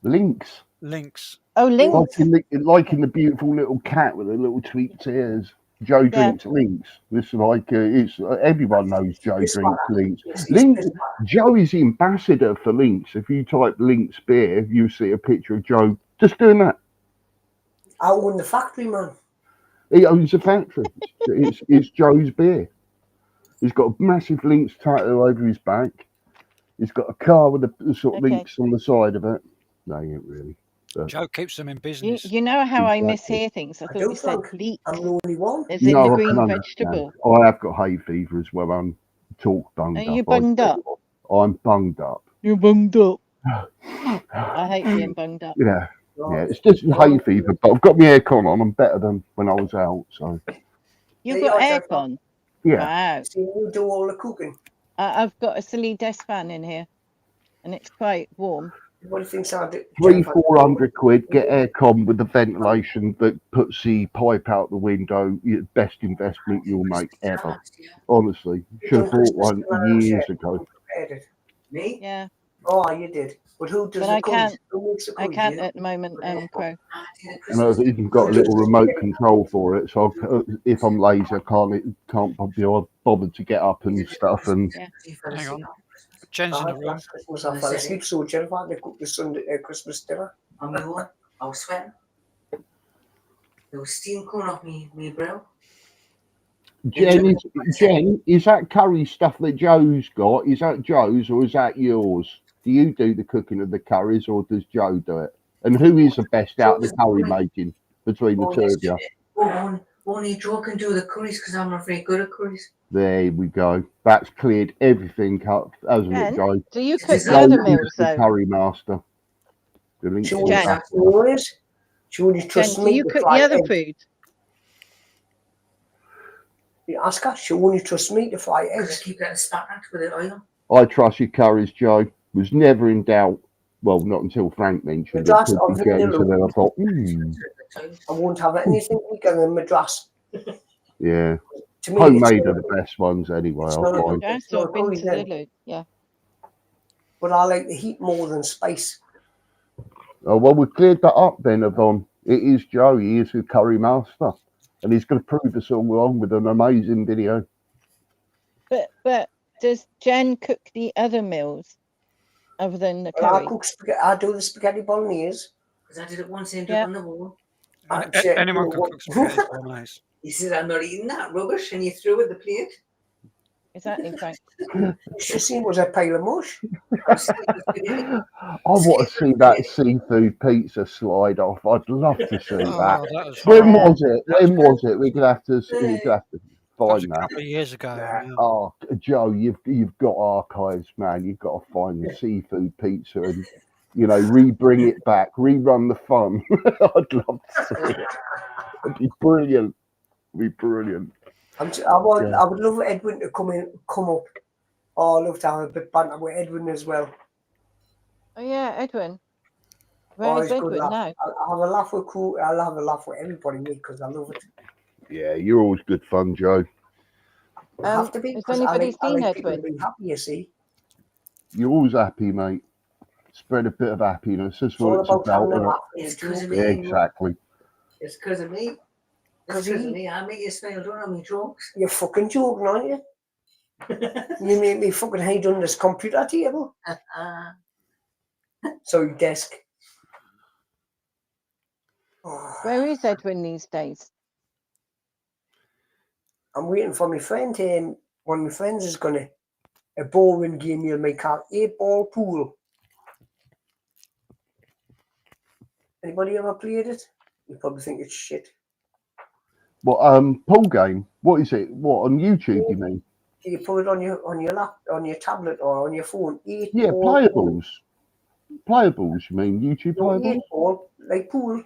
Speaker 13: Links.
Speaker 11: Links.
Speaker 10: Oh, links.
Speaker 13: Like in the beautiful little cat with the little tweaked ears. Joe drinks links. It's like it's everyone knows Joe drinks links. Joe is the ambassador for links. If you type links beer, you see a picture of Joe just doing that.
Speaker 8: I own the factory, man.
Speaker 13: He owns a factory. It's Joe's beer. He's got a massive links tattoo over his back. He's got a car with the sort of links on the side of it. No, he ain't really.
Speaker 11: Joe keeps them in
Speaker 10: You,
Speaker 11: business.
Speaker 10: you know how I
Speaker 13: Exactly.
Speaker 10: mishear things. I
Speaker 8: I
Speaker 10: thought
Speaker 8: do,
Speaker 10: you said
Speaker 8: Frank.
Speaker 10: leek,
Speaker 8: I'm the only one.
Speaker 10: as in the
Speaker 13: No, I can
Speaker 10: green
Speaker 13: understand.
Speaker 10: vegetable.
Speaker 13: I have got hay fever as well. I'm talk bunged
Speaker 10: Are
Speaker 13: up.
Speaker 10: you bunged up?
Speaker 13: I'm bunged up.
Speaker 10: You're bunged up. I hate being bunged up.
Speaker 13: Yeah, it's just hay fever, but I've got my aircon on. I'm better than when I was out. So
Speaker 10: You've
Speaker 8: There
Speaker 10: got
Speaker 8: you are, Jeff.
Speaker 10: aircon.
Speaker 13: yeah,
Speaker 10: Wow.
Speaker 8: See, you do all the cooking.
Speaker 10: I've got a silly desk fan in here, and it's quite warm.
Speaker 8: What do you think's I do?
Speaker 13: 300-400 quid. Get aircon with the ventilation that puts the pipe out the window. Best investment you'll make ever. Honestly, should have bought one years ago.
Speaker 8: Me?
Speaker 10: Yeah.
Speaker 8: Oh, you did. But who does
Speaker 10: But
Speaker 8: the
Speaker 10: I
Speaker 8: curries?
Speaker 10: can't.
Speaker 8: Who makes the
Speaker 10: I
Speaker 8: curries?
Speaker 10: can't
Speaker 8: You?
Speaker 10: at the moment, Crow.
Speaker 13: And I've even got a little remote control for it, so if I'm lazy, I can't be bothered to get up and stuff. And
Speaker 10: Yeah.
Speaker 11: Hang on. Jen's in the room.
Speaker 8: Last Christmas I fell asleep, so Jennifer, they cooked the Sunday Christmas dinner.
Speaker 15: On my own, I was sweating. There was steam coming off me brow.
Speaker 13: Jen, is that curry stuff that Joe's got? Is that Joe's or is that yours? Do you do the cooking of the curries or does Joe do it? And who is the best out of the curry making between the two of you?
Speaker 15: Only Joe can do the curries because I'm not very good at curries.
Speaker 13: There we go. That's cleared everything up, hasn't it,
Speaker 10: Jen,
Speaker 13: Joe?
Speaker 10: do you cook the
Speaker 13: Joe
Speaker 10: other
Speaker 13: is
Speaker 10: meals
Speaker 13: the
Speaker 10: though?
Speaker 13: curry master.
Speaker 8: She only trusts
Speaker 10: Jen,
Speaker 8: me
Speaker 10: do you
Speaker 8: to
Speaker 10: cook
Speaker 8: fry
Speaker 10: the other
Speaker 8: eggs.
Speaker 10: food?
Speaker 8: You ask her, she only trusts me to fry eggs.
Speaker 15: Keep getting spat with the oil.
Speaker 13: I trust your curries, Joe. Was never in doubt. Well, not until Frank mentioned it.
Speaker 8: Madras
Speaker 13: Could
Speaker 8: or
Speaker 13: be Jen's, and then I
Speaker 8: vanilla.
Speaker 13: thought,
Speaker 8: I won't have anything weaker than Madras.
Speaker 13: yeah.
Speaker 8: To me,
Speaker 13: Homemade
Speaker 8: it's
Speaker 13: are the best ones anyway,
Speaker 8: it's
Speaker 13: I
Speaker 8: not a-
Speaker 13: find.
Speaker 10: Yes,
Speaker 8: it's not
Speaker 10: or
Speaker 8: a curry
Speaker 10: beans
Speaker 8: then.
Speaker 10: Lulu. Yeah.
Speaker 8: But I like the heat more than spice.
Speaker 13: Oh, well, we've cleared that up then, Yvonne. It is Joe. He is the curry master. And he's going to prove us all wrong with an amazing video.
Speaker 10: But does Jen cook the other meals other than the
Speaker 8: Well,
Speaker 10: curry?
Speaker 8: I do the spaghetti bolognese.
Speaker 15: Because I did it once and
Speaker 10: Yeah.
Speaker 15: on the wall.
Speaker 11: Anyone can cook spaghetti bolognese.
Speaker 15: He said, I'm not eating that rubbish, and he threw it the plate.
Speaker 10: Exactly, Frank.
Speaker 8: She seen was a pile of mush.
Speaker 13: I want to see that seafood pizza slide off. I'd love to see that.
Speaker 11: that was
Speaker 13: When
Speaker 11: horrible.
Speaker 13: was it? When was it? We're gonna have to
Speaker 11: That was
Speaker 13: find
Speaker 11: a
Speaker 13: that.
Speaker 11: couple of years ago. Yeah.
Speaker 13: Oh, Joe, you've got archives, man. You've got to find the seafood pizza and re-bring it back, rerun the fun. I'd love to see it. It'd be brilliant. It'd be brilliant.
Speaker 8: I would love Edwin to come up. Oh, I'd love to have a bit banter with Edwin as well.
Speaker 10: Oh yeah, Edwin. Where
Speaker 8: Oh,
Speaker 10: is
Speaker 8: he's good
Speaker 10: Edwin
Speaker 8: laugh.
Speaker 10: now?
Speaker 8: I'll have a laugh with crew. I'll have a laugh with everybody, mate, because I love it.
Speaker 13: Yeah, you're always good fun, Joe.
Speaker 8: I have to be.
Speaker 10: Has
Speaker 8: 'cause I
Speaker 10: anybody
Speaker 8: I
Speaker 10: seen
Speaker 8: like people to
Speaker 10: Edwin?
Speaker 8: be happy, you see.
Speaker 13: You're always happy, mate. Spread a bit of happiness. That's
Speaker 8: It's all
Speaker 13: what it's
Speaker 8: about
Speaker 13: about.
Speaker 8: having a
Speaker 13: Isn't
Speaker 8: laugh.
Speaker 15: It's
Speaker 8: It's
Speaker 15: because of
Speaker 8: true.
Speaker 15: me.
Speaker 13: Exactly.
Speaker 15: It's because of me. It's because of me. I make you smile, don't I, me jokes?
Speaker 8: You're fucking joking, aren't you? You make me fucking hide on this computer table. Sorry, desk. Oh,
Speaker 10: Where is Edwin these days?
Speaker 8: I'm waiting for my friend. One of my friends is gonna a bowling game. You'll make out 8-ball pool. Anybody ever played it? You probably think it's shit.
Speaker 13: What pool game? What is it? What on YouTube? You mean?
Speaker 8: You put it on your lap, on your tablet, or on your phone.
Speaker 13: Yeah,
Speaker 8: 8-ball
Speaker 13: playables. Playables. You mean YouTube
Speaker 8: No,
Speaker 13: playables?
Speaker 8: 8-ball, like pool,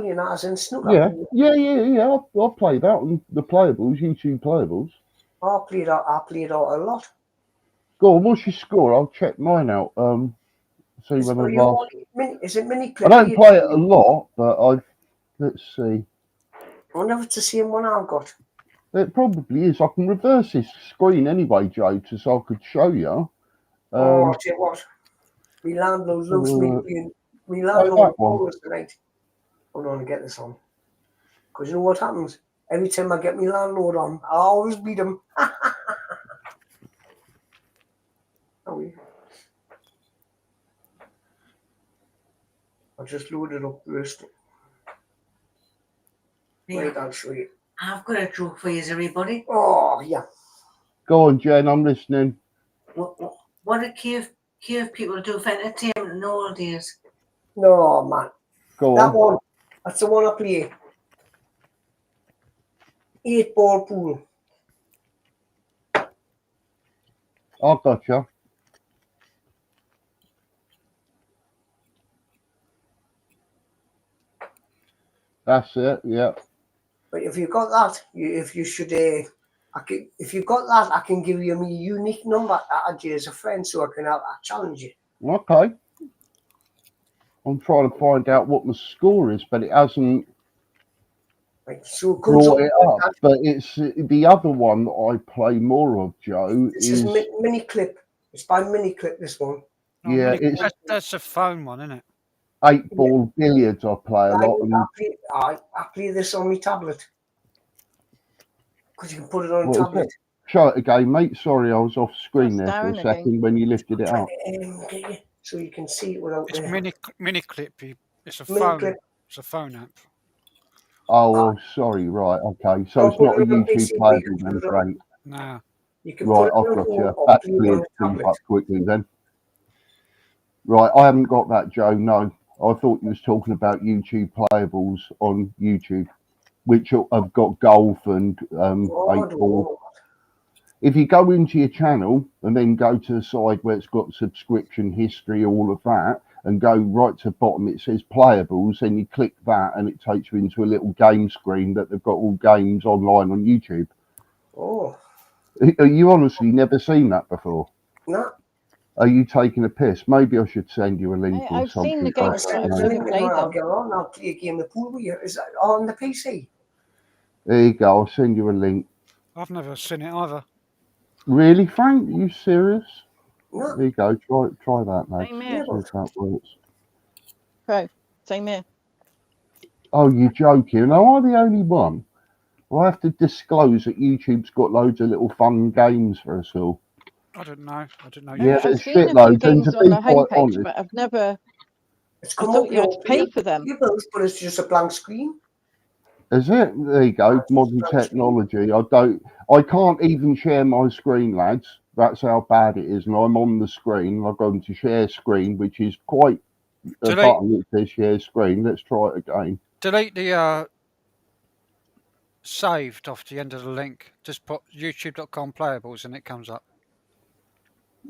Speaker 8: you know, as in snooker.
Speaker 13: Yeah. I'll play that on the playables, YouTube playables.
Speaker 8: I played out a lot.
Speaker 13: Go on, what's your score? I'll check mine out. See
Speaker 8: Is,
Speaker 13: whether
Speaker 8: it
Speaker 13: I've.
Speaker 8: is it mini
Speaker 13: I
Speaker 8: clip?
Speaker 13: don't play it a lot, but let's see.
Speaker 8: I wonder if it's the same one I've got.
Speaker 13: It probably is. I can reverse this screen anyway, Joe, so I could show you.
Speaker 8: Oh, I'll tell you what. My landlord loves me playing. My landlord
Speaker 13: that one.
Speaker 8: always tonight. Hold on to get this on. Because you know what happens? Every time I get my landlord on, I always beat him. Oh, yeah. I'll just load it up first. Wait, I'll show you.
Speaker 15: I've got a joke for you, everybody.
Speaker 8: Oh, yeah.
Speaker 13: Go on, Jen, I'm listening.
Speaker 15: What did cave people do for entertainment in the old days?
Speaker 8: No, man.
Speaker 13: Go
Speaker 8: That
Speaker 13: on.
Speaker 8: one. That's the one I play. 8-ball pool.
Speaker 13: I gotcha. That's it. Yeah.
Speaker 8: But if you got that, if you should, if you got that, I can give you my unique number to add you as a friend, so I can challenge you.
Speaker 13: Okay. I'm trying to find out what my score is, but it hasn't
Speaker 8: Right, so it comes
Speaker 13: brought
Speaker 8: up
Speaker 13: it
Speaker 8: like
Speaker 13: up.
Speaker 8: that.
Speaker 13: But it's the other one that I play more of, Joe.
Speaker 8: This is mini clip. It's by mini clip. This one.
Speaker 11: Oh,
Speaker 13: Yeah, it's
Speaker 11: that's a phone one, isn't it?
Speaker 13: 8-ball billiards. I play a lot, and
Speaker 8: I play this on my tablet because you can put it on a
Speaker 13: what is
Speaker 8: tablet.
Speaker 13: it? Show it again, mate. Sorry, I was off screen there for a
Speaker 10: Darren again.
Speaker 13: second when you lifted it up.
Speaker 8: So you can see it without
Speaker 11: It's
Speaker 8: the
Speaker 11: mini clip. It's a
Speaker 8: Mini
Speaker 11: phone.
Speaker 8: Clip.
Speaker 11: It's a phone app.
Speaker 13: Oh, well, sorry. Right. Okay. So
Speaker 8: Don't
Speaker 13: it's not
Speaker 8: put
Speaker 13: a
Speaker 8: it on
Speaker 13: YouTube
Speaker 8: PC, but you can
Speaker 13: playable
Speaker 8: put
Speaker 13: then,
Speaker 8: it on.
Speaker 13: Frank.
Speaker 11: Nah.
Speaker 8: You can
Speaker 13: Right,
Speaker 8: put it
Speaker 13: I've
Speaker 8: on
Speaker 13: got
Speaker 8: phone
Speaker 13: you.
Speaker 8: or
Speaker 13: That
Speaker 8: play it
Speaker 13: cleared
Speaker 8: on a
Speaker 13: things
Speaker 8: tablet.
Speaker 13: up quickly then. Right, I haven't got that, Joe. No, I thought you was talking about YouTube playables on YouTube, which have got golf and 8-ball. If you go into your channel and then go to the side where it's got subscription history, all of that, and go right to the bottom, it says playables, and you click that and it takes you into a little game screen that they've got all games online on YouTube.
Speaker 8: Oh,
Speaker 13: You honestly never seen that before?
Speaker 8: no.
Speaker 13: Are you taking a piss? Maybe I should send you a link or
Speaker 10: I've seen
Speaker 13: something.
Speaker 10: the games, but I've never played
Speaker 8: I'll
Speaker 10: them.
Speaker 8: get on. I'll play a game of pool with you. Is that on the PC?
Speaker 13: There you go. I'll send you a link.
Speaker 11: I've never seen it either.
Speaker 13: Really, Frank? You serious?
Speaker 8: No.
Speaker 13: There you go. Try that, mate.
Speaker 10: Same
Speaker 13: See
Speaker 10: here.
Speaker 13: if that works.
Speaker 10: Pro. Same here.
Speaker 13: Oh, you're joking. Am I the only one? Well, I have to disclose that YouTube's got loads of little fun games for us all.
Speaker 11: I didn't know. I didn't know.
Speaker 13: Yeah,
Speaker 10: I've
Speaker 13: there's
Speaker 10: seen a few
Speaker 13: shitloads. And
Speaker 10: games
Speaker 13: to
Speaker 10: on
Speaker 13: be
Speaker 10: the
Speaker 13: quite
Speaker 10: homepage,
Speaker 13: honest,
Speaker 10: but I've never.
Speaker 8: It's
Speaker 10: I
Speaker 8: come
Speaker 10: thought
Speaker 8: up
Speaker 10: you had to
Speaker 8: your
Speaker 10: pay for them.
Speaker 8: but it's just a blank screen.
Speaker 13: is it? There you go. Modern technology. I can't even share my screen, lads. That's how bad it is. And I'm on the screen. I've gone to share screen, which is quite a
Speaker 11: Delete.
Speaker 13: button that says share screen. Let's try it again.
Speaker 11: Delete the saved off the end of the link. Just put youtube.com playables and it comes up.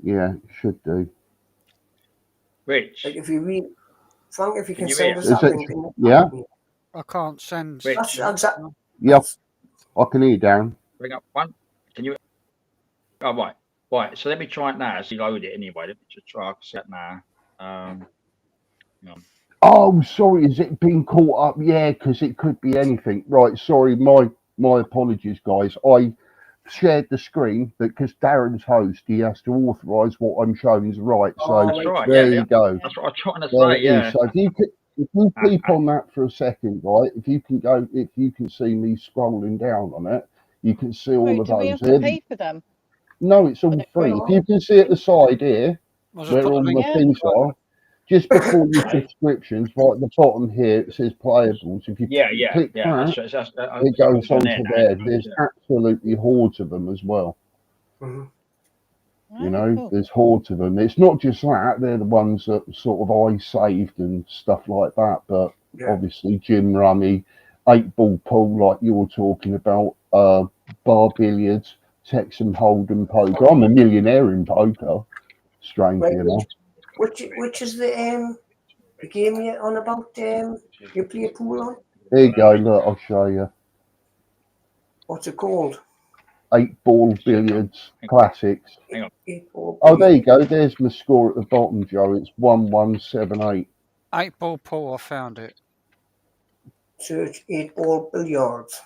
Speaker 13: Yeah, should do.
Speaker 12: Rich,
Speaker 8: Like if you read, Frank, if you can
Speaker 12: you
Speaker 8: send
Speaker 12: hear?
Speaker 8: us
Speaker 13: Is
Speaker 8: that
Speaker 13: it?
Speaker 8: link. in the-
Speaker 13: Yeah,
Speaker 11: I can't send.
Speaker 12: Rich,
Speaker 8: That's
Speaker 13: yeah. I can hear you, Darren.
Speaker 12: bring up one. Can you? Oh, right. Right. So let me try it now. So you load it anyway. Let me just try. I can set now. Hang on.
Speaker 13: Oh, sorry. Is it being caught up? Yeah, because it could be anything. Right. Sorry. My apologies, guys. I shared the screen, but because Darren's host, he has to authorise what I'm showing is right. So
Speaker 12: That's right.
Speaker 13: there
Speaker 12: Yeah,
Speaker 13: you go.
Speaker 12: that's what I'm trying to
Speaker 13: There
Speaker 12: say.
Speaker 13: it
Speaker 12: Yeah.
Speaker 13: is. So if you keep on that for a second, right? If you can see me scrolling down on it, you can see all
Speaker 10: Wait,
Speaker 13: of
Speaker 10: do we
Speaker 13: those.
Speaker 10: have to pay for them?
Speaker 13: No, it's all
Speaker 10: When it
Speaker 13: free.
Speaker 10: grows?
Speaker 13: If you can see at the side here,
Speaker 11: I'll just
Speaker 13: where
Speaker 11: put the
Speaker 13: all
Speaker 11: link.
Speaker 13: the
Speaker 10: Yeah.
Speaker 13: things are, just before your subscriptions, right at the bottom here, it says playables. If you
Speaker 12: Yeah.
Speaker 13: click
Speaker 12: Yeah.
Speaker 13: that,
Speaker 12: That's
Speaker 13: it goes
Speaker 12: on
Speaker 13: on
Speaker 12: there
Speaker 13: to
Speaker 12: now.
Speaker 13: there. There's absolutely hordes of them as well.
Speaker 8: Mhm.
Speaker 13: You
Speaker 10: Oh,
Speaker 13: know,
Speaker 10: cool.
Speaker 13: there's hordes of them. It's not just that; they're the ones that sort of I saved and stuff like that. But
Speaker 8: Yeah.
Speaker 13: obviously, Jim Rummy, 8-ball pool, like you were talking about, bar billiards, Texan Hold'em poker. I'm a millionaire in poker, strangely
Speaker 8: Right,
Speaker 13: enough.
Speaker 8: which is the game you're on about? You play pool on?
Speaker 13: There you go. Look, I'll show you.
Speaker 8: What's it called?
Speaker 13: 8-ball billiards classics.
Speaker 12: Hang on.
Speaker 8: 8-ball.
Speaker 13: Oh, there you go. There's my score at the bottom, Joe. It's 1178.
Speaker 11: 8-ball pool. I found it.
Speaker 8: Search 8-ball billiards.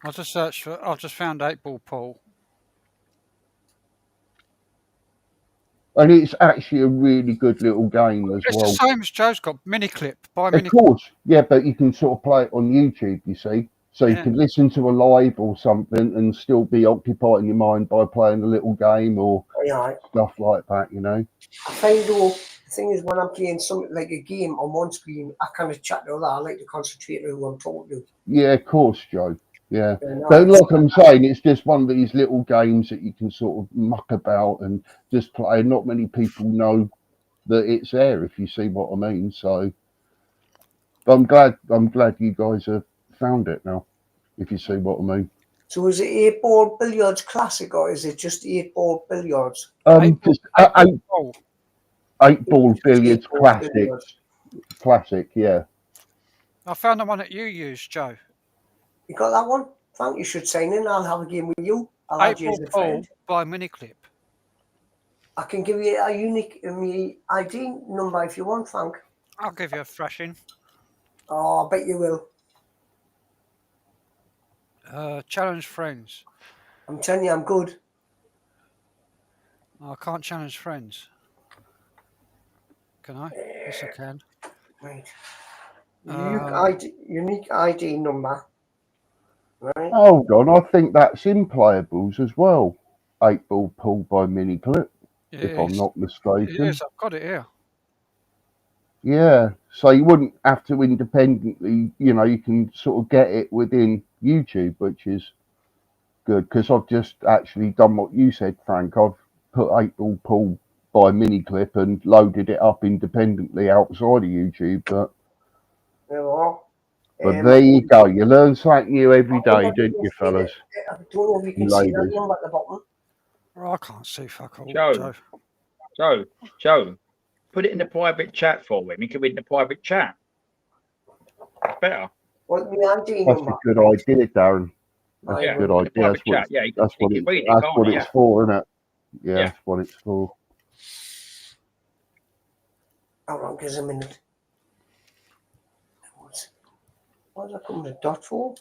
Speaker 11: I just searched for. I've just found 8-ball pool.
Speaker 13: And it's actually a really good little game as
Speaker 11: It's
Speaker 13: well.
Speaker 11: the same as Joe's got. Mini clip. Buy
Speaker 13: Of
Speaker 11: mini.
Speaker 13: course, yeah, but you can sort of play it on YouTube, you see. So you
Speaker 11: Yeah.
Speaker 13: can listen to a live or something and still be occupied in your mind by playing a little game or
Speaker 8: Yeah.
Speaker 13: stuff like that, you know.
Speaker 8: I find though, the thing is when I'm playing something like a game on one screen, I kind of chat to that. I like to concentrate on who I'm talking to.
Speaker 13: Yeah, of course, Joe. Yeah.
Speaker 8: Yeah, no,
Speaker 13: But like I'm saying, it's just one of these little games that you can sort of muck about and just play. Not many people know that it's there, if you see what I mean. So I'm glad you guys have found it now, if you see what I mean.
Speaker 8: So is it 8-ball billiards classic or is it just 8-ball billiards?
Speaker 13: Just
Speaker 11: ball.
Speaker 13: 8-ball billiards
Speaker 8: 8-ball
Speaker 13: classic.
Speaker 8: billiards.
Speaker 13: Classic, yeah.
Speaker 11: I found the one that you used, Joe.
Speaker 8: You got that one? Frank, you should sign in. I'll have a game with you. I'll add you as
Speaker 11: 8-ball
Speaker 8: a
Speaker 11: ball
Speaker 8: friend.
Speaker 11: by Miniclip.
Speaker 8: I can give you a unique ID number if you want, Frank.
Speaker 11: I'll give you a thrashing.
Speaker 8: Oh, I bet you will.
Speaker 11: Challenge friends.
Speaker 8: I'm telling you, I'm good.
Speaker 11: I can't challenge friends. Can I? Yes, I can.
Speaker 8: Right.
Speaker 11: Uh,
Speaker 8: Unique ID number. Right.
Speaker 13: Hold on, I think that's in Playables as well. 8-ball pool by Miniclip, if I'm
Speaker 11: yes.
Speaker 13: not mistaken.
Speaker 11: Yes, I've got it here.
Speaker 13: Yeah, so you wouldn't have to independently, you can sort of get it within YouTube, which is good, because I've just actually done what you said, Frank. I've put 8-ball pool by Miniclip and loaded it up independently outside of YouTube, but there you go. You learn something new every day, don't you, fellas?
Speaker 8: I don't know if you can
Speaker 13: And
Speaker 8: see that
Speaker 13: ladies.
Speaker 8: number at the bottom.
Speaker 11: Oh, I can't see fuck all.
Speaker 12: Joe, put it in the private chat for him. He can read in the private chat. It's better.
Speaker 8: What the ID
Speaker 13: That's
Speaker 8: number?
Speaker 13: a good idea, Darren. That's
Speaker 12: Yeah,
Speaker 13: a good
Speaker 12: in the
Speaker 13: idea.
Speaker 12: private
Speaker 13: That's what,
Speaker 12: chat. Yeah, he
Speaker 13: that's
Speaker 12: can
Speaker 13: what,
Speaker 12: read it,
Speaker 13: that's
Speaker 12: can't
Speaker 13: what
Speaker 12: he?
Speaker 13: it's for, isn't it? Yeah,
Speaker 12: Yeah.
Speaker 13: that's what it's for.
Speaker 8: Hold on, give us a minute. What's that coming to dot for?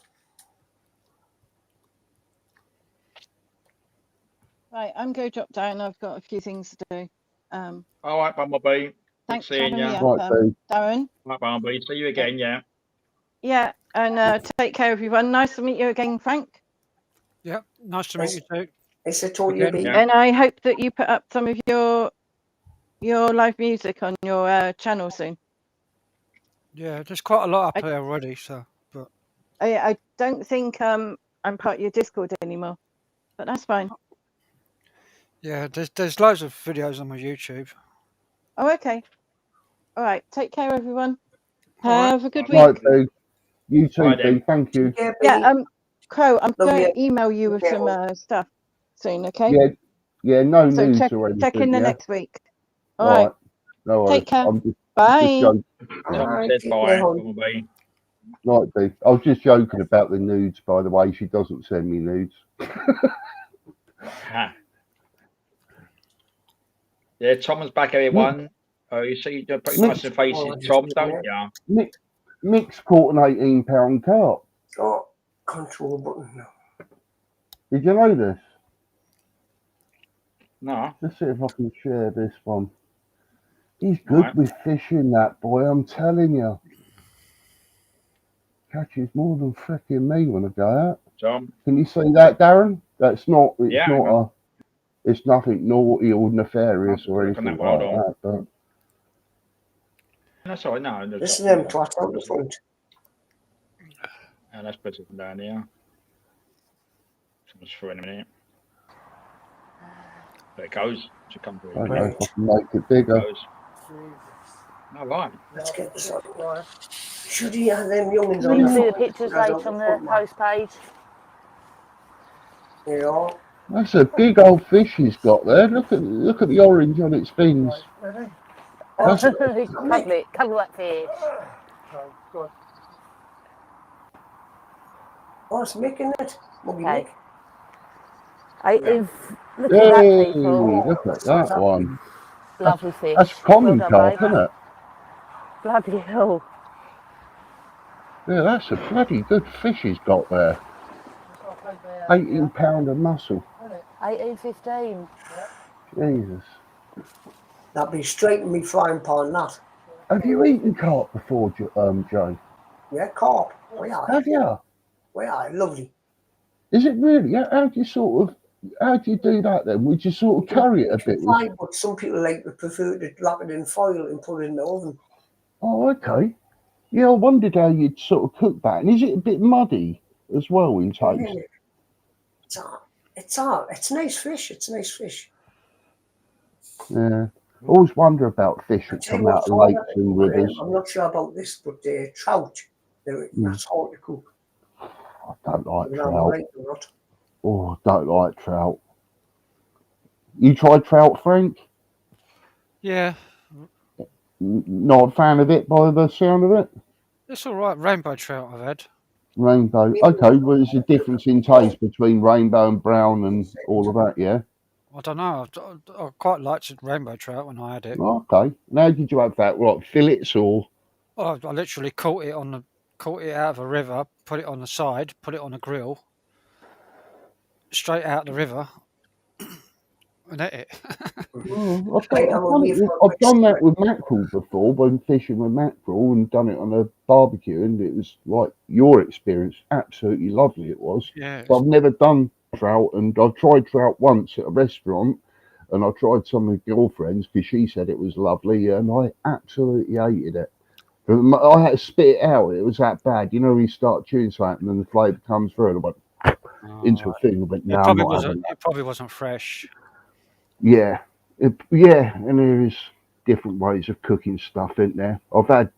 Speaker 10: Right, I'm going to drop down. I've got a few things to do.
Speaker 12: All right, Bumblebee. Good
Speaker 10: Thanks for
Speaker 12: seeing
Speaker 10: having me
Speaker 12: you.
Speaker 10: up,
Speaker 13: Right,
Speaker 10: Darren.
Speaker 12: Right, Bumblebee. See you again, yeah.
Speaker 10: Yeah, and take care, everyone. Nice to meet you again, Frank.
Speaker 11: Yep, nice to meet you too.
Speaker 8: It's a total
Speaker 11: Again.
Speaker 8: B.
Speaker 10: And I hope that you put up some of your live music on your channel soon.
Speaker 11: Yeah, there's quite a lot up there already, so but
Speaker 10: I don't think I'm part of your Discord anymore, but that's fine.
Speaker 11: yeah, there's loads of videos on my YouTube.
Speaker 10: Oh, okay. All right. Take care, everyone.
Speaker 11: All right.
Speaker 10: Have a good
Speaker 13: Right,
Speaker 10: week.
Speaker 13: Boo. You too,
Speaker 12: Right,
Speaker 13: Boo. Thank you.
Speaker 10: Yeah. Crow, I'm
Speaker 8: Love
Speaker 10: going
Speaker 8: you.
Speaker 10: to email you with some stuff soon. Okay.
Speaker 13: Yeah, no
Speaker 10: So
Speaker 13: news
Speaker 10: check
Speaker 13: or anything.
Speaker 10: in the
Speaker 13: yeah?
Speaker 10: next week.
Speaker 13: All
Speaker 10: All right.
Speaker 13: right. No worries.
Speaker 10: Take care.
Speaker 13: I'm just
Speaker 10: Bye.
Speaker 13: joking.
Speaker 12: Someone said bye, Bumblebee.
Speaker 13: Right, Boo. I was just joking about the nudes, by the way. She doesn't send me nudes.
Speaker 12: Yeah, Tom's back, everyone. Oh, you see, you put nice in faces, Tom, don't you?
Speaker 13: Mick's caught an £18 carp.
Speaker 8: Oh, control button now.
Speaker 13: Did you know this?
Speaker 12: No.
Speaker 13: Let's see if I can share this one. He's good with fishing, that boy, I'm telling you. Catches more than fricking me when I go out.
Speaker 12: Tom.
Speaker 13: Can you see that, Darren? That's not,
Speaker 12: Yeah,
Speaker 13: it's nothing naughty or nefarious or
Speaker 12: look on
Speaker 13: anything
Speaker 12: that one,
Speaker 13: like
Speaker 12: hold
Speaker 13: that. But
Speaker 12: That's all right, no.
Speaker 8: Listen to them twats out the front.
Speaker 12: And that's better than down here. Just for in a minute. There it goes. Should come through.
Speaker 13: I don't know if I can make it bigger.
Speaker 12: All right.
Speaker 8: Let's get this up. Should he have them youngins
Speaker 16: You
Speaker 8: on
Speaker 16: can
Speaker 8: the
Speaker 16: see the
Speaker 8: front?
Speaker 16: pictures
Speaker 8: Guys,
Speaker 16: later on the
Speaker 8: front, man.
Speaker 16: post page.
Speaker 8: Yeah.
Speaker 13: That's a big old fish he's got there. Look at the orange on its fins. That's,
Speaker 16: Cover that fish.
Speaker 8: Oh, it's making it. Muggy
Speaker 16: Okay.
Speaker 8: Mick.
Speaker 16: Look at that,
Speaker 13: Yay,
Speaker 16: people.
Speaker 13: look at that one.
Speaker 16: Lovely fish.
Speaker 13: That's common
Speaker 16: Well done,
Speaker 13: carp,
Speaker 16: mate.
Speaker 13: isn't it?
Speaker 16: Bloody hell.
Speaker 13: Yeah, that's a bloody good fish he's got there. £18 of muscle.
Speaker 16: 18.15.
Speaker 13: Jesus.
Speaker 8: That'd be straight in me frying pan, that.
Speaker 13: Have you eaten carp before, Joe?
Speaker 8: Yeah, carp. We are.
Speaker 13: Have you?
Speaker 8: We are. Lovely.
Speaker 13: Is it really? How do you do that then? Would you sort of carry it a bit?
Speaker 8: Fry, but some people prefer to wrap it in foil and put it in the oven.
Speaker 13: Oh, okay. Yeah, I wondered how you'd sort of cook that. And is it a bit muddy as well in taste?
Speaker 8: It's nice fish. It's nice fish.
Speaker 13: Yeah. Always wonder about fish
Speaker 8: I
Speaker 13: that
Speaker 8: tell you
Speaker 13: come
Speaker 8: what,
Speaker 13: out of
Speaker 8: Father,
Speaker 13: lakes and rivers.
Speaker 8: I'm not sure about this, but trout, that's hard to cook.
Speaker 13: I don't like
Speaker 8: Whether I'm
Speaker 13: trout.
Speaker 8: right or not.
Speaker 13: Oh, I don't like trout. You tried trout, Frank?
Speaker 11: Yeah,
Speaker 13: Not a fan of it by the sound of it?
Speaker 11: it's all right. Rainbow trout I've had.
Speaker 13: Rainbow. Okay, well, there's a difference in taste between rainbow and brown and all of that, yeah?
Speaker 11: I don't know. I quite liked rainbow trout when I had it.
Speaker 13: Okay. Now, did you have that? What, fillets or?
Speaker 11: I literally caught it out of a river, put it on the side, put it on a grill, straight out the river, and ate it.
Speaker 13: Oh, I've done that with mackerel before, when fishing with mackerel, and done it on a barbecue, and it was like your experience, absolutely lovely it was.
Speaker 11: Yeah.
Speaker 13: But I've never done trout, and I've tried trout once at a restaurant, and I tried some of my girlfriends because she said it was lovely, and I absolutely hated it. I had to spit it out. It was that bad. You know, when you start chewing something and the flavour comes through, and I went into a thing. I went, no, I'm not having that.
Speaker 11: It probably wasn't fresh.
Speaker 13: Yeah, yeah, and there is different ways of cooking stuff, isn't there? I've had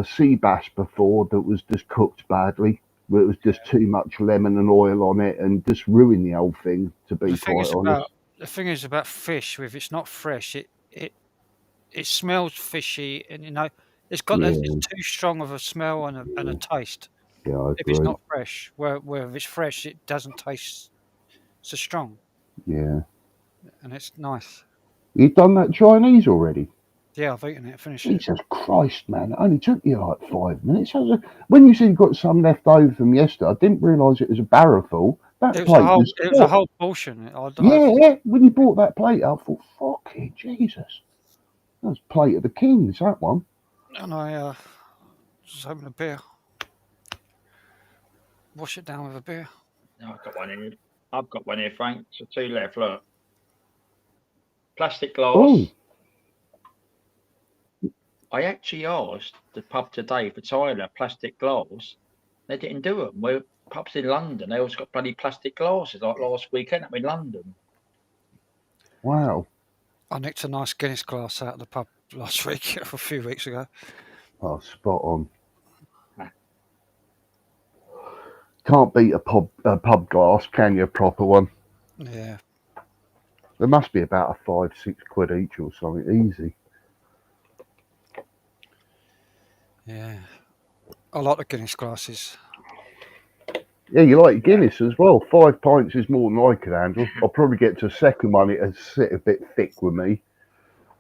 Speaker 13: sea bass before that was just cooked badly, where it was just too much lemon and oil on it, and just ruined the whole thing. To be quite honest,
Speaker 11: The thing is about fish, if it's not fresh, it smells fishy, and it's got it's too strong of a smell and a taste.
Speaker 13: Yeah, I
Speaker 11: if it's
Speaker 13: agree.
Speaker 11: not fresh, where if it's fresh, it doesn't taste so strong,
Speaker 13: Yeah.
Speaker 11: and it's nice.
Speaker 13: You done that Chinese already?
Speaker 11: Yeah, I've eaten it, finished it.
Speaker 13: Jesus Christ, man! It only took you like 5 minutes. When you said you got some left over from yesterday, I didn't realise it was a barrel full. That
Speaker 11: It
Speaker 13: plate
Speaker 11: was a
Speaker 13: full.
Speaker 11: whole portion.
Speaker 13: Yeah, when you brought that plate up, I thought, fucking Jesus. That was plate of the kings, that one.
Speaker 11: And I just opened a beer. Wash it down with a beer.
Speaker 12: No, I've got one here. I've got one here, Frank. So 2 left, look. Plastic glass.
Speaker 13: Oh.
Speaker 12: I actually asked the pub today for Tyler plastic glass. They didn't do them. Well, pubs in London, they always got bloody plastic glasses, like last weekend up in London.
Speaker 13: Wow.
Speaker 11: I nicked a nice Guinness glass out of the pub last week, a few weeks ago.
Speaker 13: Oh, spot on. Can't beat a pub glass, can you? A proper one.
Speaker 11: Yeah.
Speaker 13: There must be about a 5-6 quid each or something. Easy.
Speaker 11: Yeah. I like the Guinness glasses.
Speaker 13: Yeah, you like Guinness as well. 5 pints is more than I could handle. I'll probably get to a second one. It'll sit a bit thick with me.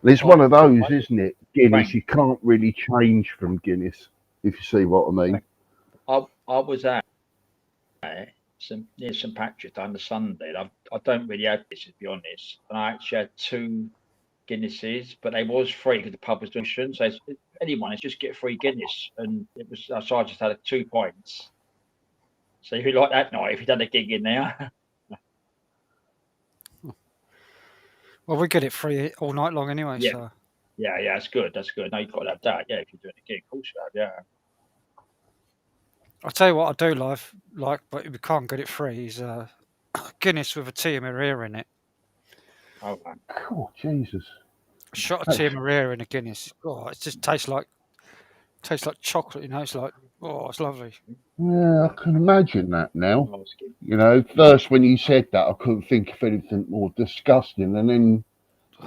Speaker 13: It's one of those, isn't it? Guinness, you can't really change from Guinness, if you see what I mean.
Speaker 12: I was at near St Patrick's on the Sunday. I don't really have this, to be honest. And I actually had 2 Guinnesses, but they was free because the pub was doing it. So anyone, it's just get free Guinness, and it was. So I just had 2 pints. So if you like that night, if you done a gig in there.
Speaker 11: Well, we get it free all night long anyway.
Speaker 12: Yeah.
Speaker 11: So.
Speaker 12: Yeah, that's good. That's good. No, you've got to have that. Yeah, if you're doing a gig, of course you have. Yeah.
Speaker 11: I'll tell you what I do like, but we can't get it free. Is Guinness with a Tia Maria in it.
Speaker 12: Oh man.
Speaker 13: Oh Jesus.
Speaker 11: A shot of Tia Maria in a Guinness. Oh, it just tastes like chocolate. It's like, oh, it's lovely.
Speaker 13: Yeah, I can imagine that now. First when you said that, I couldn't think of anything more disgusting, and then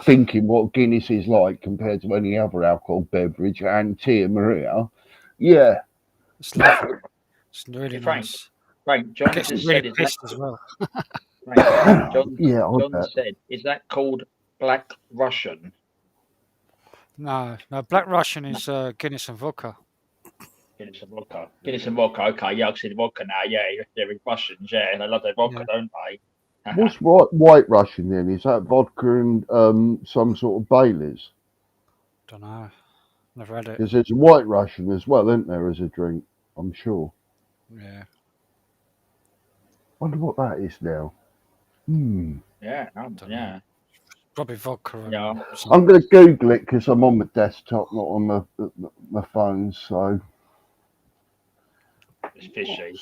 Speaker 13: thinking what Guinness is like compared to any other alcohol beverage and Tia Maria. Yeah.
Speaker 11: It's lovely. It's really nice.
Speaker 12: Frank, John
Speaker 11: Gets
Speaker 12: just
Speaker 11: really
Speaker 12: said,
Speaker 11: pissed as well.
Speaker 12: Frank, John
Speaker 13: bet.
Speaker 12: said, is that called Black Russian?
Speaker 11: No, Black Russian is Guinness and vodka.
Speaker 12: Guinness and vodka. Okay, yeah, I've seen vodka now. Yeah, they're Russians. Yeah, they love their vodka, don't they?
Speaker 13: What's White Russian then? Is that vodka and some sort of Baileys?
Speaker 11: Don't know. Never had it.
Speaker 13: Because there's White Russian as well, isn't there, as a drink? I'm sure.
Speaker 11: Yeah.
Speaker 13: Wonder what that is now.
Speaker 12: Yeah, yeah.
Speaker 11: Probably vodka.
Speaker 12: Yeah.
Speaker 13: I'm going to Google it because I'm on my desktop, not on my phone. So
Speaker 12: it's fishy.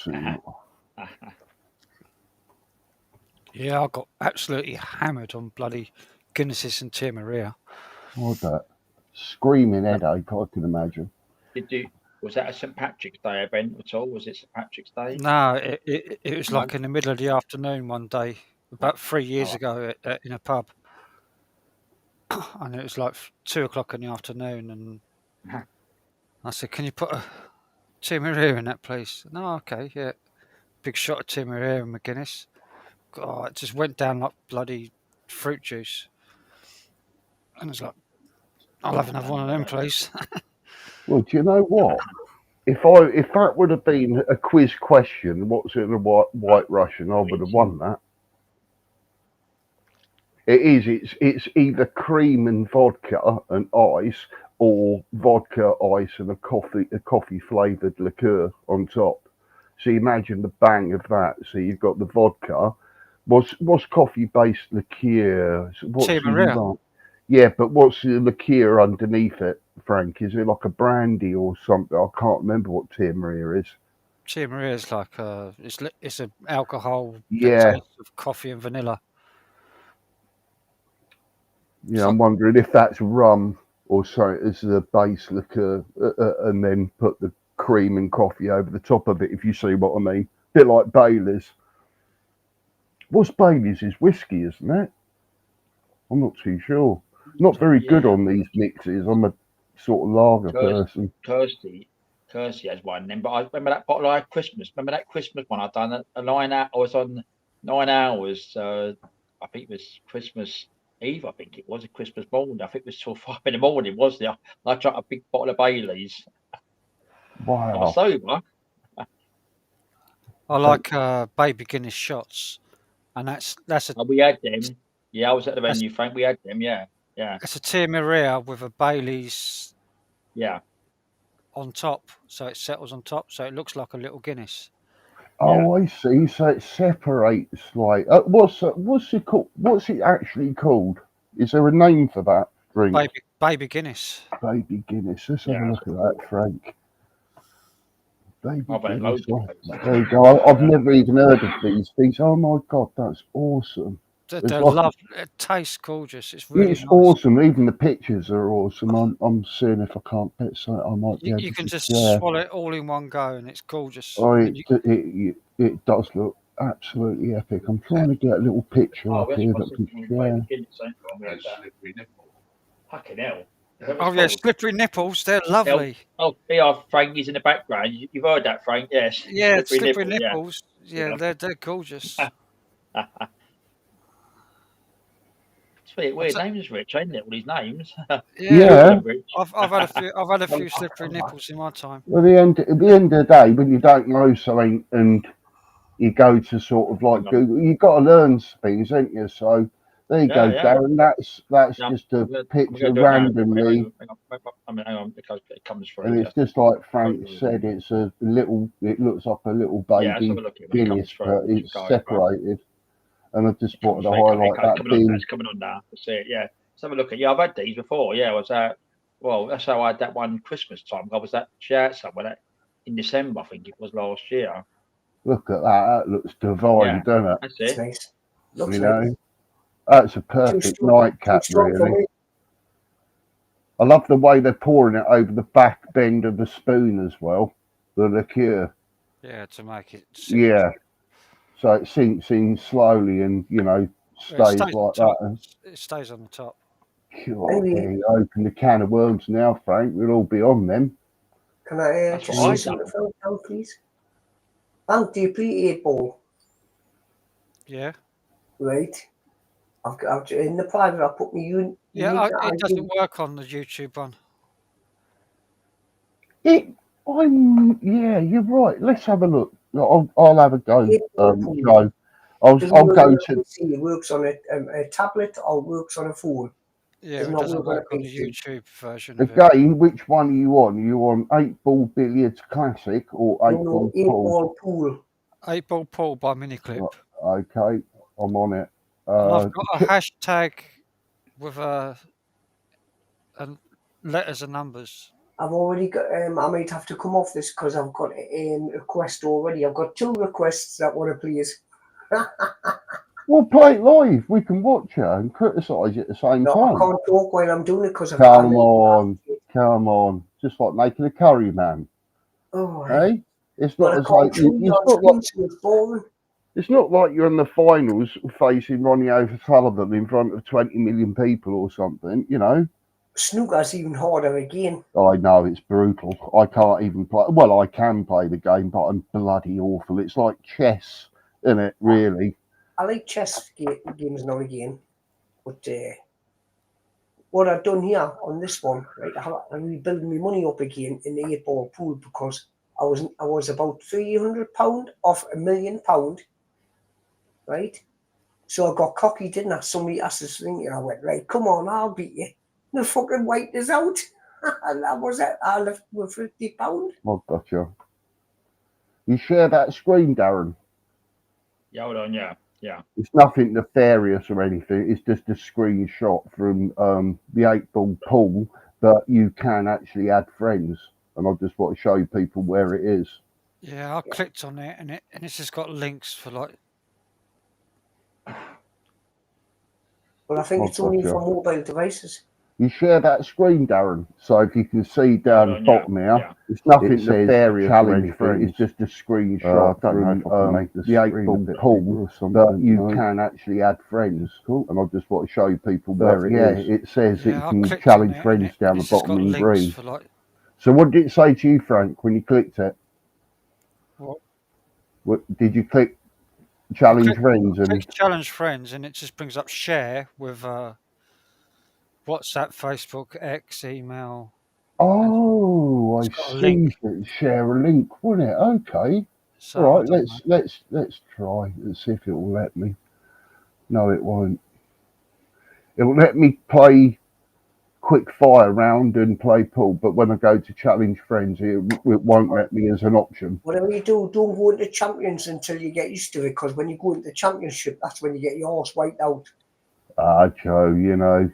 Speaker 11: Yeah, I got absolutely hammered on bloody Guinnesses and Tia Maria.
Speaker 13: God, that screaming headache, I can imagine.
Speaker 12: Was that a St Patrick's Day event at all? Was it St Patrick's Day?
Speaker 11: No, it was
Speaker 12: No?
Speaker 11: like in the middle of the afternoon one day, about 3 years
Speaker 12: Oh.
Speaker 11: ago in a pub. And it was like 2 o'clock in the afternoon. And I said, can you put a Tim Maria in that, please? No, okay, yeah. Big shot of Tim Maria and McGuinness. God, it just went down like bloody fruit juice. And it's like, I'll have another one of them, please.
Speaker 13: Well, do you know what? If that would have been a quiz question, what's in a white Russian, I would have won that. It's either cream and vodka and ice, or vodka, ice, and a coffee flavored liqueur on top. So imagine the bang of that. So you've got the vodka. What's coffee based liqueur?
Speaker 11: Tim Maria.
Speaker 13: Yeah, but what's the liqueur underneath it, Frank? Is it like a brandy or something? I can't remember what Tim Maria is.
Speaker 11: Tim Maria is like it's an alcohol
Speaker 13: Yeah.
Speaker 11: that tastes of coffee and vanilla.
Speaker 13: Yeah, I'm wondering if that's rum or something as the base liqueur, and then put the cream and coffee over the top of it, if you see what I mean. Bit like Bailey's. What's Bailey's is whiskey, isn't it? I'm not too sure. Not very good on these mixes. I'm a sort of lager person.
Speaker 12: Kirsty has one then, but I remember that bottle I had Christmas. Remember that Christmas one I done a 9 hour. I was on 9 hours. I think it was Christmas Eve. I think it was a Christmas morning. I think it was till 5 in the morning, wasn't it? I drank a big bottle of Bailey's.
Speaker 13: Wow.
Speaker 12: I was sober.
Speaker 11: I like Baby Guinness shots, and that's a.
Speaker 12: We had them. Yeah, I was at the venue, Frank. We had them. Yeah.
Speaker 11: It's a Tim Maria with a Bailey's.
Speaker 12: Yeah.
Speaker 11: On top, so it settles on top, so it looks like a little Guinness.
Speaker 13: Oh, I see. So it separates like what's it called? What's it actually called? Is there a name for that drink?
Speaker 11: Baby Guinness.
Speaker 13: Baby Guinness. Let's have a look at that, Frank. Baby Guinness. There you go. I've never even heard of these things. Oh my God, that's awesome.
Speaker 11: They're lovely. It tastes gorgeous. It's really nice.
Speaker 13: Awesome. Even the pictures are awesome. I'm seeing if I can't bet something. I might be able
Speaker 11: You can
Speaker 13: to
Speaker 11: just
Speaker 13: share.
Speaker 11: swallow it all in one go, and it's gorgeous.
Speaker 13: Oh, it does look absolutely epic. I'm trying to get a little picture up here that can share.
Speaker 12: Fucking hell.
Speaker 11: Oh yeah, slippery nipples. They're lovely.
Speaker 12: Oh, they are. Frank is in the background. You've heard that, Frank? Yes.
Speaker 11: Yeah, slippery nipples. Yeah, they're gorgeous.
Speaker 12: Weird names, Rich, ain't it? All these names.
Speaker 11: Yeah. I've had a few slippery nipples in my time.
Speaker 13: Well, at the end of the day, when you don't know something and you go to sort of like Google, you've got to learn things, ain't you? So there you go, Darren. That's just a picture randomly.
Speaker 12: Hang on, it comes through.
Speaker 13: And it's just like Frank said, it's a little. It looks like a little baby Guinness, but it's separated. And I just wanted to highlight that being.
Speaker 12: It's coming on now. Let's see it. Yeah, let's have a look at. Yeah, I've had these before. Yeah, I was at. Well, that's how I had that one Christmas time. I was at Chat somewhere in December, I think it was last year.
Speaker 13: Look at that. That looks divine, doesn't it?
Speaker 12: That's it.
Speaker 8: Nice.
Speaker 13: You know, that's a perfect nightcap, really. I love the way they're pouring it over the back bend of the spoon as well. The liqueur.
Speaker 11: Yeah, to make it.
Speaker 13: Yeah. So it sinks in slowly and, stays like that. And
Speaker 11: it stays on the top.
Speaker 13: God, you open the can of worms now, Frank. We'll all be on them.
Speaker 8: Can I just say something now, please? Frank, do you play 8-ball?
Speaker 11: Yeah.
Speaker 8: Right. I've in the private, I put my unit.
Speaker 11: Yeah, it doesn't work on the YouTube one.
Speaker 13: Yeah, you're right. Let's have a look. I'll have a go, Joe. I'll go to.
Speaker 8: See, it works on a tablet or works on a phone.
Speaker 11: Yeah, it doesn't work on the YouTube version.
Speaker 13: Again, which one are you on? You on 8-ball billiards classic or 8-ball
Speaker 8: pool? 8-ball pool.
Speaker 11: 8-ball pool by Miniclip.
Speaker 13: Okay, I'm on it.
Speaker 11: I've got a hashtag with letters and numbers.
Speaker 8: I've already got. I might have to come off this because I've got a request already. I've got 2 requests that want to please.
Speaker 13: We'll play it live. We can watch it and criticise it at the same
Speaker 8: No, I
Speaker 13: time.
Speaker 8: can't talk while I'm doing it because I'm
Speaker 13: Come on. Just like making a curry, man.
Speaker 8: Oh,
Speaker 13: Hey, it's
Speaker 8: but
Speaker 13: not
Speaker 8: I
Speaker 13: as
Speaker 8: can't
Speaker 13: like
Speaker 8: chew on screen, so it's boring.
Speaker 13: it's not like you're in the finals facing Ronnie O'Sullivan in front of 20 million people or something. You know.
Speaker 8: Snooker's even harder again.
Speaker 13: I know it's brutal. I can't even play. Well, I can play the game, but I'm bloody awful. It's like chess, isn't it? Really.
Speaker 8: I like chess games now and again, but what I've done here on this one, right, I'm rebuilding my money up again in the 8-ball pool because I was about £300 off £1 million, right? So I got cocky, didn't I? Somebody asked this thing, and I went, right, come on, I'll beat you. The fucking white is out. And that was it. I left with £50.
Speaker 13: I've got you. You share that screen, Darren.
Speaker 2: Yeah, hold on. Yeah.
Speaker 13: It's nothing nefarious or anything. It's just a screenshot from the 8-ball pool that you can actually add friends. And I just want to show people where it is.
Speaker 11: Yeah, I clicked on it and it's just got links for like.
Speaker 8: Well, I think it's only for mobile devices.
Speaker 13: You share that screen, Darren. So if you can see down the bottom here, it's nothing nefarious or anything. It's just a screenshot from the 8-ball pool that you can actually add friends. Cool. And I just want to show people where it is. It says that you can challenge friends down the bottom in green.
Speaker 11: Like...
Speaker 13: So what did it say to you, Frank, when you clicked it? What did you click? Challenge friends and
Speaker 11: challenge friends, and it just brings up share with WhatsApp, Facebook, X, email.
Speaker 13: Oh, I see. Share a link, wouldn't it? Okay.
Speaker 11: So
Speaker 13: all right, let's try. Let's see if it will let me. No, it won't. It will let me play quick fire round and play pool, but when I go to challenge friends, it won't let me as an option.
Speaker 8: Whatever you do, don't go into champions until you get used to it, because when you go into the championship, that's when you get your horse wiped out.
Speaker 13: Ah, Joe, you know,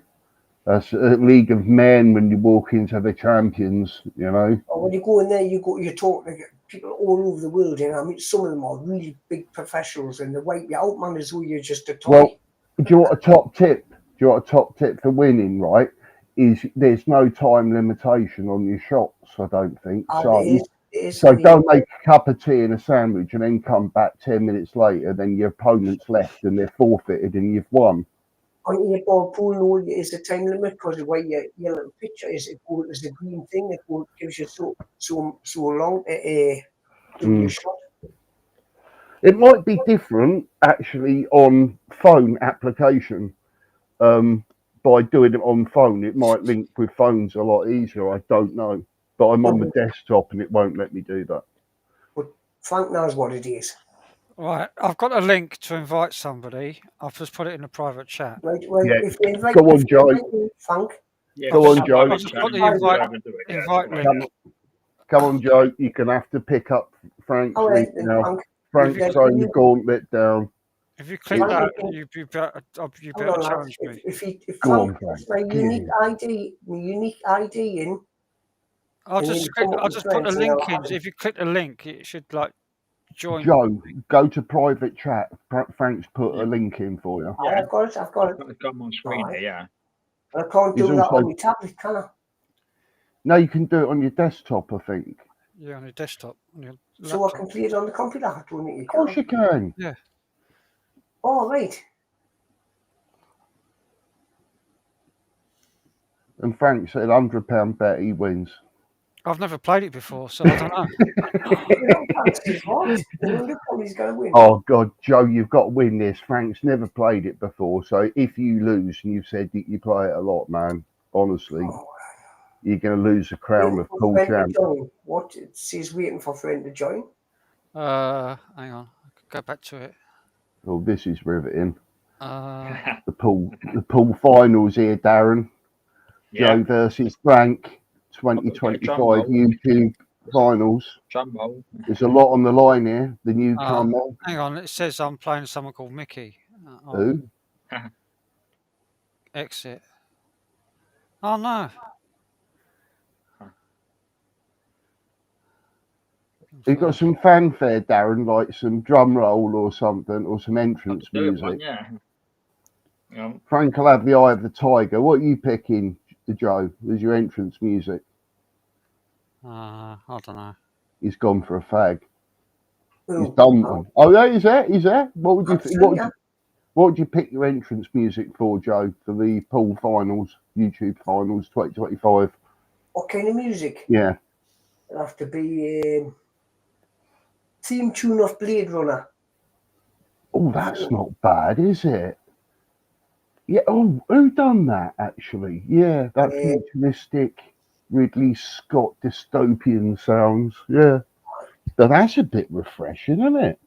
Speaker 13: that's a league of men when you walk into the champions, you know.
Speaker 8: Or when you go in there, you talk to people all over the world, you know. I mean, some of them are really big professionals, and they wipe you out, man, as though you're just a toy.
Speaker 13: Well, do you want a top tip? Do you want a top tip for winning, right? Is there's no time limitation on your shots, I don't think. So don't make a cup of tea and a sandwich and then come back 10 minutes later, then your opponent's left and they're forfeited and you've won.
Speaker 8: On your ball pool, no, is a time limit, because the way your little picture is, it goes the green thing, it gives you so long to do your shot.
Speaker 13: It might be different actually on phone application. By doing it on phone, it might link with phones a lot easier. I don't know, but I'm on the desktop and it won't let me do that.
Speaker 8: But Frank knows what it is.
Speaker 11: Right, I've got a link to invite somebody. I've just put it in a private chat.
Speaker 8: Right, well,
Speaker 13: Yeah.
Speaker 8: if they invite,
Speaker 13: Go on, Joe.
Speaker 8: Frank.
Speaker 2: Yeah,
Speaker 13: Go on, Joe.
Speaker 11: I've just put the invite link.
Speaker 13: Come on, Joe. You're gonna have to pick up Frank's link now. Frank's throwing the gauntlet down.
Speaker 11: If you click that, you better challenge me.
Speaker 8: If
Speaker 13: Go
Speaker 8: Frank
Speaker 13: on,
Speaker 8: puts my unique ID in.
Speaker 11: I'll just put the link in. If you click the link, it should like join.
Speaker 13: Joe, go to private chat. Frank's put a link in for you.
Speaker 8: Yeah, I've got it.
Speaker 2: I've got them on screen here. Yeah.
Speaker 8: I can't do that on my tablet, can I?
Speaker 13: No, you can do it on your desktop, I think.
Speaker 11: Yeah, on your desktop. On your
Speaker 8: so I can play it on the computer. Of
Speaker 13: course you can.
Speaker 11: Yeah.
Speaker 8: Oh, right.
Speaker 13: And Frank said £100 bet he wins.
Speaker 11: I've never played it before, so I don't know.
Speaker 13: Oh God, Joe, you've got to win this. Frank's never played it before, so if you lose and you've said that you play it a lot, man, honestly, you're going to lose the crown of pool champ.
Speaker 8: What? It says waiting for friend to join.
Speaker 11: Hang on, go back to it.
Speaker 13: Oh, this is riveting.
Speaker 11: The
Speaker 13: pool finals here, Darren.
Speaker 2: Yeah.
Speaker 13: Joe versus Frank, 2025 YouTube finals. There's a lot on the line here. The newcomer.
Speaker 11: Hang on, it says I'm playing someone called Mickey.
Speaker 13: Who?
Speaker 11: Exit. Oh no.
Speaker 13: You got some fanfare, Darren, like some drum roll or something, or some entrance
Speaker 12: Do it,
Speaker 13: music.
Speaker 12: one, yeah.
Speaker 13: Frank will have the Eye of the Tiger. What are you picking, Joe, as your entrance music?
Speaker 11: I don't know.
Speaker 13: He's gone for a fag. He's
Speaker 8: Who?
Speaker 13: done one. Oh, yeah, he's there. He's there. What would you?
Speaker 8: Absolutely, yeah.
Speaker 13: What would you pick your entrance music for, Joe, for the pool finals, YouTube finals, 2025?
Speaker 8: What kind of music?
Speaker 13: Yeah.
Speaker 8: It'll have to be theme tune of Blade Runner.
Speaker 13: Oh, that's not bad, is it? Yeah. Oh, who done that actually? Yeah, that futuristic Ridley Scott dystopian sounds. Yeah. But that's a bit refreshing, isn't it?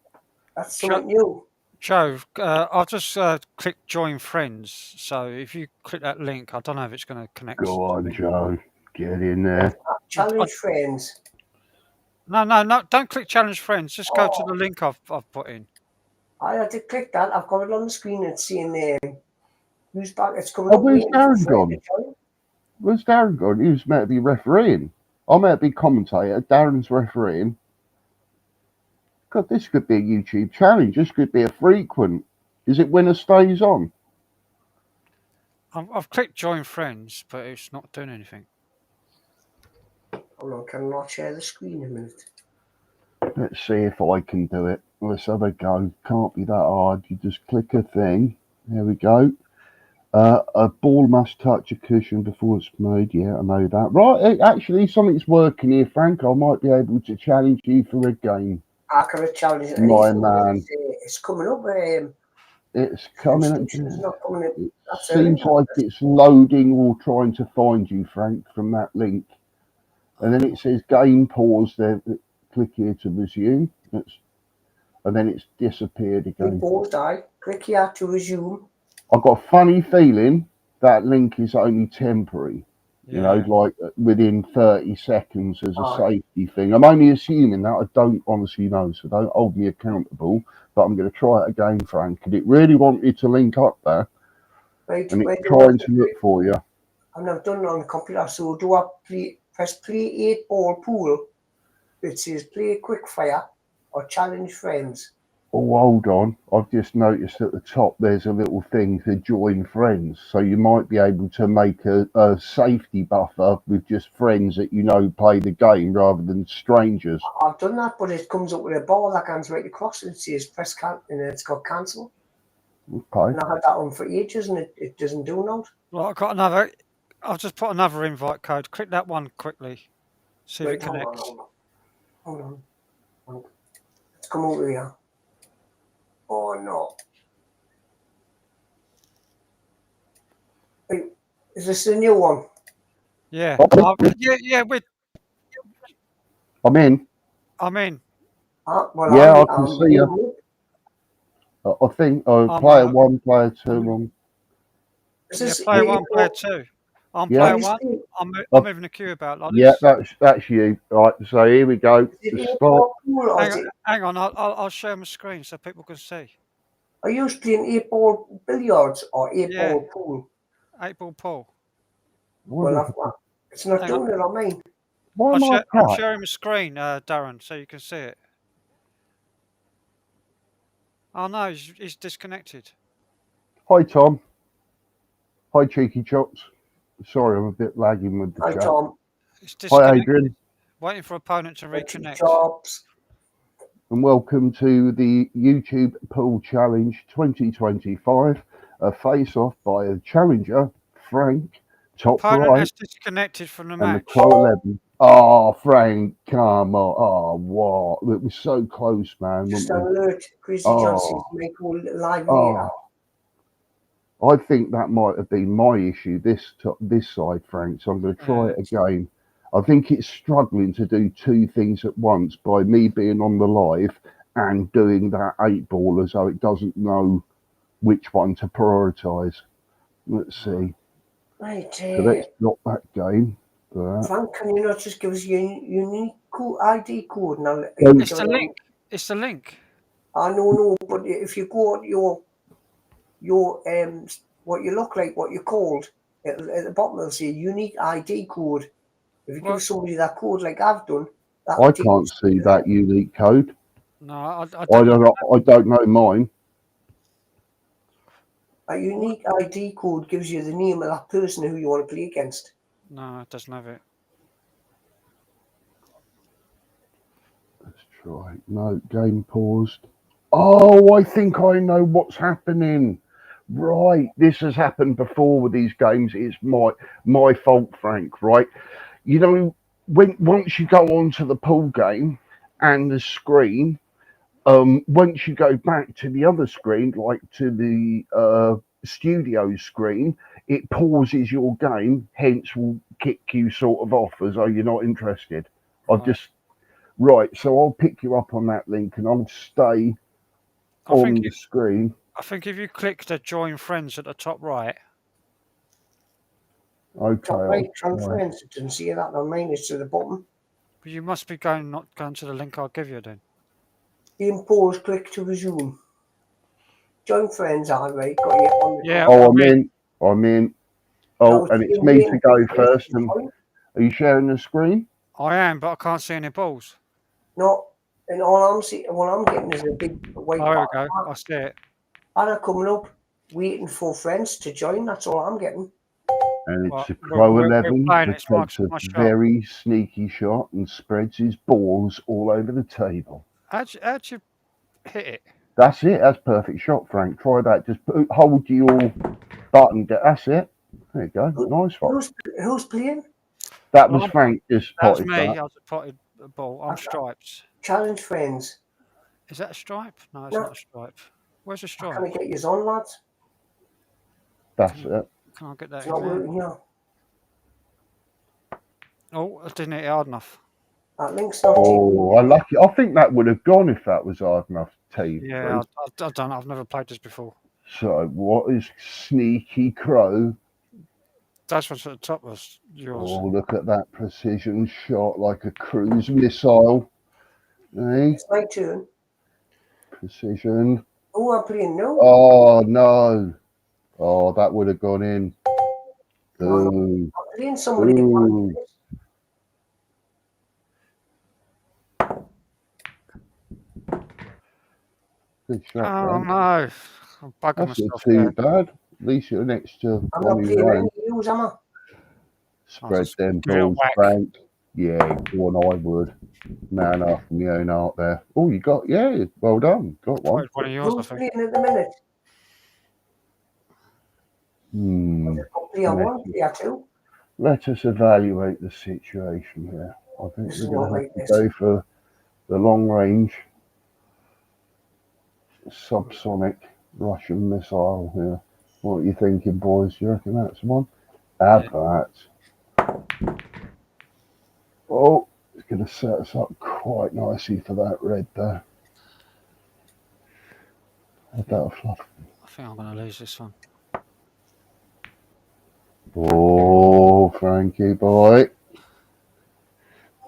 Speaker 8: That's something new.
Speaker 11: Joe, I'll just click join friends. So if you click that link, I don't know if it's going to connect.
Speaker 13: Go on, Joe. Get in there.
Speaker 8: Challenge friends.
Speaker 11: No, don't click challenge friends. Just go to the link I've put in.
Speaker 8: I had to click that. I've got it on the screen and seeing who's back. It's coming
Speaker 13: Oh,
Speaker 8: up.
Speaker 13: where's
Speaker 8: waiting for
Speaker 13: Darren
Speaker 8: Fred
Speaker 13: gone?
Speaker 8: to join.
Speaker 13: Where's Darren gone? He was meant to be refereeing. I meant to be commentator. Darren's refereeing. God, this could be a YouTube challenge. This could be a frequent. Is it winner stays on?
Speaker 11: I've clicked join friends, but it's not doing anything.
Speaker 8: Hold on, can I not share the screen a minute?
Speaker 13: Let's see if I can do it. Let's have a go. Can't be that hard. You just click a thing. There we go. A ball must touch a cushion before it's made. Yeah, I know that. Right, actually, something's working here, Frank. I might be able to challenge you for a game.
Speaker 8: I can challenge it.
Speaker 13: My man.
Speaker 8: It's coming up.
Speaker 13: It's coming up.
Speaker 8: It's not coming up.
Speaker 13: It
Speaker 8: That's
Speaker 13: seems
Speaker 8: early.
Speaker 13: like it's loading or trying to find you, Frank, from that link. And then it says game pause there. Click here to resume. And then it's disappeared again.
Speaker 8: Paused, I click here to resume.
Speaker 13: I've got a funny feeling that link is only temporary. You know, like within 30 seconds as a safety thing. I'm only assuming that. I don't honestly know, so don't hold me accountable. But I'm going to try it again, Frank. And it really wanted to link up there.
Speaker 8: Right,
Speaker 13: And it's trying to look for you.
Speaker 8: I've never done it on the computer, so do I press play 8-ball pool? It says play quick fire or challenge friends.
Speaker 13: Oh, hold on. I've just noticed at the top there's a little thing to join friends. So you might be able to make a safety buffer with just friends that you know play the game rather than strangers.
Speaker 8: I've done that, but it comes up with a ball that comes right across and it says press and it's got cancel.
Speaker 13: Okay.
Speaker 8: And I had that on for ages and it doesn't do now.
Speaker 11: Well, I've got another. I've just put another invite code. Click that one quickly. See if
Speaker 8: Right,
Speaker 11: it connects.
Speaker 8: Hold on. Let's come over here. Oh no. Wait, is this the new one?
Speaker 11: Yeah. Yeah.
Speaker 13: I'm in.
Speaker 11: I'm in.
Speaker 8: Well,
Speaker 13: Yeah, I can see you. I think player 1, player 2 on.
Speaker 11: Yeah, player 1, player 2. I'm
Speaker 13: Yeah.
Speaker 11: player 1. I'm moving the queue about like
Speaker 13: Yeah,
Speaker 11: this.
Speaker 13: that's you. Right, so here we go. The start.
Speaker 11: Hang on. I'll share my screen so people can see.
Speaker 8: Are you playing 8-ball billiards or 8-ball pool?
Speaker 11: 8-ball pool.
Speaker 8: Well, it's not
Speaker 11: Hang
Speaker 8: doing it on mine.
Speaker 11: I'm sharing my screen, Darren, so you can see it. Oh no, he's disconnected.
Speaker 13: Hi, Tom. Hi, Cheeky Chops. Sorry, I'm a bit lagging with the
Speaker 8: Hi,
Speaker 13: chat.
Speaker 8: Tom.
Speaker 13: Hi, Adrian.
Speaker 11: Waiting for opponent to reconnect.
Speaker 8: Chops.
Speaker 13: And welcome to the YouTube Pool Challenge 2025. A face-off by a challenger, Frank, top
Speaker 11: Opponent
Speaker 13: right,
Speaker 11: has disconnected from the
Speaker 13: and the
Speaker 11: match.
Speaker 13: Pro 11. Oh, Frank, come on. Oh, what? It was so close, man.
Speaker 8: Just
Speaker 13: wasn't it?
Speaker 8: alert Chrissy Johnson to make all live later.
Speaker 13: I think that might have been my issue this side, Frank. So I'm going to try it again. I think it's struggling to do two things at once by me being on the live and doing that 8-ball as though it doesn't know which one to prioritise. Let's see.
Speaker 8: Right.
Speaker 13: So let's drop that game.
Speaker 8: Frank, can you not just give us your unique ID code? Now,
Speaker 11: It's the link. It's the link.
Speaker 8: I know, but if you go at your what you look like, what you're called, at the bottom it'll say unique ID code. If you give somebody that code like I've done,
Speaker 13: I can't see that unique code.
Speaker 11: No, I
Speaker 13: I don't know mine.
Speaker 8: A unique ID code gives you the name of that person who you want to play against.
Speaker 11: No, it doesn't have it.
Speaker 13: Let's try. No, game paused. Oh, I think I know what's happening. Right, this has happened before with these games. It's my fault, Frank. Right, you know, once you go onto the pool game and the screen, once you go back to the other screen, like to the studio screen, it pauses your game. Hence, will kick you sort of off as though you're not interested. I've just right. So I'll pick you up on that link and I'll stay on the screen.
Speaker 11: I think if you click the join friends at the top right.
Speaker 13: Okay.
Speaker 8: Top right, friends. It didn't see that on mine. It's to the bottom.
Speaker 11: But you must be not going to the link I'll give you then.
Speaker 8: Impose, click to resume. Join friends, all right. Got you on the
Speaker 13: Oh, I'm in. Oh, and it's me to go first. And are you sharing the screen?
Speaker 11: I am, but I can't see any balls.
Speaker 8: No, and all I'm seeing, what I'm getting is a big white.
Speaker 11: Oh, there we go. I see it.
Speaker 8: And I'm coming up, waiting for friends to join. That's all I'm getting.
Speaker 13: And it's a Pro 11 that takes a very sneaky shot and spreads his balls all over the table.
Speaker 11: How'd you hit it?
Speaker 13: That's it. That's perfect shot, Frank. Try that. Just hold your button. That's it. There you go. Nice one.
Speaker 8: Who's playing?
Speaker 13: That was Frank. Just
Speaker 11: That was
Speaker 13: potted
Speaker 11: me.
Speaker 13: that.
Speaker 11: I was a potted ball. I'm stripes.
Speaker 8: Challenge friends.
Speaker 11: Is that a stripe? No, it's not a stripe. Where's the stripe?
Speaker 8: Can I get you on, lads?
Speaker 13: That's it.
Speaker 11: Can I get that
Speaker 8: It's
Speaker 11: in
Speaker 8: not
Speaker 11: there?
Speaker 8: working here.
Speaker 11: Oh, I didn't hit it hard enough.
Speaker 8: That link's not.
Speaker 13: Oh, I like it. I think that would have gone if that was hard enough to you.
Speaker 11: Yeah, I don't know. I've never played this before.
Speaker 13: So, what is Sneaky Crow?
Speaker 11: That's what's at the top was yours.
Speaker 13: Oh, look at that precision shot like a cruise missile. Hey?
Speaker 8: It's my turn.
Speaker 13: Precision.
Speaker 8: Oh, I'm playing no.
Speaker 13: Oh, no. Oh, that would have gone in. Ooh.
Speaker 8: I'm playing somebody.
Speaker 13: Ooh. Good shot,
Speaker 11: Oh,
Speaker 13: Frank.
Speaker 11: no. I'm bugging
Speaker 13: That's not
Speaker 11: myself
Speaker 13: too
Speaker 11: there.
Speaker 13: bad. At least you're next to
Speaker 8: I'm not
Speaker 13: one of
Speaker 8: playing
Speaker 13: your
Speaker 8: any
Speaker 13: own.
Speaker 8: of you, am I?
Speaker 13: Spread them
Speaker 11: give it a
Speaker 13: balls,
Speaker 11: whack.
Speaker 13: Frank. Yeah, go on, I would. Man after my own art there. Oh, you got, yeah, well done. Got one.
Speaker 11: One of yours, I
Speaker 8: Who's
Speaker 11: think.
Speaker 8: playing at the minute? Player
Speaker 13: Let
Speaker 8: one, player two.
Speaker 13: us evaluate the situation here. I think
Speaker 8: This is
Speaker 13: we're going
Speaker 8: not
Speaker 13: to have
Speaker 8: like
Speaker 13: to go for the long range subsonic Russian missile here. What are you thinking, boys? You reckon that's one? Have that. Oh, it's going to set us up quite nicely for that red there. Have that fluff.
Speaker 11: I think I'm going to lose this one.
Speaker 13: Oh, Frankie boy.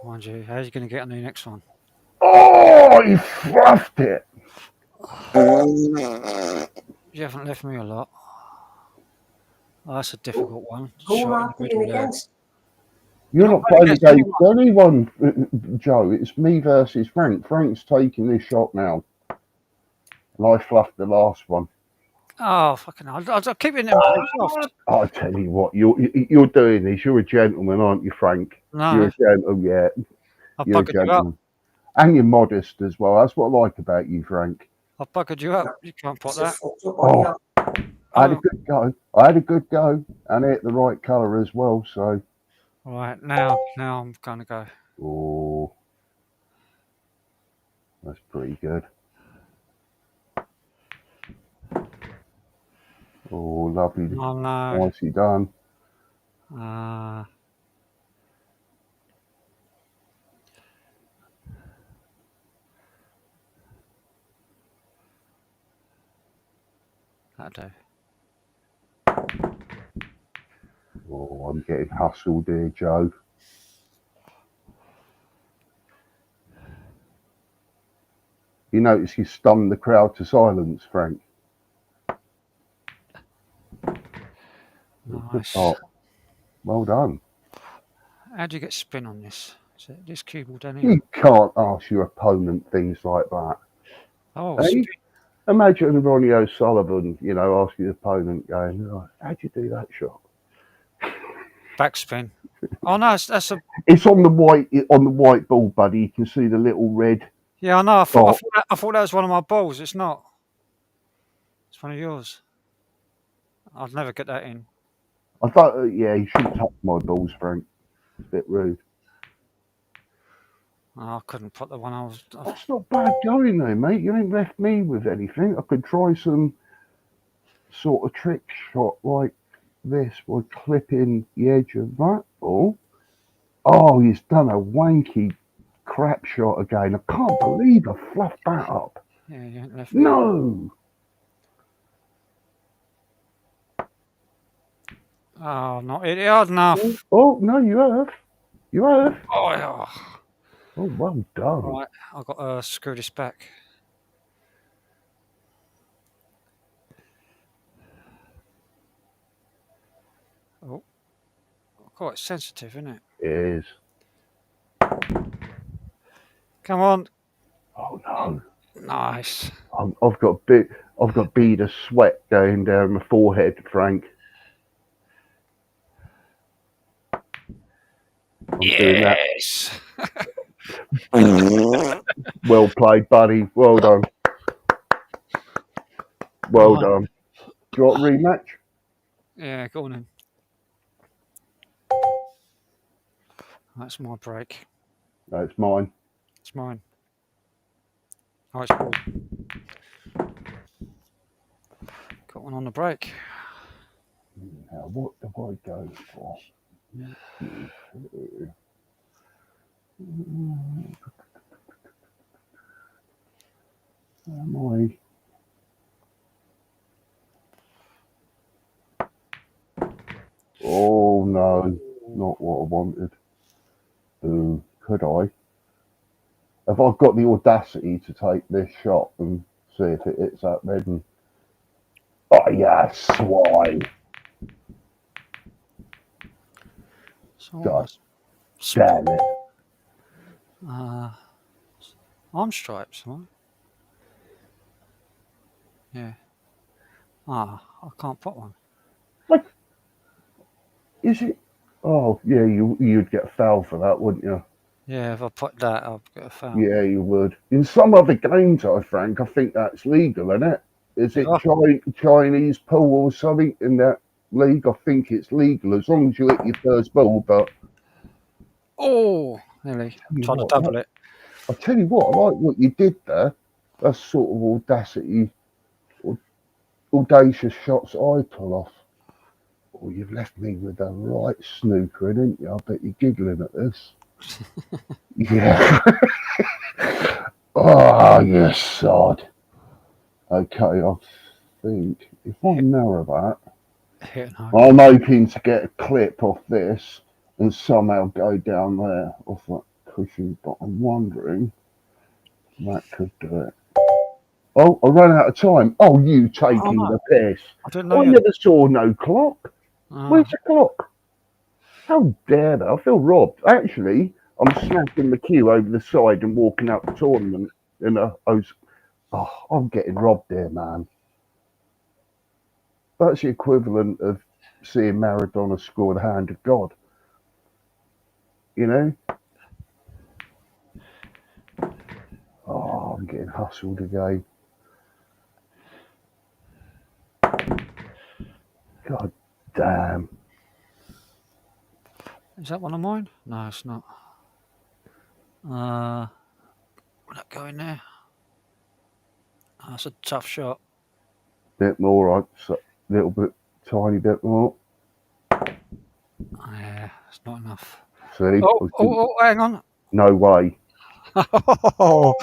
Speaker 11: Mind you, how's he going to get on the next one?
Speaker 13: Oh, he fluffed it.
Speaker 11: You haven't left me a lot. Oh, that's a difficult one.
Speaker 8: Who am I
Speaker 11: Shot in the
Speaker 8: playing
Speaker 11: middle there.
Speaker 8: against?
Speaker 13: You're
Speaker 11: You're
Speaker 13: not
Speaker 11: not
Speaker 13: playing
Speaker 11: playing
Speaker 13: against anyone, Joe. It's me versus Frank. Frank's taking this shot now. And I fluffed the last one.
Speaker 11: Oh, fucking hell. I'll keep it in them soft.
Speaker 13: I tell you what, you're doing this. You're a gentleman, aren't you, Frank?
Speaker 11: No.
Speaker 13: You're a gentleman, yeah.
Speaker 11: I've
Speaker 13: You're a
Speaker 11: buggered you up.
Speaker 13: gentleman. And you're modest as well. That's what I like about you, Frank.
Speaker 11: I've buggered you up. You can't put that.
Speaker 13: Oh, I had a good go. I had a good go. And I hit the right colour as well, so.
Speaker 11: Right, now I'm going to go.
Speaker 13: Oh. That's pretty good. Oh, lovely.
Speaker 11: Oh, no.
Speaker 13: Nicely done.
Speaker 11: That'll do.
Speaker 13: Oh, I'm getting hustled here, Joe. You notice you stunned the crowd to silence, Frank.
Speaker 11: Nice.
Speaker 13: Oh, well done.
Speaker 11: How do you get spin on this? Is it this cue ball down here?
Speaker 13: You can't ask your opponent things like that.
Speaker 11: Oh,
Speaker 13: Eh? Imagine Ronnie O'Sullivan, you know, asking the opponent, going, oh, how'd you do that shot?
Speaker 11: backspin. Oh no, that's a.
Speaker 13: It's on the white ball, buddy. You can see the little red.
Speaker 11: Yeah, I know. I thought
Speaker 13: dot.
Speaker 11: that was one of my balls. It's not. It's one of yours. I'd never get that in.
Speaker 13: I thought, yeah, you shouldn't touch my balls, Frank. It's a bit rude.
Speaker 11: Oh, I couldn't put the one I was.
Speaker 13: That's not bad going though, mate. You ain't left me with anything. I could try some sort of trick shot like this by clipping the edge of that ball. Oh, he's done a wanky crap shot again. I can't believe I fluffed that up.
Speaker 11: Yeah, you ain't left me.
Speaker 13: No.
Speaker 11: Oh, not it hard enough.
Speaker 13: Oh, no, you have. You have.
Speaker 11: Oh, yeah.
Speaker 13: Oh, well done.
Speaker 11: Right, I've got to screw this back. Oh, quite sensitive, isn't it?
Speaker 13: It is.
Speaker 11: Come on.
Speaker 13: Oh no.
Speaker 11: Nice.
Speaker 13: I've got bead of sweat going down my forehead, Frank. I'm doing that.
Speaker 11: Yes.
Speaker 13: Well played, buddy. Well done. Well done. Do you want a rematch?
Speaker 11: Yeah, go on then. That's my break.
Speaker 13: No, it's mine.
Speaker 11: It's mine. Oh, it's Paul. Got one on the break.
Speaker 13: Now, what do I go for? Am I? Oh no, not what I wanted. Could I? Have I got the audacity to take this shot and see if it hits that red? And oh yeah, swine! God damn it!
Speaker 11: Arm stripes, huh? Yeah. I can't put one.
Speaker 13: What? Is it? Oh yeah, you'd get a foul for that, wouldn't you?
Speaker 11: Yeah, if I put that, I'll get a foul.
Speaker 13: Yeah, you would. In some other games, Frank, I think that's legal, isn't it? Is it Chinese pool or something in that league? I think it's legal as long as you hit your first ball. But
Speaker 11: oh, nearly trying to double it.
Speaker 13: I tell you what, I like what you did there. That's sort of audacity, audacious shots I pull off. Oh, you've left me with a right snooker, didn't you? I bet you're giggling at this. Yeah. Oh, you sod. Okay, I think if I narrow that, I'm hoping to get a clip off this and somehow go down there off that cushion, but I'm wondering if that could do it. Oh, I ran out of time. Oh, you taking the piss.
Speaker 11: I didn't know.
Speaker 13: I never saw no clock. Where's the clock? How dare they? I feel robbed. Actually, I'm snapping the queue over the side and walking out the tournament. And I'm getting robbed there, man. That's the equivalent of seeing Maradona score the hand of God. You know? Oh, I'm getting hustled again. God damn.
Speaker 11: Is that one of mine? No, it's not. Will that go in there? Oh, that's a tough shot.
Speaker 13: Bit more, a little bit, tiny bit more.
Speaker 11: Yeah, it's not enough.
Speaker 13: See?
Speaker 11: Oh, hang on.
Speaker 13: No way.
Speaker 11: Oh.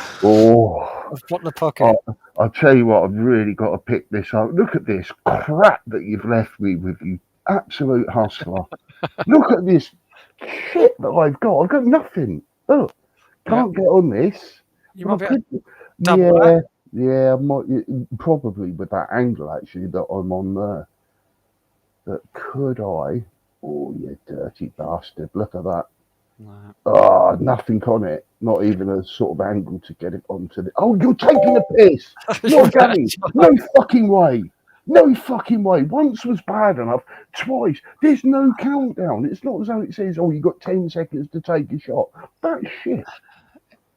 Speaker 13: I've
Speaker 11: blocked the pocket.
Speaker 13: I'll tell you what, I've really got to pick this up. Look at this crap that you've left me with, you absolute hustler. Look at this shit that I've got. I've got nothing. Look, can't get on this.
Speaker 11: You might be able to double that.
Speaker 13: Yeah, I might, probably with that angle actually that I'm on there. But could I? Oh, you dirty bastard. Look at that.
Speaker 11: No.
Speaker 13: Oh, nothing on it. Not even a sort of angle to get it onto the. Oh, you're taking a piss. Not Danny. No fucking way. No fucking way. Once was bad enough. Twice. There's no countdown. It's not as though it says, "Oh, you got 10 seconds to take a shot." That's shit.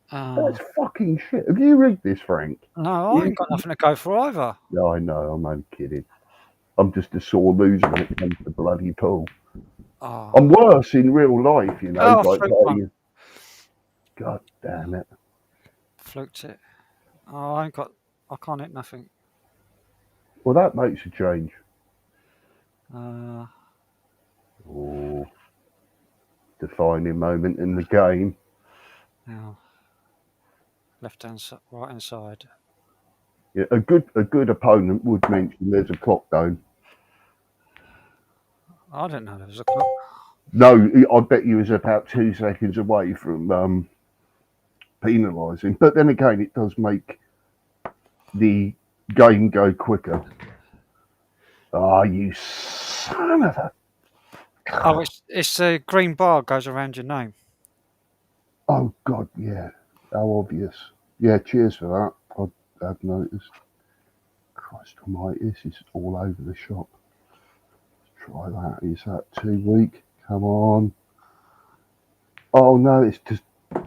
Speaker 13: That's fucking shit. Have you rigged this, Frank?
Speaker 11: No, I ain't got nothing to go for either.
Speaker 13: No, I know. I'm only kidding. I'm just a sore loser when it comes to bloody pool.
Speaker 11: Oh.
Speaker 13: I'm worse in real life, you know.
Speaker 11: Oh,
Speaker 13: like,
Speaker 11: fluke one.
Speaker 13: God damn it.
Speaker 11: Fluked it. Oh, I can't hit nothing.
Speaker 13: Well, that makes a change.
Speaker 11: Uh,
Speaker 13: Oh, defining moment in the game.
Speaker 11: now, left hand, right hand side.
Speaker 13: Yeah, a good opponent would mention there's a clock down.
Speaker 11: I didn't know there was a clock.
Speaker 13: No, I bet you was about 2 seconds away from penalising. But then again, it does make the game go quicker. Ah, you son of a...
Speaker 11: Oh, it's a green bar goes around your name.
Speaker 13: Oh, God, yeah. How obvious. Yeah, cheers for that. I've noticed. Christ almighty, this is all over the shop. Let's try that. Is that too weak? Come on. Oh, no, it's just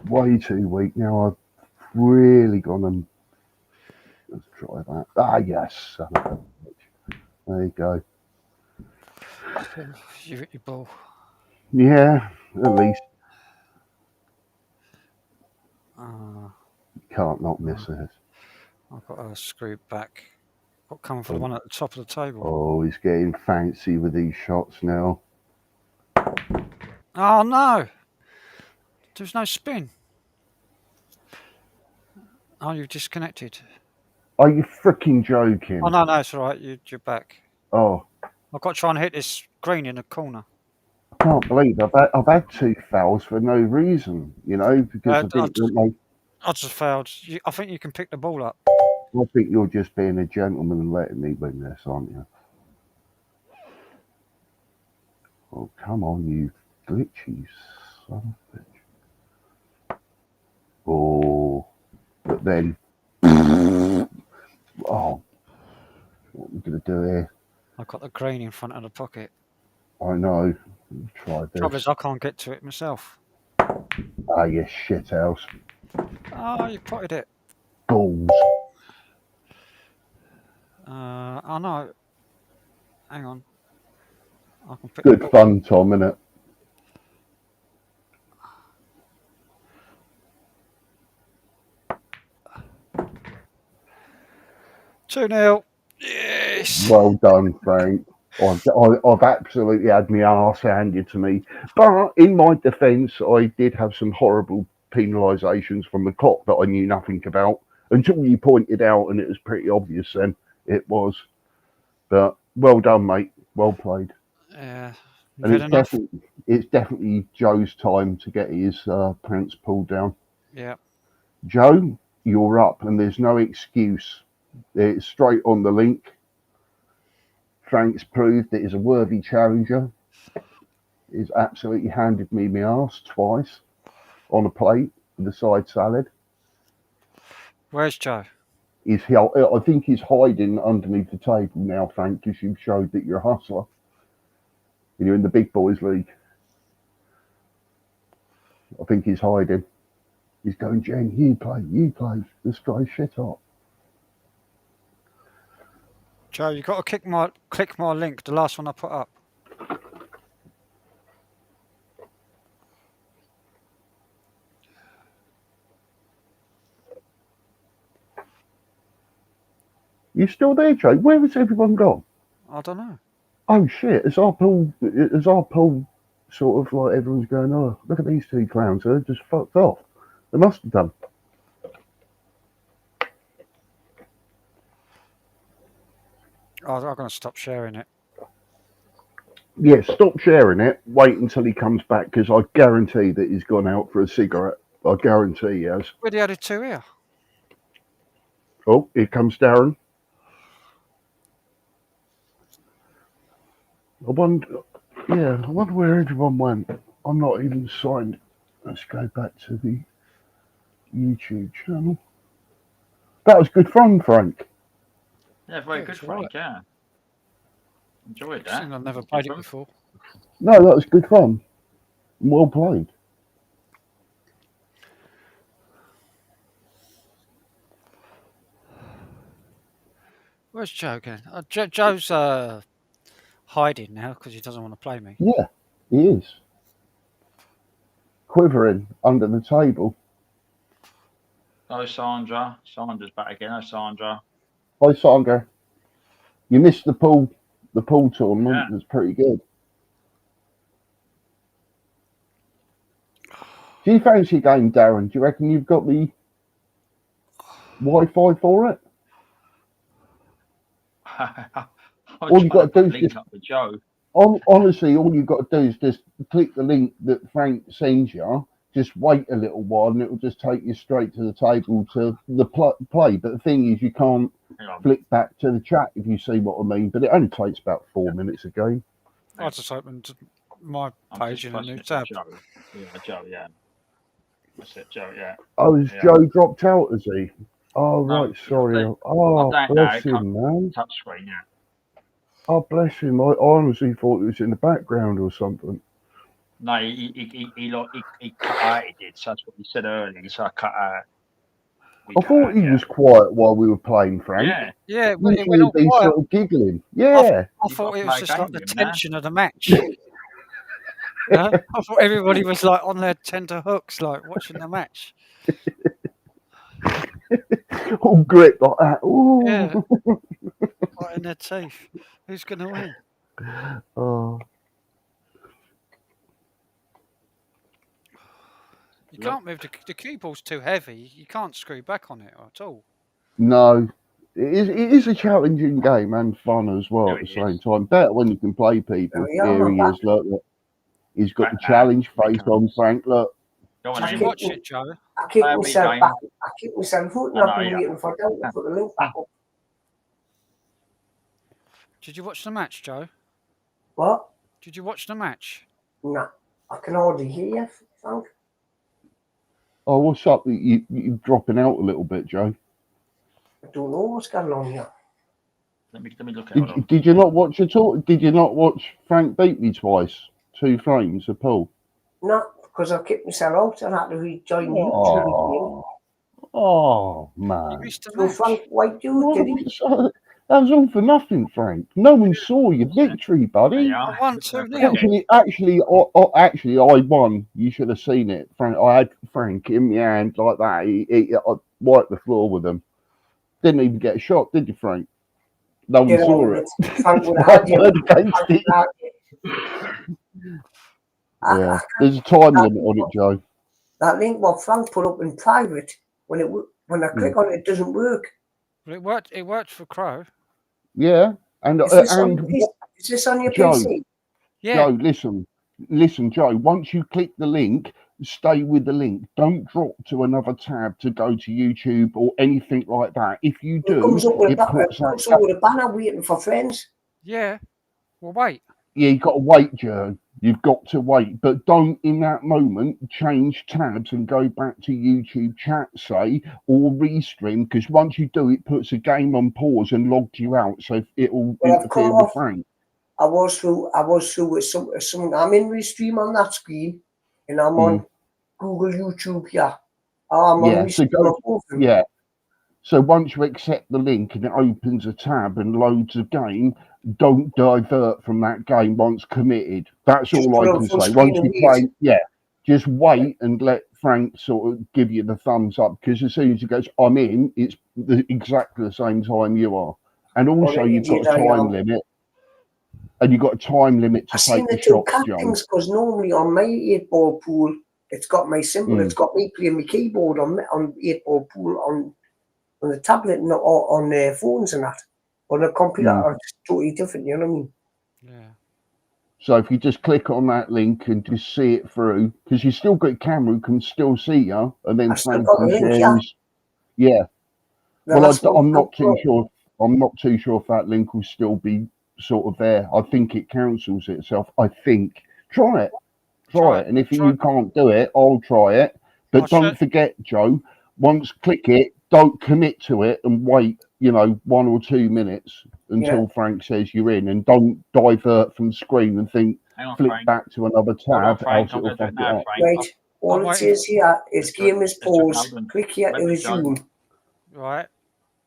Speaker 13: way too weak. Now I've really gone and... Let's try that. Ah, yes. Son of a bitch. There you go.
Speaker 11: You hit your ball.
Speaker 13: Yeah, at least. Can't not miss this.
Speaker 11: I've got a screw back. Got coming for the one at the top of the table.
Speaker 13: Oh, he's getting fancy with these shots now.
Speaker 11: Oh no! There's no spin. Oh, you've disconnected.
Speaker 13: Are you freaking joking?
Speaker 11: Oh no, it's all right. You're back.
Speaker 13: Oh,
Speaker 11: I've got to try and hit this green in the corner.
Speaker 13: I can't believe I've had 2 fouls for no reason, you know, because
Speaker 11: I just failed. I think you can pick the ball up.
Speaker 13: I think you're just being a gentleman and letting me win this, aren't you? Oh, come on, you glitchy son of a bitch. Oh, but then... Oh, what are we going to do here?
Speaker 11: I've got the green in front of the pocket.
Speaker 13: I know. Try this.
Speaker 11: Trouble is, I can't get to it myself.
Speaker 13: Ah, you shithouse.
Speaker 11: Oh, you potted it.
Speaker 13: Balls.
Speaker 11: Oh no. Hang on. I can pick
Speaker 13: Good fun, Tom, innit?
Speaker 11: Two 2-0. Yes.
Speaker 13: Well done, Frank. I've absolutely had my arse handed to me. But in my defence, I did have some horrible penalisations from the clock that I knew nothing about until you pointed out, and it was pretty obvious then. It was. But well done, mate. Well played.
Speaker 11: Yeah.
Speaker 13: And it's definitely Joe's time to get his pants pulled down.
Speaker 11: Yeah.
Speaker 13: Joe, you're up, and there's no excuse. It's straight on the link. Frank's proved that he's a worthy challenger. He's absolutely handed me my arse twice on a plate with a side salad.
Speaker 11: Where's Joe?
Speaker 13: I think he's hiding underneath the table now, Frank, because you've showed that you're a hustler. And you're in the big boys league. I think he's hiding. He's going, Jen, you play. This guy's shit up.
Speaker 11: Joe, you've got to click my link, the last one I put up.
Speaker 13: You still there, Joe? Where has everyone gone?
Speaker 11: I don't know.
Speaker 13: Oh shit! As our pool sort of like everyone's going, oh, look at these 2 clowns, they're just fucked off. They must have done.
Speaker 11: Oh, I'm going to stop sharing it.
Speaker 13: Yeah, stop sharing it. Wait until he comes back, because I guarantee that he's gone out for a cigarette. I guarantee he has.
Speaker 11: We added 2 here.
Speaker 13: Oh, here comes Darren. I wonder where everyone went. I'm not even signed Let's go back to the YouTube channel. That was good fun, Frank.
Speaker 12: Yeah, very
Speaker 11: Yeah,
Speaker 12: good,
Speaker 11: it's all right.
Speaker 12: Frank. Yeah, enjoyed that.
Speaker 11: Considering I've never played it before.
Speaker 13: No, that was good fun. Well played.
Speaker 11: Where's Joe again? Joe's hiding now because he doesn't want to play me.
Speaker 13: Yeah, he is. Quivering under the table.
Speaker 12: Hello, Sandra. Sandra's back again. Hello, Sandra.
Speaker 13: Hi, Sandra. You missed the pool tournament.
Speaker 12: Yeah.
Speaker 13: It was pretty good. Do you fancy a game, Darren? Do you reckon you've got the Wi-Fi for it? All you got to do is
Speaker 12: link
Speaker 13: just,
Speaker 12: up with Joe.
Speaker 13: honestly, all you've got to do is just click the link that Frank sends you. Just wait a little while, and it will just take you straight to the table to the play. But the thing is, you can't flick back to the chat, if you see what I mean. But it only takes about 4 minutes a game.
Speaker 11: I just opened my
Speaker 12: I'm
Speaker 11: page
Speaker 12: just
Speaker 11: in a new
Speaker 12: pressing it
Speaker 11: tab.
Speaker 12: for Joe. Yeah, Joe. Yeah. That's it, Joe. Yeah.
Speaker 13: Oh, has
Speaker 12: Yeah.
Speaker 13: Joe dropped out, has he? Oh,
Speaker 12: No,
Speaker 13: right, sorry.
Speaker 12: I
Speaker 13: Oh,
Speaker 12: don't know.
Speaker 13: bless
Speaker 12: It comes
Speaker 13: him, man.
Speaker 12: touch screen. Yeah.
Speaker 13: Oh, bless him. I honestly thought it was in the background or something.
Speaker 12: No, he cut out. He did. So that's what he said earlier. So I cut out.
Speaker 13: I thought he was quiet while we were playing, Frank.
Speaker 12: Yeah.
Speaker 11: Yeah, it went
Speaker 13: Usually
Speaker 11: all
Speaker 13: he'd be
Speaker 11: quiet.
Speaker 13: sort of giggling. Yeah.
Speaker 11: I thought it was just like the
Speaker 12: game with him, man.
Speaker 11: tension of the match. I thought everybody was like on their tender hooks, like watching the match.
Speaker 13: All grip like that. Ooh.
Speaker 11: Yeah. Right in their teeth. Who's going to win?
Speaker 13: Oh.
Speaker 11: You can't move the cue ball's too heavy. You can't screw back on it at all.
Speaker 13: No. It is a challenging game and fun as well at the same time. Better when you can play people. Here he is, look. He's got the challenge face on, Frank, look.
Speaker 11: Did you watch it, Joe?
Speaker 8: I keep myself back. I keep myself hooking up and waiting for them to put the link back up.
Speaker 11: Did you watch the match, Joe?
Speaker 8: What?
Speaker 11: Did you watch the match?
Speaker 8: No. I can hardly hear you, Frank.
Speaker 13: Oh, what's up? You're dropping out a little bit, Joe.
Speaker 8: I don't know what's going on here.
Speaker 12: Let me look at it.
Speaker 13: Did you not watch at all? Did you not watch Frank beat me twice? 2 frames a pull?
Speaker 8: No, because I kept myself out and had to rejoin YouTube.
Speaker 13: Oh, man.
Speaker 8: So Frank, why did he?
Speaker 13: That was all for nothing, Frank. No one saw your victory, buddy.
Speaker 11: I won 2-0.
Speaker 13: Actually, I won. You should have seen it, Frank. I had Frank in my hand like that. He wiped the floor with him. Didn't even get a shot, did you, Frank? No one saw it.
Speaker 8: Frank would have had you.
Speaker 13: Yeah, there's a time limit on it, Joe.
Speaker 8: That link what Frank put up in private, when I click on it, it doesn't work.
Speaker 11: Well, it worked for Crow.
Speaker 13: Yeah, and
Speaker 8: Is this on your
Speaker 13: Joe,
Speaker 8: PC?
Speaker 11: Yeah.
Speaker 13: Joe, listen, Joe. Once you click the link, stay with the link. Don't drop to another tab to go to YouTube or anything like that. If you do,
Speaker 8: It comes up with
Speaker 13: puts
Speaker 8: a banner waiting for friends.
Speaker 11: Yeah. Well, wait.
Speaker 13: Yeah, you've got to wait, Joe. You've got to wait, but don't in that moment change tabs and go back to YouTube chat, say, or restream, because once you do, it puts a game on pause and logs you out, so it'll interfere with Frank.
Speaker 8: I was through with some. I'm in restream on that screen, and I'm on Google YouTube here. I'm on restream on both of them.
Speaker 13: Yeah. So once you accept the link and it opens a tab and loads a game, don't divert from that game once committed. That's all I can say. Once you play, just wait and let Frank sort of give you the thumbs up, because as soon as he goes, I'm in, it's exactly the same time you are. And also you've got a time limit. And you've got a time limit to take the shots, Joe.
Speaker 8: Because normally on my 8-ball pool, it's got my symbol. It's got me playing my keyboard on 8-ball pool on the tablet and on their phones and that. On the computer, it's totally different, you know what I mean?
Speaker 11: Yeah.
Speaker 13: So if you just click on that link and just see it through, because you still got a camera who can still see you, and then Frank can share his. Yeah. Well, I'm not too sure. I'm not too sure if that link will still be sort of there. I think it cancels itself. I think. Try it. Try it. And if you can't do it, I'll try it. But don't forget, Joe, once click it, don't commit to it and wait, 1 or 2 minutes until Frank says you're in, and don't divert from screen and think, flip back to another tab, else it'll fuck it up.
Speaker 8: Right. All it says here is game is paused. Click here to resume.
Speaker 11: Right.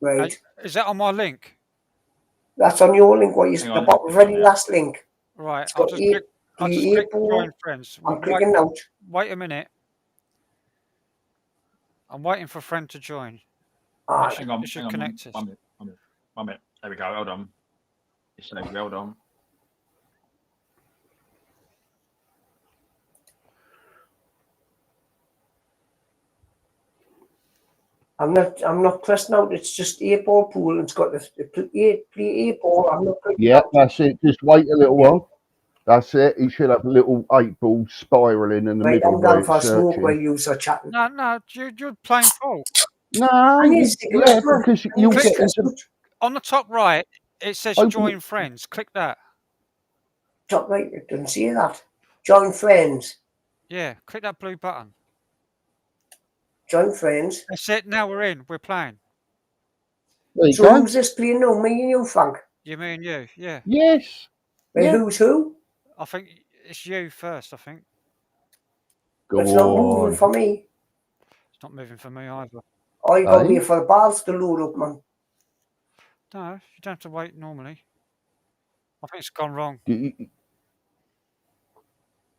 Speaker 8: Right.
Speaker 11: Is that on my link?
Speaker 8: That's on your link. What you the bottom very last link.
Speaker 11: Right.
Speaker 8: It's
Speaker 11: I'll
Speaker 8: got
Speaker 11: just click join friends.
Speaker 8: I'm clicking out.
Speaker 11: Wait a minute. I'm waiting for a friend to join.
Speaker 12: Hang on.
Speaker 11: 1 minute.
Speaker 12: 1 minute. There we go. Hold on. It's hold on.
Speaker 8: I'm not pressing out. It's just 8-ball pool. It's got the 8-ball. I'm not clicking
Speaker 13: Yeah,
Speaker 8: out.
Speaker 13: that's it. Just wait a little while. That's it. He should have a little 8-ball spiraling in the middle.
Speaker 8: I'm going for a smoke while you are chatting.
Speaker 11: No, you're playing pool.
Speaker 13: No, because you'll get into
Speaker 11: on the top right. It says join friends. Click that.
Speaker 8: Top right. It doesn't say that. Join friends.
Speaker 11: Yeah, click that blue button.
Speaker 8: Join friends.
Speaker 11: That's it. Now we're in. We're playing.
Speaker 8: So who's this playing now? Me and you, Frank?
Speaker 11: You, me and you. Yeah.
Speaker 13: Yes.
Speaker 8: Wait, who's who?
Speaker 11: I think it's you first. I think.
Speaker 8: It's not moving for me.
Speaker 11: It's not moving for me either.
Speaker 8: Oh, you got to wait for the balls to load up, man.
Speaker 11: No, you don't have to wait normally. I think it's gone wrong.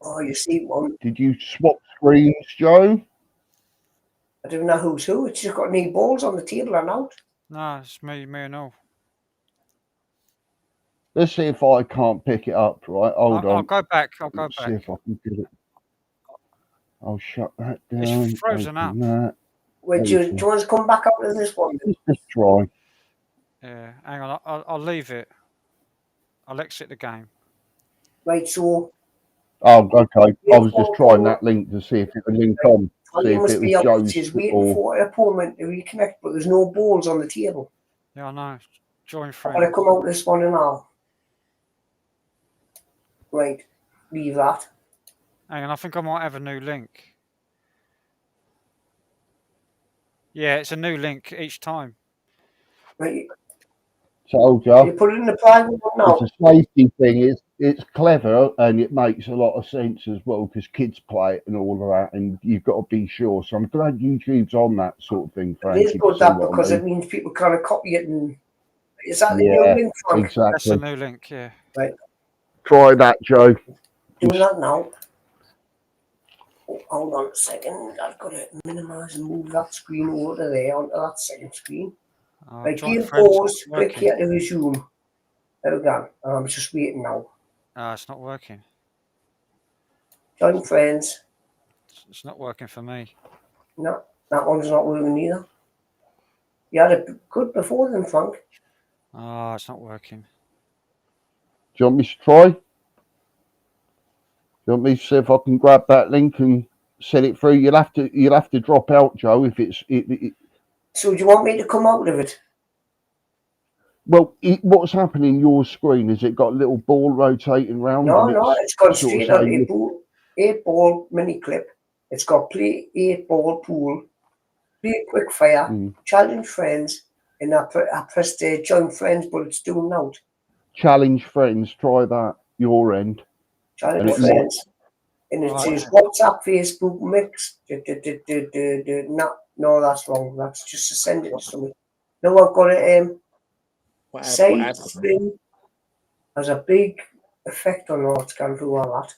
Speaker 8: Oh, you see one.
Speaker 13: Did you swap screens, Joe?
Speaker 8: I don't know who's who. It's just got any balls on the table and out.
Speaker 11: No, it's me and all.
Speaker 13: Let's see if I can't pick it up, right? Hold on.
Speaker 11: I'll go back.
Speaker 13: Let's see if I can get it. I'll shut that down.
Speaker 11: It's frozen up.
Speaker 13: That.
Speaker 8: Wait, do you want to come back out of this one?
Speaker 13: Just try.
Speaker 11: Yeah, hang on. I'll leave it. I'll exit the game.
Speaker 8: Right, so.
Speaker 13: Oh, okay. I was just trying that link to see if it would link on. See
Speaker 8: You
Speaker 13: if
Speaker 8: must
Speaker 13: it
Speaker 8: be
Speaker 13: was
Speaker 8: out.
Speaker 13: Joe's
Speaker 8: She's waiting
Speaker 13: or...
Speaker 8: for an opponent to reconnect, but there's no balls on the table.
Speaker 11: Yeah, I know. Join
Speaker 8: I'm
Speaker 11: friends.
Speaker 8: going to come out this one now. Right, leave that.
Speaker 11: Hang on, I think I might have a new link. Yeah, it's a new link each time.
Speaker 8: Right.
Speaker 13: Told you.
Speaker 8: You put it in the private one now.
Speaker 13: It's a safety thing. It's clever and it makes a lot of sense as well because kids play it and all of that, and you've got to be sure. So I'm glad YouTube's on that sort of thing, Frank.
Speaker 8: It is good that because it means people kind of copy it and is that the new link, Frank?
Speaker 13: Exactly.
Speaker 11: That's a new link, yeah.
Speaker 8: Right.
Speaker 13: Try that, Joe.
Speaker 8: Doing that now. Oh, hold on a second. I've got to minimise and move that screen over to there onto that second screen. Right, game pause. Click here to resume. There we go. I'm just waiting now.
Speaker 11: It's not working.
Speaker 8: Join friends.
Speaker 11: It's not working for me.
Speaker 8: No, that one's not working either. You had it good before then, Frank.
Speaker 11: It's not working.
Speaker 13: Do you want me to try? Do you want me to see if I can grab that link and send it through? You'll have to drop out, Joe, if it's
Speaker 8: So do you want me to come out of it?
Speaker 13: Well, what's happening in your screen? Has it got a little ball rotating round?
Speaker 8: No, it's gone straight on 8-ball mini clip. It's got play 8-ball pool, play quick fire, challenge friends, and I pressed join friends, but it's doing out.
Speaker 13: Challenge friends, try that, your end.
Speaker 8: Challenge friends. And it says WhatsApp, Facebook, mix. No, that's wrong. That's just to send it to somebody. No, I've got it. Side spin has a big effect on what's going through all that.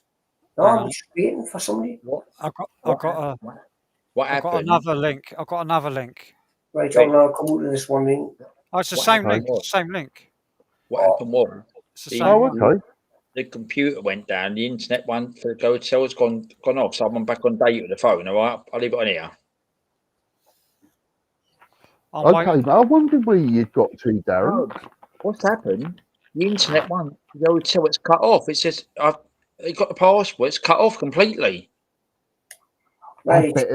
Speaker 8: No, I'm just waiting for somebody.
Speaker 11: I've got another link. I've got another link.
Speaker 8: Right, I'll come out of this one link.
Speaker 11: Oh, it's the same link. Same link.
Speaker 2: What happened was
Speaker 13: okay.
Speaker 2: The computer went down, the internet one for the hotel's gone off, so I'm back on data with the phone. All right, I'll leave it on here.
Speaker 13: Okay, I wonder where you got to, Darren.
Speaker 2: What's happened? The internet one, the hotel, it's cut off. It says it got the password. It's cut off completely.
Speaker 13: I bet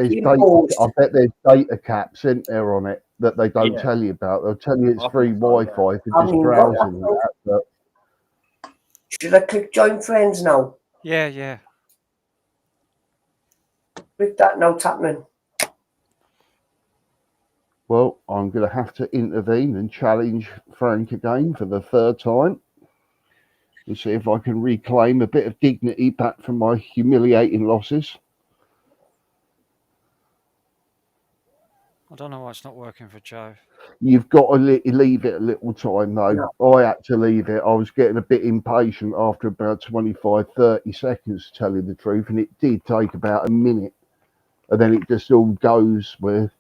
Speaker 13: there's data caps, isn't there, on it that they don't tell you about. They'll tell you it's free Wi-Fi for just browsing and that. But...
Speaker 8: Should I click join friends now?
Speaker 11: Yeah.
Speaker 8: Click that now, it's happening.
Speaker 13: Well, I'm going to have to intervene and challenge Frank again for the third time and see if I can reclaim a bit of dignity back from my humiliating losses.
Speaker 11: I don't know why it's not working for Joe.
Speaker 13: You've got to leave it a little time, though. I had to leave it. I was getting a bit impatient after about 25, 30 seconds, to tell you the truth, and it did take about a minute. And then it just all goes with...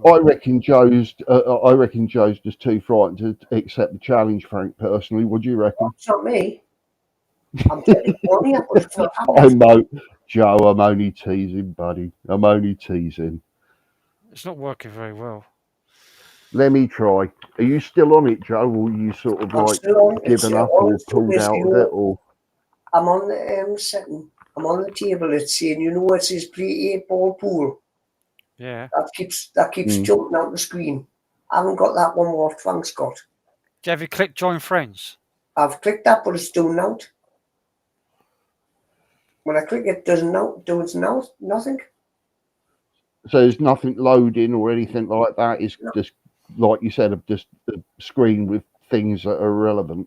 Speaker 13: I reckon Joe's just too frightened to accept the challenge, Frank, personally. What do you reckon?
Speaker 8: It's not me. I'm telling you, but it's not
Speaker 13: Joe, I'm only teasing, buddy. I'm only teasing.
Speaker 11: It's not working very well.
Speaker 13: Let me try. Are you still on it, Joe, or are you sort of
Speaker 8: I'm
Speaker 13: like
Speaker 8: still on.
Speaker 13: given up or pulled out of it? Or
Speaker 8: I'm on the setting. I'm on the table. It's saying, you know, it says play 8-ball pool.
Speaker 11: Yeah.
Speaker 8: That keeps jumping out the screen. I haven't got that one what Frank's got.
Speaker 11: Have you clicked join friends?
Speaker 8: I've clicked that, but it's doing out. When I click it, does nothing.
Speaker 13: so there's nothing loading or anything like that. It's just like you said, just a screen with things that are relevant.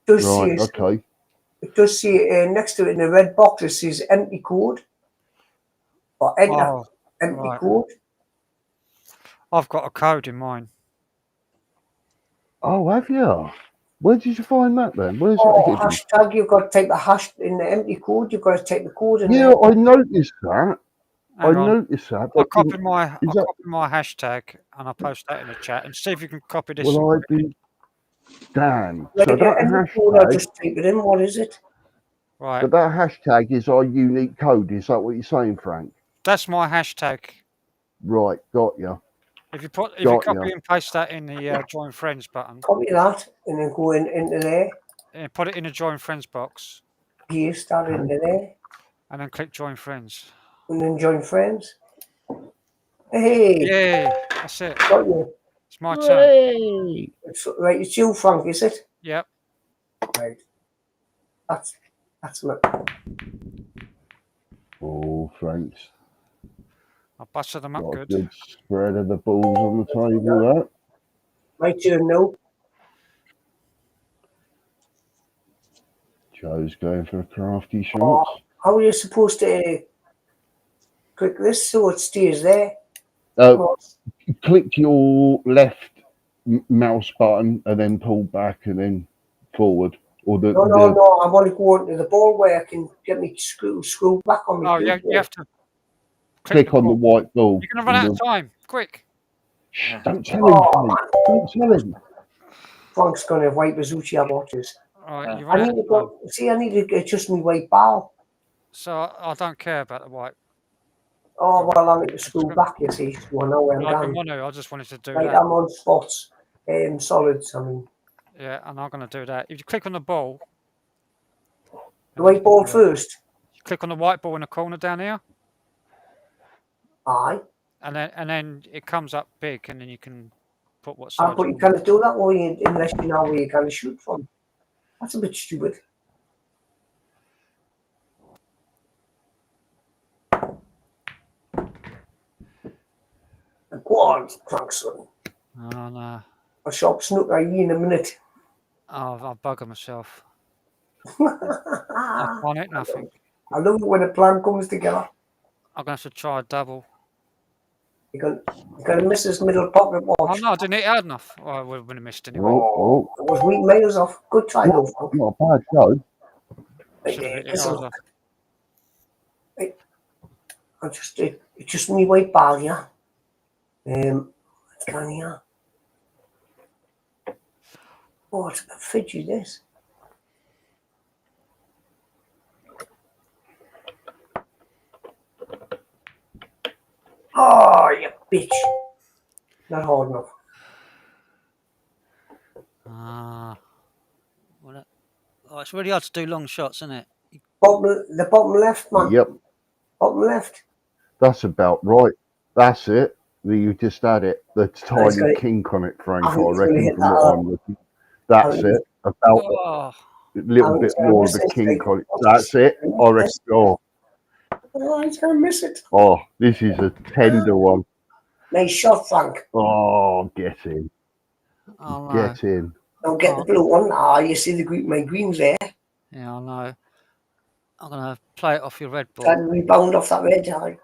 Speaker 8: It does
Speaker 13: Right.
Speaker 8: say,
Speaker 13: Okay.
Speaker 8: it does say next to it in the red box, it says empty code. Or enter empty
Speaker 11: right.
Speaker 8: code.
Speaker 11: I've got a code in mine.
Speaker 13: Oh, have you? Where did you find that then? Where's
Speaker 8: Oh,
Speaker 13: it hidden?
Speaker 8: hashtag, you've got to type the hash in the empty code. You've got to type the code in
Speaker 13: Yeah,
Speaker 8: there.
Speaker 13: I noticed that.
Speaker 11: Hang on.
Speaker 13: Noticed that.
Speaker 11: I
Speaker 13: but
Speaker 11: copied my
Speaker 13: is that-
Speaker 11: copied my hashtag and I post that in the chat and see if you can copy this.
Speaker 13: Well, I've been. Damn.
Speaker 8: Like,
Speaker 13: So that
Speaker 8: empty code, I'll
Speaker 13: hashtag.
Speaker 8: just type it in. What is it?
Speaker 11: Right.
Speaker 13: But that hashtag is our unique code. Is that what you're saying, Frank?
Speaker 11: That's my hashtag.
Speaker 13: Right. Got you.
Speaker 11: If you put
Speaker 13: Got
Speaker 11: copy
Speaker 13: ya.
Speaker 11: and paste that in the join friends button,
Speaker 8: Copy that and then go into there.
Speaker 11: and put it in the join friends box,
Speaker 8: Paste that into there.
Speaker 11: and then click join friends.
Speaker 8: And then join friends. Hey.
Speaker 11: Yeah, that's it.
Speaker 8: Got you.
Speaker 11: It's my turn.
Speaker 8: Right, it's you, Frank, is it?
Speaker 11: Yep.
Speaker 8: Right. That's my.
Speaker 13: Oh, Frank's
Speaker 11: I busted them up
Speaker 13: got a
Speaker 11: good.
Speaker 13: good spread of the balls on the table. That.
Speaker 8: My turn now.
Speaker 13: Joe's going for a crafty shot.
Speaker 8: Oh, how are you supposed to click this so it stays there?
Speaker 13: Click your left mouse button and then pull back and then forward. Or
Speaker 8: No, I want to go into the ball where I can get me screw back on me.
Speaker 11: Oh, yeah, you have to
Speaker 13: click on the white ball.
Speaker 11: You're gonna run out of time. Quick.
Speaker 13: Shh, don't tell him. Frank. Don't tell him.
Speaker 8: Frank's gonna wipe his Uchi watches.
Speaker 11: Right, you
Speaker 8: I
Speaker 11: run
Speaker 8: need
Speaker 11: out
Speaker 8: to
Speaker 11: of time.
Speaker 8: go. See, I need to adjust my white ball.
Speaker 11: So I don't care about the white.
Speaker 8: Oh well, I need to screw back. You see, so I know where I'm
Speaker 11: I
Speaker 8: going.
Speaker 11: didn't want to. I just wanted to do
Speaker 8: Right,
Speaker 11: that.
Speaker 8: I'm on spots. Solids. I mean,
Speaker 11: Yeah, and I'm going to do that. If you click on the ball,
Speaker 8: the white ball first.
Speaker 11: you click on the white ball in the corner down here,
Speaker 8: Aye.
Speaker 11: and then it comes up big, and then you can put what
Speaker 8: Ah,
Speaker 11: side.
Speaker 8: but you can't do that way unless you know where you're going to shoot from. That's a bit stupid. Go on, Frankson.
Speaker 11: Oh no!
Speaker 8: A sharp snook at you in a minute.
Speaker 11: Oh, I'll bugger myself. I can't hit nothing.
Speaker 8: I love it when a plan comes together.
Speaker 11: I'm going to have to try a double.
Speaker 8: You're going to miss this middle pocket watch.
Speaker 11: Oh no, I didn't hit hard enough. Oh, I would have missed anyway.
Speaker 13: Oh,
Speaker 8: It was weak miles off. Good try, though, Frank.
Speaker 13: not a bad go.
Speaker 11: Should have hit it
Speaker 8: Listen,
Speaker 11: harder.
Speaker 8: It's just me white ball, yeah. It's down here. Oh, it's a bit fidgy, this. Oh, you bitch. Not hard enough.
Speaker 11: Oh, it's really hard to do long shots, isn't it?
Speaker 8: The bottom left, man.
Speaker 13: Yep.
Speaker 8: Bottom left.
Speaker 13: That's about right. That's it. You just had it. The tiny
Speaker 8: gonna-
Speaker 13: kink on it, Frank,
Speaker 8: I
Speaker 13: I
Speaker 8: think it's gonna
Speaker 13: reckon,
Speaker 8: hit
Speaker 13: from
Speaker 8: that
Speaker 13: what
Speaker 8: up.
Speaker 13: I'm looking. That's
Speaker 8: think
Speaker 13: it. About it.
Speaker 11: Oh,
Speaker 13: little
Speaker 8: Oh,
Speaker 13: bit
Speaker 8: he's gonna
Speaker 13: more
Speaker 8: miss
Speaker 13: of a
Speaker 8: this
Speaker 13: kink
Speaker 8: big.
Speaker 13: on it. That's it. I reckon.
Speaker 8: Oh, he's gonna miss it.
Speaker 13: Oh, this is a tender one.
Speaker 8: Nice shot, Frank.
Speaker 13: Oh, get in.
Speaker 11: Oh no.
Speaker 13: Get in.
Speaker 8: Don't get the blue one. Ah, you see the green, my greens there.
Speaker 11: Yeah, I know. I'm gonna play it off your red ball.
Speaker 8: Try to rebound off that red. I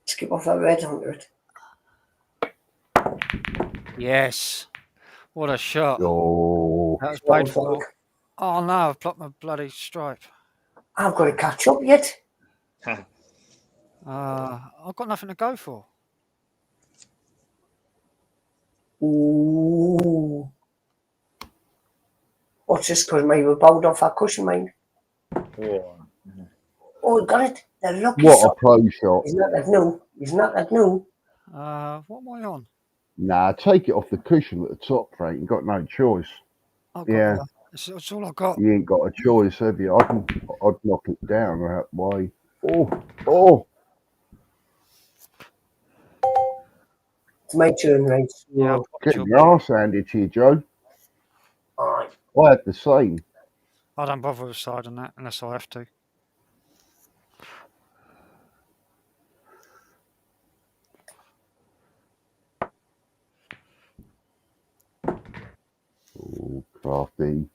Speaker 8: skip off that red onto it.
Speaker 11: Yes. What a shot.
Speaker 13: Oh.
Speaker 11: That was
Speaker 8: Well,
Speaker 11: paid for.
Speaker 8: Frank.
Speaker 11: Oh no, I've blocked my bloody stripe.
Speaker 8: I've got to catch up yet.
Speaker 11: I've got nothing to go for.
Speaker 8: Ooh. What's this? Because my rebound off that cushion, mine. Oh, got it. The lucky
Speaker 13: What a
Speaker 8: shot.
Speaker 13: pro shot.
Speaker 8: He's not that new. He's not that new.
Speaker 11: What am I on?
Speaker 13: Nah, take it off the cushion at the top, Frank. You've got no choice. Yeah.
Speaker 11: That's all I got.
Speaker 13: You ain't got a choice, have you? I'd knock it down that way. Oh.
Speaker 8: It's my turn, right?
Speaker 11: Yeah,
Speaker 13: Getting your arse handed to you, Joe.
Speaker 8: Alright.
Speaker 13: I had the same.
Speaker 11: I don't bother with side on that unless I have to.
Speaker 13: Oh, crafty.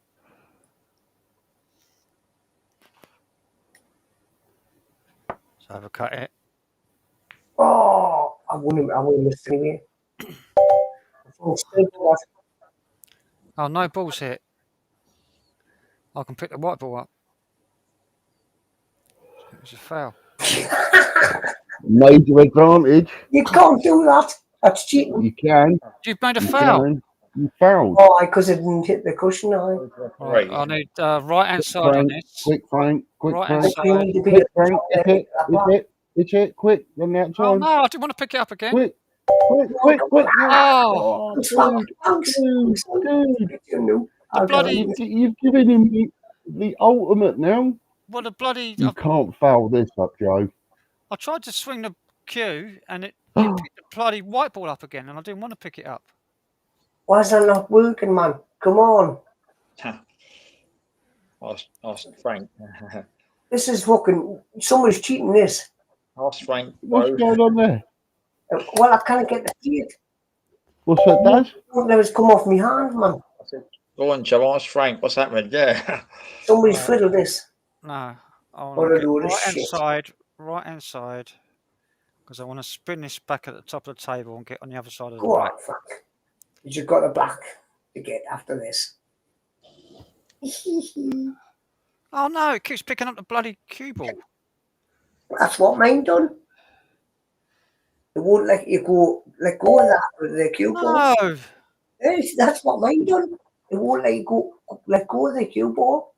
Speaker 11: So overcut it.
Speaker 8: Oh, I wouldn't miss anyway.
Speaker 11: Oh, no balls hit. I can pick the white ball up. It was a foul.
Speaker 13: Major advantage.
Speaker 8: You can't do that. That's cheating.
Speaker 13: You can.
Speaker 11: You've made a
Speaker 13: You
Speaker 11: foul.
Speaker 13: can. You fouled.
Speaker 8: Oh, because it didn't hit the cushion.
Speaker 11: Right, I need right hand side on
Speaker 13: Frank,
Speaker 11: this.
Speaker 13: quick, Frank. Quick,
Speaker 11: Right
Speaker 13: Frank.
Speaker 11: hand side.
Speaker 13: Quick, Frank. It's it. Quick. Run out of
Speaker 11: Oh
Speaker 13: time.
Speaker 11: no, I didn't want to pick it up again.
Speaker 13: Quick.
Speaker 11: Oh,
Speaker 13: Dude.
Speaker 11: the bloody.
Speaker 13: You've given him the ultimate now.
Speaker 11: What a bloody.
Speaker 13: You can't foul this up, Joe.
Speaker 11: I tried to swing the cue and it picked the bloody white ball up again, and I didn't want to pick it up.
Speaker 8: Why is that not working, man? Come on.
Speaker 2: Ask Frank.
Speaker 8: This is fucking. Somebody's cheating this.
Speaker 2: Ask Frank.
Speaker 13: What's going on there?
Speaker 8: Well, I can't get the feed.
Speaker 13: What's that, Dad?
Speaker 8: Let us come off my hand, man.
Speaker 2: Go on, Joe. Ask Frank. What's happening? Yeah.
Speaker 8: Somebody's fiddled this.
Speaker 11: No, I
Speaker 8: What
Speaker 11: want
Speaker 8: a
Speaker 11: to get
Speaker 8: load of
Speaker 11: right hand side, because I want to spin this back at the top of the table and get on the other side of the
Speaker 8: Go
Speaker 11: black.
Speaker 8: on, Frank. You've got a black to get after this.
Speaker 11: Oh no, it keeps picking up the bloody cue ball.
Speaker 8: That's what mine done. It won't let you go. Let go of that with the cue ball.
Speaker 11: No.
Speaker 8: Yes, that's what mine done. It won't let you go. Let go of the cue ball.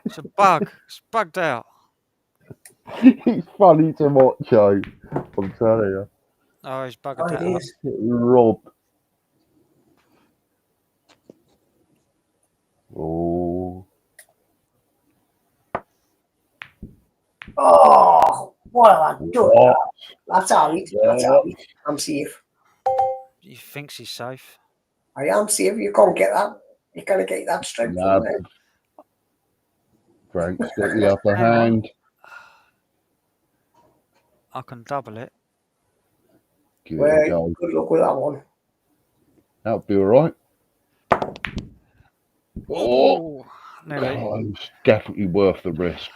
Speaker 11: It's a bug. It's bugged out.
Speaker 13: It's funny to watch, Joe. I'm telling you.
Speaker 11: Oh, he's bugged
Speaker 8: Oh,
Speaker 11: out.
Speaker 8: it is.
Speaker 13: Rob. Oh.
Speaker 8: Oh, what have I done?
Speaker 13: What?
Speaker 8: That's all right. That's all right. I'm safe.
Speaker 11: He thinks he's safe.
Speaker 8: I am safe. You can't get that. You can't get that straight
Speaker 13: Nah,
Speaker 8: from there.
Speaker 13: Frank's got the upper hand.
Speaker 11: I can double it.
Speaker 13: Good,
Speaker 8: Well, good luck with that one.
Speaker 13: That'll be all right.
Speaker 11: Oh, nearly.
Speaker 13: Oh, it's definitely worth the risk.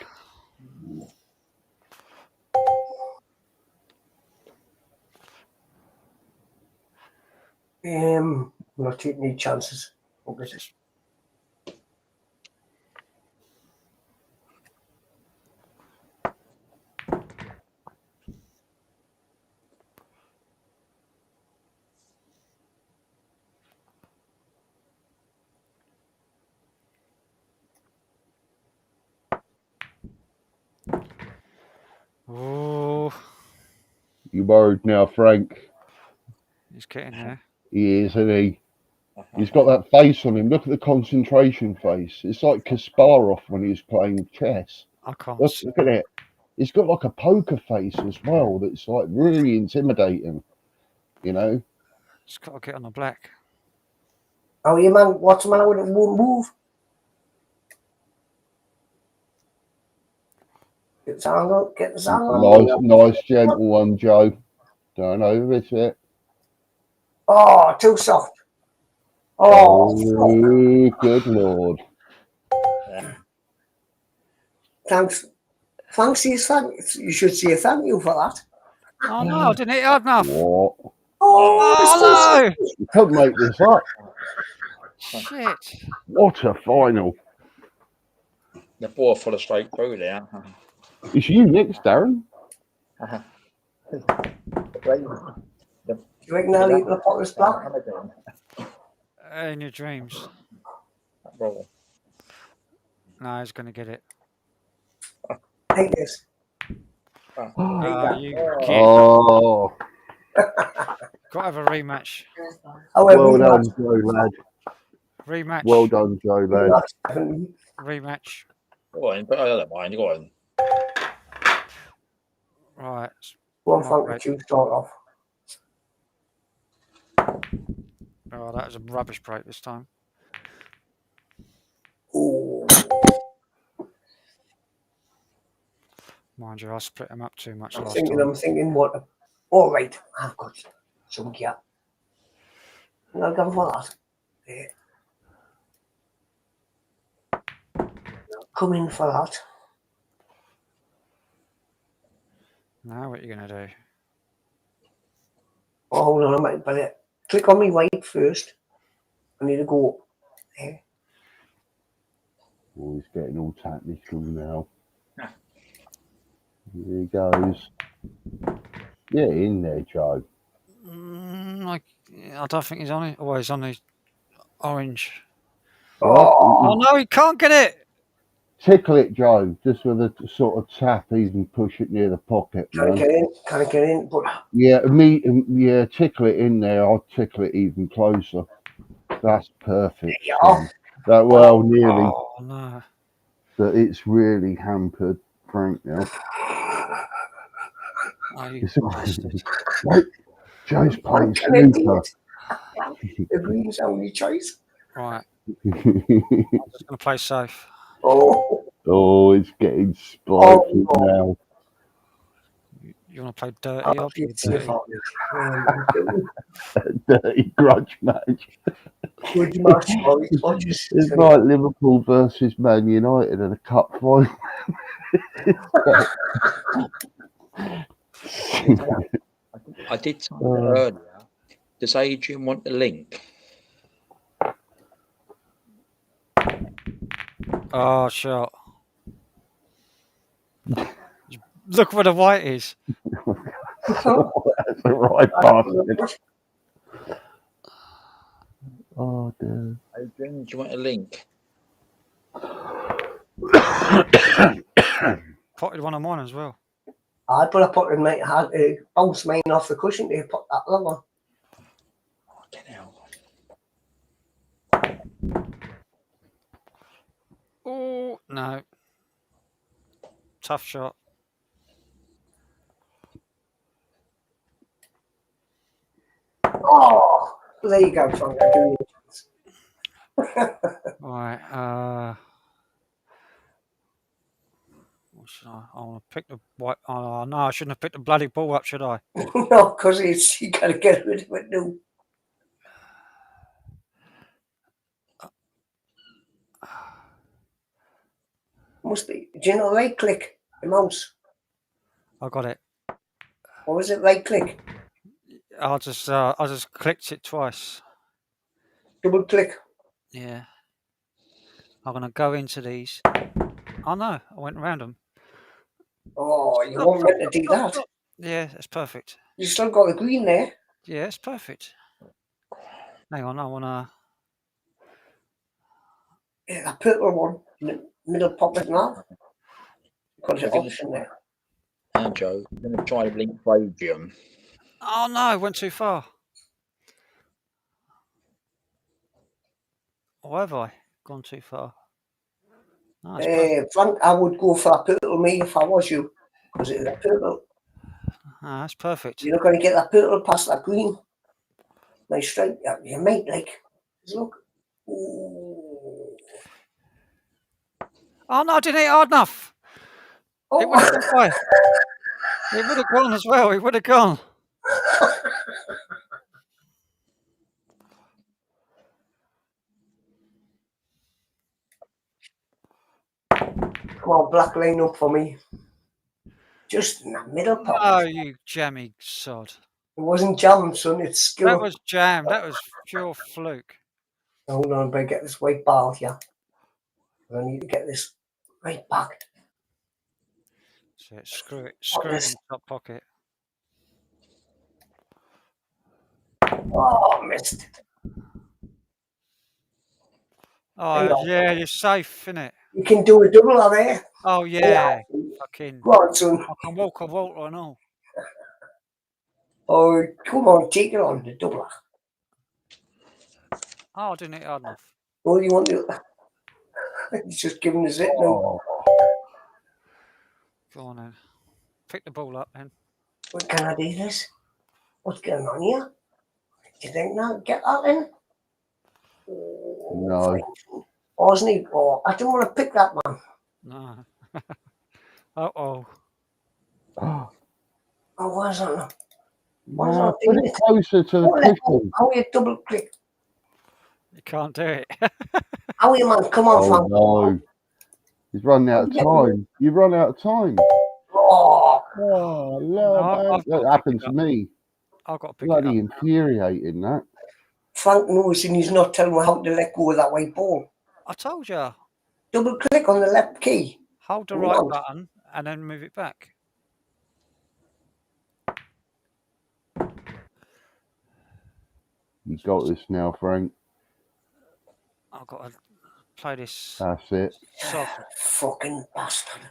Speaker 8: I'm not taking any chances. Okay.
Speaker 11: Oh,
Speaker 13: You worried now, Frank?
Speaker 11: he's getting there.
Speaker 13: He is, isn't he? He's got that face on him. Look at the concentration face. It's like Kasparov when he was playing chess.
Speaker 11: I can't
Speaker 13: Look
Speaker 11: see.
Speaker 13: at it. He's got like a poker face as well that's like really intimidating, you know?
Speaker 11: Just got to get on the black.
Speaker 8: How are you, man? What's the matter with it? Won't move. Get the angle. Get the angle.
Speaker 13: Nice, gentle one, Joe. Don't overhit it.
Speaker 8: Oh, too soft.
Speaker 13: Oh, good lord.
Speaker 8: Thanks. Thanks, you should say thank you for that.
Speaker 11: Oh no, I didn't hit hard enough.
Speaker 13: What?
Speaker 11: Oh no!
Speaker 13: You couldn't make this up.
Speaker 11: Shit.
Speaker 13: What a final.
Speaker 2: The ball full of straight through there.
Speaker 13: It's you next, Darren.
Speaker 8: Do you reckon they'll eat the potter's back?
Speaker 11: In your dreams.
Speaker 2: Roll.
Speaker 11: No, he's going to get it.
Speaker 8: Take this.
Speaker 11: You get
Speaker 13: Oh.
Speaker 11: Got to have a rematch.
Speaker 13: Well done, Joe, lad.
Speaker 11: Rematch.
Speaker 13: Well done, Joe, lad.
Speaker 11: Rematch.
Speaker 2: Go on, but I don't mind. Go on.
Speaker 11: Right.
Speaker 8: One front you start off.
Speaker 11: Oh, that was a rubbish break this time.
Speaker 8: Ooh.
Speaker 11: Mind you, I split them up too much
Speaker 8: I'm
Speaker 11: last
Speaker 8: thinking
Speaker 11: time.
Speaker 8: what. All right, I've got some gear. And I'll go for that. There. Come in for that.
Speaker 11: Now what are you going to do?
Speaker 8: Oh, hold on, I might better click on me white first. I need to go there.
Speaker 13: Oh, he's getting all technical now. Here he goes. Yeah, in there, Joe.
Speaker 11: I don't think he's on it. Oh, he's on the orange.
Speaker 13: Oh,
Speaker 11: no, he can't get it.
Speaker 13: Tickle it, Joe, just with a sort of tap, even push it near the pocket, man.
Speaker 8: Can I get in? But
Speaker 13: Yeah, tickle it in there. I'll tickle it even closer. That's perfect.
Speaker 8: Yeah.
Speaker 13: That nearly.
Speaker 11: Oh no.
Speaker 13: That it's really hampered Frank now.
Speaker 11: Oh, you bastard.
Speaker 13: Wait, Joe's playing snooker.
Speaker 8: The green's only choice.
Speaker 11: Right. I'm just going to play safe.
Speaker 13: Oh, it's getting spiky now.
Speaker 11: You want to play dirty? I'll play dirty.
Speaker 13: Dirty grudge match.
Speaker 8: Grudge match.
Speaker 13: It's like Liverpool versus Man United in a cup final.
Speaker 2: I did type it earlier. Does Adrian want the link?
Speaker 11: Oh, shot. Look where the white is.
Speaker 13: That's the right bastard. Oh, dear.
Speaker 2: Adrian, do you want a link?
Speaker 11: Potted one of mine as well.
Speaker 8: I put a pot in mate. Had to bounce mine off the cushion to put that other one.
Speaker 11: Oh, no. Tough shot.
Speaker 8: Oh, there you go, Frank.
Speaker 11: Right. What should I want to pick the white. Oh, no, I shouldn't have picked the bloody ball up, should I?
Speaker 8: No, because you got to get rid of it now. Must be. Do you know right click the mouse?
Speaker 11: I got it.
Speaker 8: Or was it right click?
Speaker 11: I just clicked it twice.
Speaker 8: Double click.
Speaker 11: Yeah. I'm gonna go into these. Oh no, I went around them.
Speaker 8: Oh, you weren't meant to do that.
Speaker 11: Yeah, that's perfect.
Speaker 8: You still got the green there.
Speaker 11: Yeah, it's perfect. Hang on, I wanna.
Speaker 8: Yeah, that purple one in the middle pocket now. Got the option there.
Speaker 2: And Joe, I'm going to try to link for Adrian.
Speaker 11: Oh no, I went too far. Or have I gone too far? No,
Speaker 8: Frank, I would go for that purple me if I was you. Because it's that purple.
Speaker 11: Ah, that's perfect.
Speaker 8: You're not going to get that purple past that green. Nice straight. You might like. Look.
Speaker 11: Oh no, I didn't hit hard enough. It would have gone by. It would have gone as well. It would have gone.
Speaker 8: Come on, black, line up for me. Just in the middle pocket.
Speaker 11: Oh, you jammy sod.
Speaker 8: It wasn't jam, son. It's skill.
Speaker 11: That was jam. That was pure fluke.
Speaker 8: Hold on, I better get this white ball here. I need to get this right back.
Speaker 11: So screw it. Screw it in the top pocket.
Speaker 8: Oh, missed.
Speaker 11: Oh, yeah, you're safe, innit?
Speaker 8: You can do a double on there.
Speaker 11: Oh, yeah. Fucking.
Speaker 8: Go on, son.
Speaker 11: I can walk a vault and all.
Speaker 8: Oh, come on, take it on the double.
Speaker 11: Oh, I didn't hit hard enough.
Speaker 8: What do you want to do? He's just giving us it now.
Speaker 11: Go on then. Pick the ball up then.
Speaker 8: What can I do this? What's going on here? Do you think now? Get that in?
Speaker 13: No.
Speaker 8: Wasn't he? Oh, I don't want to pick that, man.
Speaker 11: No. Uh-oh.
Speaker 8: Oh, why is that not? Why is
Speaker 13: No,
Speaker 8: that
Speaker 13: put
Speaker 8: doing
Speaker 13: it
Speaker 8: it?
Speaker 13: closer to the cushion.
Speaker 8: How you double click?
Speaker 11: You can't do it.
Speaker 8: How you, man? Come on,
Speaker 13: Oh
Speaker 8: Frank.
Speaker 13: no. He's running out of time. You run out of time.
Speaker 8: Oh,
Speaker 13: Oh, Lord, that happened to me.
Speaker 11: I've got to pick
Speaker 13: Bloody
Speaker 11: it up.
Speaker 13: infuriating, that.
Speaker 8: Frank knows and he's not telling me how to let go of that white ball.
Speaker 11: I told you.
Speaker 8: Double click on the left key.
Speaker 11: Hold the
Speaker 8: Hold
Speaker 11: right
Speaker 8: on.
Speaker 11: button and then move it back.
Speaker 13: You got this now, Frank.
Speaker 11: I've got to play this
Speaker 13: That's it.
Speaker 11: soft.
Speaker 8: Fucking bastard.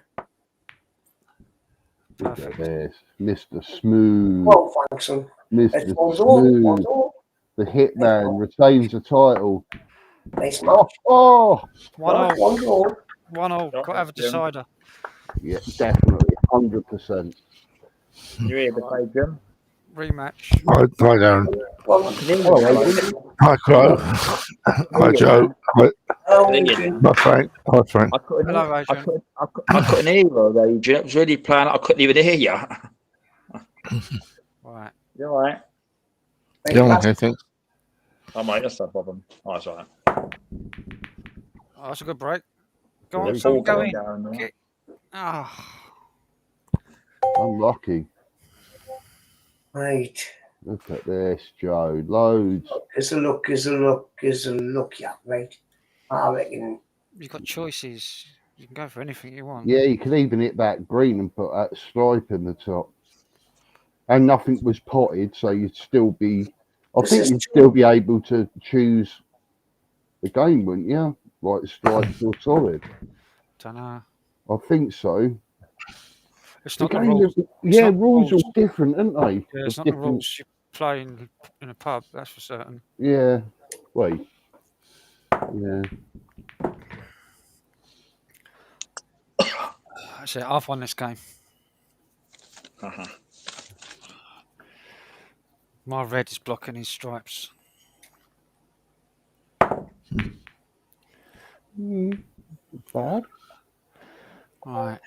Speaker 13: Look at this. Mr. Smooth.
Speaker 8: Well, thanks, son.
Speaker 13: Mr.
Speaker 8: It's 1-0,
Speaker 13: Smooth.
Speaker 8: 1-0.
Speaker 13: The Hitman retains the title.
Speaker 8: Nice match.
Speaker 13: Oh!
Speaker 11: 1-0.
Speaker 8: 1-0.
Speaker 11: 1-0. Got to have a decider.
Speaker 13: Yeah, definitely. 100%.
Speaker 12: You hear the play, Jim?
Speaker 11: Rematch.
Speaker 9: Hi, Darren. Hi, Crow. Hi, Joe. Hi, Frank. Hi, Frank.
Speaker 12: I couldn't,
Speaker 11: Hello,
Speaker 12: I
Speaker 11: Adrian.
Speaker 12: couldn't, I couldn't hear you, Adrian. It was really playing. I couldn't even hear you.
Speaker 11: Right.
Speaker 12: You all right?
Speaker 9: Yeah, okay, thanks.
Speaker 12: Oh, mate, that's no problem. Oh, that's all right.
Speaker 11: Oh, that's a good break. Go
Speaker 12: Yeah,
Speaker 11: on,
Speaker 12: it's
Speaker 11: son.
Speaker 12: all
Speaker 11: Go
Speaker 12: going
Speaker 11: in.
Speaker 12: down there.
Speaker 11: Get... Ah.
Speaker 13: Unlucky.
Speaker 8: Right.
Speaker 13: Look at this, Joe. Loads.
Speaker 8: It's a look, yeah, right. I reckon.
Speaker 11: You've got choices. You can go for anything you want.
Speaker 13: Yeah, you could even hit that green and put that stripe in the top. And nothing was potted, so you'd still be... I think you'd still be able to choose the game, wouldn't you? Like stripes or solid.
Speaker 11: Don't know.
Speaker 13: I think so.
Speaker 11: It's
Speaker 13: The
Speaker 11: not the
Speaker 13: game
Speaker 11: rules.
Speaker 13: is-
Speaker 11: It's
Speaker 13: yeah,
Speaker 11: not the
Speaker 13: rules
Speaker 11: rules.
Speaker 13: are different, aren't they?
Speaker 11: Yeah,
Speaker 13: There's
Speaker 11: it's not the
Speaker 13: different-
Speaker 11: rules you play in a pub, that's for certain.
Speaker 13: Yeah. Wait. Yeah.
Speaker 11: That's it. I've won this game.
Speaker 12: Uh-huh.
Speaker 11: My red is blocking his stripes.
Speaker 13: Bad.
Speaker 11: Right.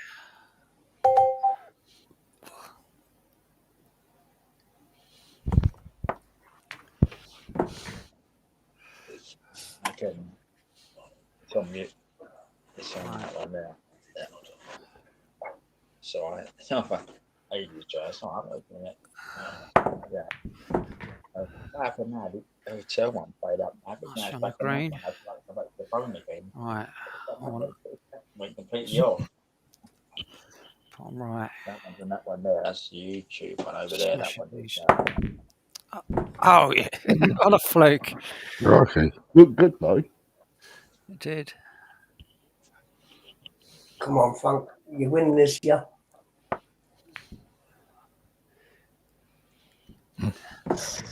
Speaker 12: Okay. It's on mute. It's on that one there. Yeah. So I use Joe. It's not opening it. Yeah. I have now. The hotel one played up. I think now it's
Speaker 11: on
Speaker 12: back
Speaker 11: the
Speaker 12: on that
Speaker 11: green.
Speaker 12: one. I have to go back to the phone again.
Speaker 11: Right.
Speaker 12: Went completely off.
Speaker 11: I'm right.
Speaker 12: That one's and that one there. That's the YouTube one over there. That one is.
Speaker 11: Oh, yeah. On a fluke.
Speaker 9: Okay.
Speaker 13: Look good, though.
Speaker 11: It did.
Speaker 8: Come on, Frank. You win this, yeah.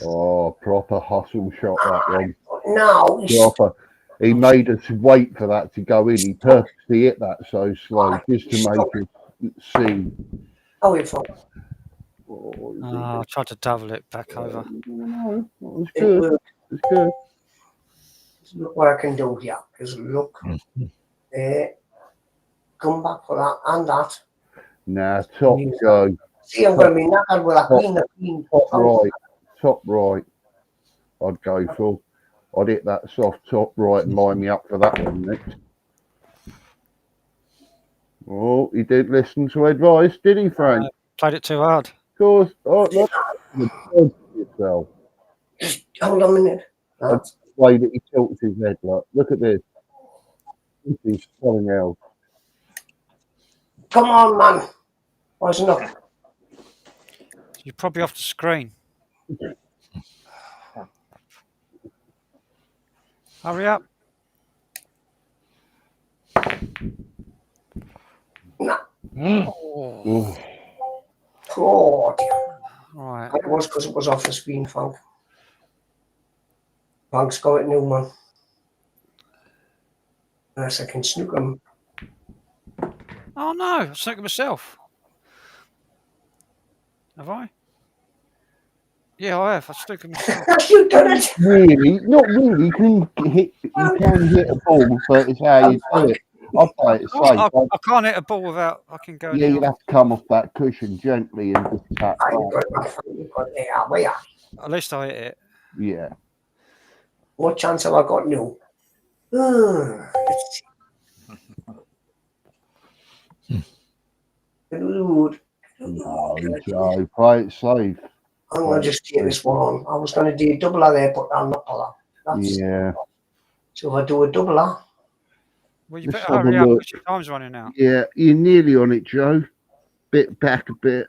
Speaker 13: Oh, proper hustle shot, that one.
Speaker 8: No.
Speaker 13: Proper. He made us wait for that to go in. He purposely hit that so slow just to make us see.
Speaker 8: How you from?
Speaker 13: Oh,
Speaker 11: I tried to double it back over.
Speaker 13: no, it was good. It was good.
Speaker 8: look what I can do here. Because look, come back for that and that.
Speaker 13: Nah, top go.
Speaker 8: See, I'm going to be knackered with a queen.
Speaker 13: Top right. I'd go for. I'd hit that soft top right and line me up for that one next. Oh, he did listen to advice, did he, Frank?
Speaker 11: Played it too hard.
Speaker 13: Of course. Oh, look. Yourself.
Speaker 8: Hold on a minute.
Speaker 13: The way that he tilts his head, look at this. This is something else.
Speaker 8: Come on, man. What's enough?
Speaker 11: You're probably off the screen. Hurry up.
Speaker 8: Nah.
Speaker 11: Oh.
Speaker 8: Oh, dear.
Speaker 11: Right.
Speaker 8: It was because it was off the screen, Frank. Frank's got it new, man. Unless I can snook him.
Speaker 11: Oh no, I snuck it myself. Have I? Yeah, I have. I snuck it myself.
Speaker 8: You've done it.
Speaker 13: Really? Not really. You can hit a ball, but it's how you do it. I'll play it safe.
Speaker 11: I can't hit a ball without fucking going.
Speaker 13: Yeah, you'd have to come off that cushion gently and just tap.
Speaker 11: At least I hit it.
Speaker 13: Yeah.
Speaker 8: What chance have I got new? Let's see. Dude.
Speaker 13: No, Joe, play it safe.
Speaker 8: I'm going to just take this one on. I was going to do a double there, but I'm not allowed.
Speaker 13: Yeah.
Speaker 8: So if I do a double R.
Speaker 11: Well, you better hurry up because your time's running out.
Speaker 13: Yeah, you're nearly on it, Joe. Back a bit.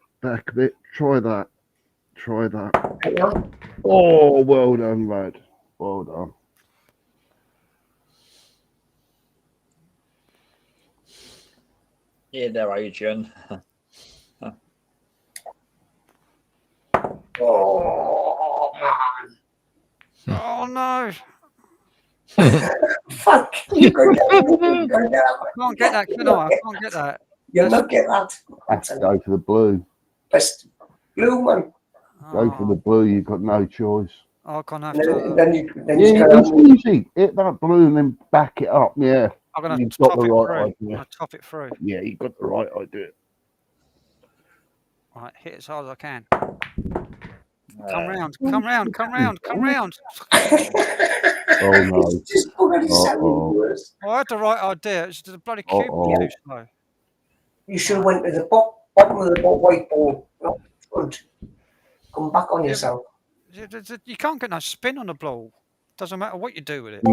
Speaker 13: Try that. Oh, well done, lad. Well done.
Speaker 2: Yeah, there, Adrian.
Speaker 8: Oh, man.
Speaker 11: Oh, no.
Speaker 8: Fuck. You can't
Speaker 11: I can't get that, can I? I can't get that.
Speaker 8: You'll not get that.
Speaker 13: Have to go for the blue.
Speaker 8: Best blue one.
Speaker 13: Go for the blue. You've got no choice.
Speaker 11: I can't have to.
Speaker 8: Then
Speaker 13: It's easy. Hit that blue and then back it up. Yeah.
Speaker 11: I'm going to
Speaker 13: You've
Speaker 11: top
Speaker 13: got the
Speaker 11: it
Speaker 13: right
Speaker 11: through.
Speaker 13: idea.
Speaker 11: I'll top it through.
Speaker 13: Yeah, you've got the right idea.
Speaker 11: Right, hit as hard as I can. Come round.
Speaker 13: Oh no.
Speaker 11: I had the right idea. It's the bloody cube was too slow.
Speaker 8: You should have went to the bottom of the white ball, not front. Come back on yourself.
Speaker 11: You can't get no spin on the ball. Doesn't matter what you do with it.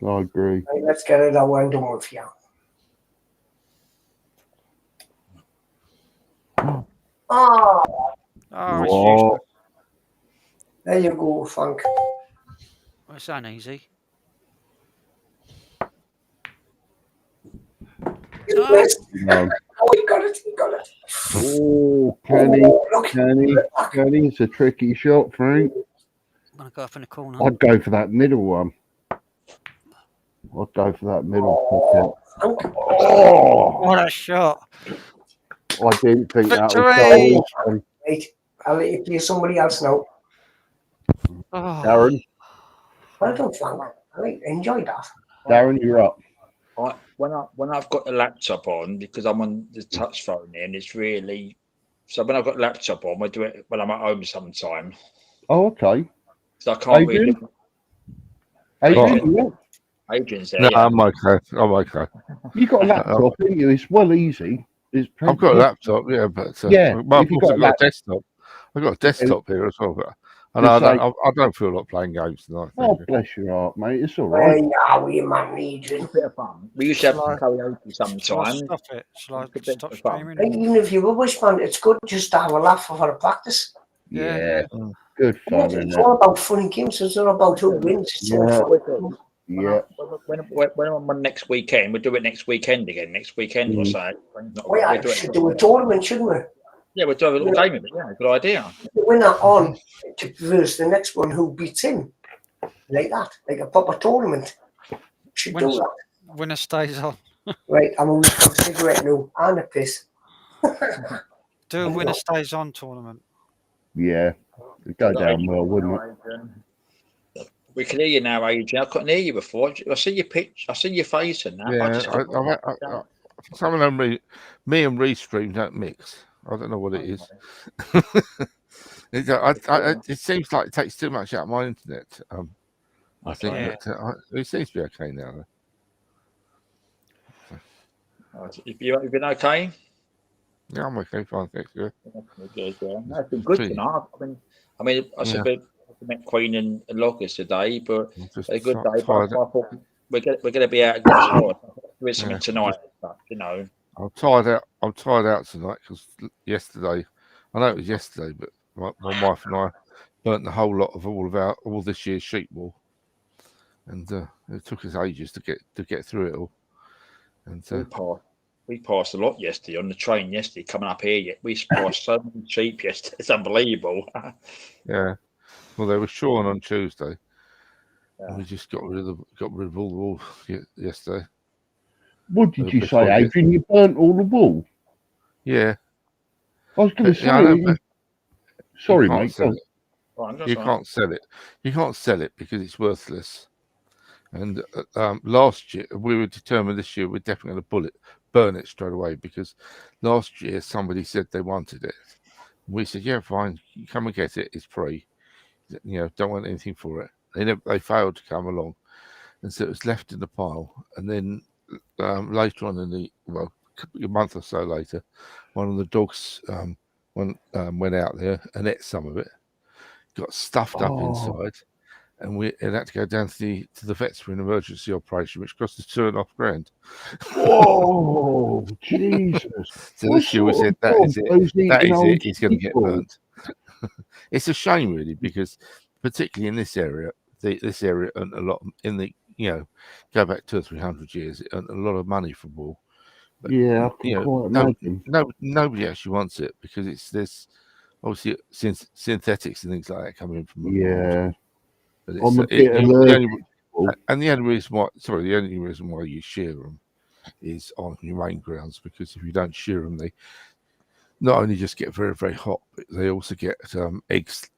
Speaker 13: I agree.
Speaker 8: Right, let's get it over and done with you. Oh,
Speaker 11: it's useless.
Speaker 8: There you go, Frank.
Speaker 11: Well, it's uneasy.
Speaker 13: No.
Speaker 8: Oh, he got it.
Speaker 13: Oh, Kenny, it's a tricky shot, Frank.
Speaker 11: I'm going to go up in the corner.
Speaker 13: I'd go for that middle one. Oh,
Speaker 11: what a shot.
Speaker 13: I didn't think that
Speaker 11: Victory!
Speaker 13: was going.
Speaker 8: Wait, I'll let you play somebody else now.
Speaker 11: Oh.
Speaker 13: Darren,
Speaker 8: Well done, Frank. I enjoyed that.
Speaker 13: Darren, you're up.
Speaker 2: When I've got the laptop on, because I'm on the touch phone and it's really so when I've got the laptop on, I do it when I'm at home sometime.
Speaker 13: Oh, okay.
Speaker 2: So I can't really. Adrian's there.
Speaker 9: No,
Speaker 2: Yeah.
Speaker 9: I'm okay.
Speaker 13: You've got a laptop, haven't you? It's well easy.
Speaker 9: I've got a laptop, yeah, but
Speaker 13: yeah,
Speaker 9: I've
Speaker 13: if you've got
Speaker 9: got a desktop. I've got a desktop here as well, but I don't feel like playing games tonight.
Speaker 13: Oh, bless your heart, mate. It's all right.
Speaker 8: Well, we man need
Speaker 2: a bit of fun. We used to have karaoke sometimes.
Speaker 11: Stop it. Shall I stop
Speaker 2: screaming?
Speaker 8: Even if you're rubbish, man, it's good just to have a laugh for a practice.
Speaker 13: Yeah. Good fun, isn't
Speaker 8: It's
Speaker 13: it?
Speaker 8: all about funny games. It's not about who wins. It's all fun.
Speaker 13: Yeah.
Speaker 2: When I'm on next weekend, we'll do it next weekend again. Next weekend or so.
Speaker 8: We should do a tournament, shouldn't we?
Speaker 2: Yeah, we'll do a little game of it. Yeah, good idea.
Speaker 8: The winner on to versus the next one who beats him. Like that. Like a proper tournament. Should do that.
Speaker 11: Winner stays on.
Speaker 8: Right, I'm going to have a cigarette now and a piss.
Speaker 11: Do a winner stays on tournament.
Speaker 13: Yeah. It'd go down well, wouldn't it?
Speaker 2: We can hear you now, Adrian. I couldn't hear you before. I see your pitch. I see your face and that. But I
Speaker 9: Yeah,
Speaker 2: just couldn't.
Speaker 9: some of them, me and Restream don't mix. I don't know what it is. It seems like it takes too much out of my internet. I think
Speaker 2: Okay.
Speaker 9: that it seems to be okay now.
Speaker 2: You've been okay?
Speaker 9: Yeah, I'm okay. Fine, thanks. Good.
Speaker 2: Good, yeah. No, it's been good tonight. I mean, I said we met Queen and Loggers today, but a good day. But I thought we're going to be out a good time. Doing something tonight, you know.
Speaker 9: I'm tired out tonight because yesterday, I know it was yesterday, but my wife and I burnt the whole lot of all this year's sheep wool, and it took us ages to get through it all. And
Speaker 2: we passed a lot yesterday on the train yesterday coming up here. We passed so many sheep yesterday. It's unbelievable.
Speaker 9: Yeah, well, they were shorn on Tuesday, and we just got rid of all the wool yesterday.
Speaker 13: What did you say, Adrian? You burnt all the wool?
Speaker 9: Yeah.
Speaker 13: I was going to say. Sorry, mate.
Speaker 9: You can't sell it. You can't sell it because it's worthless. And last year we were determined. This year we're definitely going to burn it straight away because last year somebody said they wanted it. We said, yeah, fine, you come and get it. It's free. You know, don't want anything for it. They failed to come along, and so it was left in the pile. And then later on a month or so later, one of the dogs went out there and ate some of it, got stuffed up inside, and it had to go down to the vets for an emergency operation, which cost us $2,500.
Speaker 13: Whoa, Jesus!
Speaker 9: So this year we said that is it. He's going to get burnt. It's a shame, really, because particularly in this area, earned a lot in the go back 200 or 300 years. It earned a lot of money for wool. But,
Speaker 13: yeah, I can quite imagine.
Speaker 9: Nobody actually wants it because it's this obviously synthetics and things like that coming in from abroad. But the only reason why you shear them is on humane grounds, because if you don't shear them, they not only just get very, very hot, but they also get eggs,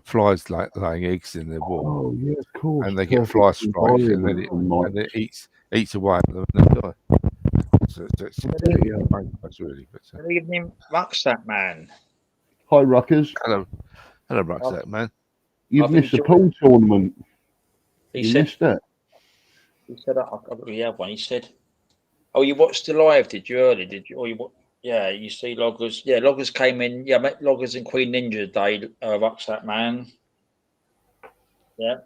Speaker 9: flies laying eggs in their wool.
Speaker 13: Oh yeah, of course.
Speaker 9: And they get fly strike, and it eats away at them and they die. So it's really.
Speaker 2: Good evening, Rucksack Man.
Speaker 13: Hi, Ruckers.
Speaker 9: Hello, Rucksack Man.
Speaker 13: You've missed the pool tournament.
Speaker 2: Missed it. He said, we have one. He said, "Oh, you watched the live? Did you early? Did you? Or you? Yeah, you see Loggers. Yeah, Loggers came in. Yeah, I met Loggers and Queen Ninja today. Rucksack Man. Yeah."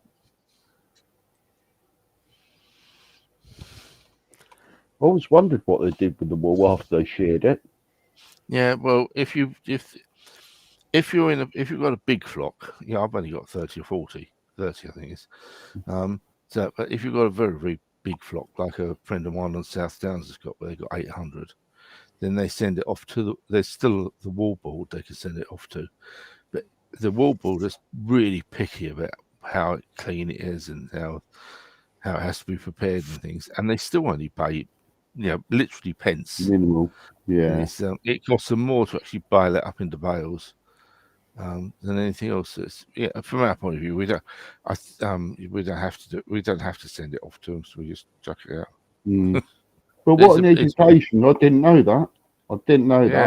Speaker 13: I always wondered what they did with the wool after they sheared it.
Speaker 9: Yeah, well, if you've got a big flock, I've only got 30 or 40, 30 I think it's. But if you've got a very, very big flock, like a friend of mine on South Downs has got, where they've got 800, then they send it off to there's still the wool board they can send it off to, but the wool board is really picky about how clean it is and how it has to be prepared and things, and they still only pay literally pence.
Speaker 13: Minimal, yeah.
Speaker 9: It costs them more to actually bale it up into bales than anything else. From our point of view, we don't have to send it off to them, so we just chuck it out.
Speaker 13: But what an education! I didn't know that. I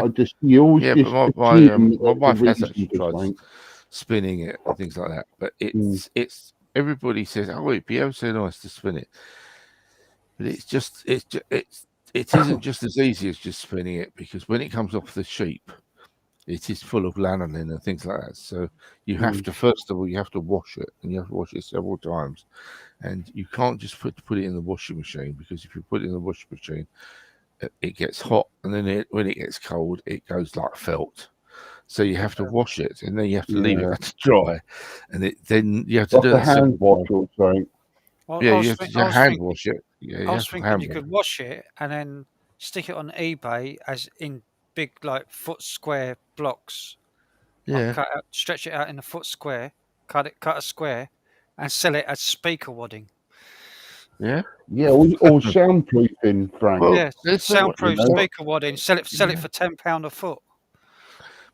Speaker 13: just
Speaker 9: my wife has actually tried spinning it and things like that, but it's everybody says, "Oh, it'd be ever so nice to spin it." But it isn't just as easy as just spinning it, because when it comes off the sheep, it is full of lanolin and things like that. So you have to, first of all, you have to wash it, and you have to wash it several times. And you can't just put it in the washing machine, because if you put it in the washing machine, it gets hot, and then when it gets cold, it goes like felt. So you have to wash it, and then you have to leave it to dry, and then you have to do
Speaker 13: a hand wash or something.
Speaker 9: You have to hand wash it.
Speaker 11: I was thinking you could wash it and then stick it on eBay as in big foot square blocks.
Speaker 9: Yeah.
Speaker 11: Stretch it out in a foot square, cut a square, and sell it as speaker wadding.
Speaker 9: Yeah.
Speaker 13: Yeah, or soundproofing, Frank.
Speaker 11: Soundproof speaker wadding. Sell it for £10 a foot.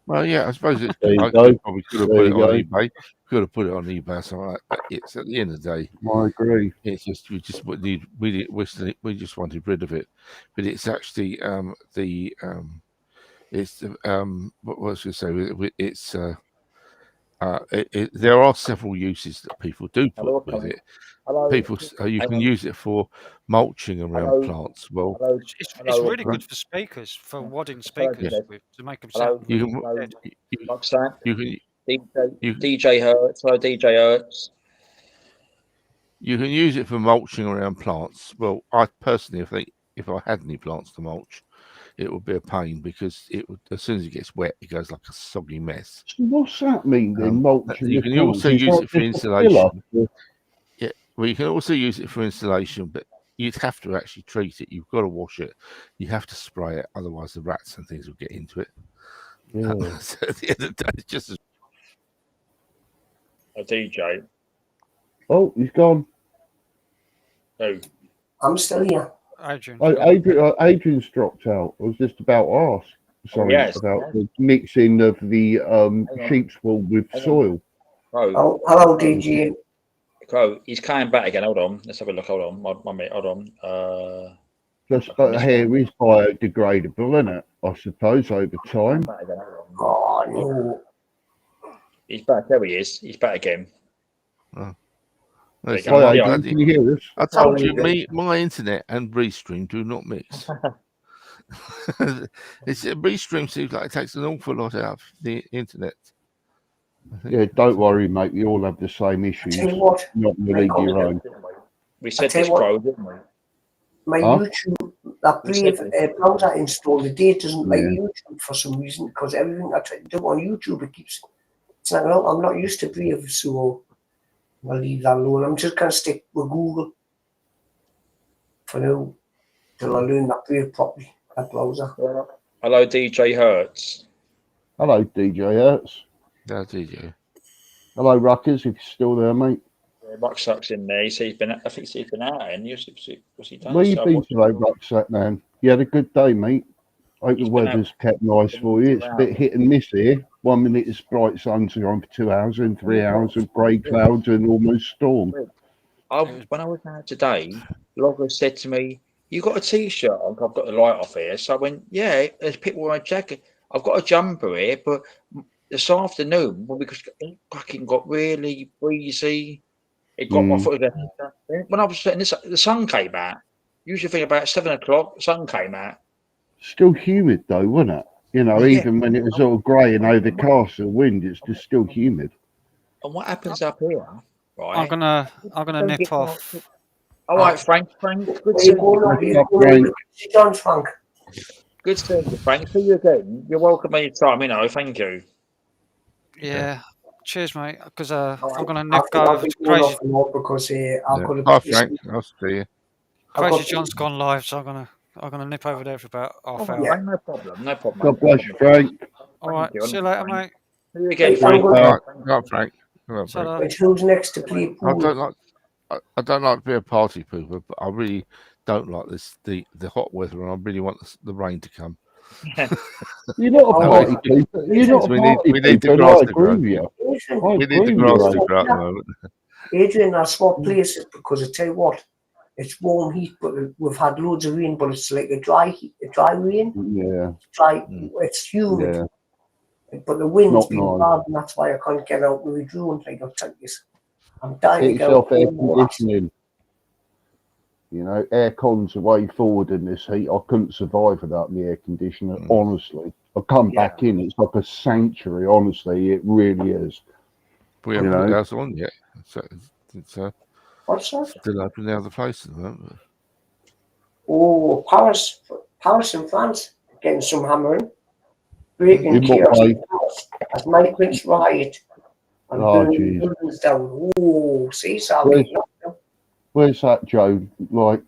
Speaker 9: Well, yeah, I suppose it's.
Speaker 13: There you
Speaker 9: I
Speaker 13: go.
Speaker 9: probably could have
Speaker 13: There
Speaker 9: put
Speaker 13: you
Speaker 9: it on
Speaker 13: go.
Speaker 9: eBay. Could have put it on eBay or something like that. But it's at the end of the day,
Speaker 13: I agree.
Speaker 9: it's just we just we just wanted rid of it. But it's actually it's what was I going to say? It's there are several uses that people do put with it. People, you can use it for mulching around plants. Well,
Speaker 11: It's really good for speakers, for wadding speakers to make them sound.
Speaker 9: you
Speaker 11: really
Speaker 9: can,
Speaker 11: dead.
Speaker 2: DJ Hertz. Hello, DJ Hertz.
Speaker 9: You can use it for mulching around plants. Well, I personally think if I had any plants to mulch, it would be a pain because it would, as soon as it gets wet, it goes like a soggy mess.
Speaker 13: So what's that mean then? Mulching
Speaker 9: You
Speaker 13: the
Speaker 9: can also
Speaker 13: plants? Is
Speaker 9: use
Speaker 13: that
Speaker 9: it for
Speaker 13: just a filler?
Speaker 9: insulation. Yeah, well, you can also use it for insulation, but you'd have to actually treat it. You've got to wash it. You have to spray it, otherwise the rats and things will get into it.
Speaker 13: Yeah.
Speaker 9: So at the end of the day, it's just
Speaker 2: A DJ.
Speaker 13: Oh, he's gone.
Speaker 2: Oh.
Speaker 8: I'm still here.
Speaker 11: Adrian.
Speaker 13: Oh, Adrian's dropped out. I was just about to ask something
Speaker 2: yes.
Speaker 13: about the mixing of the sheep's wool with soil.
Speaker 2: Crow.
Speaker 8: Hello, DJ.
Speaker 2: Crow, he's coming back again. Hold on. Let's have a look. Hold on. 1 minute. Hold on.
Speaker 13: Just hair is biodegradable, isn't it? I suppose over time.
Speaker 8: Oh no.
Speaker 2: He's back. There he is. He's back again.
Speaker 9: Oh.
Speaker 2: There you
Speaker 13: Hi,
Speaker 2: go.
Speaker 13: Adrian, can you hear us?
Speaker 9: I told you, my internet and Restream do not mix. Restream seems like it takes an awful lot out of the internet.
Speaker 13: Yeah, don't worry, mate. We all have the same issues.
Speaker 8: Tell you what,
Speaker 13: Not in the league your own.
Speaker 2: We said
Speaker 8: tell
Speaker 2: this,
Speaker 8: you what,
Speaker 2: Crow, didn't we?
Speaker 8: My YouTube, that Brave browser I installed today doesn't like
Speaker 13: Yeah.
Speaker 8: YouTube for some reason because everything I try to do on YouTube it keeps. It's like, well, I'm not used to Brave, so I'll leave that alone. I'm just gonna stick with Google for now till I learn that Brave properly. That browser.
Speaker 2: Hello, DJ Hertz.
Speaker 13: Hello, DJ Hertz.
Speaker 9: No, DJ.
Speaker 13: Hello, Ruckers, if you're still there, mate.
Speaker 2: Rucksack's in there. He's been. I think he's been out. And what's he done?
Speaker 13: Where you been today, Rucksack man? You had a good day, mate. Hope the weather's kept nice for you. It's a bit hit and miss here. 1 minute it's bright sunshine for 2 hours, and 3 hours of grey clouds and almost storm.
Speaker 2: When I was out today, Logger said to me, "You got a T-shirt on?" I've got the light off here, so I went, "Yeah." There's people wearing a jacket. I've got a jumper here, but this afternoon, because it fucking got really breezy, it got my foot again. When I was sitting, the sun came out. Usually, think about 7 o'clock, the sun came out.
Speaker 13: Still humid though, wasn't it? You know,
Speaker 2: Yeah.
Speaker 13: even when it was all grey and overcast and wind, it's just still humid.
Speaker 2: And what happens up here, right?
Speaker 11: I'm gonna nip off.
Speaker 2: All right, Frank. Good
Speaker 8: Where
Speaker 2: seeing
Speaker 8: you going?
Speaker 2: you.
Speaker 8: John Frank.
Speaker 2: Good seeing you, Frank. See you again. You're welcome anytime. Thank you.
Speaker 11: Yeah. Cheers, mate. Because I'm gonna
Speaker 8: I
Speaker 11: nip
Speaker 8: think
Speaker 11: go
Speaker 8: I'll
Speaker 11: over
Speaker 8: be
Speaker 11: to
Speaker 8: going
Speaker 11: Crazy.
Speaker 8: off and off because I've got
Speaker 9: Hi,
Speaker 8: to.
Speaker 9: Frank. I'll see you.
Speaker 11: Crazy John's gone live, so I'm gonna nip over there for about half hour.
Speaker 2: Yeah, no problem. No problem.
Speaker 13: God bless you, Frank.
Speaker 11: All right.
Speaker 2: you.
Speaker 11: See you later, mate.
Speaker 2: See you again,
Speaker 8: Hey,
Speaker 2: Frank.
Speaker 8: I'm
Speaker 9: Hi, Frank. Hello, Frank.
Speaker 11: Ta-da.
Speaker 8: But who's next to play
Speaker 9: I
Speaker 8: pool?
Speaker 9: don't like. I don't like to be a party pooper, but I really don't like the hot weather, and I really want the rain to come.
Speaker 13: You're not a
Speaker 9: No,
Speaker 13: party people. You're not a
Speaker 9: we
Speaker 13: party
Speaker 9: need the
Speaker 13: people, and
Speaker 9: grass
Speaker 13: I
Speaker 9: to
Speaker 13: agree
Speaker 9: grow.
Speaker 13: with you. I
Speaker 9: We
Speaker 13: agree
Speaker 9: need the
Speaker 13: with
Speaker 9: grass
Speaker 13: you.
Speaker 9: to grow at the moment.
Speaker 8: Adrian, I swap places because I tell you what, it's warm heat, but we've had loads of rain, but it's like a dry heat, a dry rain.
Speaker 13: Yeah.
Speaker 8: Dry, it's humid,
Speaker 13: Yeah.
Speaker 8: but the wind's
Speaker 13: Not
Speaker 8: been
Speaker 13: nice.
Speaker 8: bad, and that's why I can't get out with the drone. Like I'll tell you, I'm dying
Speaker 13: Get
Speaker 8: to get
Speaker 13: yourself
Speaker 8: out.
Speaker 13: air conditioning. You know, air con's the way forward in this heat. I couldn't survive without the air conditioner, honestly. I come back in, it's like a sanctuary, honestly. It really is.
Speaker 9: We haven't
Speaker 13: You
Speaker 9: put
Speaker 13: know?
Speaker 9: ours on yet. So it's
Speaker 8: What's that?
Speaker 9: still open the other place at the moment.
Speaker 8: Oh, Paris in France getting some hammering, breaking
Speaker 13: In what
Speaker 8: chaos
Speaker 13: way?
Speaker 8: in Paris as migrants riot and
Speaker 13: Oh,
Speaker 8: burning
Speaker 13: jeez.
Speaker 8: buildings down. Oh, see, so
Speaker 13: Where's, where's that, Joe? Like,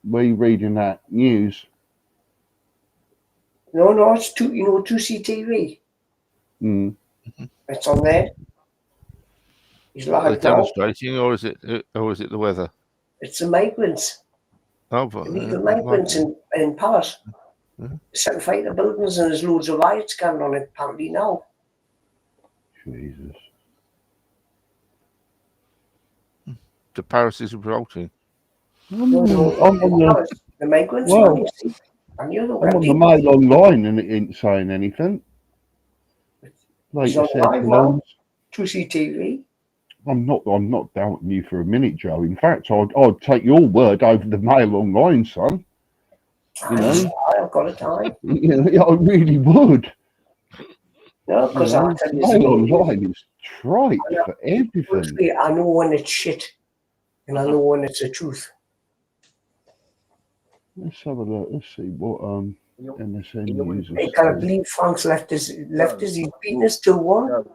Speaker 13: were you reading that news?
Speaker 8: no, it's 2CTV.
Speaker 13: Mm.
Speaker 8: It's on there. He's
Speaker 9: Are they
Speaker 8: live now.
Speaker 9: demonstrating, or is it the weather?
Speaker 8: It's the migrants,
Speaker 9: Oh, but,
Speaker 8: illegal migrants in Paris. setting fire to buildings, and there's loads of riots going on apparently now.
Speaker 13: Jesus.
Speaker 9: The Paris is revolting.
Speaker 13: I'm on the,
Speaker 8: The migrants,
Speaker 13: well,
Speaker 8: man, you see. And you're the
Speaker 13: I'm on the Mail Online and it ain't saying anything. Like
Speaker 8: It's
Speaker 13: I
Speaker 8: on
Speaker 13: said,
Speaker 8: live now. 2C TV.
Speaker 13: I'm not doubting you for a minute, Joe. In fact, I'd take your word over the Mail Online, son. You know,
Speaker 8: I've got a time.
Speaker 13: you know, I really would.
Speaker 8: No, because
Speaker 13: You know,
Speaker 8: I'll tell you
Speaker 13: Mail
Speaker 8: something.
Speaker 13: Online is trite for everything.
Speaker 8: Honestly, I know when it's shit, and I know when it's the truth.
Speaker 13: Let's have a look. Let's see what MSN News
Speaker 8: I
Speaker 13: is
Speaker 8: can't
Speaker 13: saying.
Speaker 8: believe Frank's left us. He's beaten us 2-1.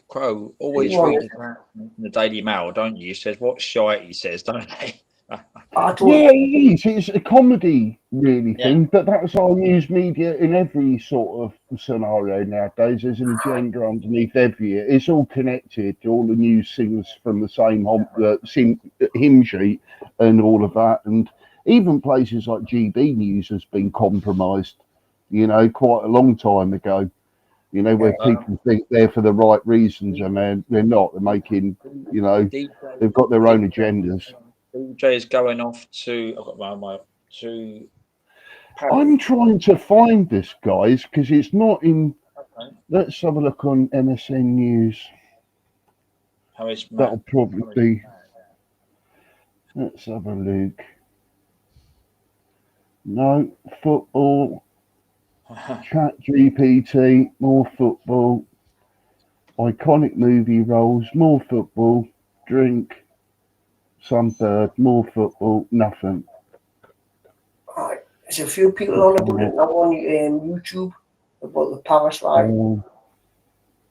Speaker 2: Crow always
Speaker 8: Go on.
Speaker 2: reads that in the Daily Mail, don't you? He says what shite he says, don't they?
Speaker 13: Yeah, it is. It's a comedy, really, thing. But that's our news media in every sort of scenario nowadays. There's an agenda underneath every. It's all connected. All the news sings from the same hymn sheet and all of that. And even places like GB News has been compromised, you know, quite a long time ago. You know, where people think they're for the right reasons and they're not. They're making, you know, they've got their own agendas.
Speaker 2: DJ is going off to. I've got my to.
Speaker 13: I'm trying to find this, guys, because it's not in. Let's have a look on MSN News.
Speaker 2: How is
Speaker 13: That'll probably be. Let's have a look. No, football. Chat GPT, more football. Iconic movie roles, more football. Drink. Sunbird, more football, nothing.
Speaker 8: Right. There's a few people on about it now on YouTube about the Paris riot.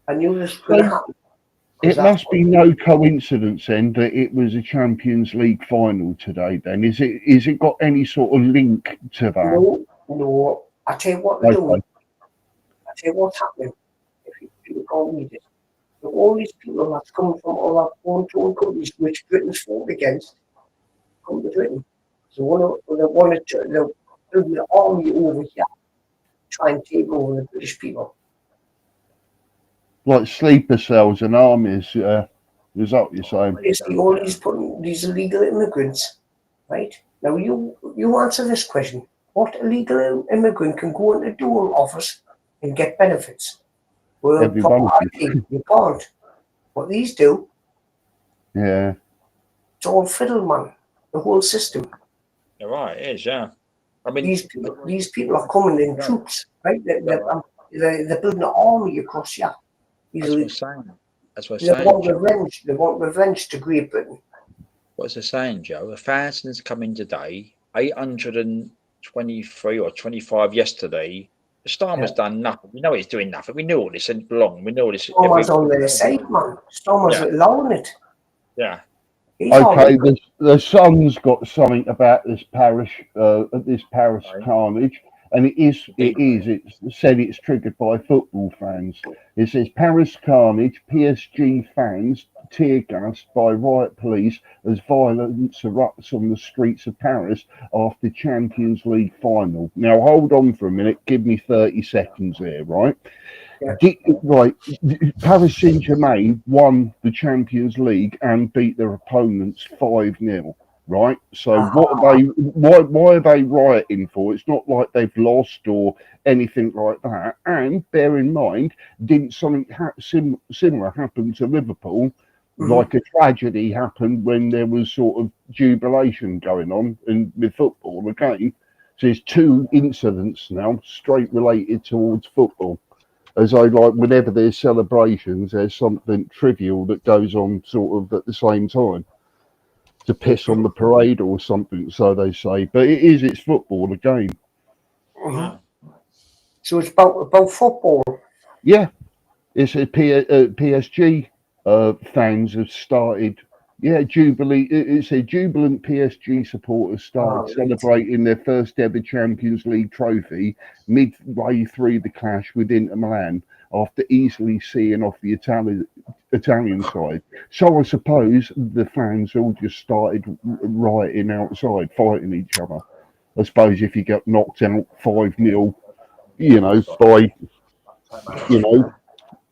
Speaker 8: I knew this was going to happen.
Speaker 13: It must be no coincidence then that it was a Champions League final today. Then is it got any sort of link to that?
Speaker 8: No. I tell you what they're doing. I tell you what's happening. If you can't read it, all these people that's come from all our foreign countries, which Britain's fought against, come to Britain. So they want to build an army over here, try and take over the British people.
Speaker 13: Like sleeper cells and armies, is that what you're saying?
Speaker 8: Basically, all these illegal immigrants, right? Now you answer this question. What illegal immigrant can go into dual office and get benefits? Well, you can't. What these do,
Speaker 13: yeah,
Speaker 8: it's all fiddle, man. The whole system.
Speaker 2: You're right, it is, yeah. I mean,
Speaker 8: these people are coming in troops, right? They're building an army across here.
Speaker 2: That's what I'm saying. That's what I'm
Speaker 8: They
Speaker 2: saying.
Speaker 8: want revenge. They want revenge to Great Britain.
Speaker 2: What's it saying, Joe? 1,000 come in today. 823 or 25 yesterday. Starmer's done nothing. We know he's doing nothing. We knew all this and long. We knew all this.
Speaker 8: Starmer's on their side, man. Starmer's allowing it.
Speaker 2: Yeah.
Speaker 13: Okay, the Sun's got something about this Paris carnage, and it said it's triggered by football fans. It says Paris carnage, PSG fans tear gassed by riot police as violence erupts on the streets of Paris after Champions League final. Now hold on for a minute, give me 30 seconds here, right? Right, Paris Saint-Germain won the Champions League and beat their opponents 5-0. Right, so what are they? Why are they rioting for? It's not like they've lost or anything like that. And bear in mind, didn't something similar happen to Liverpool? Like a tragedy happened when there was sort of jubilation going on with football again. So there's two incidents now straight related towards football. As I like, whenever there's celebrations, there's something trivial that goes on sort of at the same time to piss on the parade or something, so they say. But it's football again.
Speaker 8: So it's about football.
Speaker 13: Yeah, it's a PSG fans have started. Yeah, Jubilee. It's a jubilant PSG supporters started celebrating their first ever Champions League trophy midway through the clash with Inter Milan after easily seeing off the Italian side. So I suppose the fans all just started rioting outside, fighting each other. I suppose if you get knocked out 5-0, you know,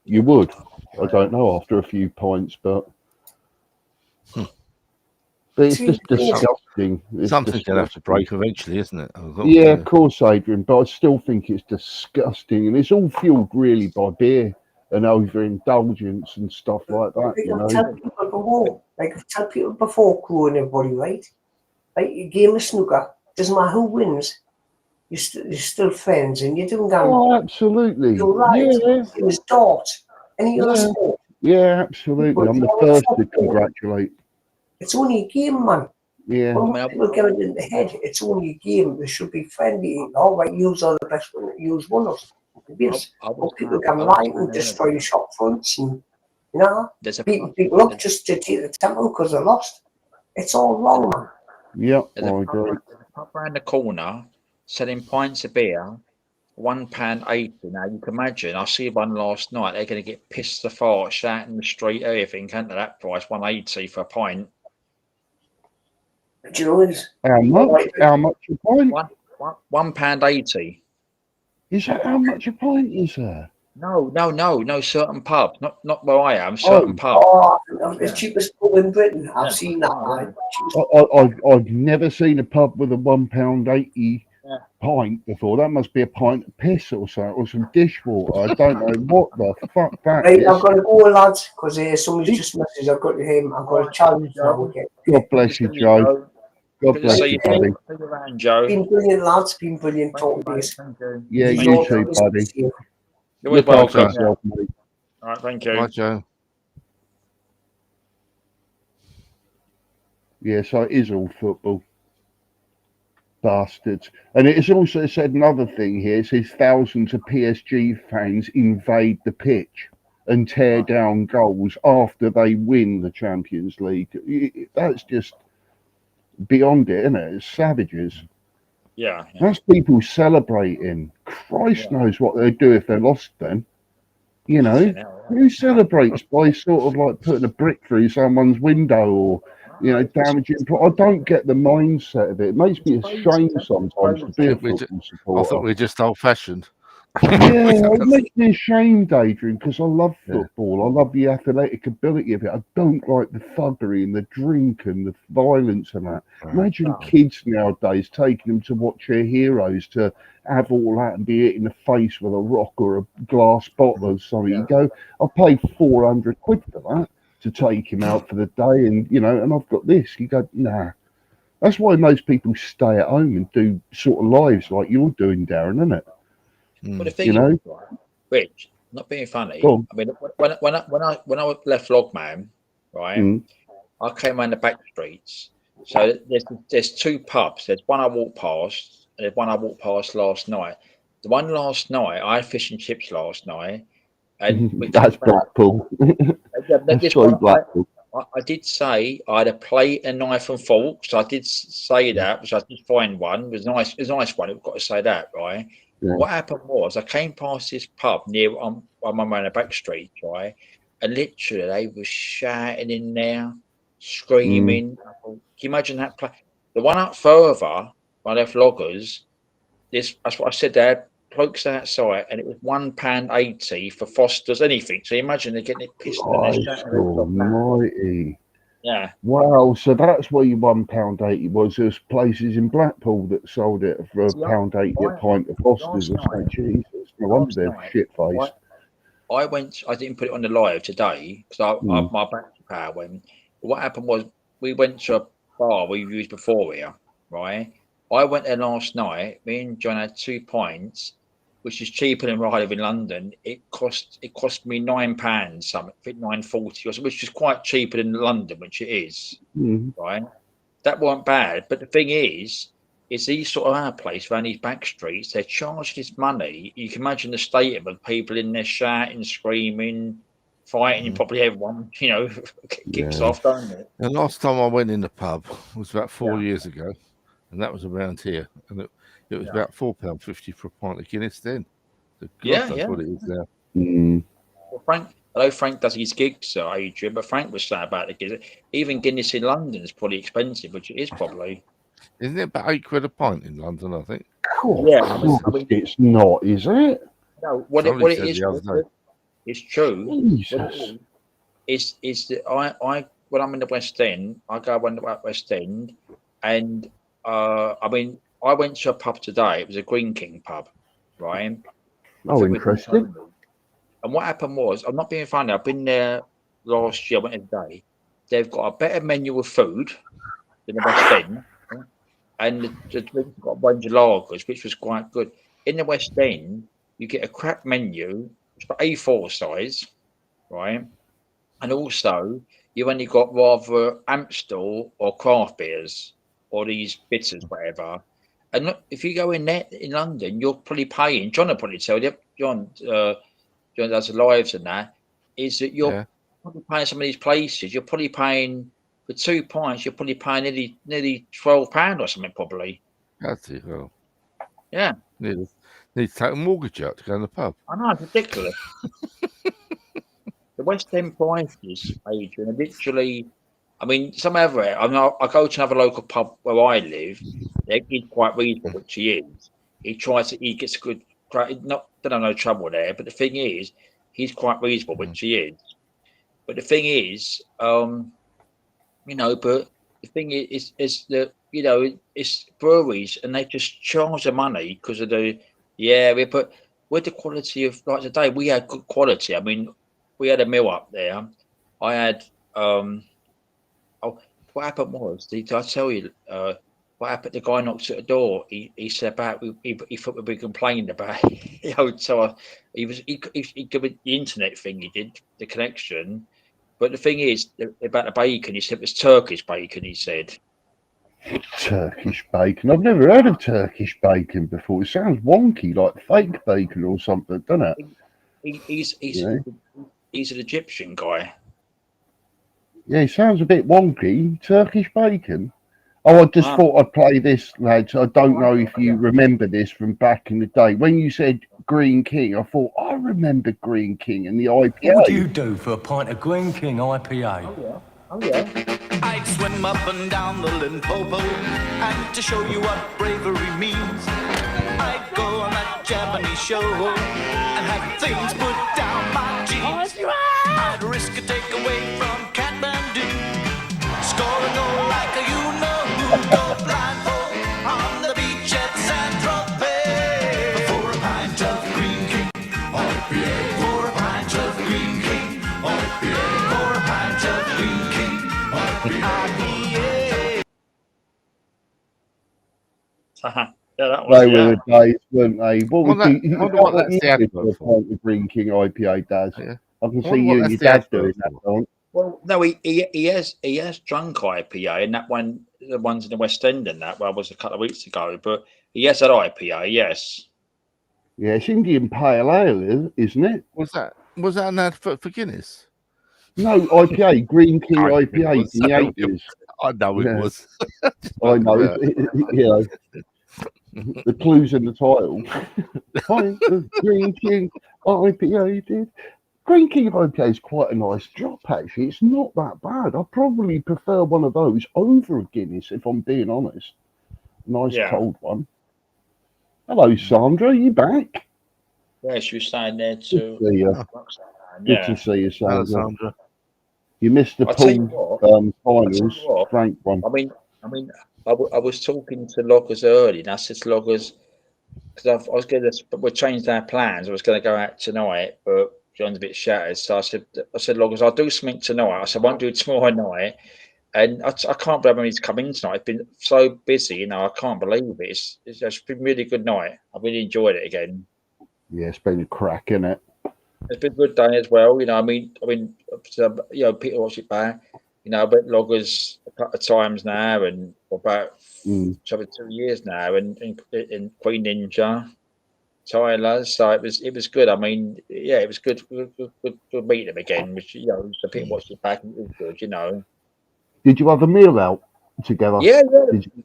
Speaker 13: you would. I don't know after a few points, but it's just disgusting.
Speaker 9: Something's going to have to break eventually, isn't it?
Speaker 13: Yeah, of course, Adrian, but I still think it's disgusting, and it's all fueled really by beer and overindulgence and stuff like that. You know,
Speaker 8: I tell people before, Crew and everybody, right? Like a game of snooker, doesn't matter who wins, you're still friends, and you don't gamble.
Speaker 13: Oh, absolutely.
Speaker 8: You're right.
Speaker 13: Yeah.
Speaker 8: It was darts. Any other sport.
Speaker 13: Yeah, absolutely. I'm the first to congratulate.
Speaker 8: It's only a game, man.
Speaker 13: Yeah.
Speaker 8: When people get it in the head, it's only a game. There should be friendly. All right, use all the best one. Use winners. People can lie and destroy shop fronts, and you know, people up just to take the temple because they're lost. It's all wrong, man.
Speaker 13: Yep, I agree.
Speaker 2: Pub around the corner selling pints of beer, £1.80. Now you can imagine. I see one last night. They're going to get pissed the fart, shouting in the street, everything. Can't that price? £1.80 for a pint.
Speaker 8: Do you know it's
Speaker 13: how much? How much a pint?
Speaker 2: £1.80.
Speaker 13: Is that how much a pint is there?
Speaker 2: No. Certain pubs, not where I am. Certain pubs.
Speaker 8: The cheapest pub in Britain. I've seen that.
Speaker 13: I've never seen a pub with a £1.80 pint before. That must be a pint of piss or something, or some dishwater. I don't know what the fuck that
Speaker 8: Right,
Speaker 13: is.
Speaker 8: I've got to go, lads, because somebody's just messaged. I've got to him. I've got a challenge now.
Speaker 13: God bless you, Joe. God bless you, buddy.
Speaker 8: Been brilliant, lads. Been brilliant talking to you.
Speaker 13: Yeah, you too, buddy.
Speaker 2: You're
Speaker 13: Look after
Speaker 2: welcome.
Speaker 13: yourself, mate.
Speaker 2: All right, thank you.
Speaker 9: Bye, Joe.
Speaker 13: Yeah, so it is all football. Bastards. And it has also said another thing here. It says thousands of PSG fans invade the pitch and tear down goals after they win the Champions League. That's just beyond it, isn't it? It's savages.
Speaker 2: Yeah.
Speaker 13: That's people celebrating. Christ knows what they'd do if they lost then. You know, who celebrates by sort of like putting a brick through someone's window or, you know, damaging? I don't get the mindset of it. It makes me ashamed sometimes to be a football supporter.
Speaker 9: I thought we were just old-fashioned.
Speaker 13: Yeah, it makes me ashamed, Adrian, because I love football. I love the athletic ability of it. I don't like the thuggery and the drink and the violence and that. Imagine kids nowadays taking them to watch their heroes to have all that and be hit in the face with a rock or a glass bottle or something. You go, I paid £400 for that to take him out for the day, and you know, and I've got this. You go, nah. That's why most people stay at home and do sort of lives like you're doing, Darren, isn't it?
Speaker 2: But the thing
Speaker 13: You know?
Speaker 2: is, right, Rich, not being funny.
Speaker 13: Go on.
Speaker 2: I mean, when I left Logman, right, I came around the back streets. So there's two pubs. There's one I walked past, and there's one I walked past last night. The one last night, I had fish and chips last night, and
Speaker 13: That's Blackpool. That's so Blackpool.
Speaker 2: I did say I had a plate, a knife, and fork. So I did say that, which I did find one. It was nice. It was a nice one. I've got to say that, right?
Speaker 13: Yeah.
Speaker 2: What happened was I came past this pub near on my way the back street, right? And literally they were shouting in there, screaming. Can you imagine that place? The one up further, I left Loggers. That's what I said there. Blokes outside, and it was £1.80 for Foster's anything. So you imagine they're getting it pissed.
Speaker 13: Almighty.
Speaker 2: Yeah.
Speaker 13: Wow, so that's where your £1.80 was. There's places in Blackpool that sold it for £1.80 a pint of Foster's. I say, Jesus, no wonder they're shit-faced.
Speaker 2: I didn't put it on the live today because my battery power went. What happened was we went to a bar we used before here, right? I went there last night. Me and John had 2 pints, which is cheaper than where I live in London. It cost me £9 something, I think £9.40, which is quite cheaper than London, which it is, right? That weren't bad, but the thing is these sort of our place around these back streets, they're charging this money. You can imagine the state of it, people in there shouting, screaming, fighting, and probably everyone, you know, kicks off, don't it?
Speaker 9: The last time I went in the pub was about 4 years ago, and that was around here, and it was about £4.50 for a pint of Guinness then. So God knows what it is now.
Speaker 2: Well, Frank does his gigs, Adrian, but Frank was saying about the Guinness. Even Guinness in London is probably expensive, which it is probably.
Speaker 9: Isn't it about £8 a pint in London? I think.
Speaker 13: Oh,
Speaker 2: Yeah,
Speaker 13: Christ, it's not, is it?
Speaker 2: no, what
Speaker 9: Somebody
Speaker 2: it
Speaker 9: said
Speaker 2: is,
Speaker 9: the other day.
Speaker 2: it's true. What
Speaker 13: Jesus.
Speaker 2: it is that I when I'm in the West End, I go around the West End, and I mean, I went to a pub today. It was a Green King pub, right?
Speaker 13: Oh, interesting.
Speaker 2: And what happened was, I'm not being funny. I've been there last year. I went today. They've got a better menu of food than the West End, and the drink's got a bunch of lagers, which was quite good. In the West End, you get a crap menu, it's about A4 size, right? And also, you've only got rather Amstel or craft beers or these bitters, whatever. And look, if you go in there in London, you're probably paying. John will probably tell you. John does the lives and that. Is that you're probably paying some of these places? You're probably paying for 2 pints. You're probably paying nearly £12 or something, probably.
Speaker 9: That's it. Well,
Speaker 2: yeah.
Speaker 9: Need to take a mortgage out to go in the pub.
Speaker 2: I know, it's ridiculous. The West End prices, Adrian, are literally. I mean, some other. I go to another local pub where I live. He's quite reasonable, which he is. He gets a good. Don't have no trouble there. But the thing is, he's quite reasonable, which he is. But the thing is, But the thing is that it's breweries and they just charge the money because of the area. But with the quality of like today, we had good quality. I mean, we had a meal up there. I had what happened was, did I tell you what happened? The guy knocked at the door. He said about he thought we complained about so he gave me the internet thing. He did the connection, but the thing is about the bacon. He said it was Turkish bacon. He said
Speaker 13: Turkish bacon. I've never heard of Turkish bacon before. It sounds wonky, like fake bacon or something, doesn't it?
Speaker 2: He's an Egyptian guy.
Speaker 13: Yeah, he sounds a bit wonky. Turkish bacon. Oh, I just thought I'd play this, lads. I don't know if you remember this from back in the day. When you said Green King, I thought, I remember Green King and the IPA.
Speaker 17: What do you do for a pint of Green King IPA?
Speaker 2: Oh, yeah.
Speaker 18: I'd swim up and down the Limpopo, and to show you what bravery means, I'd go on that Japanese show and have things put down my jeans. I'd risk a takeaway from Kathmandu, score a goal like a you-know-who, go blindfold on the beach at Saint-Tropez. For a pint of Green King IPA, for a pint of Green King IPA, for a pint of Green King IPA.
Speaker 2: Yeah, that was,
Speaker 13: they were the days, weren't they? What would
Speaker 9: that's the advert
Speaker 13: for a pint of Green King IPA, Daz?
Speaker 9: Yeah.
Speaker 13: I can see you and your dad doing that, don't
Speaker 2: Well, no, he has drunk IPA, and that one, the ones in the West End, and that was a couple of weeks ago. But he has that IPA, yes.
Speaker 13: Yeah, it's Indian Pale Ale, isn't it?
Speaker 9: Was that an advert for Guinness?
Speaker 13: No, IPA, Green King
Speaker 9: I
Speaker 13: IPA in the 80s.
Speaker 9: I know it was.
Speaker 13: I know. The clues in the title. Pint of Green King IPA did. Green King IPA is quite a nice drop, actually. It's not that bad. I probably prefer one of those over a Guinness, if I'm being honest. Nice cold one. Hello, Sandra. Are you back?
Speaker 2: Yeah, she was saying there too.
Speaker 13: Good to see you, Sandra.
Speaker 9: Hello, Sandra.
Speaker 13: You missed the pool finals. Frank one.
Speaker 2: I mean, I was talking to Loggers early, and I said to Loggers, because we changed our plans. I was going to go out tonight, but John's a bit shattered. So I said, Loggers, I'll do something tonight. I said, I won't do it tomorrow night. And I can't believe he's come in tonight. It's been so busy, I can't believe it. It's been a really good night. I really enjoyed it again.
Speaker 13: Yeah, it's been a crack, isn't it?
Speaker 2: It's been a good day as well. I mean, Peter watched it back. But Loggers a couple of times now, and about 2 years now, and Queen Ninja, Tyler. So it was good. I mean, yeah, it was good meeting them again. Which so Peter watched it back, and it was good.
Speaker 13: Did you have a meal out together?
Speaker 2: Yeah.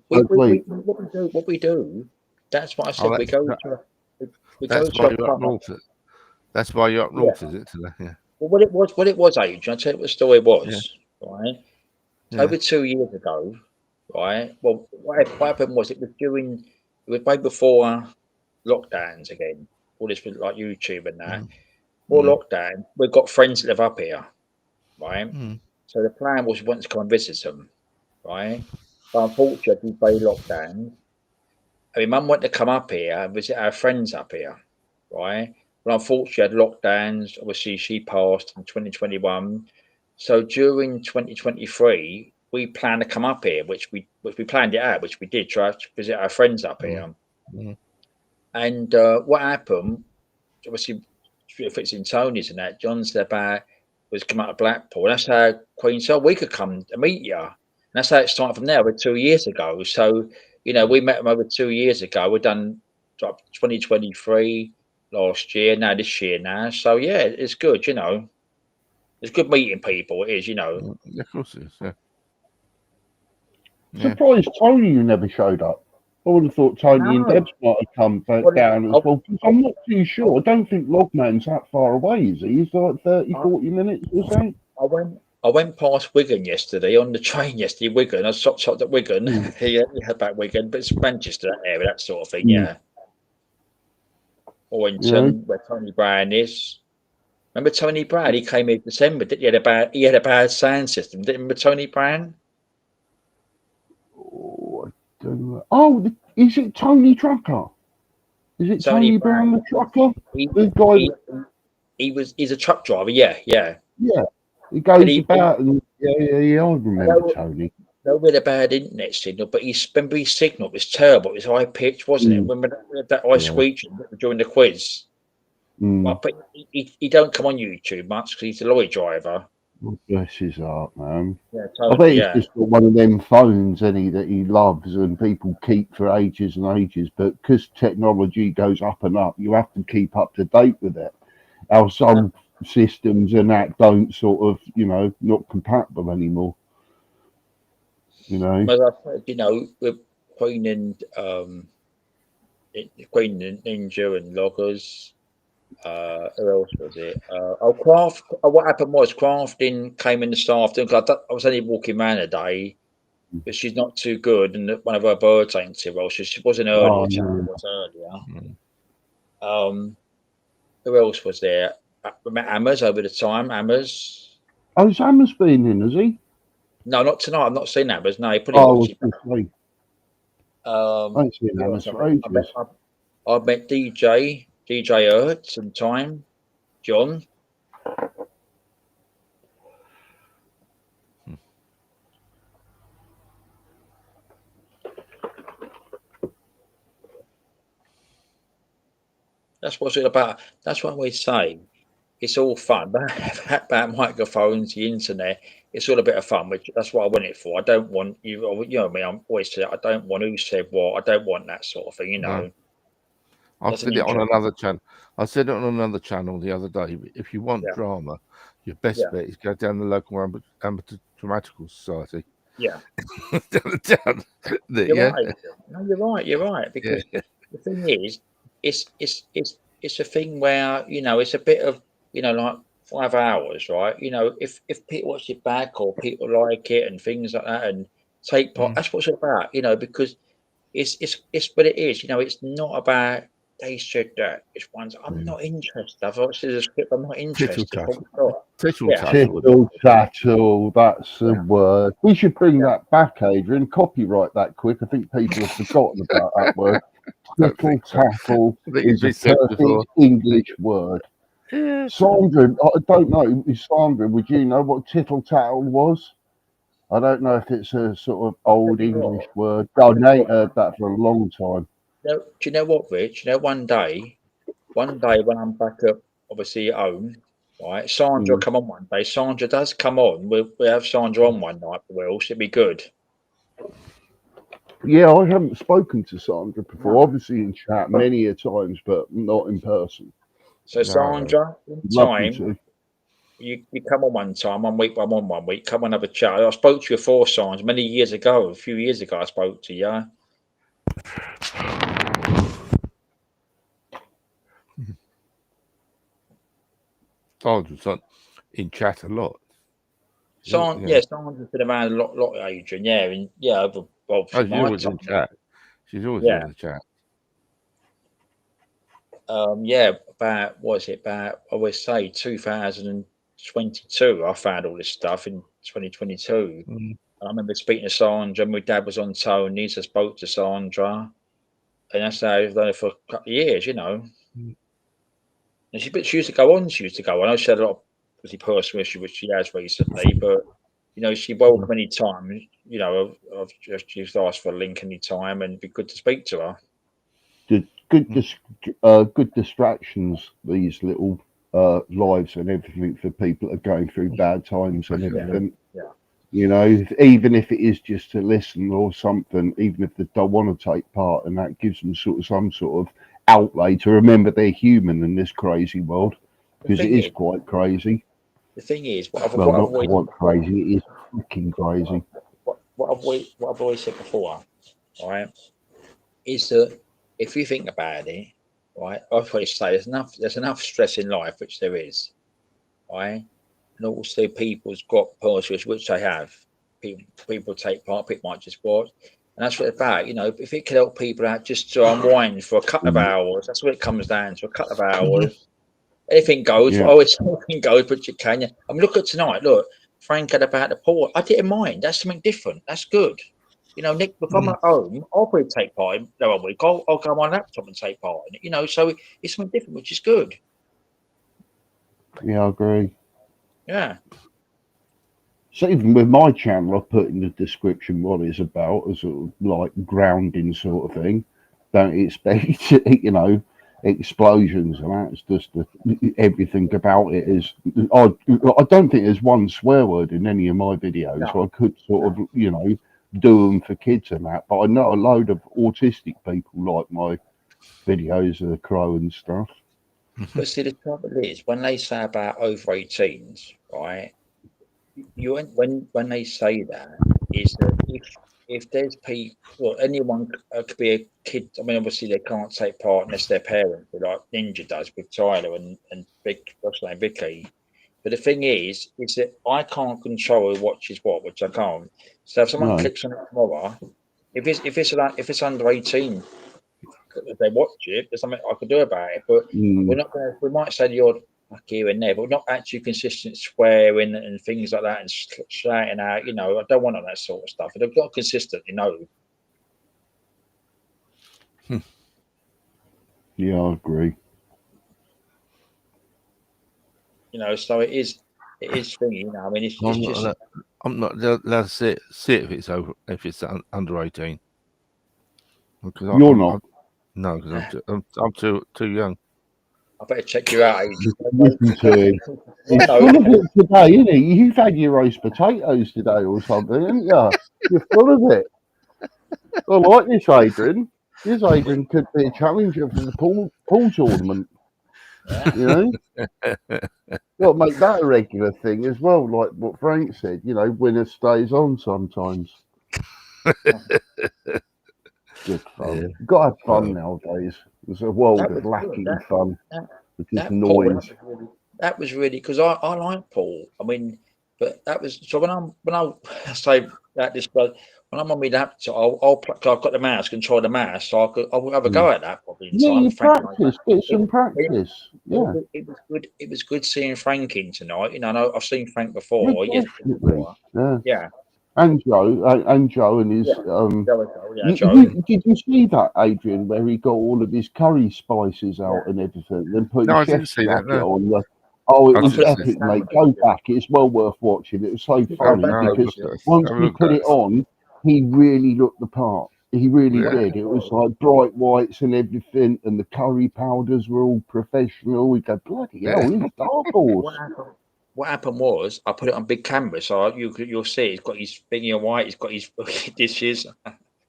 Speaker 13: What
Speaker 2: we do. That's what I said.
Speaker 9: That's why you're up north, is it today? Yeah.
Speaker 2: Well, what it was, Adrian. I'll tell you what the story was. Yeah. Right. Yeah. Over 2 years ago, right? Well, what happened was it was way before lockdowns again. All this was like YouTube and that. Before lockdown, we've got friends that live up here, right? So the plan was we wanted to come and visit them, right? But unfortunately, by lockdown, I mean, Mum wanted to come up here and visit our friends up here, right? But unfortunately, had lockdowns. Obviously, she passed in 2021. So during 2023, we planned to come up here, which we planned it out, which we did, try to visit our friends up here. And what happened? Obviously, if it's in Tony's and that, John said about was come out of Blackpool. That's how Queen said we could come to meet you. And that's how it started from there. We're 2 years ago. So, you know, we met them over 2 years ago. We've done 2023 last year, now this year now. So yeah, it's good, you know. It's good meeting people, it is, you know.
Speaker 9: Yeah, of course it is, yeah.
Speaker 13: Surprised Tony you never showed up. I would have thought Tony and Debs might have come down as well. I'm not too sure. I don't think Logman's that far away, is he? He's like 30, 40 minutes or something.
Speaker 2: I went past Wigan yesterday on the train yesterday, Wigan. I stopped at Wigan. He had back Wigan, but it's Manchester, that area, that sort of thing, yeah. Orrington, where Tony Brown is. Remember Tony Brown? He came in December, didn't he? He had a bad sound system. Didn't you remember Tony Brown?
Speaker 13: Oh, is it Tony Trucker? Is it Tony Brown the trucker?
Speaker 2: He's a truck driver, yeah.
Speaker 13: Yeah. He goes about and I remember Tony.
Speaker 2: No with a bad internet signal, but his signal was terrible. It was high pitched, wasn't it? Remember that high screeching during the quiz? But he don't come on YouTube much because he's a lorry driver.
Speaker 13: Oh, bless his heart, man.
Speaker 2: Yeah,
Speaker 13: I bet he's just got one of them phones, that he loves and people keep for ages and ages. But because technology goes up and up, you have to keep up to date with it. Our some systems and that don't sort of, not compatible anymore.
Speaker 2: Well, I said, with Queen and Ninja and Loggers. Who else was it? Craft. What happened was Crafting came in this afternoon. I was only walking around a day, but she's not too good, and one of her birds ain't too well. She wasn't earlier. She was earlier. Who else was there? We met Hammers over the time. Hammers.
Speaker 13: Oh, has Hammers been in? Has he?
Speaker 2: No, not tonight. I've not seen Hammers. No, he probably.
Speaker 13: I ain't seen Hammers for ages.
Speaker 2: I met DJ Earth some time, John. That's what it's all about. That's what we say. It's all fun. About microphones, the internet, it's all a bit of fun, which that's what I want it for. I don't want you know what I mean, I'm always saying I don't want who said what, I don't want that sort of thing,
Speaker 9: No. I said it on another channel. I said it on another channel the other day. If you want drama, your best bet is go down the local amateur dramatical society.
Speaker 2: Yeah.
Speaker 9: Down there,
Speaker 2: You're right. No, you're right. Because the thing is, it's a thing where, it's a bit of, like 5 hours, right? If people watch it back or people like it and things like that and take part, that's what it's about, because it's what it is, it's not about they said that. It's ones I'm not interested. I've watched the script. I'm not interested.
Speaker 13: Tittle tattle. That's the word. We should bring that back, Adrian. Copyright that quick. I think people have forgotten about that word. Tittle tattle is a perfect English word. Sandra, I don't know. Sandra, would you know what tittle tattle was? I don't know if it's a sort of old English word. I ain't heard that for a long time.
Speaker 2: Do you know what, Rich? One day when I'm back up, obviously at home, right? Sandra come on one day. Sandra does come on. We'll have Sandra on one night. Will should be good.
Speaker 13: Yeah, I haven't spoken to Sandra before. Obviously in chat many a times, but not in person.
Speaker 2: So Sandra, in time, you come on one time, 1 week, I'm on 1 week. Come on, have a chat. I spoke to you 4 times many years ago. A few years ago, I spoke to you.
Speaker 9: Sandra's in chat a lot.
Speaker 2: Sandra's been around a lot, Adrian. Yeah, and well,
Speaker 9: Oh, she's
Speaker 2: my
Speaker 9: always in
Speaker 2: time.
Speaker 9: chat. She's always
Speaker 2: Yeah.
Speaker 9: in the chat.
Speaker 2: Yeah, about was it about I always say 2022. I found all this stuff in 2022.
Speaker 9: Mm.
Speaker 2: I remember speaking to Sandra. My dad was on Tony's. I spoke to Sandra, and that's how I've done it for a couple of years. You know,
Speaker 9: Mm.
Speaker 2: and she used to go on. She used to go on. I know she had a lot of personal issue, which she has recently, but you know, she welcome any time. You know, I've just asked for a link any time, and it'd be good to speak to her.
Speaker 13: Good distractions. These little lives and everything for people that are going through bad times and everything.
Speaker 2: Yeah.
Speaker 13: You know, even if it is just to listen or something, even if they don't want to take part, and that gives them some sort of outlay to remember they're human in this crazy world, because it is quite crazy.
Speaker 2: The thing is,
Speaker 13: Not quite crazy. It is fucking crazy.
Speaker 2: What I've always said before, right, is that if you think about it, right, I always say there's enough stress in life, which there is, right, and also people's got personal, which they have. People take part, people might just watch, and that's what it's about. You know, if it can help people out just to unwind for a couple of hours, that's what it comes down to. A couple of hours, anything goes.
Speaker 13: Yeah.
Speaker 2: Always anything goes, but you can. I mean, look at tonight. Look, Frank had about the poor. I didn't mind. That's something different. That's good. You know, Nick, if I'm at home, I'll probably take part in a week. I'll go on my laptop and take part in it. You know, so it's something different, which is good.
Speaker 13: Yeah, I agree.
Speaker 2: Yeah.
Speaker 13: So even with my channel, I've put in the description what it's about, a sort of like grounding sort of thing. Don't expect, you know, explosions and that. It's just everything about it is. I don't think there's one swear word in any of my videos.
Speaker 2: No.
Speaker 13: So I could sort of, you know, do them for kids and that. But I know a load of autistic people like my videos of the Crow and stuff.
Speaker 2: But see, the trouble is when they say about over 18s, right? When they say that is that if there's people, well, anyone could be a kid. I mean, obviously they can't take part unless their parents, like Ninja does with Tyler and Vicky. But the thing is that I can't control who watches what, which I can't. So if someone clicks on it tomorrow, if it's under 18, if they watch it, there's something I could do about it. But we're not going to. We might say the odd fuck here and there, but we're not actually consistent swearing and things like that and shouting out. You know, I don't want all that sort of stuff. If they've got consistent, you know.
Speaker 13: Yeah, I agree.
Speaker 2: You know, so it is thingy. You know, I mean, it's just.
Speaker 9: I'm not allowed to see it if it's under 18. Because
Speaker 13: You're not.
Speaker 9: No, because I'm too young.
Speaker 2: I better check you out, Adrian.
Speaker 13: Listen to him. He's full of it today, isn't he? You've had your roast potatoes today or something, haven't you? You're full of it. I like this, Adrian. This Adrian could be a challenger for the pool tournament. You know? Well, make that a regular thing as well, like what Frank said. You know, winner stays on sometimes. Good fun.
Speaker 9: Yeah.
Speaker 13: You've got to have fun nowadays. There's a world of lacking fun. Just noise.
Speaker 2: That was really because I like Paul. I mean, but that was so when I say that this, but when I'm on my laptop, I've got the mouse, control the mouse, so I'll have a go at that probably.
Speaker 13: Yeah, you practice. Get some practice. Yeah.
Speaker 2: It was good. It was good seeing Frank in tonight. You know, I've seen Frank before.
Speaker 13: Yeah, definitely.
Speaker 2: Yeah.
Speaker 13: And Joe and his
Speaker 2: Joe.
Speaker 13: Did you see that, Adrian, where he got all of his curry spices out and everything, then put
Speaker 9: No, I
Speaker 13: his
Speaker 9: didn't
Speaker 13: chef's
Speaker 9: see that,
Speaker 13: jacket
Speaker 9: no.
Speaker 13: on? Oh, it
Speaker 9: I
Speaker 13: was
Speaker 9: didn't see
Speaker 13: epic,
Speaker 9: that.
Speaker 13: mate. Go back. It's well worth watching. It was so funny because once he put it on, he really looked the part. He really did. It was like bright whites and everything, and the curry powders were all professional. We go, bloody hell, he's dark horse.
Speaker 2: What happened was I put it on big camera, so you'll see he's got his thingy and white. He's got his dishes.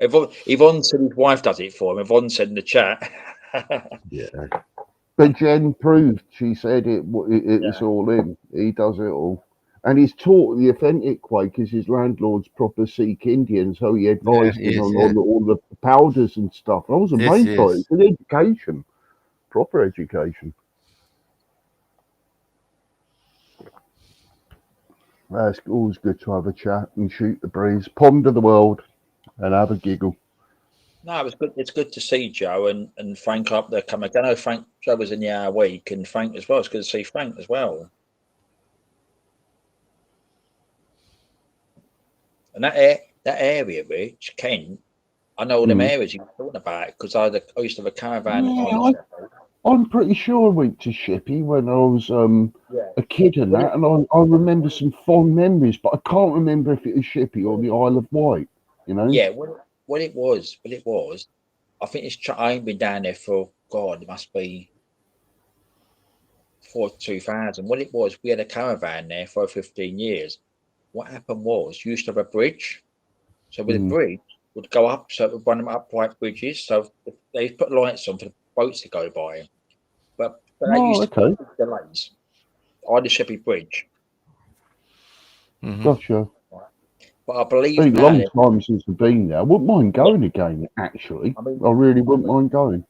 Speaker 2: Yvonne said his wife does it for him. Yvonne said in the chat.
Speaker 13: Yeah. But Jen proved, she said it's all in. He does it all. And he's taught the authentic way because his landlord's proper Sikh Indian, so he advised him on all the powders and stuff. I was amazed by it. It's an education, proper education. It's always good to have a chat and shoot the breeze. Ponder the world. and have a giggle.
Speaker 2: No, it was good. It's good to see Joe and Frank up there coming. I know Joe was in the hour week and Frank as well. It's good to see Frank as well. And that area, Rich, Kent, I know all them areas you're talking about because I used to have a caravan.
Speaker 13: Yeah, I'm pretty sure I went to Shippey when I was a kid and that, and I remember some fond memories, but I can't remember if it was Shippey or the Isle of Wight, you know?
Speaker 2: Yeah, what it was, I think I ain't been down there for, God, it must be 2000. What it was, we had a caravan there for 15 years. What happened was, you used to have a bridge. So with a bridge, would go up, so it would run them upright bridges. So they put lights on for the boats to go by. But they used to be delays. I the Shippey Bridge.
Speaker 13: Gotcha.
Speaker 2: But I believe
Speaker 13: It's been a long time since I've been there. I wouldn't mind going again, actually. I really wouldn't mind going.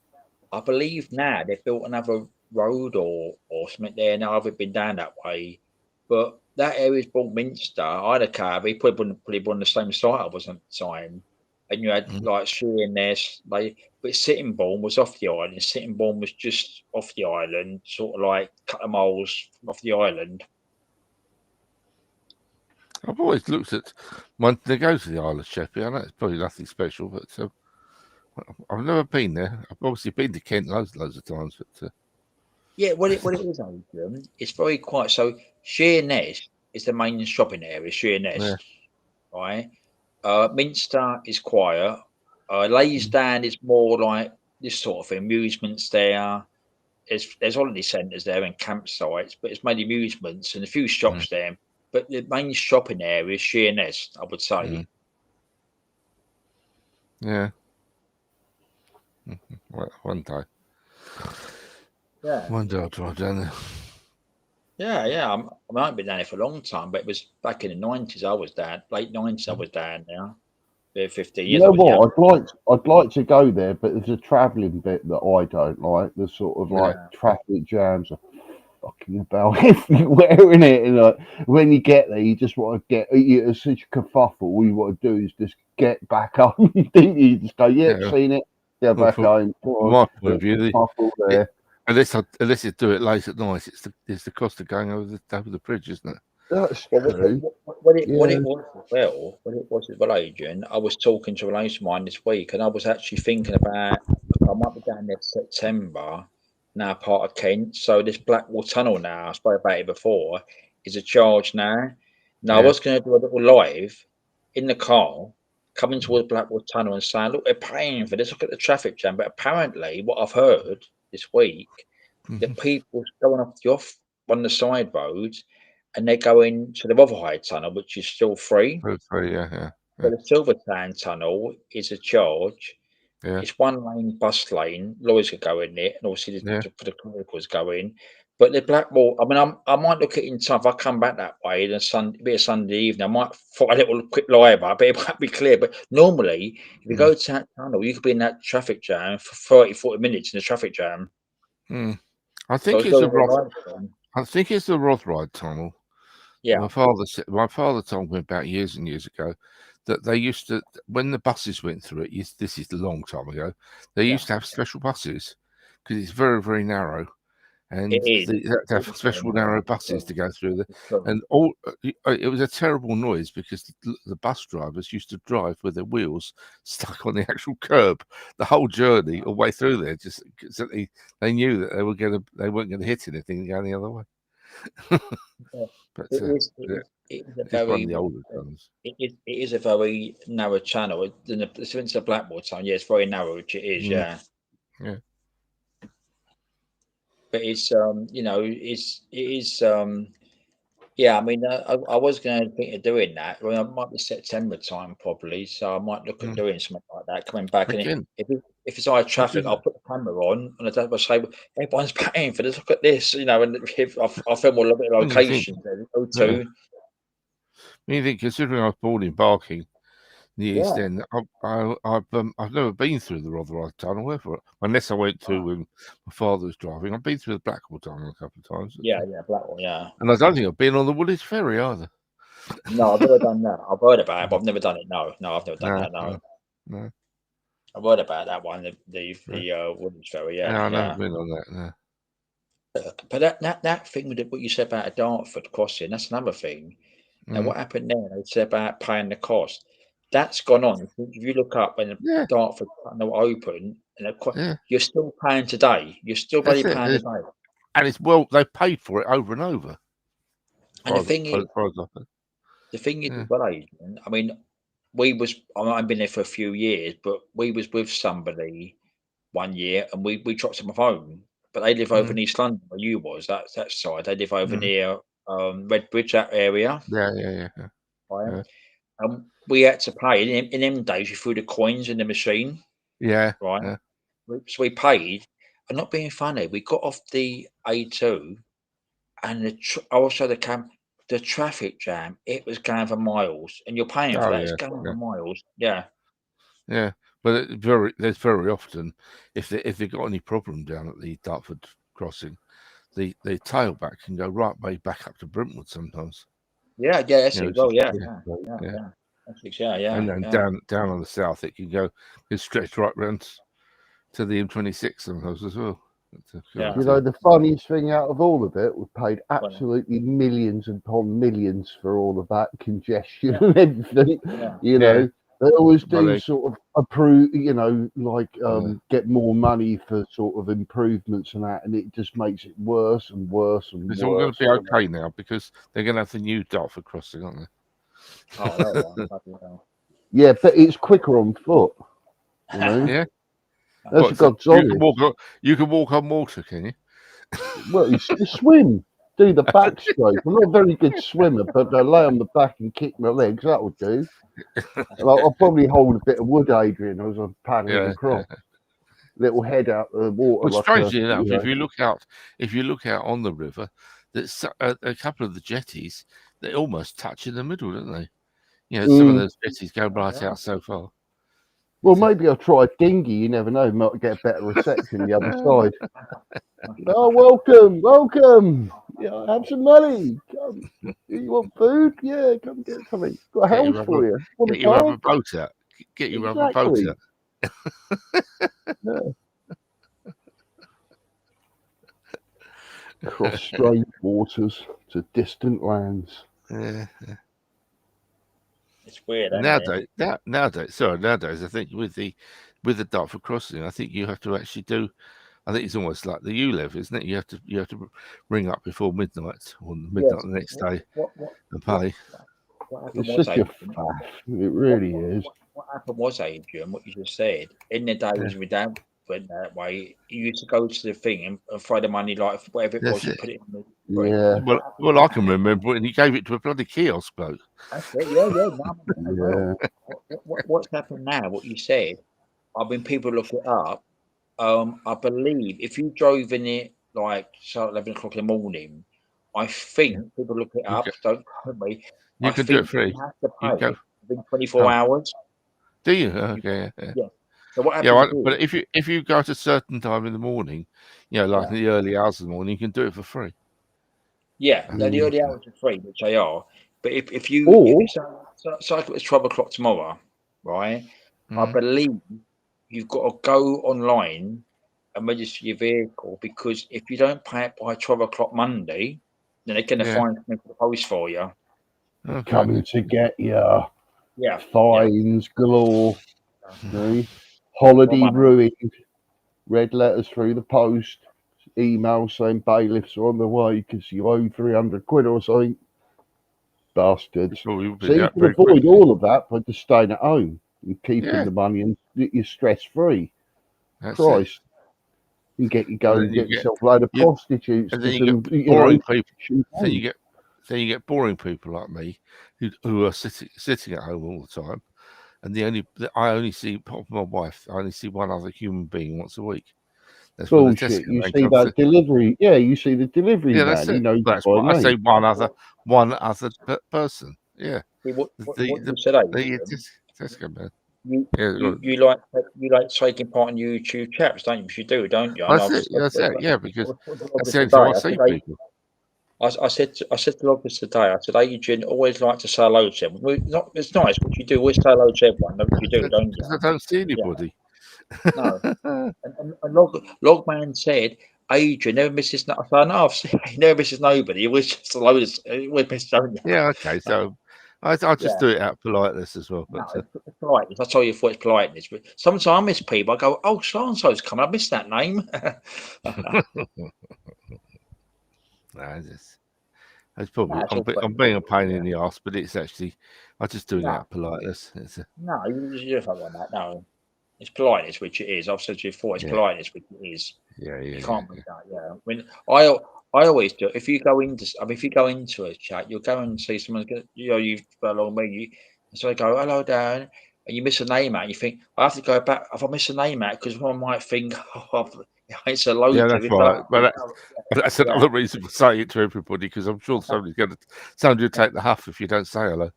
Speaker 2: I believe now they've built another road or something there. Now I've been down that way. But that area is Buckminster. I had a car, we probably on the same site I was at the time. And you had like Sheerness, but Sittingbourne was off the island. Sittingbourne was just off the island, sort of like a couple of miles off the island.
Speaker 9: I've always looked at when they go to the Isle of Sheppey. I know it's probably nothing special, but I've never been there. I've obviously been to Kent loads of times, but
Speaker 2: yeah, what it is, Adrian, it's very quiet. So Sheerness is the main shopping area. Sheerness, right? Minster is quiet. Laysdown is more like this sort of thing. Amusements there. There's holiday centres there and campsites, but it's mainly amusements and a few shops there. But the main shopping area is Sheerness, I would say.
Speaker 9: Yeah. One day.
Speaker 2: Yeah.
Speaker 9: One day I'll drive down there.
Speaker 2: Yeah. I haven't been down there for a long time, but it was back in the 90s. I was down, late 90s. I was down there. 15 years.
Speaker 13: You know what? I'd like to go there, but there's a travelling bit that I don't like. The sort of like traffic jams are fucking about everywhere in it. And like when you get there, you just want to get. It's such a kerfuffle. All you want to do is just get back home. You just go, seen it. Go back home.
Speaker 9: From my point of view, unless you do it late at night, it's the cost of going over the bridge, isn't it?
Speaker 13: That's true.
Speaker 2: What it was as well, Adrian, I was talking to a relation of mine this week, and I was actually thinking about I might be down there September, now part of Kent. So this Blackwall Tunnel now, I spoke about it before, is a charge now. Now I was going to do a little live in the car, coming towards Blackwall Tunnel and saying, look, they're paying for this, look at the traffic jam. But apparently what I've heard this week, the people going off on the side roads, and they're going to the Rotherhithe Tunnel, which is still free.
Speaker 9: Free, yeah.
Speaker 2: So the Silvertown Tunnel is a charge.
Speaker 9: Yeah.
Speaker 2: It's one lane, bus lane. Lorries could go in it, and obviously the vehicles go in. But the Blackwall, I mean, I might look at it in time. If I come back that way, then be a Sunday evening, I might find a little quick live up, but it might be clear. But normally, if you go to that tunnel, you could be in that traffic jam for 30, 40 minutes in the traffic jam.
Speaker 9: I think it's the Rotherhithe Tunnel.
Speaker 2: Yeah.
Speaker 9: My father told me about years and years ago that they used to, when the buses went through it, this is a long time ago, they used to have special buses because it's very, very narrow. And they have special narrow buses to go through there. And it was a terrible noise because the bus drivers used to drive with their wheels stuck on the actual curb the whole journey all the way through there, just because they knew that they weren't going to hit anything going the other way. But
Speaker 2: it is a very narrow channel. Since the Blackwall Tunnel, it's very narrow, which it is, yeah. But it's I mean, I was going to think of doing that. Well, it might be September time probably, so I might look at doing something like that, coming back. And if it's high traffic, I'll put the camera on and I'll say, everyone's paying for this. Look at this, and if I'll film a little bit of locations.
Speaker 9: You think, considering I was born in Barking, the East End, I've never been through the Rotherhithe Tunnel ever, unless I went to when my father was driving. I've been through the Blackwall Tunnel a couple of times.
Speaker 2: Yeah, Blackwall, yeah.
Speaker 9: And I don't think I've been on the Woolwich Ferry either.
Speaker 2: No, I've never done that. I've heard about it, but I've never done it. No, I've never done that. No.
Speaker 9: No.
Speaker 2: I've heard about that one, the Woodlands Ferry.
Speaker 9: Yeah,
Speaker 2: Yeah,
Speaker 9: I
Speaker 2: yeah.
Speaker 9: haven't been on that. No.
Speaker 2: But that thing with what you said about a Dartford crossing, that's another thing. And what happened there? They said about paying the cost. That's gone on. If you look up and Dartford open, and you're still paying today. You're still
Speaker 9: That's
Speaker 2: bloody
Speaker 9: it.
Speaker 2: paying today.
Speaker 9: And it's they paid for it over and over.
Speaker 2: And the thing is, well, Adrian, I mean, I've been there for a few years, but we was with somebody one year, and we dropped them home. But they live over in East London, where you was. That side. They live over near Redbridge, that area.
Speaker 9: Yeah.
Speaker 2: Right? And we had to pay in them days. You threw the coins in the machine.
Speaker 9: Yeah.
Speaker 2: Right.
Speaker 9: Yeah.
Speaker 2: So we paid. I'm not being funny. We got off the A2, and also the traffic jam. It was going for miles, and you're paying for that. It's going for miles. Yeah.
Speaker 9: Yeah. But there's very often, if they've got any problem down at the Dartford crossing, the tailback can go right way back up to Brentwood sometimes.
Speaker 2: Yeah, that's it. Well, yeah.
Speaker 9: And then down on the south, it can go stretch right round to the M26 sometimes as well.
Speaker 13: You know, the funniest thing out of all of it, we paid absolutely millions upon millions for all of that congestion and everything. You know, they always do sort of approve, you know, like get more money for sort of improvements and that, and it just makes it worse and worse and worse.
Speaker 9: It's all going to be okay now because they're going to have the new Dartford crossing, aren't they?
Speaker 13: Yeah, but it's quicker on foot. You know?
Speaker 9: Yeah.
Speaker 13: That's God's honest.
Speaker 9: You can walk on water, can you?
Speaker 13: Well, you swim. Do the backstroke. I'm not a very good swimmer, but I lay on the back and kick my legs. That would do. I'll probably hold a bit of wood, Adrian, as I'm paddling across. Little head out the water.
Speaker 9: Well, strangely enough, if you look out on the river, there's a couple of the jetties they almost touch in the middle, don't they? You know, some of those jetties go right out so far.
Speaker 13: Well, maybe I'll try a dinghy. You never know. Might get a better reception the other side. Oh, welcome. Yeah, have some money. Come. You want food? Yeah, come get something. Got a house for you.
Speaker 9: Get your rubber boat out. Get your rubber boat out.
Speaker 13: Cross strange waters to distant lands.
Speaker 9: Yeah.
Speaker 2: It's weird.
Speaker 9: Nowadays, I think with the Dartford crossing, I think you have to actually do. I think it's almost like the ULEV, isn't it? You have to ring up before midnight or midnight the next day and pay.
Speaker 13: It's such a faff. It really is.
Speaker 2: What happened was, Adrian, what you just said. In the days we don't went that way, you used to go to the thing and throw the money, like whatever it was, and put it in the.
Speaker 13: Yeah.
Speaker 9: Well, I can remember when he gave it to a bloody kiosk bloke.
Speaker 2: That's it. Yeah. What's happened now? What you said. I mean, people look it up. I believe if you drove in it like 11 o'clock in the morning, I think people look it up. Don't quote me.
Speaker 9: You can do it free.
Speaker 2: You have to pay within 24 hours.
Speaker 9: Do you? Okay. Yeah.
Speaker 2: So what happens?
Speaker 9: But if you go at a certain time in the morning, you know, like in the early hours of the morning, you can do it for free.
Speaker 2: Yeah, the early hours are free, which they are. But if it's like it's 12 o'clock tomorrow, right? I believe you've got to go online and register your vehicle, because if you don't pay it by 12 o'clock Monday, then they're going to find something for the post for you.
Speaker 13: Coming to get you. Yeah. Fines galore. Holiday ruined. Red letters through the post. Email saying bailiffs are on the way because you owe 300 quid or something. Bastards. So you can avoid all of that by just staying at home and keeping the money, and you're stress free. Christ. You get yourself a load of prostitutes.
Speaker 9: And then you get boring people. Then you get boring people like me who are sitting at home all the time. And I only see, apart from my wife, I only see one other human being once a week. That's
Speaker 13: bullshit. You see that delivery? Yeah, you see the delivery man.
Speaker 9: That's it.
Speaker 13: Knows
Speaker 9: that's what I say. One other person. Yeah.
Speaker 2: What you said,
Speaker 9: Tesco man.
Speaker 2: You like taking part in YouTube chats, don't you? You do, don't you?
Speaker 9: That's it. Yeah, because that's the only time I see people.
Speaker 2: I said to Loggers today, I said, Adrian always like to say hello to him. It's nice, but you do always say hello to everyone. You do, don't you?
Speaker 9: I don't see anybody.
Speaker 2: No. And Logman said, Adrian never misses. I said, no, he never misses nobody. He was just hello. He always misses only.
Speaker 9: Yeah, okay. So I just do it out of politeness as well. But
Speaker 2: it's politeness. I told you before, it's politeness. But sometimes I miss people. I go, oh, so and so's coming. I missed that name.
Speaker 9: It's probably I'm being a pain in the ass, but it's actually I just do it out of politeness.
Speaker 2: No, you don't want that. No, it's politeness, which it is. I've said to you before, it's politeness, which it is.
Speaker 9: Yeah.
Speaker 2: You can't make that. Yeah. I mean, I always do. If you go into a chat, you'll go and see someone. You've along me. So I go, hello, Dan. And you miss a name out, and you think, I have to go back. If I miss a name out, because one might think, it's a load.
Speaker 9: Yeah, that's right. But that's another reason for saying it to everybody, because I'm sure somebody will take the huff if you don't say hello.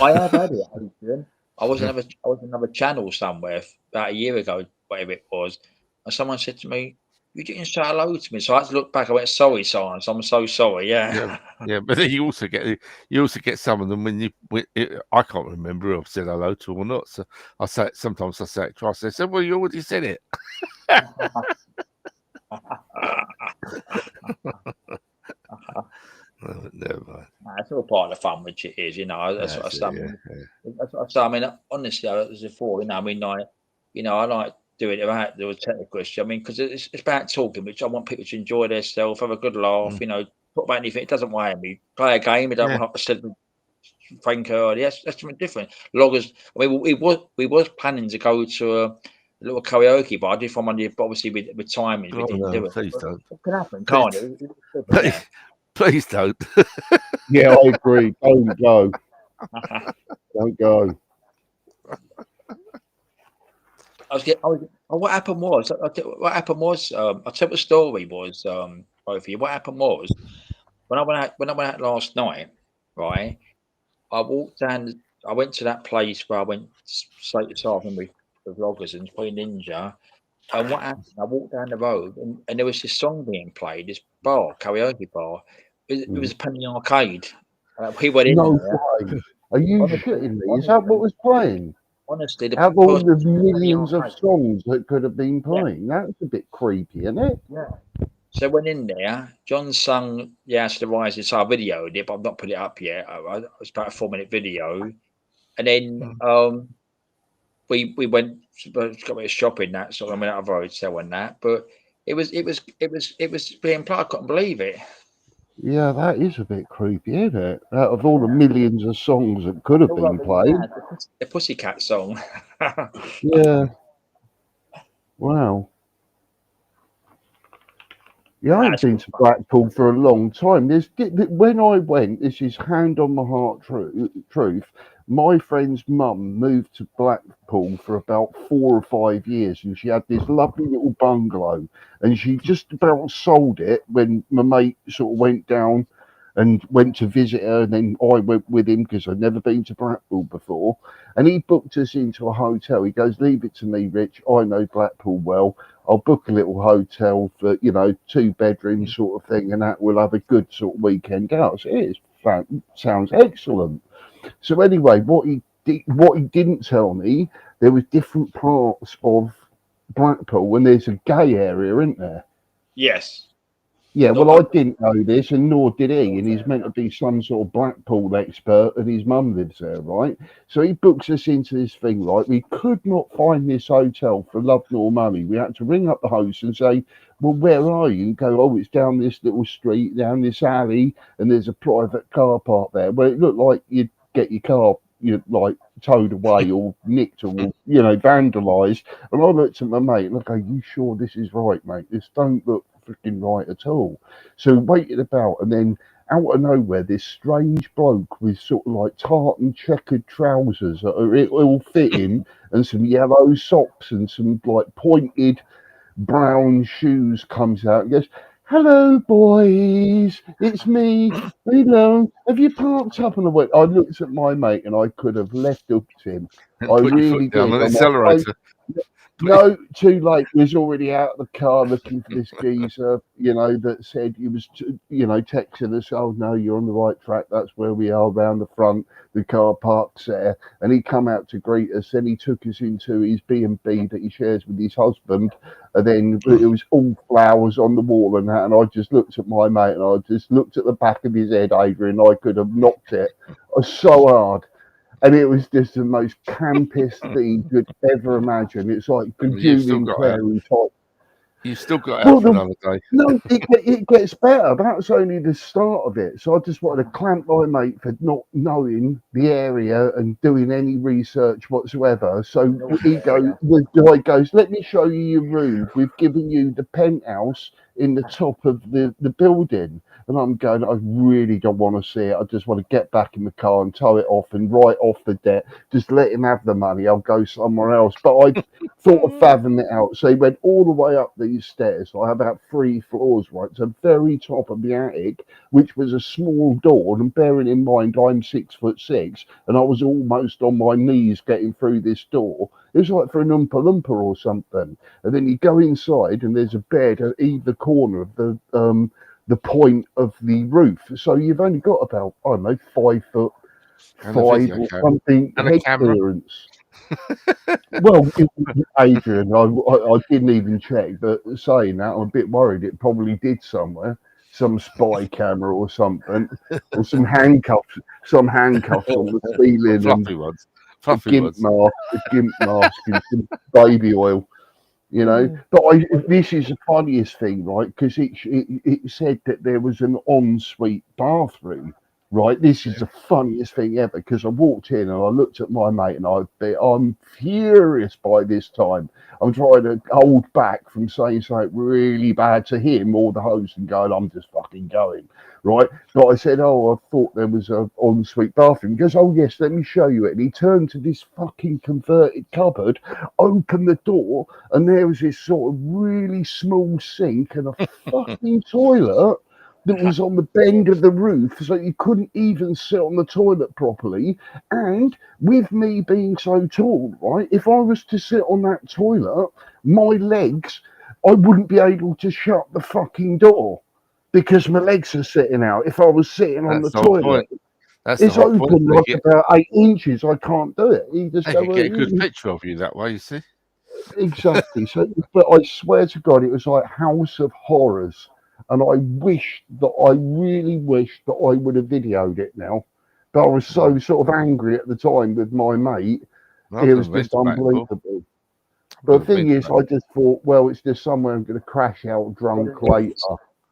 Speaker 2: I have had it, Adrian. I was another channel somewhere about a year ago, whatever it was, and someone said to me, "You didn't say hello to me." So I had to look back. I went, "Sorry, Science. I'm so sorry." Yeah.
Speaker 9: But then you also get some of them when I can't remember who I've said hello to or not. So sometimes I say it twice. They say, "Well, you already said it." Never mind.
Speaker 2: It's all part of the fun, which it is, That's what I say. That's what I say. I mean, honestly, as before, I like doing it about the technical issue. I mean, because it's about talking, which I want people to enjoy themselves, have a good laugh. Talk about anything. It doesn't weigh me. Play a game. It doesn't have to said Frank earlier. That's something different. Loggers. I mean, we was planning to go to a little karaoke bar. I did find one, obviously with timing. We didn't do it.
Speaker 9: Please don't.
Speaker 2: It can happen, can't it?
Speaker 9: Please don't.
Speaker 13: Yeah, I agree. Don't go. Don't go.
Speaker 2: What happened was, I'll tell you what the story was, both of you. What happened was, when I went out last night, right, I walked down, I went to that place where I went straight this afternoon with Loggers and Queen Ninja, and what happened, I walked down the road, and there was this song being played, this karaoke bar. It was a penny arcade. We went in there.
Speaker 13: Way. Are you shitting me? Is that what was playing?
Speaker 2: Honestly,
Speaker 13: out of all the millions of songs that could have been playing, that's a bit creepy, isn't it?
Speaker 2: Yeah. So I went in there. John sung "The House of the Rising Star." I videoed it, but I've not put it up yet. It was about a 4-minute video, and then we went got a shopping that sort of. I mean, out of hotel and that, but it was being played. I couldn't believe it.
Speaker 13: Yeah, that is a bit creepy, isn't it? Out of all the millions of songs that could have been played.
Speaker 2: The Pussycat song.
Speaker 13: Yeah. Wow. Yeah, I haven't been to Blackpool for a long time. When I went, this is hand on my heart truth, my friend's mum moved to Blackpool for about 4 or 5 years, and she had this lovely little bungalow, and she just about sold it when my mate sort of went down and went to visit her, and then I went with him because I'd never been to Blackpool before, and he booked us into a hotel. He goes, "Leave it to me, Rich. I know Blackpool well. I'll book a little hotel for 2-bedroom sort of thing, and that we'll have a good sort of weekend out." So it sounds excellent. So anyway, what he didn't tell me, there was different parts of Blackpool, and there's a gay area, isn't there?
Speaker 2: Yes.
Speaker 13: Yeah, well, I didn't know this, and nor did he, and he's meant to be some sort of Blackpool expert, and his mum lives there, right? So he books us into this thing, right? We could not find this hotel for love nor money. We had to ring up the host and say, "Well, where are you?" And go, "Oh, it's down this little street, down this alley, and there's a private car park there." Well, it looked like you'd get your car, towed away or nicked or, vandalised. And I looked at my mate and I go, "You sure this is right, mate? This don't look freaking right at all." So we waited about, and then out of nowhere, this strange bloke with sort of like tartan checkered trousers that are all fitting and some yellow socks and some like pointed brown shoes comes out and goes, "Hello, boys, it's me. Hello, have you parked up?" And I looked at my mate and I could have left up to him. I really did.
Speaker 9: On the accelerator.
Speaker 13: No, too late. He was already out of the car looking for this geezer, you know, that said he was, you know, texting us, oh, no, you're on the right track. That's where we are, round the front. The car park's there. And he come out to greet us. Then he took us into his B&B that he shares with his husband. And then it was all flowers on the wall and that. And I just looked at my mate and I just looked at the back of his head, Adrian. I could have knocked it so hard. And it was just the most campiest thing you could ever imagine. It's like Julian Clary type.
Speaker 9: You still got out for another day.
Speaker 13: No, it gets better. That's only the start of it. So I just wanted to clamp my mate for not knowing the area and doing any research whatsoever. So the guy goes, let me show you your room. We've given you the penthouse in the top of the building. And I'm going, I really don't want to see it. I just want to get back in the car and tow it off and write off the debt. Just let him have the money. I'll go somewhere else. But I thought of fathoming it out. So he went all the way up these stairs. I had about 3 floors, right? So very top of the attic, which was a small door. And bearing in mind, I'm 6'6", and I was almost on my knees getting through this door. It was like for an Oompa Loompa or something. And then you go inside and there's a bed at either corner of the point of the roof. So you've only got about, I don't know, 5 foot
Speaker 9: And
Speaker 13: 5 or something
Speaker 9: And a
Speaker 13: head
Speaker 9: camera.
Speaker 13: clearance. Well, Adrian, I didn't even check, but saying that, I'm a bit worried it probably did somewhere. Some spy camera or something, or some handcuffs on the ceiling,
Speaker 9: Fluffy
Speaker 13: and
Speaker 9: ones.
Speaker 13: a
Speaker 9: Fluffy
Speaker 13: gimp
Speaker 9: ones.
Speaker 13: mask, and some baby oil. You know, but this is the funniest thing, right? Because it said that there was an ensuite bathroom, right? This is the funniest thing ever, because I walked in and I looked at my mate and I'm furious by this time. I'm trying to hold back from saying something really bad to him or the host and going, I'm just fucking going, right? But I said, oh, I thought there was an ensuite bathroom. He goes, oh, yes, let me show you it. And he turned to this fucking converted cupboard, opened the door, and there was this sort of really small sink and a fucking toilet that was on the bend of the roof, so you couldn't even sit on the toilet properly. And with me being so tall, right, if I was to sit on that toilet, my legs, I wouldn't be able to shut the fucking door because my legs are sitting out. If I was sitting on the
Speaker 9: That's the whole
Speaker 13: toilet,
Speaker 9: point. That's the
Speaker 13: it's
Speaker 9: whole point.
Speaker 13: open
Speaker 9: They
Speaker 13: like
Speaker 9: get-
Speaker 13: about 8 inches. I can't do it. You just
Speaker 9: They
Speaker 13: go,
Speaker 9: could get a good
Speaker 13: "Mm."
Speaker 9: picture of you that way, you see.
Speaker 13: Exactly. So, but I swear to God, it was like House of Horrors, and I really wish that I would have videoed it now. But I was so sort of angry at the time with my mate.
Speaker 9: Well,
Speaker 13: It was
Speaker 9: I've
Speaker 13: just
Speaker 9: been back before.
Speaker 13: unbelievable. But the thing is, I just thought, well, it's just somewhere I'm going to crash out drunk later.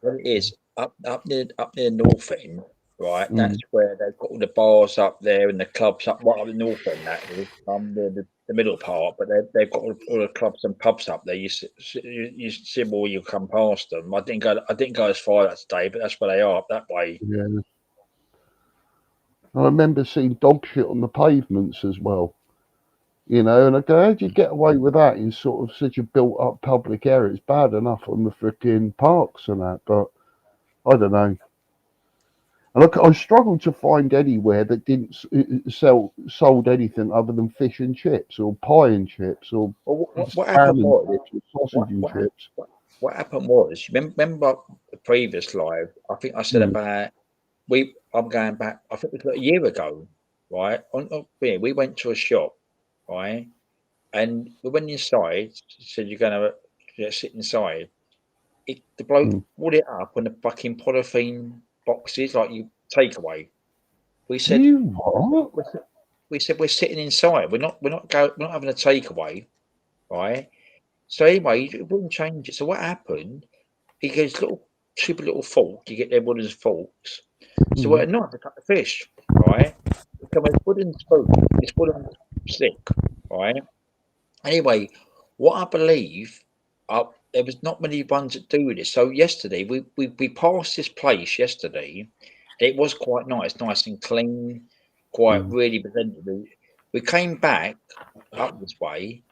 Speaker 2: What it is, up near North End, right?
Speaker 13: Mm.
Speaker 2: That's where they've got all the bars up there and the clubs up right up the North End. That is the middle part, but they've got all the clubs and pubs up there. You see more, you come past them. I didn't go as far that day, but that's where they are up that way.
Speaker 13: Yeah. I remember seeing dog shit on the pavements as well. You know, and I go, how do you get away with that in sort of such a built-up public area? It's bad enough on the freaking parks and that, but I don't know. And I struggled to find anywhere that didn't sold anything other than fish and chips or pie and chips or
Speaker 2: What happened
Speaker 13: salmon
Speaker 2: was,
Speaker 13: chips or sausage and chips.
Speaker 2: what happened was, remember the previous live? I think I said about I'm going back. I think it was a year ago, right? We went to a shop, right, and we went inside. Said you're going to sit inside. The bloke brought it up on the fucking polythene boxes like you take away. We said,
Speaker 13: what?
Speaker 2: We said we're sitting inside. We're not having a takeaway, right? So anyway, it wouldn't change it. So what happened? He goes, stupid little fork. You get their wooden forks. So we're not to cut the fish, right? So it's wooden spoon, it's wooden stick, right? Anyway, what I believe, there was not many ones that do this. So yesterday, we passed this place yesterday. It was quite nice and clean, quite really presentable. We came back up this way,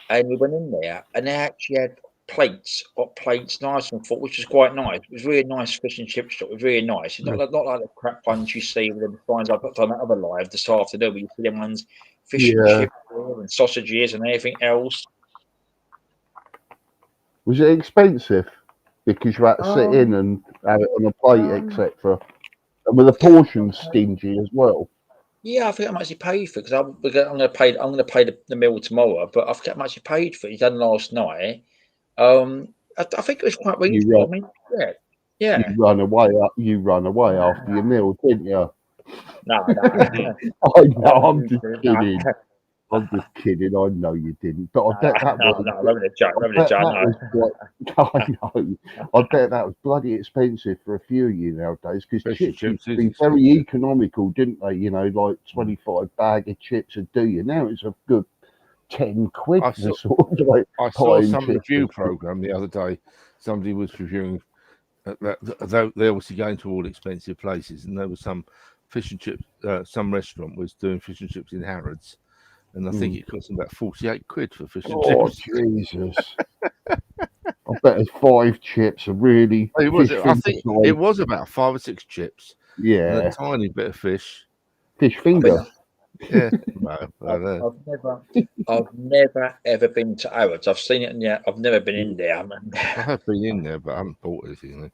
Speaker 2: and we went in there, and they actually had hot plates, nice and full, which was quite nice. It was really nice fish and chip shop. It was really nice. It's not like the crap ones you see with the signs I put on that other live this afternoon. But you see them ones, fish and chips and sausages and everything else.
Speaker 13: Was it expensive? Because you had to sit in and have it on a plate, etc. And were the portions stingy as well?
Speaker 2: Yeah, I forget how much he paid for because I'm going to pay. I'm going to pay the meal tomorrow, but I forget how much he paid for it. He done last night. I think it was quite reasonable. I mean, yeah.
Speaker 13: You run away. You run away after your meal, didn't you?
Speaker 2: No.
Speaker 13: I know. I'm just kidding. I'm just kidding. I know you didn't, but I bet that was.
Speaker 2: No, I'm having a joke.
Speaker 13: I know. I bet that was bloody expensive for a few of you nowadays because chips used to be very economical, didn't they? You know, like 25 bag of chips would do you. Now it's a good 10 quid
Speaker 9: I
Speaker 13: for
Speaker 9: saw,
Speaker 13: sort of like
Speaker 9: I saw
Speaker 13: pie
Speaker 9: some
Speaker 13: and chips.
Speaker 9: review program the other day. Somebody was reviewing that they're obviously going to all expensive places, and there was some fish and chips. Some restaurant was doing fish and chips in Harrods, and I think it cost them about 48 quid for fish and chips.
Speaker 13: Jesus! I bet it's 5 chips. A really.
Speaker 9: It was. I think it was about 5 or 6 chips.
Speaker 13: Yeah.
Speaker 9: And a tiny bit of fish.
Speaker 13: Fish finger.
Speaker 9: Yeah.
Speaker 2: I've never ever been to Harrods. I've seen it, and yeah, I've never been in there.
Speaker 9: I have been in there, but I haven't bought anything.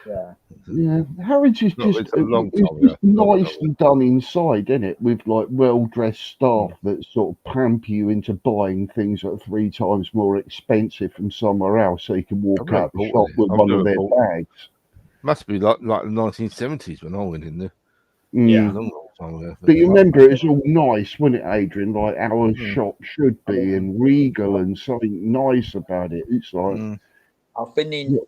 Speaker 13: Yeah, Harrods is just
Speaker 9: it's a long time
Speaker 13: it's nicely done inside, isn't it? With like well-dressed staff that sort of pamper you into buying things that are 3 times more expensive from somewhere else, so you can walk out the shop with one of their bags.
Speaker 9: Must be like the 1970s when I went in there.
Speaker 13: Yeah. But you remember it was all nice, wasn't it, Adrian? Like our shop should be, and regal and something nice about it. It's like
Speaker 2: I've been in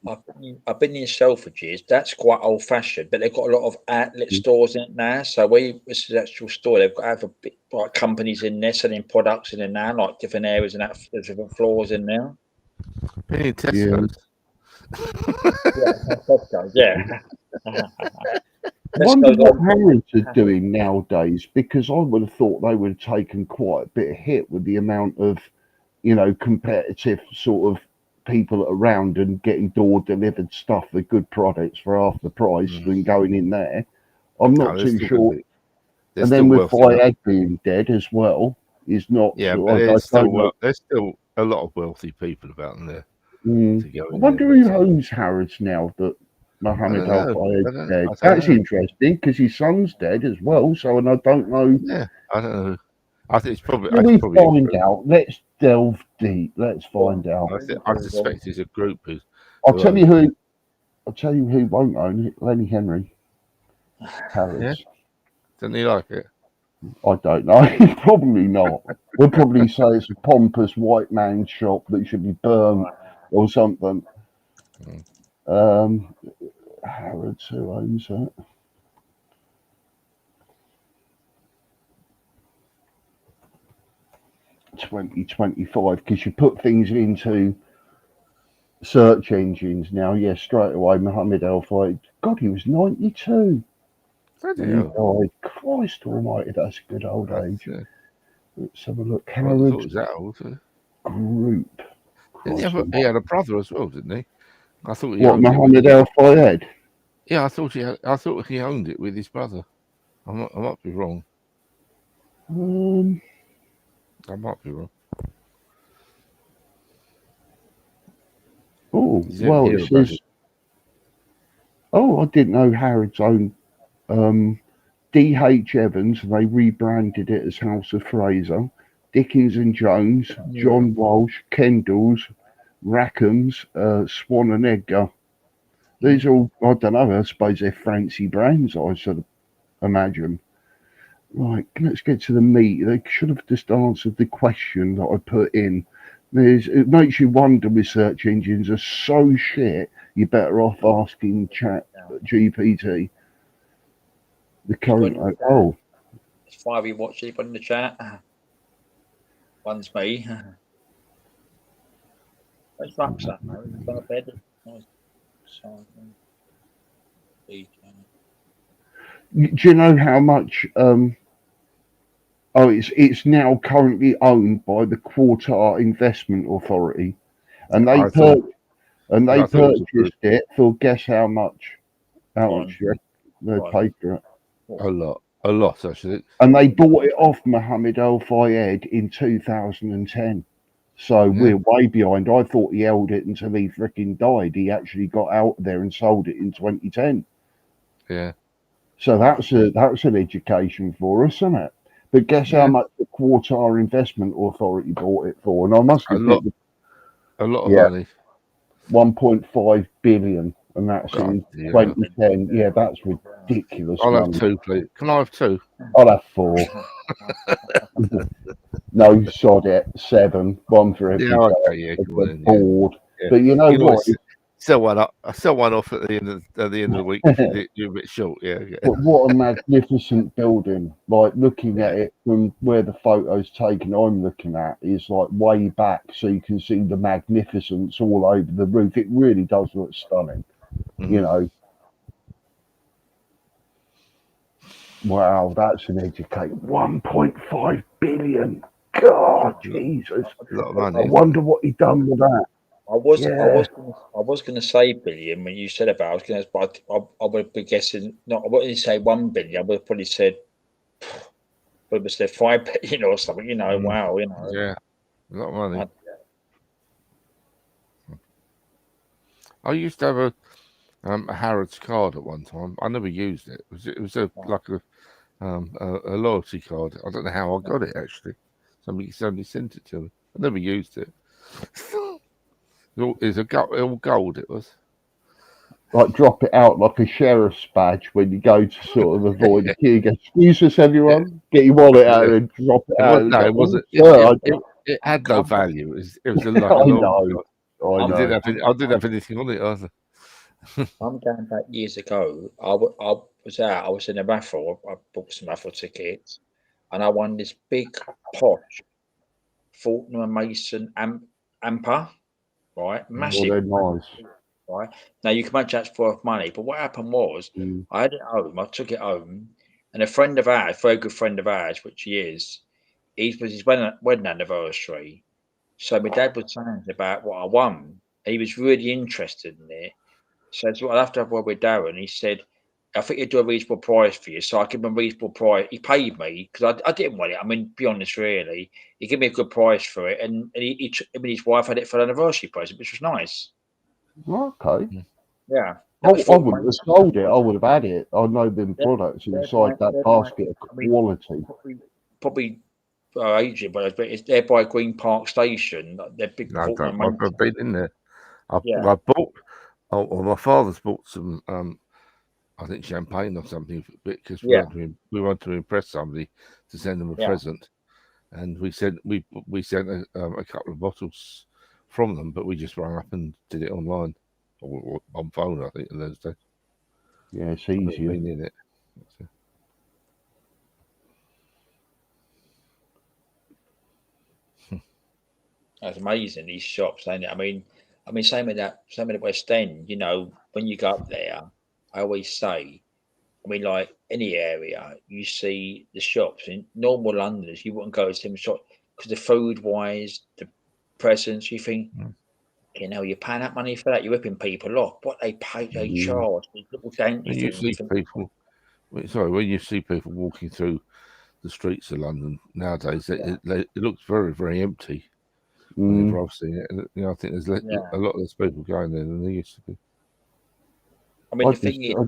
Speaker 2: Selfridges. That's quite old fashioned, but they've got a lot of outlet stores in it now. So this is the actual store. They've got to have a bit like companies in there selling products in there now, like different areas and that, there's different floors in there.
Speaker 9: Penny Tesco's.
Speaker 2: Yeah.
Speaker 13: I wonder what Harrods are doing nowadays, because I would have thought they would have taken quite a bit of hit with the amount of, competitive sort of people around and getting door delivered stuff with good products for half the price than going in there. I'm not too sure. And then with Viad being dead as well, is not.
Speaker 9: Yeah, but there's still a lot of wealthy people about in there.
Speaker 13: I wonder who owns Harrods now that Mohammed Al Fayed's dead. That's interesting because his son's dead as well. So, and I don't know.
Speaker 9: Yeah, I don't know. I think it's probably.
Speaker 13: Let me find out. Let's delve deep. Let's find out.
Speaker 9: I suspect it's a group who's.
Speaker 13: I'll tell you who. I'll tell you who won't own it. Lenny Henry. Harrods.
Speaker 9: Yeah. Doesn't he like it?
Speaker 13: I don't know. Probably not. We'll probably say it's a pompous white man's shop that should be burned or something. Harrods, who owns it? $20.25, because you put things into search engines now. Yes, straight away. Mohammed Al Fayed. God, he was 92. He died. Christ Almighty, that's a good old age. Let's have a look. Harrods Group.
Speaker 9: He had a brother as well, didn't he? I thought he
Speaker 13: owned Mohammed Al Fayed?
Speaker 9: Yeah, I thought he owned it with his brother. I might be wrong. I might be wrong.
Speaker 13: Oh, well, it says. Oh, I didn't know Harrods owned D.H. Evans, and they rebranded it as House of Fraser. Dickens and Jones, John Walsh, Kendall's, Rackham's, Swan and Edgar. These are all, I don't know, I suppose they're fancy brands, I should imagine. Right, let's get to the meat. They should have just answered the question that I put in. It makes you wonder with search engines are so shit, you're better off asking Chat GPT. The current,
Speaker 2: There's 5 you watch it in the chat. One's me. Where's Rucksack? He's on the bed.
Speaker 13: Do you know how much? It's now currently owned by the Quartar Investment Authority, and they purchased it for guess how much? How much they paid for it?
Speaker 9: A lot actually.
Speaker 13: And they bought it off Mohammed Al Fayed in 2010. So we're way behind. I thought he held it until he freaking died. He actually got out there and sold it in 2010.
Speaker 9: Yeah.
Speaker 13: So that's an education for us, isn't it? But guess how much the Qatar Investment Authority bought it for? And I must
Speaker 9: A
Speaker 13: admit,
Speaker 9: lot of money.
Speaker 13: 1.5 billion, and that's in
Speaker 9: dear.
Speaker 13: 2010. Yeah, that's ridiculous.
Speaker 9: I'll
Speaker 13: money.
Speaker 9: have 2, please. Can I have 2?
Speaker 13: I'll have 4. No, sod it. 7. 1 for every
Speaker 9: Yeah,
Speaker 13: day.
Speaker 9: okay, yeah, come on in,
Speaker 13: Bored.
Speaker 9: Yeah.
Speaker 13: But you know
Speaker 9: can
Speaker 13: what?
Speaker 9: always sell one up. I sell one off at the end of the week. If you're a bit short, yeah.
Speaker 13: But what a magnificent building. Like looking at it from where the photo's taken, I'm looking at is like way back, so you can see the magnificence all over the roof. It really does look stunning. You know. Wow, that's an educate. 1.5 billion. God, Jesus.
Speaker 9: A lot of money.
Speaker 13: I wonder what he done with that.
Speaker 2: I was going to say billion when you said about. I was going to, but I would be guessing. Not. I wouldn't say 1 billion. I would have probably said, what was there, 5 billion or something? You know, wow, you know.
Speaker 9: Yeah, a lot of money. I used to have a Harrods card at one time. I never used it. It was like a loyalty card. I don't know how I got it actually. Somebody sent it to me. I never used it. It was all gold. It was
Speaker 13: like drop it out like a sheriff's badge when you go to sort of avoid the queue. Go, excuse us, everyone. Get your wallet out and drop it out.
Speaker 9: No, it wasn't. It had no value. It was like
Speaker 13: I
Speaker 9: a
Speaker 13: know.
Speaker 9: I didn't have anything on it either.
Speaker 2: I'm going back years ago. I was out. I was in a raffle. I bought some raffle tickets, and I won this big posh Fortnum and Mason Amper, right? Massive.
Speaker 13: Well, they're nice.
Speaker 2: Right now, you can imagine that's worth money. But what happened was, I had it home. I took it home, and a friend of ours, very good friend of ours, which he is, it was his wedding anniversary. So my dad was saying about what I won. He was really interested in it. So I'll have to have a word with Darren. He said, I think you'd do a reasonable price for you. So I give him a reasonable price. He paid me because I didn't want it. I mean, be honest, really. He gave me a good price for it. And his wife had it for an anniversary present, which was nice.
Speaker 13: Okay.
Speaker 2: Yeah.
Speaker 13: I wouldn't have sold it. I would have had it. I know them products inside that basket of quality.
Speaker 2: Probably aging, but it's there by Green Park Station. They're big.
Speaker 9: No, I've been in there. I bought. Oh, my father's bought some. I think champagne or something because we wanted to impress somebody to send them a present, and we sent a couple of bottles from them, but we just rang up and did it online or on phone. I think in those days.
Speaker 13: Yeah, it's easier.
Speaker 9: Been in it.
Speaker 2: That's amazing. These shops, ain't it? I mean, same in the West End. You know, when you go up there, I always say, I mean, like any area, you see the shops in normal Londoners, you wouldn't go to some shop because the food wise, the presents, you think, you know, you're paying that money for that, you're ripping people off. What they pay, they charge.
Speaker 9: When you see people, when you see people walking through the streets of London nowadays, it looks very, very empty. Whenever I've seen it, and, you know, I think there's a lot less people going there than there used to be.
Speaker 2: I mean,
Speaker 13: I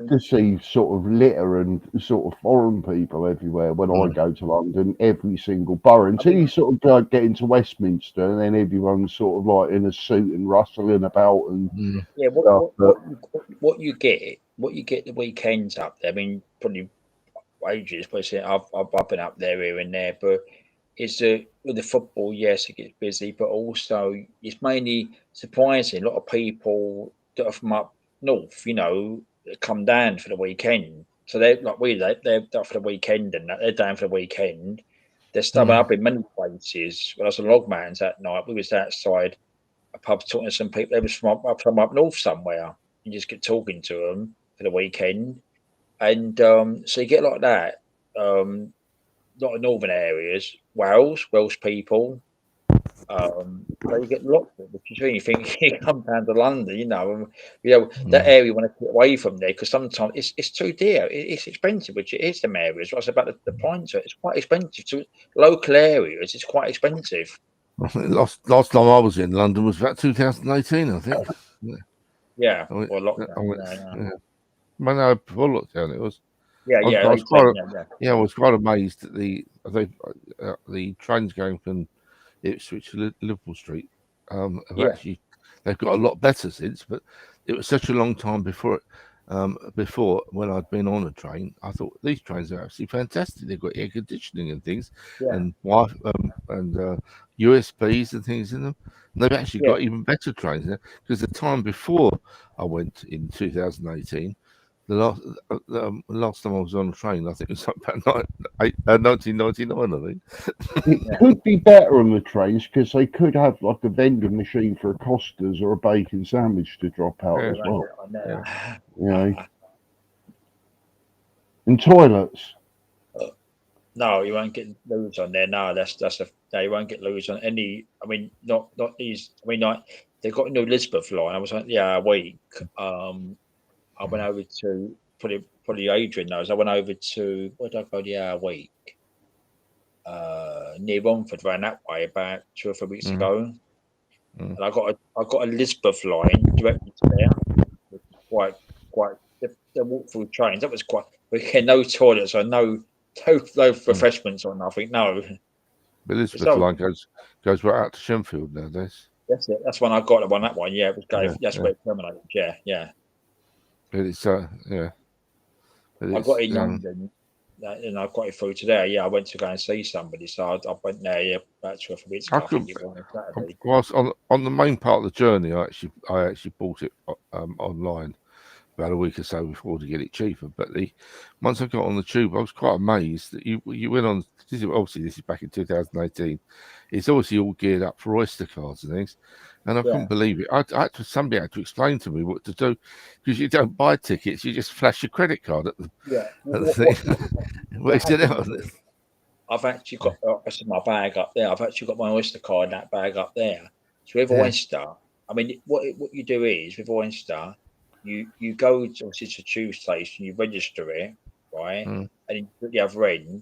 Speaker 13: just see sort of litter and sort of foreign people everywhere when I go to London, every single borough, until you sort of get into Westminster, and then everyone's sort of like in a suit and rustling about and
Speaker 2: what you get the weekends up there. I mean, probably ages, but I've been up there here and there, but it's with the football, yes, it gets busy, but also it's mainly surprising. A lot of people that are from up north, you know, come down for the weekend. So they're like they're up for the weekend and they're down for the weekend. They're stubbing up in many places. When I was on Logman's that night, we was outside a pub talking to some people. They was from up north somewhere. You just get talking to them for the weekend, and so you get like that. Not in northern areas, Welsh people. So you get lots of it, which is when you think you come down to London, you know, that area you want to get away from there because sometimes it's too dear. It's expensive, which it is. Them areas. What's about the points? It's quite expensive. To local areas, it's quite expensive.
Speaker 9: I think last time I was in London was about 2018, I think.
Speaker 2: Yeah,
Speaker 9: I went,
Speaker 2: or lockdown.
Speaker 9: I went,
Speaker 2: Yeah.
Speaker 9: Well, no, before lockdown it was.
Speaker 2: Yeah,
Speaker 9: I was,
Speaker 2: yeah,
Speaker 9: I was
Speaker 2: 18,
Speaker 9: quite,
Speaker 2: yeah.
Speaker 9: I was quite amazed at the trains going from Ipswich to Liverpool Street. Have
Speaker 2: Yeah.
Speaker 9: actually, they've got a lot better since, but it was such a long time before it. Before, when I'd been on a train, I thought these trains are absolutely fantastic. They've got air conditioning and things,
Speaker 2: Yeah.
Speaker 9: and USBs and things in them. And they've actually
Speaker 2: Yeah.
Speaker 9: got even better trains now, because the time before I went in 2018, the last time I was on a train, I think it was about 1999, I think.
Speaker 13: It could be better on the trains because they could have like a vending machine for a Costas or a bacon sandwich to drop out as well. You know, and toilets.
Speaker 2: No, you won't get loads on there. No, no, you won't get loads on any. I mean, not these. I mean, like they've got a new Elizabeth line. I was like, yeah, a week. I went over to probably Adrian knows. I went over to where did I go? Yeah, a week. Near Romford, ran that way about 2 or 3 weeks ago, and I got a Elizabeth line directly to there. Quite the walk through trains. That was quite. We had no toilets or no refreshments or nothing. No.
Speaker 9: But Elizabeth line goes right out to Shenfield nowadays.
Speaker 2: That's it. That's when I got it on that one. Yeah, it was going. That's where it terminated. Yeah, yeah.
Speaker 9: But it's yeah. But
Speaker 2: I got in London, and I got it through today. Yeah, I went to go and see somebody, so I went there. Yeah, about 2 or 3 weeks ago. I think it was on Saturday.
Speaker 9: Whilst on the main part of the journey, I actually bought it online about a week or so before to get it cheaper. But once I got on the tube, I was quite amazed that you went on. This is back in 2018. It's obviously all geared up for Oyster cards and things, and I couldn't believe it. Somebody had to explain to me what to do, because you don't buy tickets; you just flash your credit card at the thing.
Speaker 2: I've actually got my bag up there. I've actually got my Oyster card in that bag up there. So with Oyster, I mean, what you do is with Oyster, you go to obviously to tube station, you register it, right, and then you put the other end,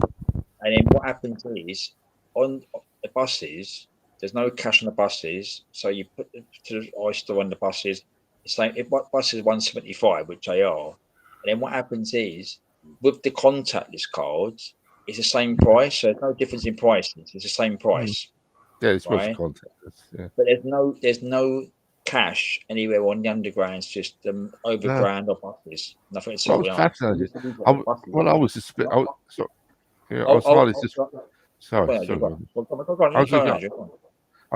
Speaker 2: and then what happens is on the buses, there's no cash on the buses, so you put to the Oyster on the buses. It's like if buses 175, which they are, and then what happens is with the contactless cards, it's the same price, so there's no difference in prices. It's the same price.
Speaker 9: Yeah, it's with contactless. Yeah,
Speaker 2: but there's no cash anywhere on the underground system, overground or buses. Nothing at all.
Speaker 9: I was fascinated. I was highly suspicious. I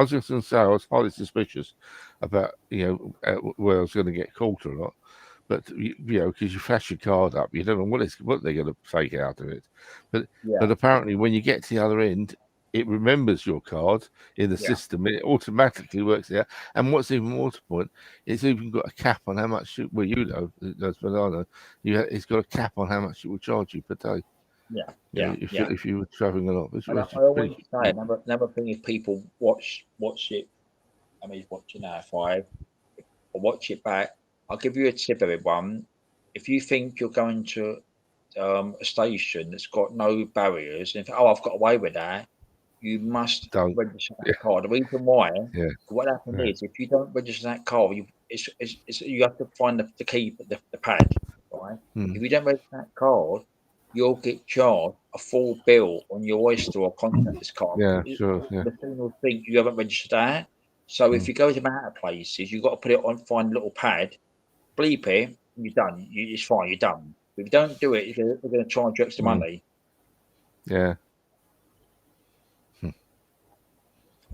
Speaker 9: was just going to say I was highly suspicious about where I was going to get caught or not. But because you flash your card up, you don't know what they're going to take out of it. But apparently, when you get to the other end, it remembers your card in the system. It automatically works out. And what's even more to the point, it's even got a cap on how much. It's got a cap on how much it will charge you per day. If you were travelling a lot.
Speaker 2: I always say another thing is people watch it. I mean, watching R5 or watch it back. I'll give you a tip, everyone. If you think you're going to a station that's got no barriers, and I've got away with that, you must register that card. The reason why, what happens is, if you don't register that card, you have to find the key, the pad, right? If you don't register that card, you'll get charged a full bill on your Oyster or contactless card. The thing will think you haven't registered that. So if you go to amount of places, you've got to put it on, find a little pad, bleep it, you're done. It's fine, you're done. If you don't do it, they're going to charge you extra money.
Speaker 9: Yeah.
Speaker 2: I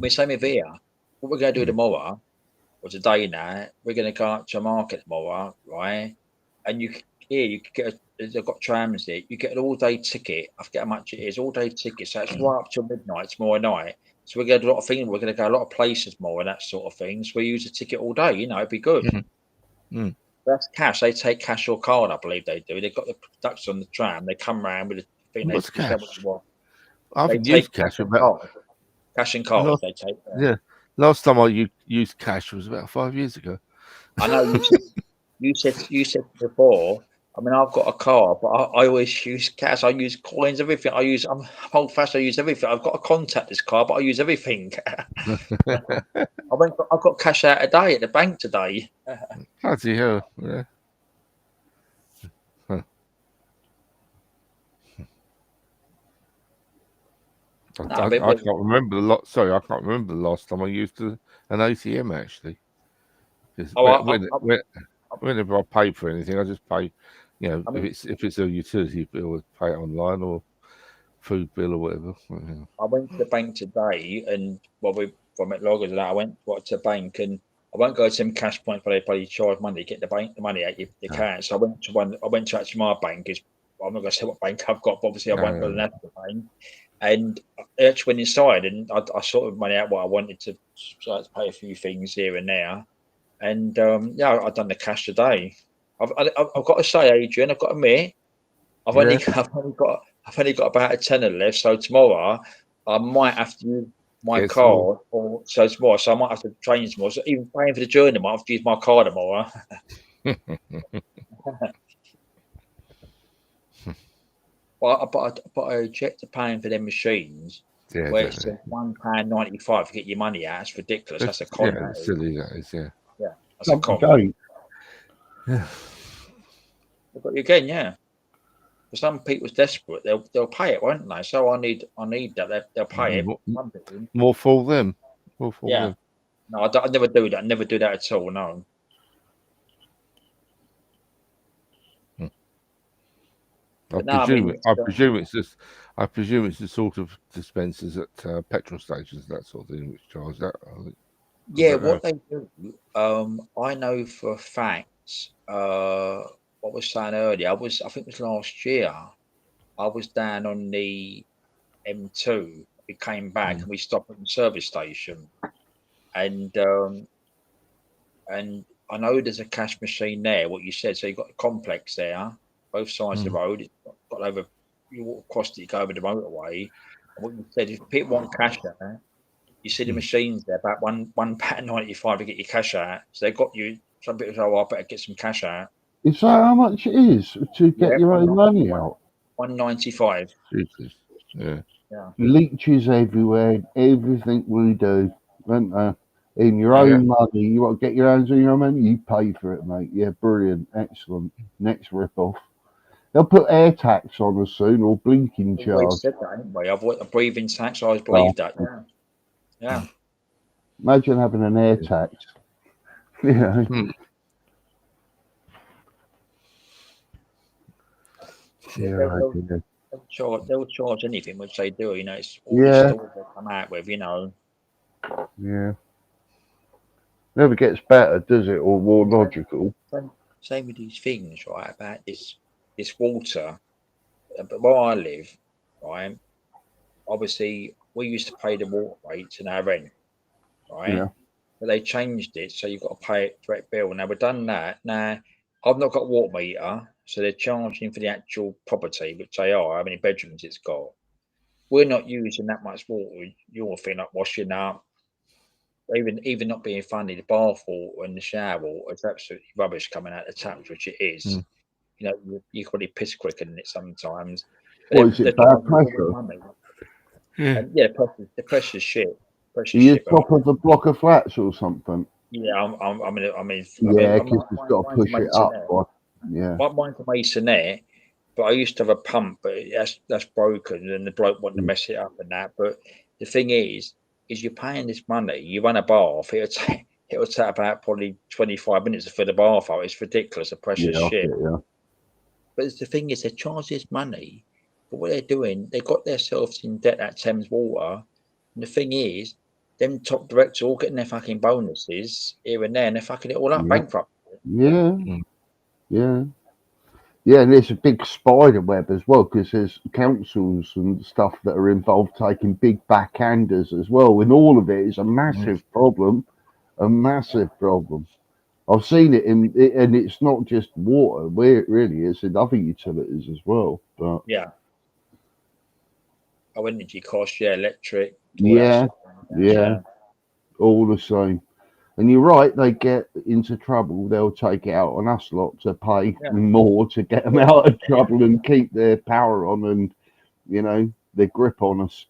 Speaker 2: mean, same with here. What we're going to do tomorrow, or today now, we're going to go up to market tomorrow, right? And you could get they've got trams there. You get an all-day ticket. I forget how much it is. All-day ticket. So it's right up till midnight tomorrow night. So we're going to do a lot of things. We're going to go a lot of places more and that sort of thing. So we use a ticket all day. It'd be good. That's cash. They take cash or card, I believe they do. They've got the products on the tram. They come around with a thing.
Speaker 9: What's
Speaker 2: they
Speaker 9: cash?
Speaker 2: what you want.
Speaker 9: I haven't used cash about.
Speaker 2: Cash and card. They take.
Speaker 9: Last time I used cash was about 5 years ago.
Speaker 2: I know you said before. I mean, I've got a car, but I always use cash. I use coins, everything. I'm old fashioned. I use everything. I've got a contactless car, but I use everything. I've got cash out today at the bank today.
Speaker 9: Bloody hell! Yeah. Huh. I can't remember the lot. Sorry, I can't remember the last time I used an ATM actually. Whenever I pay for anything, I just pay. You know, if it's a utility bill, I pay it online or food bill or whatever. Yeah.
Speaker 2: I went to the bank today, and from at Loggers and that, I went to the bank, and I won't go to some cash point where they probably charge money to get the money out your account. So I went to actually my bank. I'm not going to say what bank I've got, but obviously I went to the National Bank, and I actually went inside and I sorted money out what I wanted to, so I had to pay a few things here and there, and I've done the cash today. I've got to say, Adrian, I've got to admit, I've only got about a tenner left. So tomorrow I might have to use my card, so I might have to change tomorrow. So even paying for the journey, I might have to use my card tomorrow. But I reject the paying for them machines where it's £1.95 to get your money out. It's ridiculous. That's a con.
Speaker 9: Yeah, it's silly. That is. Yeah.
Speaker 2: Yeah, that's a con.
Speaker 9: Yeah.
Speaker 2: But again, yeah. For some people's desperate, they'll pay it, won't they? So I need that. They'll pay it.
Speaker 9: More for them. More for them.
Speaker 2: No, I never do that. I never do that at all. No.
Speaker 9: I presume it's the sort of dispensers at petrol stations, that sort of thing, which charge that.
Speaker 2: Yeah, what they do, I know for a fact. What I was saying earlier, I think it was last year. I was down on the M2. We came back and we stopped at the service station, and I know there's a cash machine there. What you said, so you've got a complex there, both sides of the road. It's got over. You walk across it, you go over the motorway. And what you said, if people want cash there, you see the machines there about £1.95 to get your cash out. So they've got you. Some people say, "Oh, I better get some cash out."
Speaker 13: Is that how much it is to get your own money out?
Speaker 2: £1.95.
Speaker 9: Jesus. Yeah.
Speaker 13: Leeches everywhere in everything we do, don't there? In your own money, you want to get your hands on your own money, you pay for it, mate. Yeah, brilliant, excellent. Next rip-off. They'll put air tax on us soon, or blinking charge.
Speaker 2: We've said that, haven't we? I've a breathing tax. I always believe that. Yeah.
Speaker 13: Imagine having an air tax. Yeah.
Speaker 2: They'll charge anything, which they do. You know, it's all the stores they come out with. You know.
Speaker 13: Yeah. Never gets better, does it? Or more logical.
Speaker 2: Same with these things, right? About this water. But where I live, right? Obviously, we used to pay the water rates and our rent, right?
Speaker 13: Yeah.
Speaker 2: But they changed it, so you've got to pay it direct bill. Now we've done that. Now I've not got a water meter, so they're charging for the actual property, which they are, how many bedrooms it's got. We're not using that much water. You're feeling like washing up, even not being funny. The bath water and the shower water is absolutely rubbish coming out of the taps, which it is. You know, you can probably piss quicker than it sometimes.
Speaker 13: What is it? Bad pressure?
Speaker 2: The pressure's shit.
Speaker 13: Are you top of a block of flats or something?
Speaker 2: Yeah, I mean,
Speaker 13: because it's got to push it up.
Speaker 2: Mine's a masonette, but I used to have a pump, but that's broken, and the bloke wanted to mess it up and that. But the thing is you're paying this money. You run a bath. It'll take about probably 25 minutes to fill the bath out. It's ridiculous. The pressure's shit. But the thing is, they charge this money, but what they're doing, they got themselves in debt at Thames Water. And the thing is, them top directors all getting their fucking bonuses here and there, and they're fucking it all up, bankrupt.
Speaker 13: Yeah. And there's a big spider web as well, because there's councils and stuff that are involved taking big backhanders as well, and all of it is a massive problem. I've seen it and it's not just water, where it really is in other utilities as well. But
Speaker 2: energy costs, electric.
Speaker 13: All the same. And you're right, they get into trouble, they'll take it out on us lot to pay more to get them out of trouble and keep their power on and, you know, their grip on us.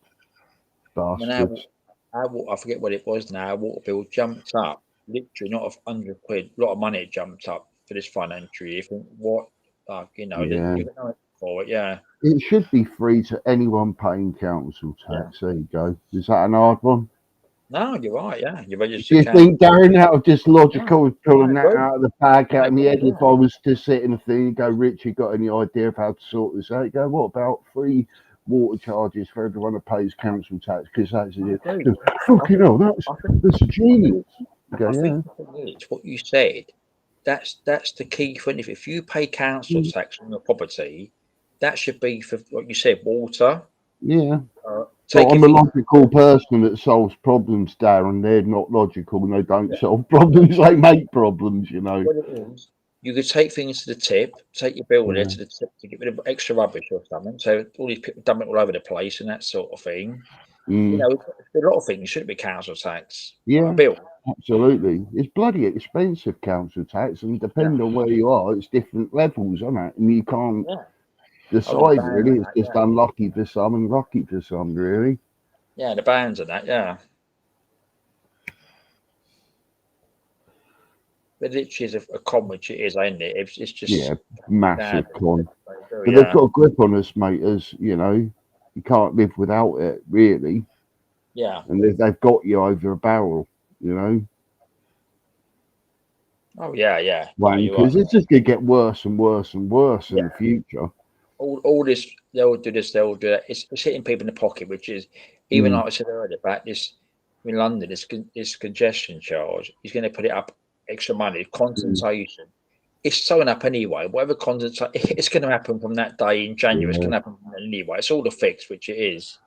Speaker 13: Bastards.
Speaker 2: I forget what it was now. Our water bill jumped up, literally not £100, a lot of money it jumped up for this financial year. You think, what, you know,
Speaker 13: Yeah.
Speaker 2: you know for it, yeah.
Speaker 13: It should be free to anyone paying council tax. There you go. Is that an hard one?
Speaker 2: No, you're right, yeah. You're
Speaker 13: Do
Speaker 2: registered
Speaker 13: you
Speaker 2: council.
Speaker 13: think, Darren, that was just logical, pulling that
Speaker 2: agree.
Speaker 13: out of the bag out of my head? If I was to sit in a thing and go, Rich, you got any idea of how to sort this out? You go, what about free water charges for everyone who pays council tax? Because that's it. Fucking hell, that's a genius. Okay,
Speaker 2: I think the thing is, what you said, that's the key thing. If you pay council tax on your property, that should be for what you said, water.
Speaker 13: Yeah. But I'm a logical person that solves problems, Darren. They're not logical and they don't solve problems, they make problems, you know.
Speaker 2: What it is, you could take things to the tip, take your bill there to the tip to get rid of extra rubbish or something. So all these people dump it all over the place and that sort of thing. You know, a lot of things shouldn't be council tax.
Speaker 13: Yeah,
Speaker 2: Bill.
Speaker 13: absolutely. It's bloody expensive, council tax, and depending on where you are, it's different levels, isn't it? And you can't decide, really. It's just unlucky for some and lucky for some, really.
Speaker 2: Yeah, the bands and that, yeah. But it is a con, which it is, ain't it? It's just
Speaker 13: massive con.
Speaker 2: But
Speaker 13: They've got a grip on us, mate, as, you know, you can't live without it, really.
Speaker 2: Yeah.
Speaker 13: And they've got you over a barrel, you know.
Speaker 2: Oh, yeah.
Speaker 13: Because it's just going to get worse and worse and worse in the future.
Speaker 2: All this, they'll do this, they'll do that. It's hitting people in the pocket, which is, even like I said earlier about this, in London, this congestion charge, he's going to put it up extra money, condensation. It's sewn up anyway. Whatever condensation, it's going to happen from that day in January. It's going to happen anyway. It's all the fix, which it is.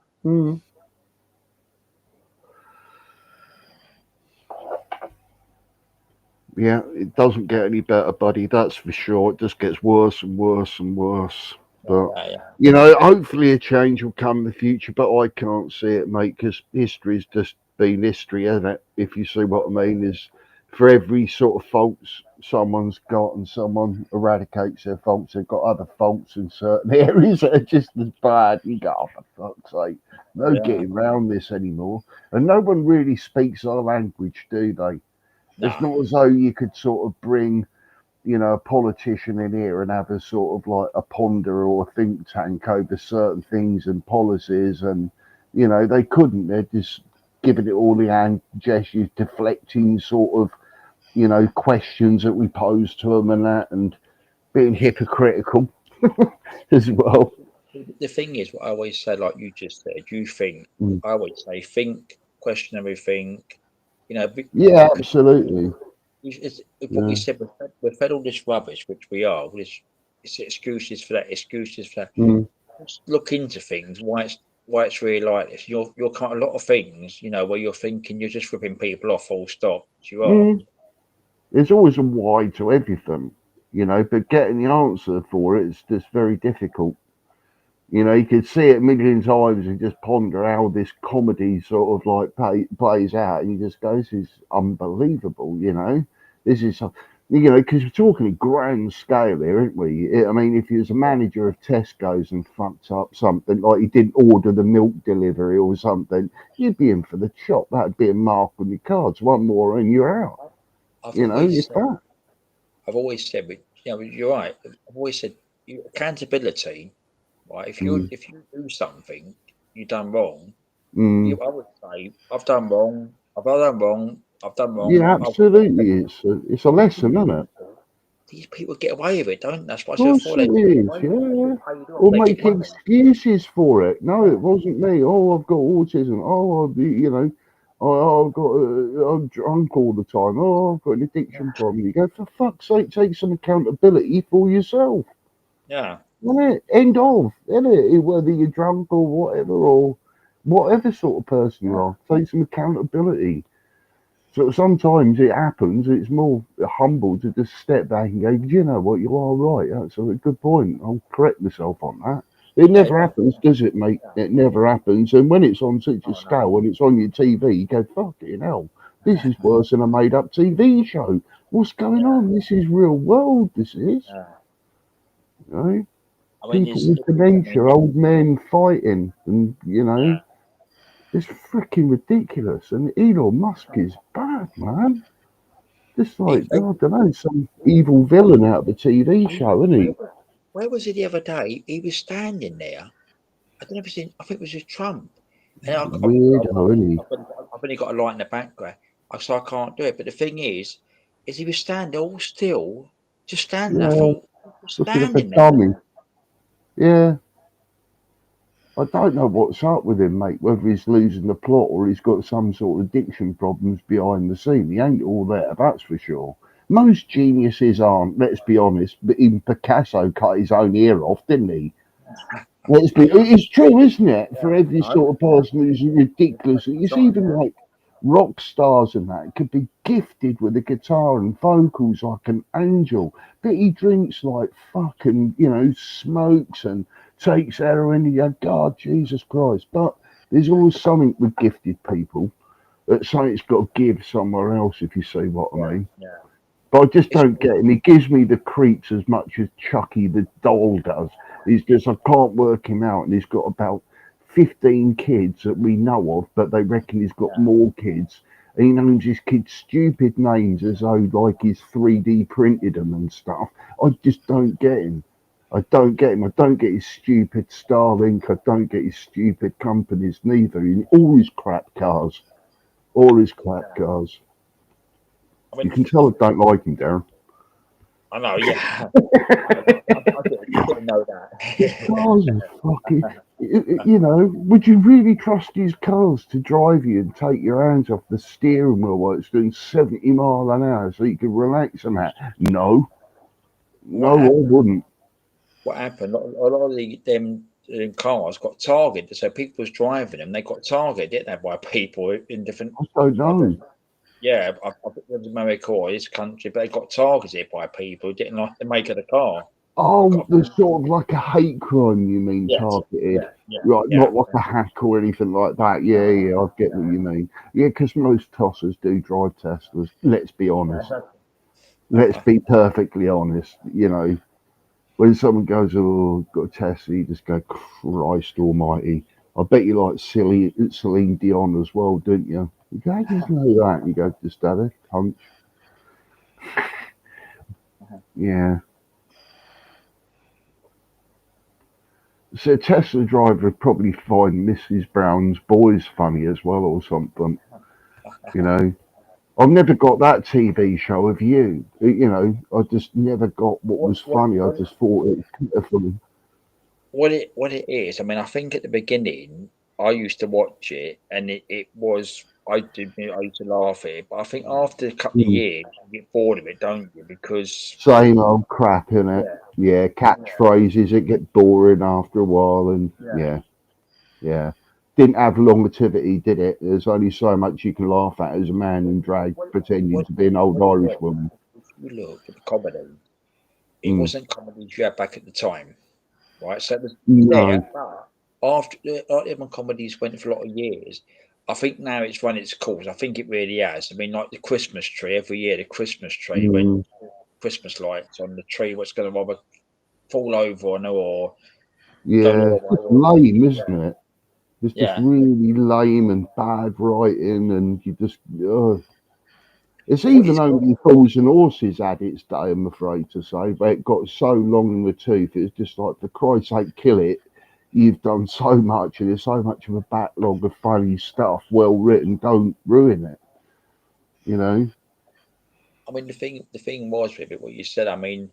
Speaker 13: Yeah, it doesn't get any better, buddy. That's for sure. It just gets worse and worse and worse. But, you know, hopefully a change will come in the future, but I can't see it, mate, because history's just been history, isn't it? If you see what I mean, is for every sort of faults someone's got and someone eradicates their faults, they've got other faults in certain areas that are just as bad. You go, oh, for fuck's sake, no getting around this anymore. And no one really speaks our language, do they? It's not as though you could sort of bring, you know, a politician in here and have a sort of like a ponder or a think tank over certain things and policies, and, you know, they couldn't. They're just giving it all the hand gestures, deflecting sort of, you know, questions that we pose to them and that, and being hypocritical as well.
Speaker 2: The thing is, what I always say, like you just said, you think, I always say, think, question everything, you know.
Speaker 13: Yeah, absolutely.
Speaker 2: It's what we said, we're fed all this rubbish, which we are. It's excuses for that, excuses for that. Just look into things, why it's really like this. You're kind of a lot of things, you know, where you're thinking you're just ripping people off, full stop. You are.
Speaker 13: There's always a why to everything, you know, but getting the answer for it is just very difficult. You know, you could see it a million times and just ponder how this comedy sort of like plays out, and you just go, this is unbelievable, you know. This is, you know, because we're talking a grand scale here, aren't we? I mean, if you was a manager of Tesco's and fucked up something, like you didn't order the milk delivery or something, you'd be in for the chop. That'd be a mark on your cards. One more and you're out. You know, it's that.
Speaker 2: I've always said, you know, you're right. I've always said accountability. Right? If you do something you've done wrong, I would say, I've done wrong.
Speaker 13: Yeah, absolutely. It's a lesson, isn't it?
Speaker 2: These people get away with it, don't they? That's why
Speaker 13: Of course it is, yeah. Or make excuses for it. No, it wasn't me. Oh, I've got autism. Oh, you know, I've got, I'm drunk all the time. Oh, I've got an addiction problem. You go, for fuck's sake, take some accountability for yourself.
Speaker 2: Yeah.
Speaker 13: End of, innit? Whether you're drunk or whatever sort of person you are, take some accountability. So sometimes it happens, it's more humble to just step back and go, you know what, you are right, that's a good point, I'll correct myself on that. It never happens, does it, mate? It never happens. And when it's on such a scale, when it's on your TV, you go, fucking hell, This is worse than a made-up TV show. What's going on? This is real world. This is. You know,
Speaker 2: I mean,
Speaker 13: people with dementia, old men fighting, and you know, it's freaking ridiculous. And Elon Musk is bad, man. Just like I don't know, some evil villain out of a TV show, isn't he?
Speaker 2: Where was he the other day? He was standing there. I don't know if it's I think it was with Trump. And
Speaker 13: Weirdo, isn't he?
Speaker 2: I've only got a light in the background, so I can't do it. But the thing is he was standing all still, just standing there. I thought,
Speaker 13: looking like a
Speaker 2: standing there.
Speaker 13: dummy. Yeah. I don't know what's up with him, mate. Whether he's losing the plot or he's got some sort of addiction problems behind the scene. He ain't all there, that's for sure. Most geniuses aren't, let's be honest. But even Picasso cut his own ear off, didn't he? It's true, isn't it? For every sort of person who's ridiculous. It's even like rock stars and that could be gifted with a guitar and vocals like an angel, but he drinks like fucking, you know, smokes and takes heroin. And you go, God, Jesus Christ. But there's always something with gifted people that something's got to give somewhere else, if you see what I mean.
Speaker 2: Yeah.
Speaker 13: But I just don't get him. He gives me the creeps as much as Chucky the doll does. He's just, I can't work him out. And he's got about 15 kids that we know of, but they reckon he's got more kids. And he names his kids stupid names as though like he's 3D printed them and stuff. I just don't get him. I don't get him. I don't get his stupid Starlink. I don't get his stupid companies neither. All his crap cars. All his crap cars. You can tell I don't like him, Darren.
Speaker 2: I know, yeah. I didn't know that.
Speaker 13: Cars are fucking, you know, would you really trust these cars to drive you and take your hands off the steering wheel while it's doing 70 miles an hour so you can relax on that? No. No, I wouldn't.
Speaker 2: What happened? A lot of them cars got targeted. So people was driving them. They got targeted, didn't they, by people in different.
Speaker 13: I don't know.
Speaker 2: Yeah, I think it was America or this country, but they got targeted by people who didn't like the make of the car.
Speaker 13: Oh, there's sort of like a hate crime, you mean, targeted. Right, not like a hack or anything like that. Yeah, I get what you mean. Yeah, because most tossers do drive Teslas. Let's be honest. Let's be perfectly honest. You know, when someone goes, oh, got a Tesla, you just go, Christ almighty. I bet you like Celine Dion as well, don't you? You go, how do you know that? You go, just had a punch. Yeah. So a Tesla driver would probably find Mrs. Brown's Boys funny as well or something. You know. I've never got that TV show of you. You know, I just never got what was funny. I just thought it was funny.
Speaker 2: What it is, I mean, I think at the beginning I used to watch it and it was I used to laugh at it, but I think after a couple of years you get bored of it, don't you? Because
Speaker 13: same old crap, innit? Yeah, catchphrases, it get boring after a while, and yeah. Didn't have longevity, did it? There's only so much you can laugh at as a man in drag pretending to be an old Irish woman.
Speaker 2: If you look at the comedy, it wasn't comedies you had back at the time, right? So it was there, but after the comedies went for a lot of years, I think now it's run its course. I think it really has. I mean, like the Christmas tree, every year the Christmas tree, when Christmas lights on the tree, what's going to either fall over or
Speaker 13: it's lame, isn't it? It's just really lame and bad writing, and you just it's even only Fools and Horses had its day, I'm afraid to say, but it got so long in the tooth. It's just like, for Christ's sake, kill it. You've done so much, and there's so much of a backlog of funny stuff, well written. Don't ruin it. You know.
Speaker 2: I mean, the thing was with it, what you said. I mean,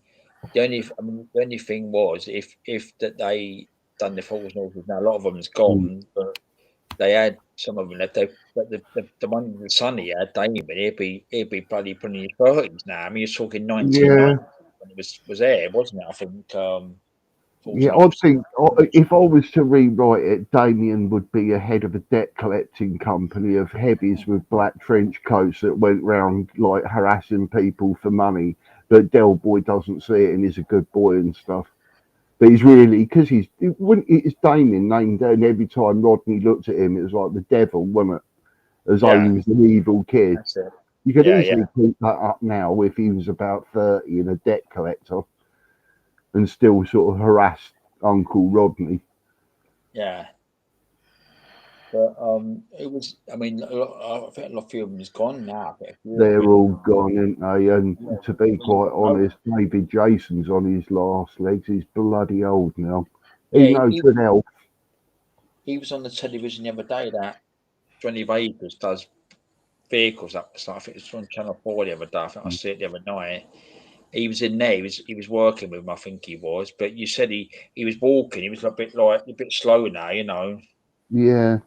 Speaker 2: the only thing was if that they done the Fools and Horses. Now a lot of them's gone, but they had some of them left. But the one in the Sunny had Damon. He'd be bloody putting in his 30s now. I mean, you're talking 1990 when it was there, wasn't it? I think.
Speaker 13: I think if I was to rewrite it, Damien would be a head of a debt collecting company of heavies with black trench coats that went round like harassing people for money. But Del Boy doesn't see it and is a good boy and stuff. But he's really, because it's Damien named, and every time Rodney looked at him, it was like the devil, wasn't it? as though
Speaker 2: Yeah.
Speaker 13: he was an evil kid.
Speaker 2: That's it.
Speaker 13: You could
Speaker 2: Yeah,
Speaker 13: easily
Speaker 2: yeah.
Speaker 13: keep that up now if he was about 30 and a debt collector and still sort of harassed Uncle Rodney.
Speaker 2: Yeah. But it was. I mean, I think a few of them is gone now. But
Speaker 13: They're all gone, aren't they? And to be quite honest, David Jason's on his last legs. He's bloody old now. He knows good health.
Speaker 2: He was on the television the other day that Johnny Vegas does vehicles up. So I think it's on Channel 4 the other day. I think I see it the other night. He was in there. He was working with him. I think he was. But you said he was walking. He was a bit slow now. You know.
Speaker 13: Yeah.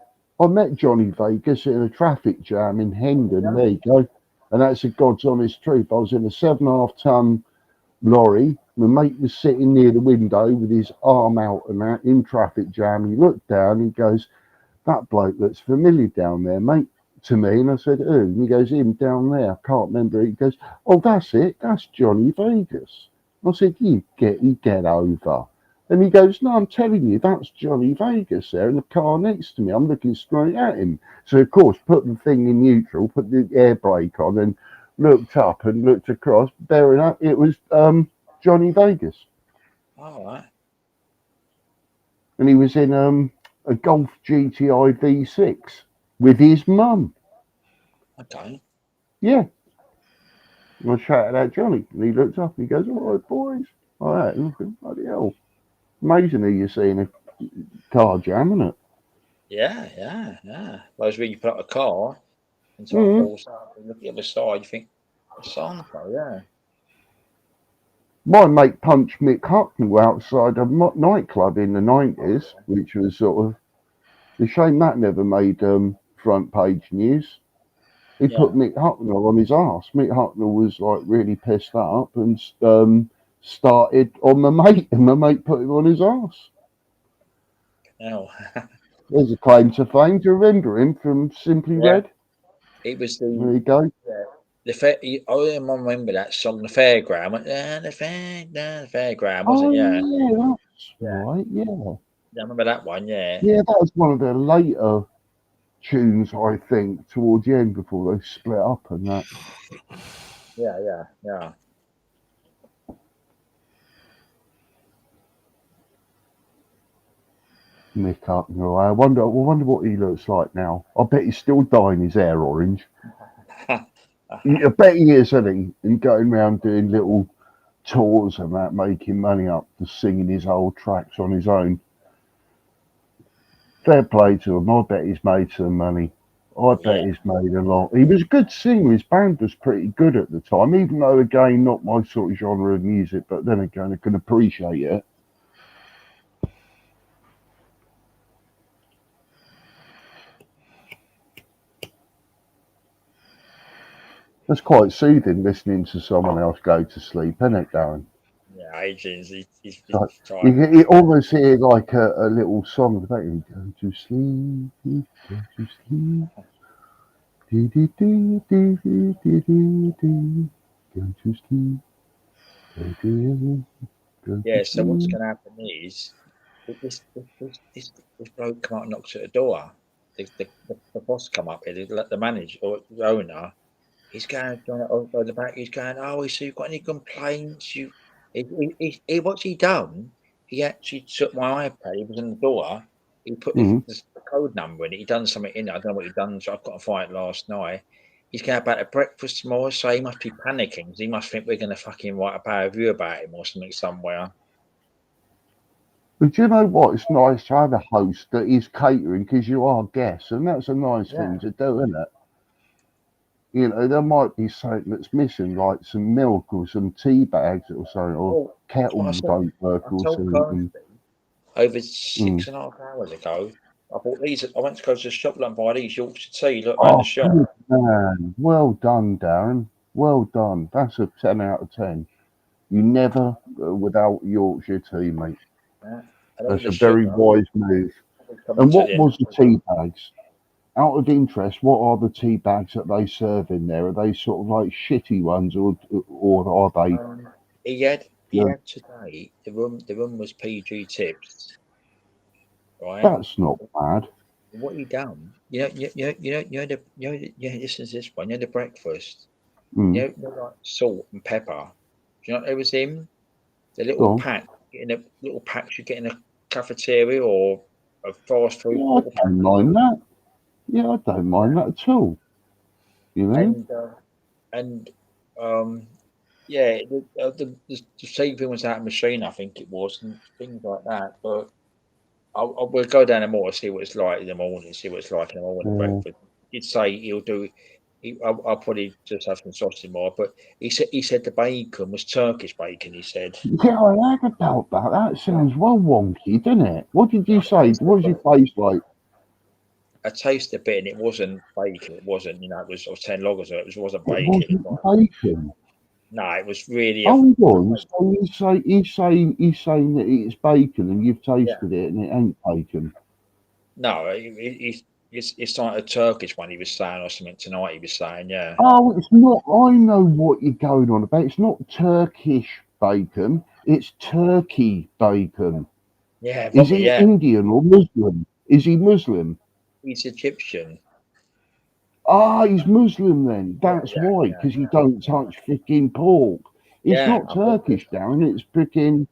Speaker 13: I met Johnny Vegas in a traffic jam in Hendon. There you go. And that's a God's honest truth. I was in a 7.5 ton lorry. My mate was sitting near the window with his arm out and that in traffic jam. He looked down. He goes, "That bloke looks familiar down there, mate," to me. And I said, "Who?" And he goes, "Him down there. I can't remember." He goes, "Oh, that's it. That's Johnny Vegas." I said, you get over." And he goes, "No, I'm telling you, that's Johnny Vegas there in the car next to me." I'm looking straight at him. So, of course, put the thing in neutral, put the air brake on and looked up and looked across. Bearing up, it was Johnny Vegas.
Speaker 2: All right.
Speaker 13: And he was in a Golf GTI V6 with his mum.
Speaker 2: Okay.
Speaker 13: Yeah. And I shouted at Johnny, and he looked up and he goes, "All right, boys." All right, look at bloody hell. Amazing who you see in a car jam, isn't it?
Speaker 2: Yeah. Whereas when you put up a car and
Speaker 13: Mhm.
Speaker 2: falls up and look at the other side, you think, so yeah.
Speaker 13: My mate punched Mick Hucknall outside a nightclub in the 90s, which was sort of a shame that never made front page news. He put Mick Hucknall on his arse. Mick Hucknall was like really pissed up and started on my mate, and my mate put him on his arse.
Speaker 2: No.
Speaker 13: There's a claim to fame. Do you remember him from Simply Red?
Speaker 2: It was
Speaker 13: There you go.
Speaker 2: I remember that song, The Fairground. The Fairground, wasn't
Speaker 13: Oh,
Speaker 2: it? Yeah.
Speaker 13: yeah, that's right, yeah.
Speaker 2: I remember that one, yeah.
Speaker 13: Yeah, that was one of the later tunes, I think, towards the end before they split up and that.
Speaker 2: Yeah.
Speaker 13: Mick Hucknall. I wonder what he looks like now. I bet he's still dyeing his hair orange. I bet he is, isn't he? And going around doing little tours and that, making money up for singing his old tracks on his own. Fair play to him. I bet he's made some money. I bet he's made a lot. He was a good singer. His band was pretty good at the time, even though, again, not my sort of genre of music, but then again, I can appreciate it. It's quite soothing listening to someone else go to sleep, isn't it, Darren?
Speaker 2: Yeah, Adrian's he's
Speaker 13: Like,
Speaker 2: trying.
Speaker 13: you almost hear like a little song about him. Go to sleep, go to sleep. Do, do, do, do, do, do, do, do. Go to sleep. Go to
Speaker 2: Yeah, so what's
Speaker 13: sleep.
Speaker 2: going to happen is this bloke come out and knocks at the door. The boss come up here, the manager or the owner. He's going over the back. He's going, "Oh, so you've got any complaints? What's he done? He actually took my iPad. He was in the door. He put the code number in it. He done something in it. I don't know what he done. So I've got to find it last night. He's going about a breakfast tomorrow, so he must be panicking. He must think we're going to fucking write a bad review about him or something somewhere."
Speaker 13: But do you know what? It's nice to have a host that is catering because you are guests, and that's a nice thing to do, isn't it? You know, there might be something that's missing, like some milk or some tea bags or something, or kettles don't work or something.
Speaker 2: Over 6.5 hours ago, I bought these. I went to go to the shop and buy these Yorkshire tea. Look around the shop.
Speaker 13: Good man. Well done, Darren. Well done. That's a 10 out of 10. You never without Yorkshire tea, mate. That's a very wise move. And what was the tea bags? Out of interest, what are the tea bags that they serve in there? Are they sort of like shitty ones, or are they?
Speaker 2: He had today. The room was PG tips, right?
Speaker 13: That's not bad.
Speaker 2: what you done? Listen to this one. You know the breakfast.
Speaker 13: Mm.
Speaker 2: You know like salt and pepper. Do you know it was him? The
Speaker 13: Go
Speaker 2: little
Speaker 13: on.
Speaker 2: pack, in a little packs you get in a cafeteria or a fast food.
Speaker 13: Yeah, I don't mind that. Yeah, I don't mind that at all. You know.
Speaker 2: Yeah, the same thing was that machine. I think it was, and things like that. But we'll go down and more see what it's like in the morning. See what it's like in the morning breakfast. He'd say he'll do. I'll probably just have some sausage more. But he said the bacon was Turkish bacon. He said.
Speaker 13: Yeah, I heard about that. That sounds well wonky, doesn't it? What did you say? What does it taste like?
Speaker 2: I tasted a bit, and it wasn't bacon. It wasn't. It was 10 loggers. So it wasn't
Speaker 13: It
Speaker 2: bacon.
Speaker 13: wasn't bacon.
Speaker 2: No, it was really.
Speaker 13: Hold on. So he's saying that it's bacon, and you've tasted it, and it ain't bacon.
Speaker 2: No, it's like a Turkish one. He was saying or something tonight. He was saying, yeah.
Speaker 13: Oh, it's not. I know what you're going on about. It's not Turkish bacon. It's turkey bacon.
Speaker 2: Yeah.
Speaker 13: Is he Indian or Muslim? Is he Muslim?
Speaker 2: He's Egyptian.
Speaker 13: Ah, he's Muslim then. That's why, because he don't touch freaking pork. It's not Turkish, Darren. It's freaking.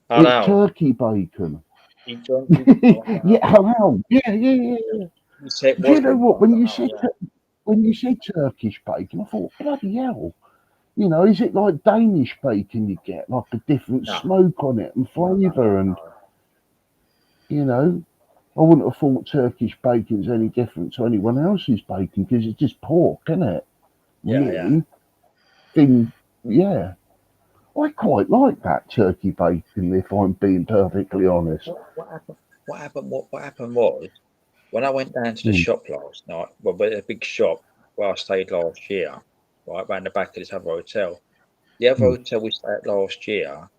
Speaker 13: It's turkey bacon. Yeah, halal. Yeah. Do you know what? When you said Turkish bacon, I thought, bloody hell. You know, is it like Danish bacon you get, like a different smoke on it and flavour and, you know, I wouldn't have thought Turkish bacon's any different to anyone else's bacon because it's just pork, isn't it? Really? Yeah. I quite like that turkey bacon, if I'm being perfectly honest.
Speaker 2: What happened was when I went down to the shop last night, well, a big shop where I stayed last year, right, round the back of this other hotel. The other hotel we stayed at last year,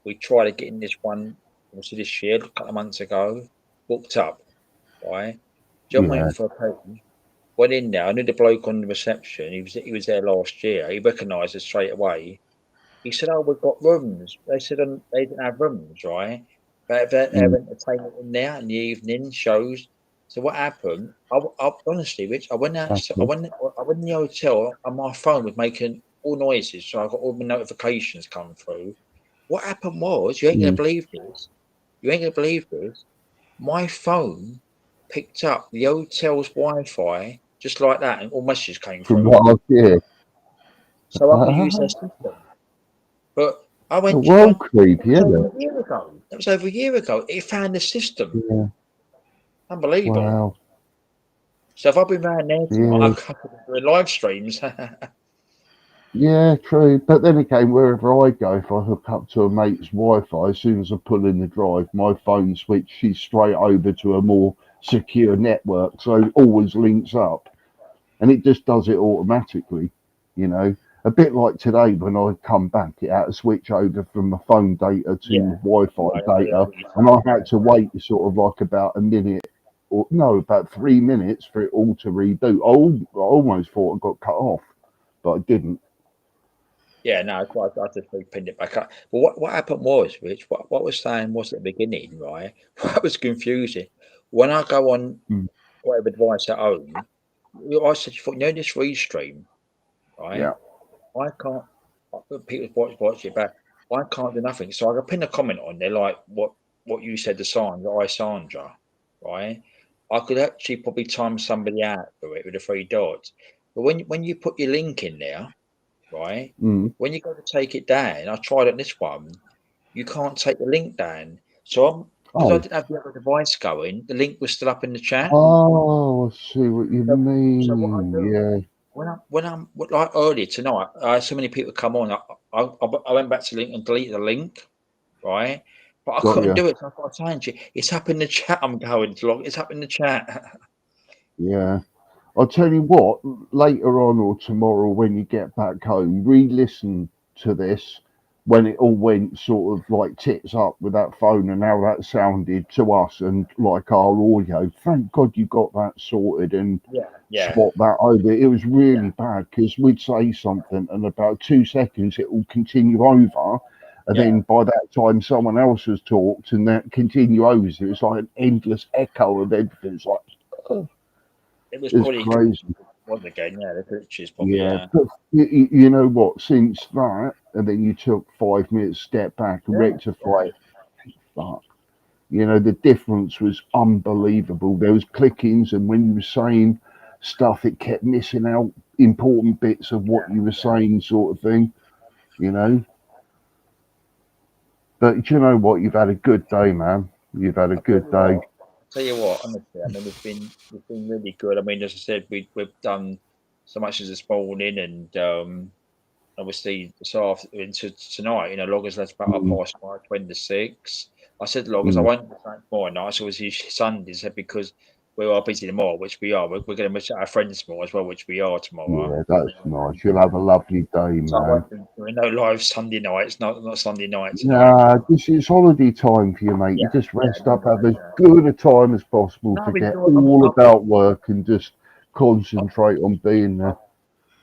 Speaker 2: we tried to get in this one, obviously this year, a couple of months ago, booked up, right? John went for a pay, went in there. I knew the bloke on the reception. He was there last year. He recognised us straight away. He said, "Oh, we've got rooms." They said they didn't have rooms, right? They have entertainment in there in the evening shows. So what happened? I honestly, Rich, I went out. I went in the hotel, and my phone was making all noises. So I got all the notifications come through. What happened was, you ain't gonna believe this. You ain't gonna believe this. My phone picked up the hotel's Wi-Fi just like that, and all messages came through.
Speaker 13: From last year.
Speaker 2: So I could use their system. But I went.
Speaker 13: Well, creepy, isn't it?
Speaker 2: That was over a year ago. It found the system.
Speaker 13: Yeah.
Speaker 2: Unbelievable.
Speaker 13: Wow.
Speaker 2: So if I've been around there tonight, I could do live streams.
Speaker 13: Yeah, true. But then again, wherever I go, if I hook up to a mate's Wi-Fi, as soon as I pull in the drive, my phone switches straight over to a more secure network, so it always links up, and it just does it automatically. You know, a bit like today when I come back, it had to switch over from my phone data to Wi-Fi data, and I had to wait sort of like about a minute. Or no, about 3 minutes for it all to reboot. I almost thought I got cut off, but I didn't.
Speaker 2: Yeah, no, I just pinned it back up. But what happened was, Rich, what was saying was at the beginning, right? What was confusing. When I go on whatever device I own, I said, you know this Restream, right?
Speaker 13: Yeah.
Speaker 2: I can't, people watch it back. I can't do nothing. So I can pin a comment on there like what you said to Sandra, right? I could actually probably time somebody out for it with the 3 dots. But when you put your link in there, right? When you go to take it down, I tried it on this one, you can't take the link down. So because I didn't have the other device going, the link was still up in the chat.
Speaker 13: Oh, I see what you mean.
Speaker 2: So what I do, when I'm like earlier tonight, I had so many people come on. I went back to the link and deleted the link, right? But I couldn't do it. So I thought, I'm saying to you, it's up in the chat. I'm going to log. It's up in the chat.
Speaker 13: Yeah. I'll tell you what, later on or tomorrow when you get back home, re-listen to this when it all went sort of like tits up with that phone and how that sounded to us and like our audio. Thank God you got that sorted and swap that over. It was really bad because we'd say something and about 2 seconds it will continue over And then by that time, someone else has talked, and that continues. It's like an endless echo of everything. It's like,
Speaker 2: It was
Speaker 13: it's
Speaker 2: probably
Speaker 13: crazy.
Speaker 2: was again, yeah. The pictures probably,
Speaker 13: Yeah, but you know what? Since that, and then you took 5 minutes, step back, and rectify it. Fuck. You know, the difference was unbelievable. There was clickings, and when you were saying stuff, it kept missing out important bits of what you were saying, sort of thing. You know. But you know what? You've had a good day, man. You've had a good day.
Speaker 2: Tell you what, honestly, I mean, we've been really good. I mean, as I said, we've done so much as this morning, and obviously this afternoon into tonight. You know, Loggers left about 5:26. I said to Loggers, I won't do something more nights. Obviously Sundays, because we are busy tomorrow, which we are. We're going to miss our friends more as well, which we are tomorrow.
Speaker 13: Yeah, that's nice. You'll have a lovely day,
Speaker 2: So I
Speaker 13: man.
Speaker 2: won't be doing no live Sunday nights, not Sunday nights.
Speaker 13: Nah, this is holiday time for you, mate. You just rest up, have as good a time as possible, forget all about work and just concentrate on being there.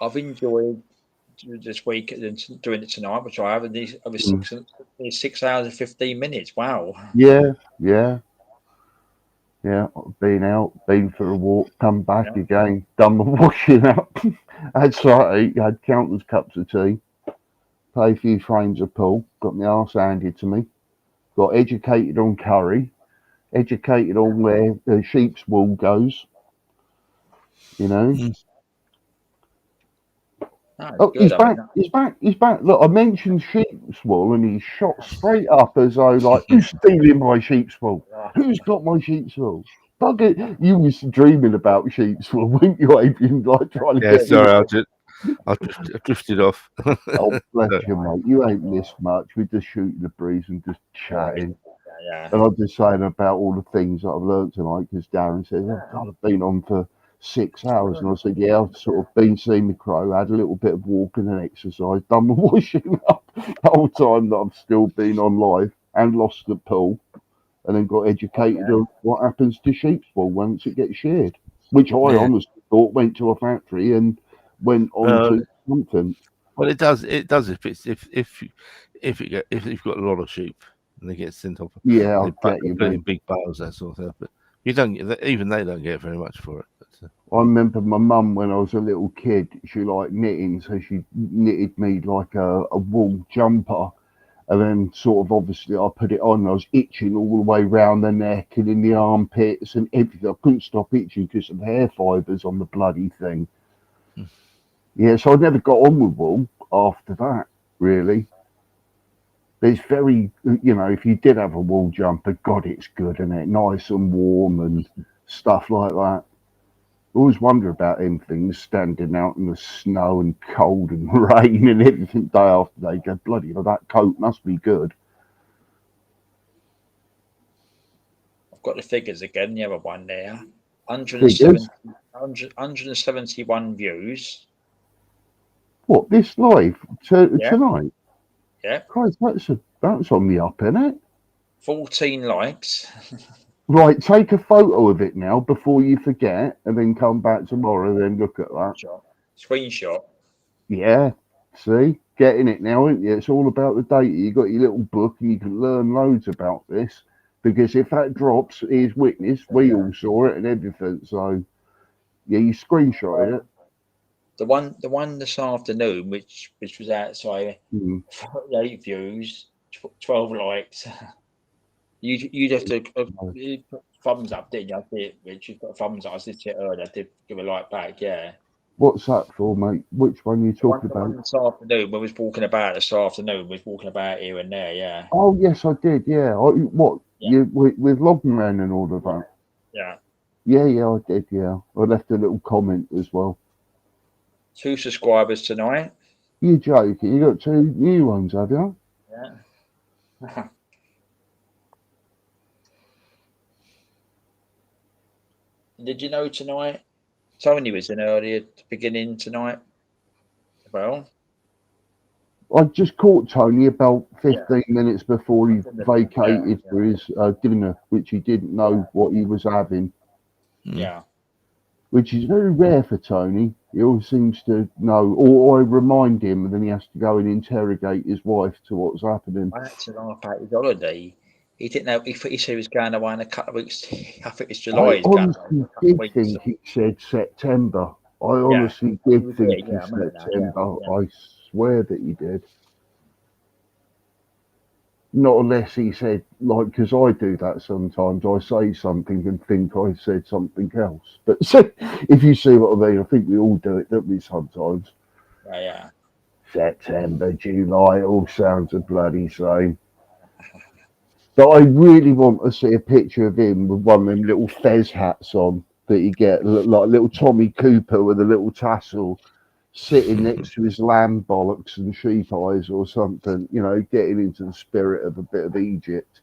Speaker 2: I've enjoyed this week and doing it tonight, which I have. And these over 6 hours and 15 minutes. Wow.
Speaker 13: Yeah. Been out, been for a walk, come back again, done my washing up. Had slightly, had countless cups of tea, play a few frames of pool, got my arse handed to me, got educated on curry, educated on where the sheep's wool goes. You know. Oh, he's back. He's back. Look, I mentioned sheep's wool, and he shot straight up as though, like, who's stealing my sheep's wool? Who's got my sheep's wool? Bugger, you was dreaming about sheep's wool, weren't you, Adrian? Like trying to get
Speaker 9: sorry, I drifted off.
Speaker 13: Oh, bless you, mate. You ain't missed much. We're just shooting the breeze and just chatting. And I'm just saying about all the things that I've learned tonight, because Darren says, oh, God, I've been on for 6 hours. And I said, yeah, I've sort of been seeing the crow, had a little bit of walking and exercise, done my washing up the whole time that I've still been on live, and lost the pool, and then got educated on what happens to sheep's wool once it gets sheared, which I honestly thought went to a factory and went on to something.
Speaker 9: Well, it does if you've got a lot of sheep and they get sent off.
Speaker 13: Yeah, I'll get you,
Speaker 9: in big bales, that sort of thing. But you don't get, even they don't get very much for it. But,
Speaker 13: I remember my mum when I was a little kid. She liked knitting, so she knitted me like a wool jumper, and then sort of obviously I put it on. I was itching all the way round the neck and in the armpits and everything. I couldn't stop itching because of hair fibres on the bloody thing. Yeah, so I never got on with wool after that, really. But it's very, you know, if you did have a wool jumper, God, it's good, isn't it? Nice and warm and stuff like that. I always wonder about them things standing out in the snow and cold and rain and everything day after day. Go, bloody hell, that coat must be good.
Speaker 2: I've got the figures again, the other one there. 171 views.
Speaker 13: What, this live tonight?
Speaker 2: Yeah.
Speaker 13: Christ, that's on the up, isn't it?
Speaker 2: 14 likes.
Speaker 13: Right, take a photo of it now before you forget, and then come back tomorrow and then look at that.
Speaker 2: Screenshot.
Speaker 13: Yeah, see? Getting it now, isn't you? It's all about the data. You got your little book and you can learn loads about this, because if that drops, here's witness. We all saw it and everything. So, yeah, you screenshot it.
Speaker 2: The one this afternoon, which was outside, 8 views, 12 likes. You'd have to put thumbs up, didn't you? I did, Rich. You've got a thumbs up. I did it earlier. I did give a like back, yeah.
Speaker 13: What's that for, mate? Which one are you talking about?
Speaker 2: This afternoon, when we was walking about this afternoon, we was walking about here and there, yeah.
Speaker 13: Oh, yes, I did, yeah. You with Logman and all of that?
Speaker 2: Yeah.
Speaker 13: Yeah, I did, yeah. I left a little comment as well.
Speaker 2: 2 subscribers tonight.
Speaker 13: You joking? You got 2 new ones, have you?
Speaker 2: Yeah. Did you know tonight? Tony was in earlier at the beginning tonight. Well,
Speaker 13: I just caught Tony about 15 minutes before he vacated for his dinner, which he didn't know what he was having.
Speaker 2: Yeah.
Speaker 13: Which is very rare for Tony. He always seems to know, or I remind him, and then he has to go and interrogate his wife to what's happening.
Speaker 2: I had to laugh at his holiday. He didn't know. He said he was going away in a couple of weeks. I think it's July.
Speaker 13: I
Speaker 2: He's going away
Speaker 13: honestly
Speaker 2: in a couple of
Speaker 13: did
Speaker 2: weeks.
Speaker 13: think he said September. I honestly did
Speaker 2: He
Speaker 13: think
Speaker 2: did,
Speaker 13: he
Speaker 2: yeah, I remember that,
Speaker 13: September.
Speaker 2: yeah.
Speaker 13: I swear that he did. Not unless he said, like, because I do that sometimes. I say something and think I said something else. But so, if you see what I mean, I think we all do it, don't we, sometimes?
Speaker 2: Yeah.
Speaker 13: September, July, it all sounds the bloody same. But I really want to see a picture of him with one of them little fez hats on that you get, like little Tommy Cooper with a little tassel, sitting next to his lamb bollocks and sheep eyes or something, you know, getting into the spirit of a bit of Egypt.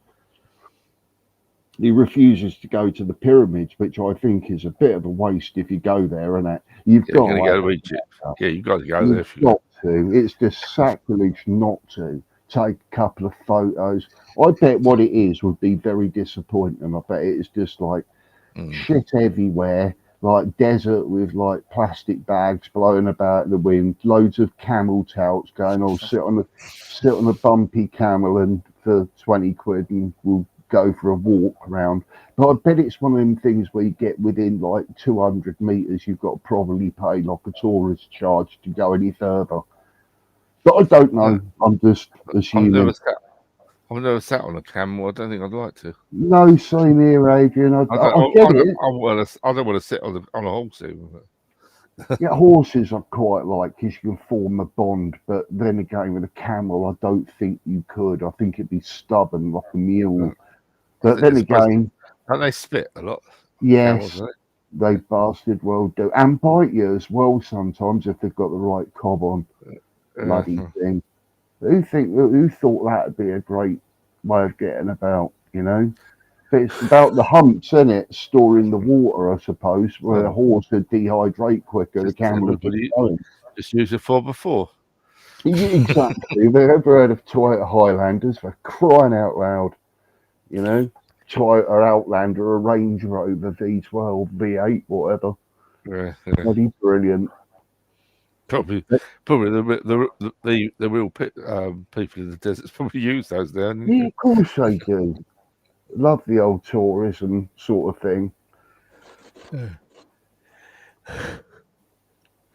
Speaker 13: He refuses to go to the pyramids, which I think is a bit of a waste if you go there, and that you've got
Speaker 9: to go to Egypt. Yeah, you've got to go there.
Speaker 13: You've got to. It's just sacrilege not to take a couple of photos. I bet what it is would be very disappointing. I bet it's just like shit everywhere, like desert with like plastic bags blowing about in the wind, loads of camel touts going, "Oh, sit on a bumpy camel and for 20 quid and we'll go for a walk around." But I bet it's one of them things where you get within like 200 meters, you've got to probably pay like a tourist charge to go any further. But I don't know. I'm just assuming.
Speaker 9: I've never sat on a camel. I don't think I'd like to.
Speaker 13: No, same here, Adrian. I get it.
Speaker 9: I don't want to sit on a horse even.
Speaker 13: Yeah, horses I quite like because you can form a bond. But then again, with a camel, I don't think you could. I think it'd be stubborn like a mule. But then again,
Speaker 9: don't they spit a lot?
Speaker 13: Yes,
Speaker 9: Camels,
Speaker 13: they bastard well do, and bite you as well sometimes if they've got the right cob on. Bloody thing. Who thought that'd be a great way of getting about, you know? But it's about the humps, isn't it? Storing the water, I suppose, where a horse would dehydrate quicker. The camel would be going.
Speaker 9: Just use a 4x4.
Speaker 13: Yeah, exactly. Have you ever heard of Toyota Highlanders? For crying out loud, you know? Toyota Outlander, a Range Rover V12, V8, whatever.
Speaker 9: Yeah.
Speaker 13: Bloody brilliant.
Speaker 9: Probably the real people in the deserts probably use those there.
Speaker 13: Yeah, of course they do. Love the old tourism sort of thing.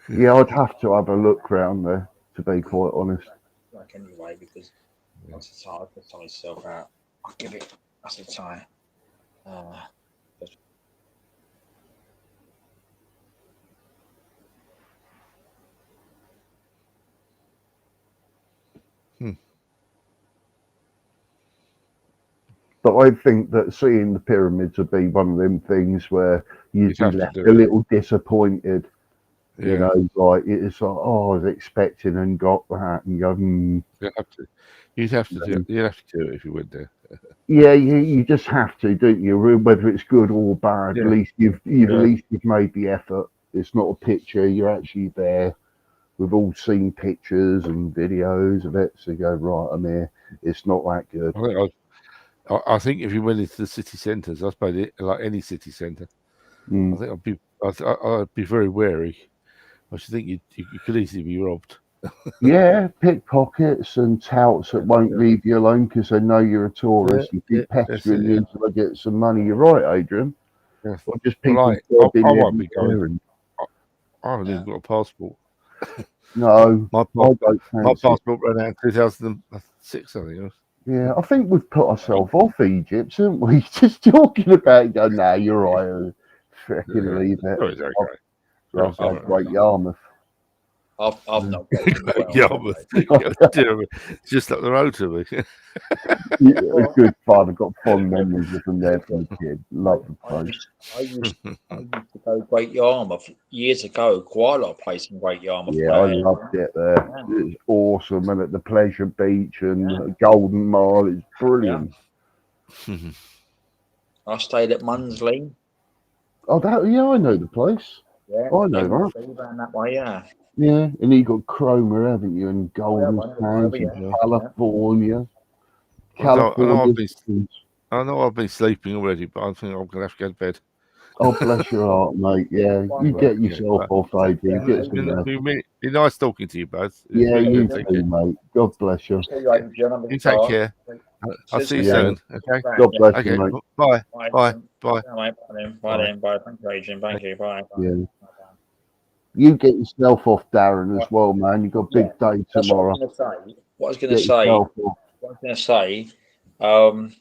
Speaker 13: Yeah, I'd have to have a look round there, to be quite honest.
Speaker 2: Like anyway, because once it's hard to tie myself out, I'll give it. That's the tie.
Speaker 13: But I think that seeing the pyramids would be one of them things where you'd be left a little disappointed.
Speaker 9: Yeah.
Speaker 13: You know, like it's like, oh, I was expecting and got that, and you go,
Speaker 9: You'd have to do it if you went there.
Speaker 13: Yeah, you just have to, don't you? Whether it's good or bad,
Speaker 9: Yeah.
Speaker 13: at least you've made the effort. It's not a picture; you're actually there. We've all seen pictures and videos of it, so you go, right, I'm here. It's not that good.
Speaker 9: I think if you went into the city centres, I suppose like any city centre, I think I'd be very wary. I should think you could easily be robbed.
Speaker 13: Yeah, pickpockets and touts that won't leave you alone because they know you're a tourist. You keep pestering you until they get some money. You're right, Adrian.
Speaker 9: Yeah.
Speaker 13: Or just people.
Speaker 9: I won't be going. I haven't even got a passport.
Speaker 13: No,
Speaker 9: my passport ran out in 2006. I think it was.
Speaker 13: Yeah, I think we've put ourselves off Egypt, haven't we? Just talking about it, go, no, you're right. Freaking leave it.
Speaker 9: Oh, it's okay.
Speaker 13: I'll Great Yarmouth.
Speaker 2: I've not.
Speaker 9: Yarmouth. Just up the road to me.
Speaker 13: Yeah, it's good fun. I've got fond memories of them there from a kid. Love the place.
Speaker 2: I used to go Great Yarmouth years ago. Quite a lot of places in Great Yarmouth.
Speaker 13: Yeah, I loved it there. It was awesome. And at the Pleasure Beach and Golden Mile, it's brilliant.
Speaker 2: I stayed at Munsley.
Speaker 13: Oh, I know the place.
Speaker 2: Yeah,
Speaker 13: I know that.
Speaker 2: Around that way, yeah.
Speaker 13: Yeah, and you got Cromer, haven't you? And Golden Sands and California.
Speaker 9: I know I've been sleeping already, but I think I'm going to have to go to bed.
Speaker 13: Oh, bless your heart, mate. Yeah, you get yourself off, Adrian. Get some rest.
Speaker 9: It's nice talking to you, Buzz.
Speaker 13: Yeah, you too, mate. God bless you.
Speaker 9: You take care. I'll see you soon. Okay.
Speaker 13: God bless
Speaker 9: Okay.
Speaker 13: you, mate.
Speaker 9: Bye. Bye. Bye.
Speaker 2: Bye then. Bye. Thank you, Adrian. Thank you. Bye.
Speaker 13: Yeah. You get yourself off, Darren, as well, man. You've got a big day
Speaker 2: That's
Speaker 13: tomorrow.
Speaker 2: what I was going to say. I'm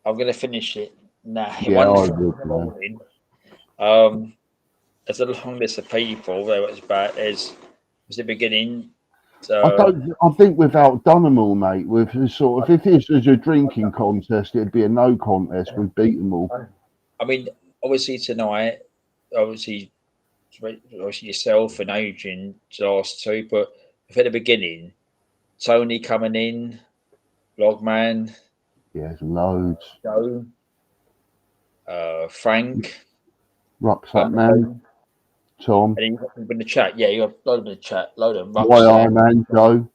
Speaker 2: going to finish it now.
Speaker 13: Yeah, I would, man.
Speaker 2: There's a long list of people. There was about as the beginning.
Speaker 13: I think we've outdone them all, mate. We've sort of, if this was a drinking contest, it'd be a no contest. We've beat them all.
Speaker 2: I mean, obviously tonight, obviously yourself and Adrian, last two, but at the beginning, Tony coming in, Logman.
Speaker 13: Yeah, loads.
Speaker 2: Joe, Frank,
Speaker 13: Rucksack Man, Tom.
Speaker 2: And you got people in the chat. Yeah, you got loads in the chat. Load of them.
Speaker 13: YI Man, Joe.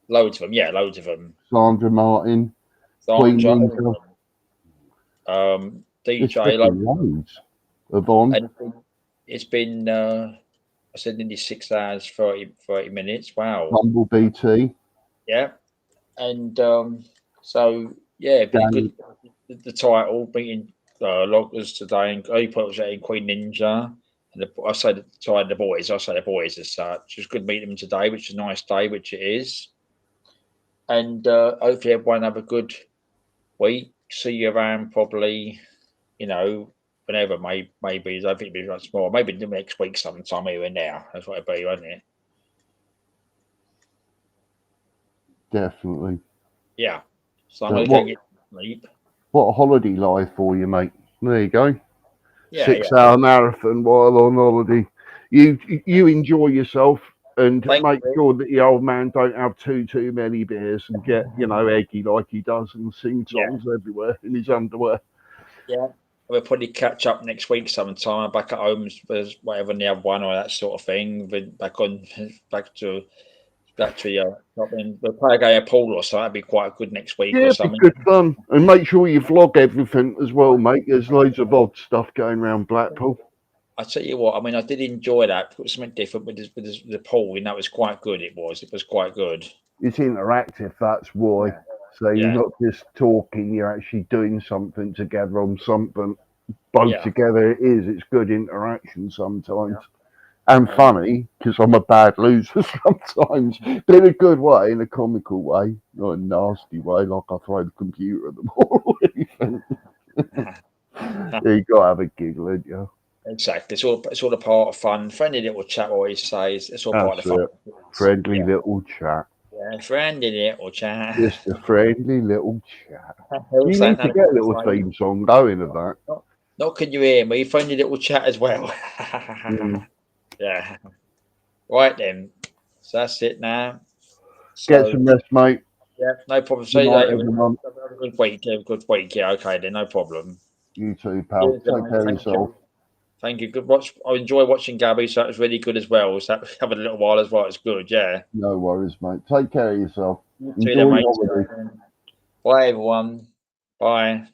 Speaker 2: Loads of them. Yeah, loads of them.
Speaker 13: Sandra Martin. Queen Ninja.
Speaker 2: DJ.
Speaker 13: Loads. Yvonne.
Speaker 2: And it's been I said nearly 6 hours, 30 minutes. Wow.
Speaker 13: Humble BT.
Speaker 2: Yeah. And so yeah, been good. The title beating Loggers today, and he put in Queen Ninja. And I say the boys. I say the boys as such. It's good meeting them today, which is a nice day, which it is. And hopefully everyone have a good week. See you around probably, whenever. Maybe I think it'll be much more. Maybe next week sometime here and now. That's what it'll be, won't it?
Speaker 13: Definitely.
Speaker 2: Yeah. So I'm going to get sleep.
Speaker 13: What a holiday life for you, mate. There you go.
Speaker 2: Yeah,
Speaker 13: 6 hour marathon while on holiday. You enjoy yourself and make sure that the old man don't have too many beers and get, eggy like he does and sing songs everywhere in his underwear.
Speaker 2: Yeah. We'll probably catch up next week sometime. Back at home, whatever the other one or that sort of thing. Back to we'll play a game of pool or something. That'd be quite good next week or something.
Speaker 13: Good fun. And make sure you vlog everything as well, mate. There's loads of odd stuff going around Blackpool.
Speaker 2: I tell you what, I mean, I did enjoy that. It was something different with the pool, and that was quite good. It was quite good.
Speaker 13: It's interactive, that's why. So you're not just talking, you're actually doing something together on something. Both together it is. It's good interaction sometimes. And funny, because I'm a bad loser sometimes, but in a good way, in a comical way, not a nasty way, like I throw the computer at them all. You got to have a giggle, ain't you?
Speaker 2: Exactly. It's all a part of fun. Friendly little chat, always says. It's all part of fun.
Speaker 13: Friendly little chat.
Speaker 2: Yeah, friendly little chat.
Speaker 13: Just a friendly little chat. You need to get a little theme song going of that.
Speaker 2: Not can you hear me? Friendly little chat as well. Yeah. Right then. So that's it now.
Speaker 13: Get some rest, mate.
Speaker 2: Yeah, no problem. See you later. Have a good week. Have a good week. Yeah, okay then, no problem.
Speaker 13: You too, pal. Take care of yourself.
Speaker 2: Thank you. Good watch. I enjoy watching Gabby, so that was really good as well. So that covered a little while as well. It's good, yeah.
Speaker 13: No worries, mate. Take care of yourself.
Speaker 2: Enjoy your holiday. Bye everyone. Bye.